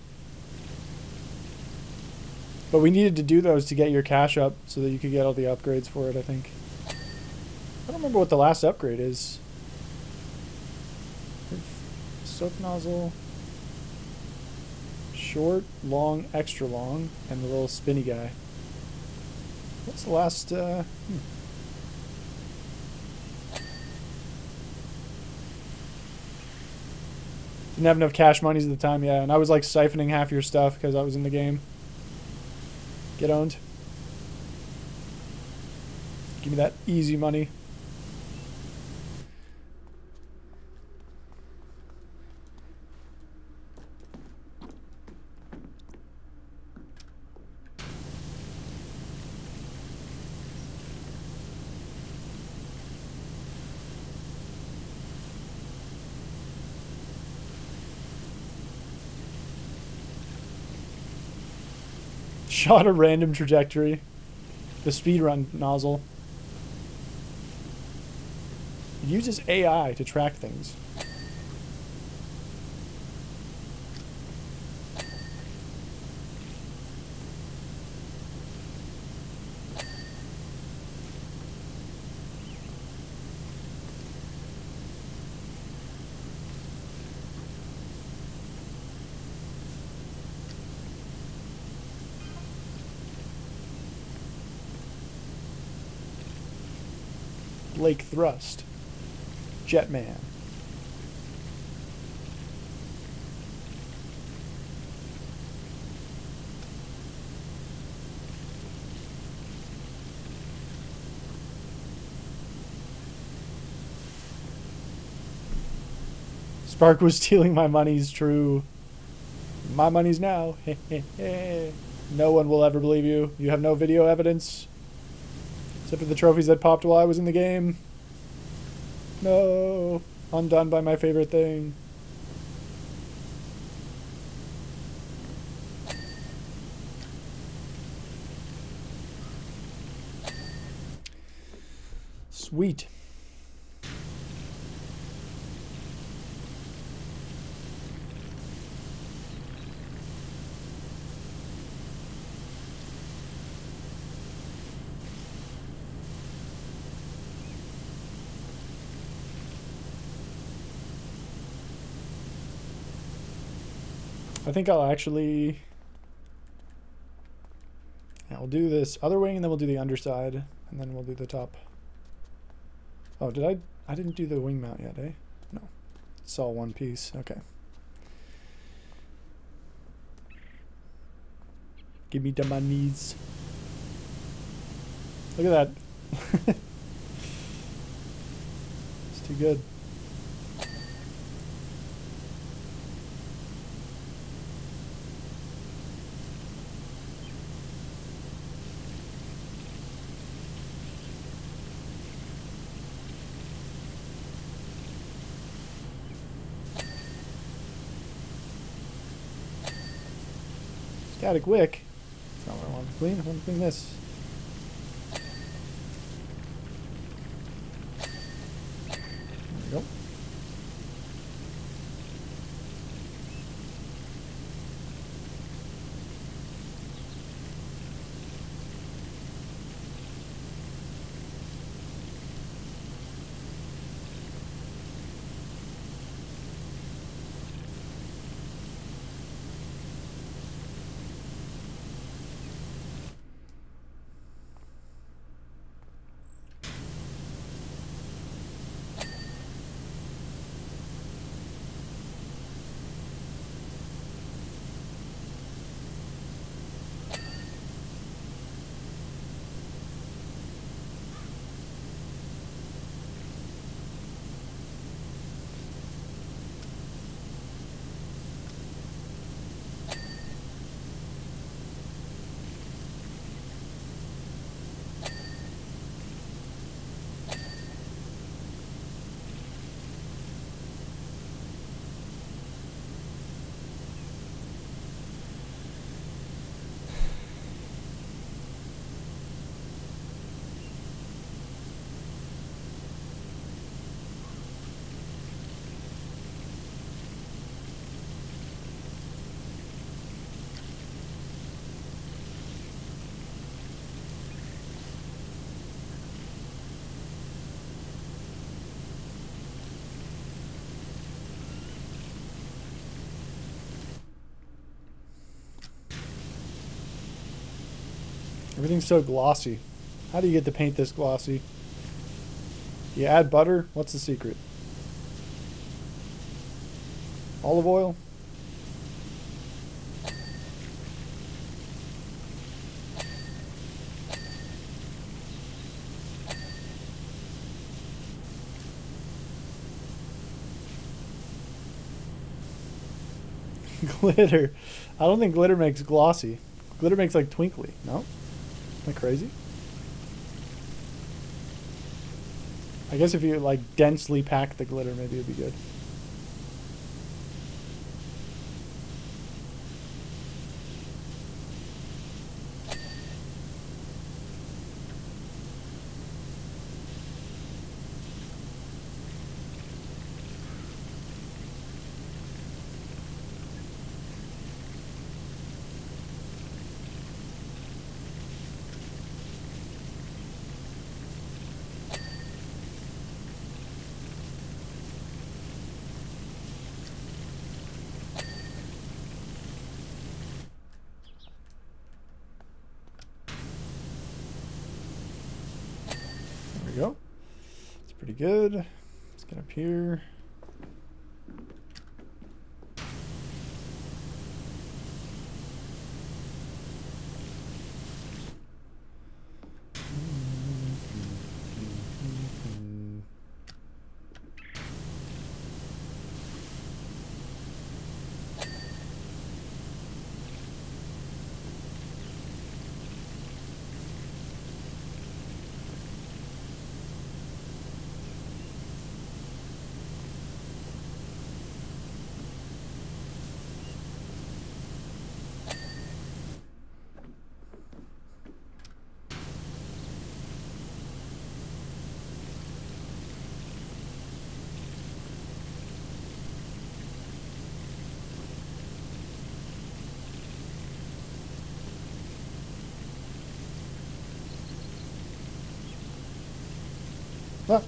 But we needed to do those to get your cash up so that you could get all the upgrades for it, I think. I don't remember what the last upgrade is. soap nozzle. Short, long, extra long, and the little spinny guy. What's the last, Didn't have enough cash monies at the time, yeah. And I was like siphoning half your stuff because I was in the game. Get owned. Give me that easy money. Shot a random trajectory. The speedrun nozzle. It uses AI to track things. Lake Thrust. Jetman. Spark was stealing my money's true. My money's now. No one will ever believe you. You have no video evidence. Except for the trophies that popped while I was in the game. No. Undone by my favorite thing. Sweet. I think I'll actually... Yeah, we'll do this other wing and then we'll do the underside and then we'll do the top. Oh, did I didn't do the wing mount yet, eh? No. It's all one piece. Okay. Give me the monies. Look at that. It's too good. Static wick. That's not what I want to clean. I want to clean this. There we go. Everything's so glossy. How do you get the paint this glossy? You add butter? What's the secret? Olive oil? Glitter. I don't think glitter makes glossy. Glitter makes like twinkly. No? Am I crazy? I guess if you like densely pack the glitter, maybe it'd be good. There we go. It's pretty good. Let's get up here. Ah.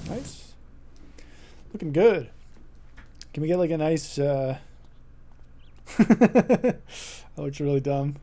Nice. Looking good. Can we get like a nice that looks really dumb.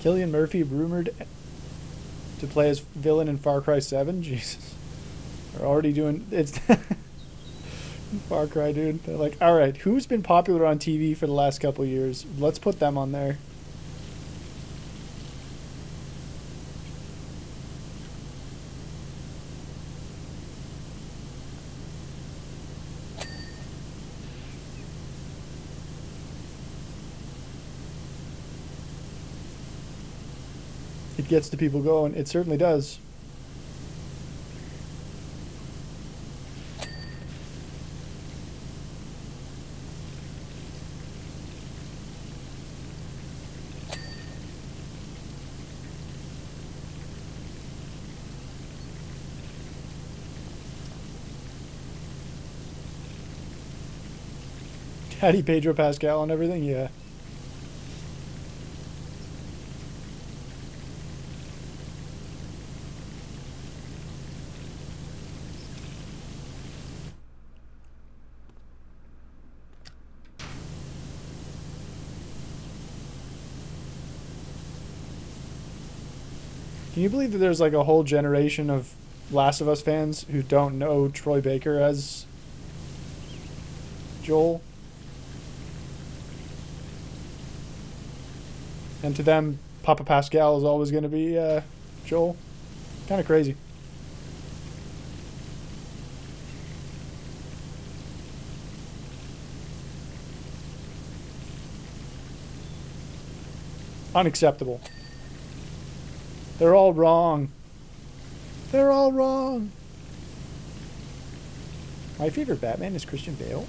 Cillian Murphy rumored to play as villain in Far Cry 7. Jesus. They're already doing... It's... Far Cry, dude. They're like, alright, who's been popular on TV for the last couple years? Let's put them on there. It gets the people going. It certainly does. Daddy Pedro Pascal and everything, yeah. Can you believe that there's like a whole generation of Last of Us fans who don't know Troy Baker as Joel? And to them, Papa Pascal is always going to be Joel. Kind of crazy. Unacceptable. They're all wrong. They're all wrong. My favorite Batman is Christian Bale.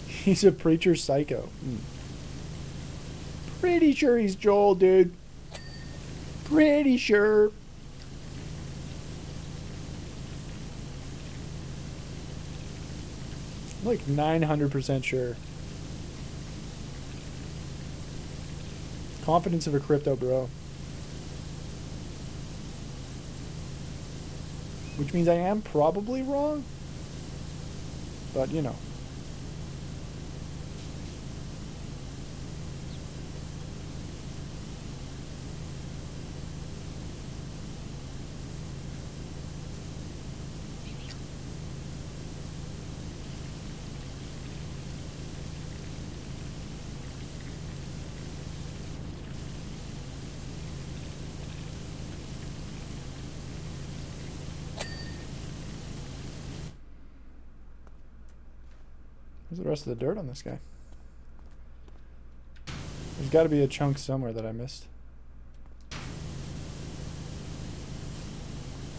He's a preacher psycho. Pretty sure he's Joel, dude. Pretty sure. Like 900% sure. Confidence of a crypto bro. Which means I am probably wrong. But, you know. Where's the rest of the dirt on this guy? There's got to be a chunk somewhere that I missed.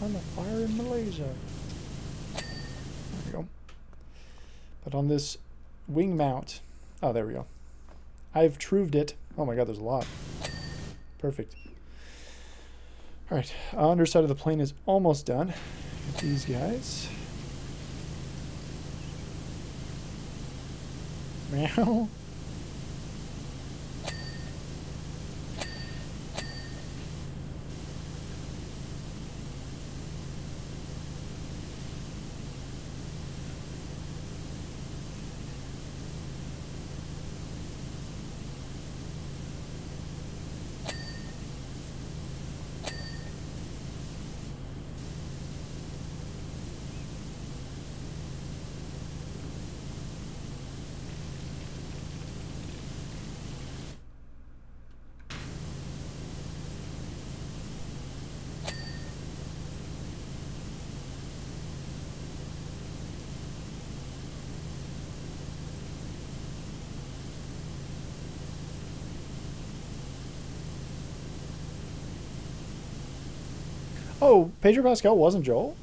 I'm a fire in Malaysia. There we go. But on this wing mount... Oh, there we go. I've truved it. Oh my god, there's a lot. Perfect. Alright, underside of the plane is almost done. Get these guys. Meow. Oh, Pedro Pascal wasn't Joel?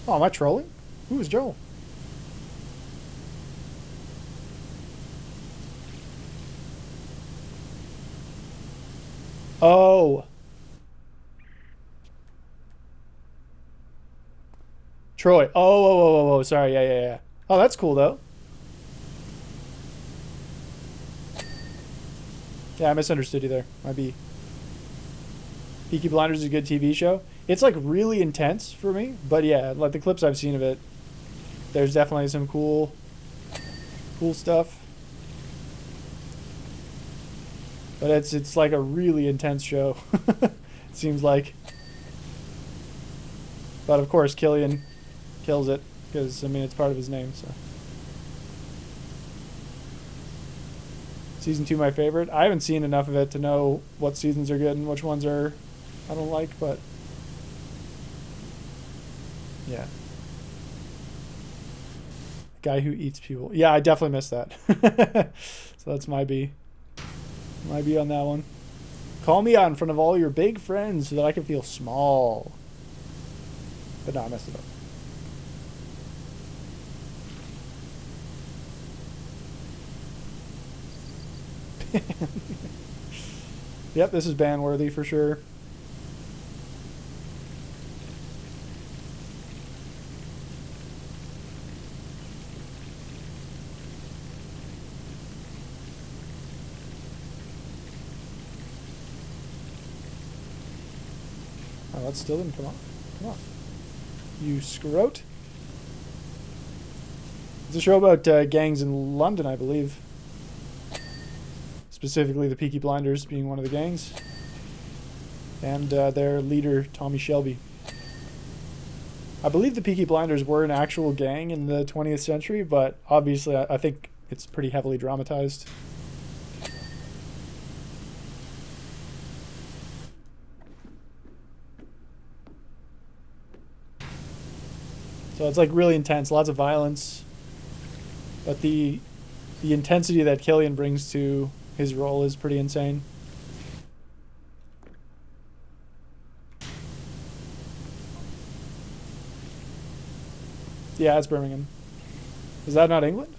Oh, am I trolling? Who was Joel? Oh. Troy. Oh, sorry. Yeah. Oh, that's cool, though. Yeah, I misunderstood you there. Might be. Peaky Blinders is a good TV show. It's like really intense for me, but yeah, like the clips I've seen of it, there's definitely some cool stuff. But it's like a really intense show. It seems like. But of course, Killian kills it because I mean it's part of his name. So season 2 my favorite. I haven't seen enough of it to know what seasons are good and which ones are I don't like, but yeah. Guy who eats people. Yeah, I definitely missed that. So that's my B. My B on that one. Call me out in front of all your big friends so that I can feel small. But no, I messed it up. Yep, this is ban worthy for sure. Oh, that still didn't come on. Come on. You scrote. It's a show about gangs in London, I believe. Specifically the Peaky Blinders being one of the gangs. And their leader, Tommy Shelby. I believe the Peaky Blinders were an actual gang in the 20th century, but obviously I think it's pretty heavily dramatized. So it's like really intense, lots of violence. But the intensity that Killian brings to his role is pretty insane. Yeah, it's Birmingham. Is that not England?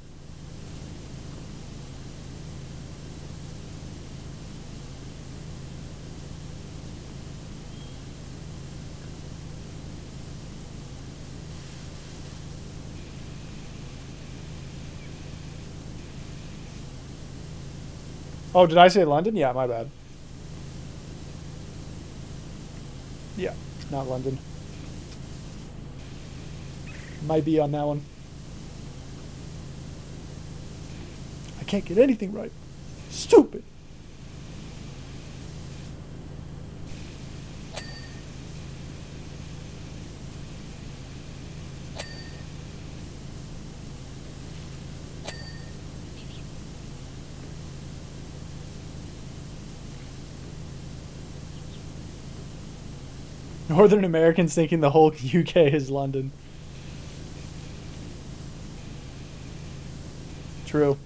Oh, did I say London? Yeah, my bad. Yeah, not London. Might be on that one. I can't get anything right. Stupid. Northern Americans thinking the whole UK is London. True.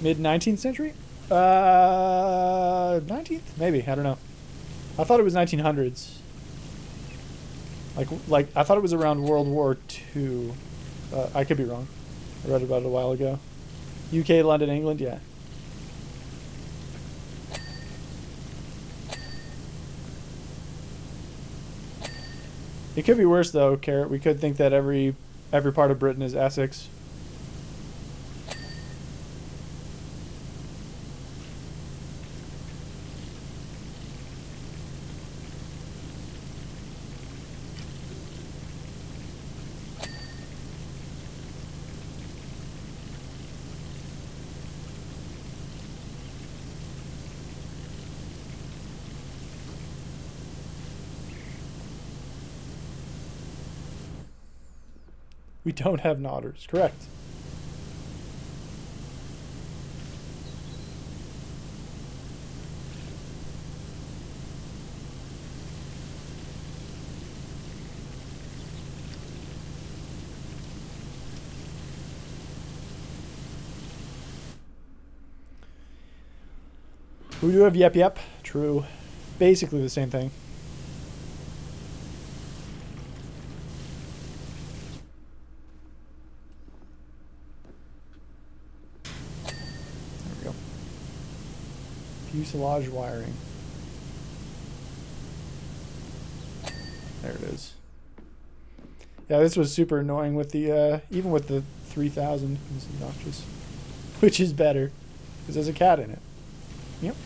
Mid 19th century? 19th? Maybe. I don't know. I thought it was 1900s. Like I thought it was around World War II. I could be wrong. I read about it a while ago. UK, London, England, yeah. It could be worse though, Carrot. We could think that every part of Britain is Essex. We don't have Nodders. Correct. We do have Yep Yep. True. Basically the same thing. There we go. Fuselage wiring. There it is. Yeah, this was super annoying with the, even with the 3000. It's obnoxious. Which is better, because there's a cat in it. Yep.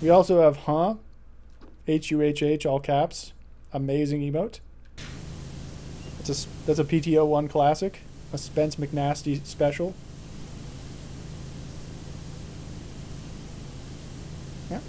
We also have Huhh, all caps. Amazing emote. That's a PTO1 classic. A Spence McNasty special. Yeah.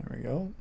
There we go.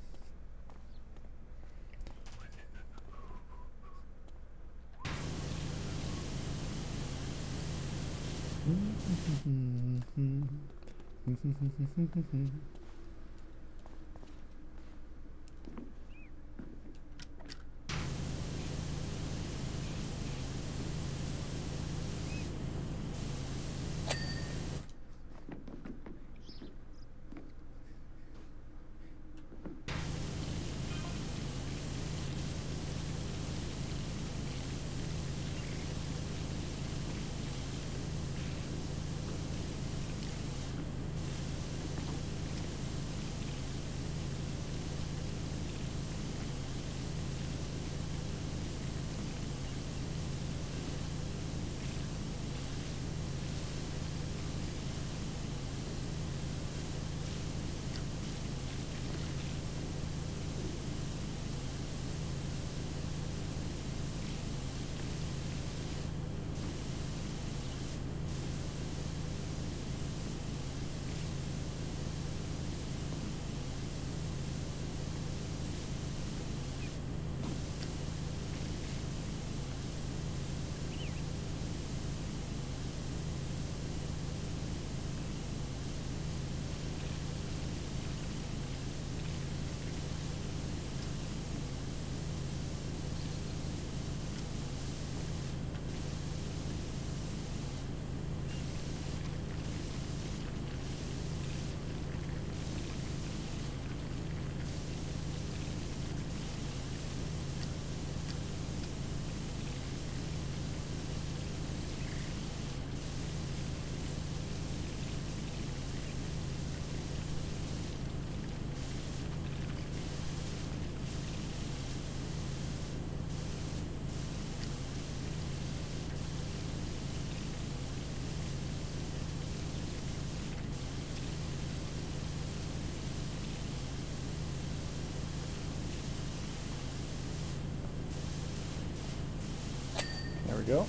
go.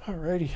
Alrighty.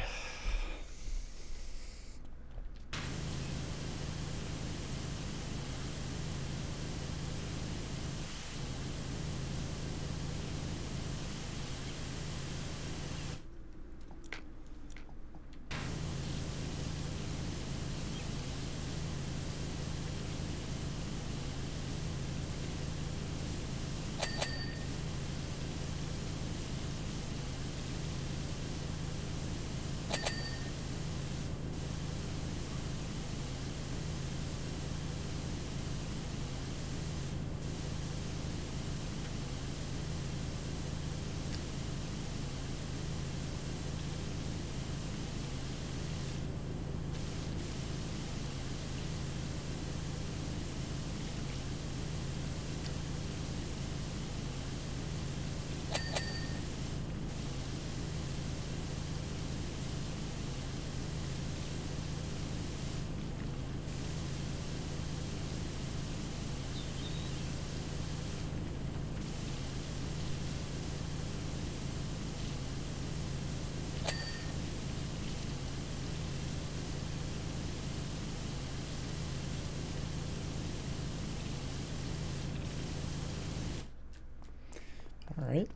All right.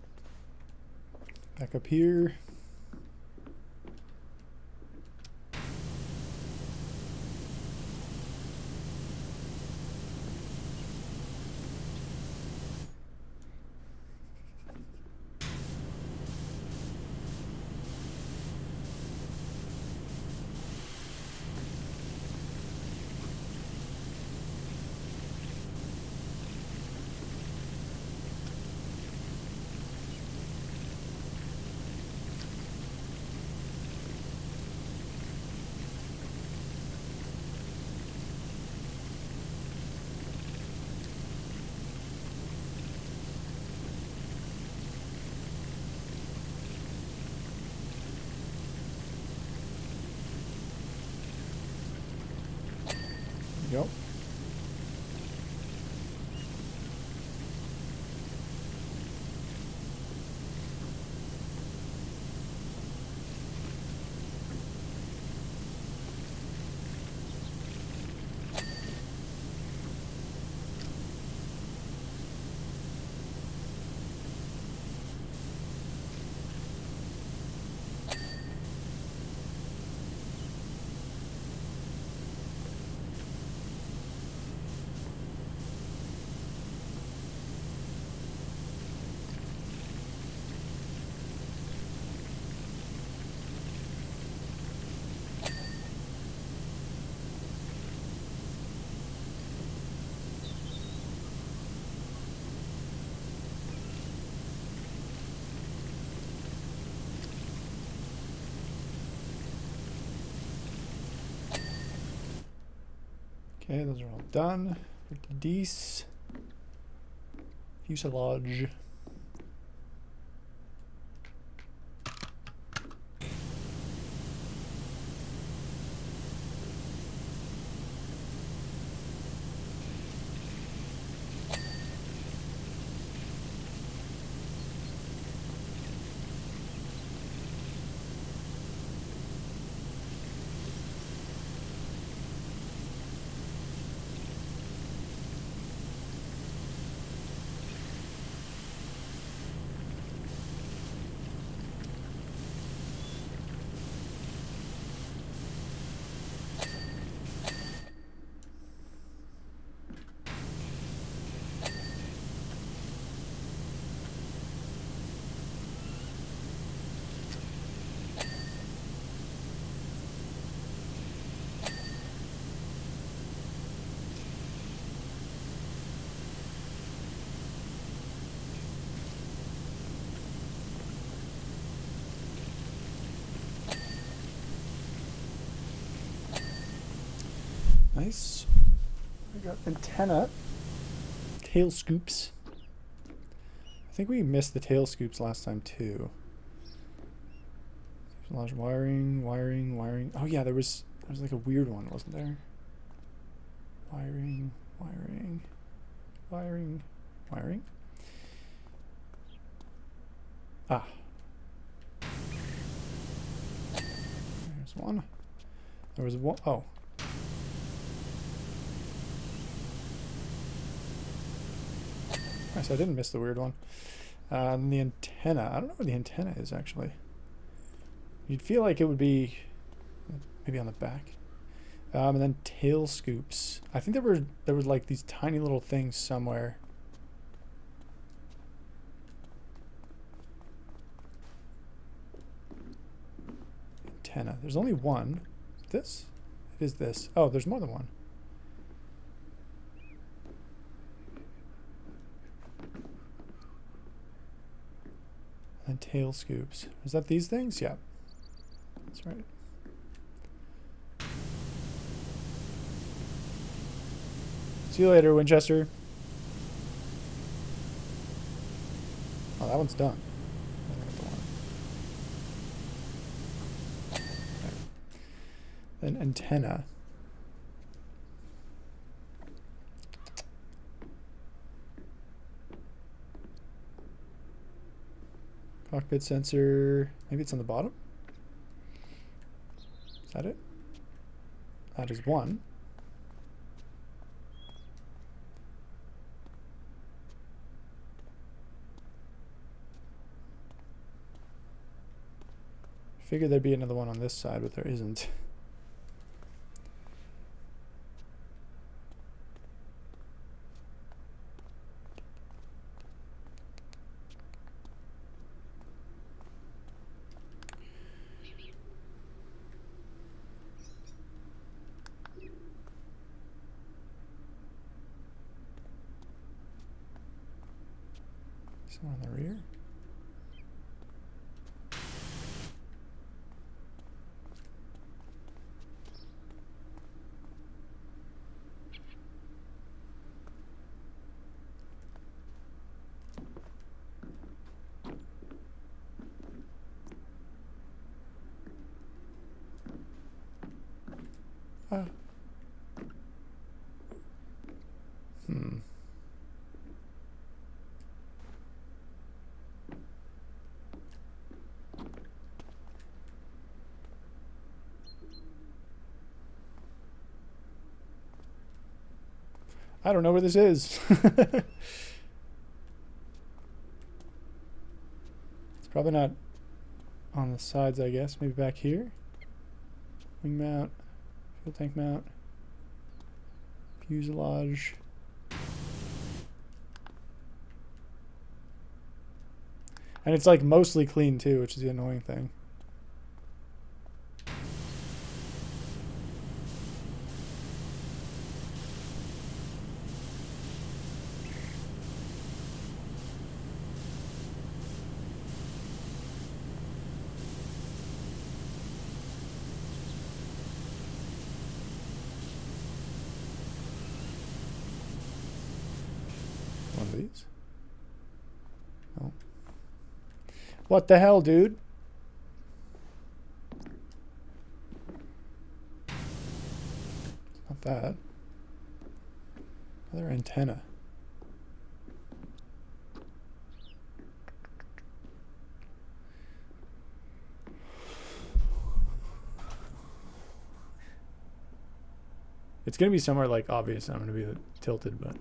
Back up here. Yep. Okay, those are all done. Dice. Fuselage. Nice. We got antenna. Tail scoops. I think we missed the tail scoops last time too. Large wiring. Oh yeah, there was like a weird one, wasn't there? Wiring. Ah, There's one. There was one. Oh. Nice, I didn't miss the weird one. And the antenna. I don't know where the antenna is, actually. You'd feel like it would be maybe on the back. And then tail scoops. I think there was like these tiny little things somewhere. Antenna. There's only one. This? It is this. Oh, there's more than one. And tail scoops. Is that these things? Yeah. That's right. See you later, Winchester. Oh, that one's done. Then antenna. Cockpit sensor. Maybe it's on the bottom? Is that it? That is one. Figured there'd be another one on this side, but there isn't. Somewhere in the rear. I don't know where this is. It's probably not on the sides, I guess. Maybe back here. Wing mount, fuel tank mount, fuselage. And it's like mostly clean too, which is the annoying thing. One of these. Oh. What the hell, dude? It's not that. Another antenna. It's gonna be somewhere like obvious. I'm gonna be tilted, but.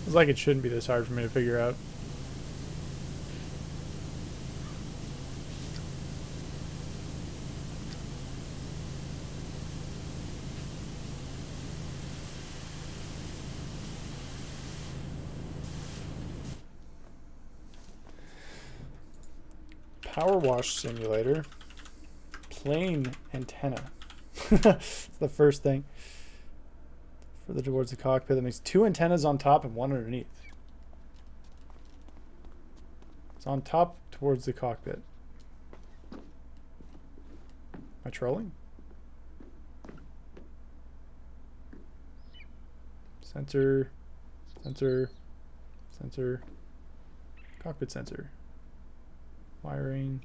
It's like it shouldn't be this hard for me to figure out. Powerwash simulator. Plane antenna. It's the first thing. Further towards the cockpit. That makes 2 antennas on top and 1 underneath. It's on top towards the cockpit. Am I trolling? Sensor. Cockpit sensor. Wiring.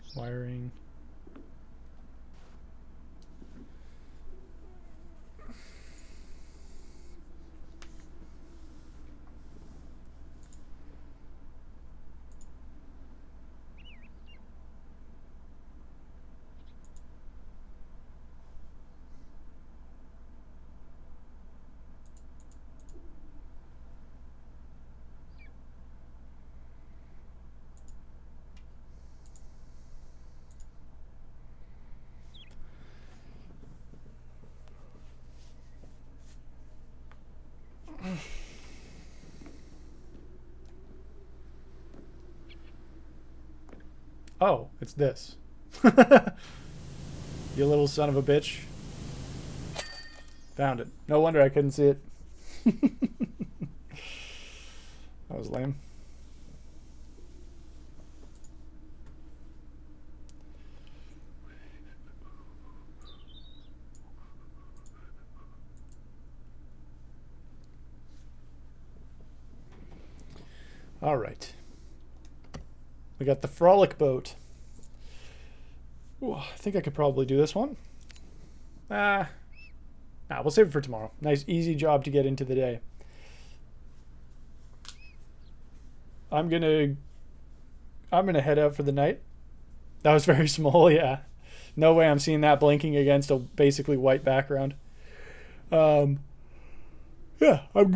Oh, it's this. You little son of a bitch. Found it. No wonder I couldn't see it. That was lame. All right. We got the Frolic boat. Ooh, I think I could probably do this one. We'll save it for tomorrow. Nice, easy job to get into the day. I'm gonna head out for the night. That was very small, yeah. No way I'm seeing that blinking against a basically white background. Yeah, I'm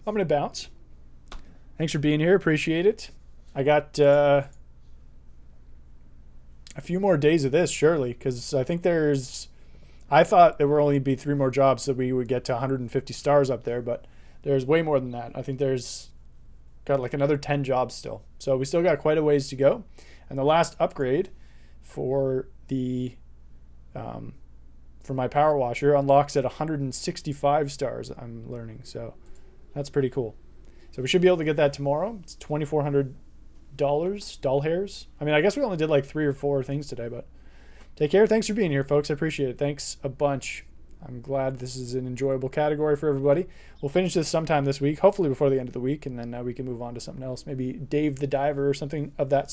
gonna bounce. Thanks for being here. Appreciate it. I got a few more days of this, surely, because I think I thought there would only be 3 more jobs, so we would get to 150 stars up there, but there's way more than that. I think there's got like another 10 jobs still. So we still got quite a ways to go. And the last upgrade for the for my power washer unlocks at 165 stars, I'm learning. So that's pretty cool. So we should be able to get that tomorrow. It's $2,400, doll hairs. I mean, I guess we only did like 3 or 4 things today, but take care. Thanks for being here, folks. I appreciate it. Thanks a bunch. I'm glad this is an enjoyable category for everybody. We'll finish this sometime this week, hopefully before the end of the week, and then we can move on to something else. Maybe Dave the Diver or something of that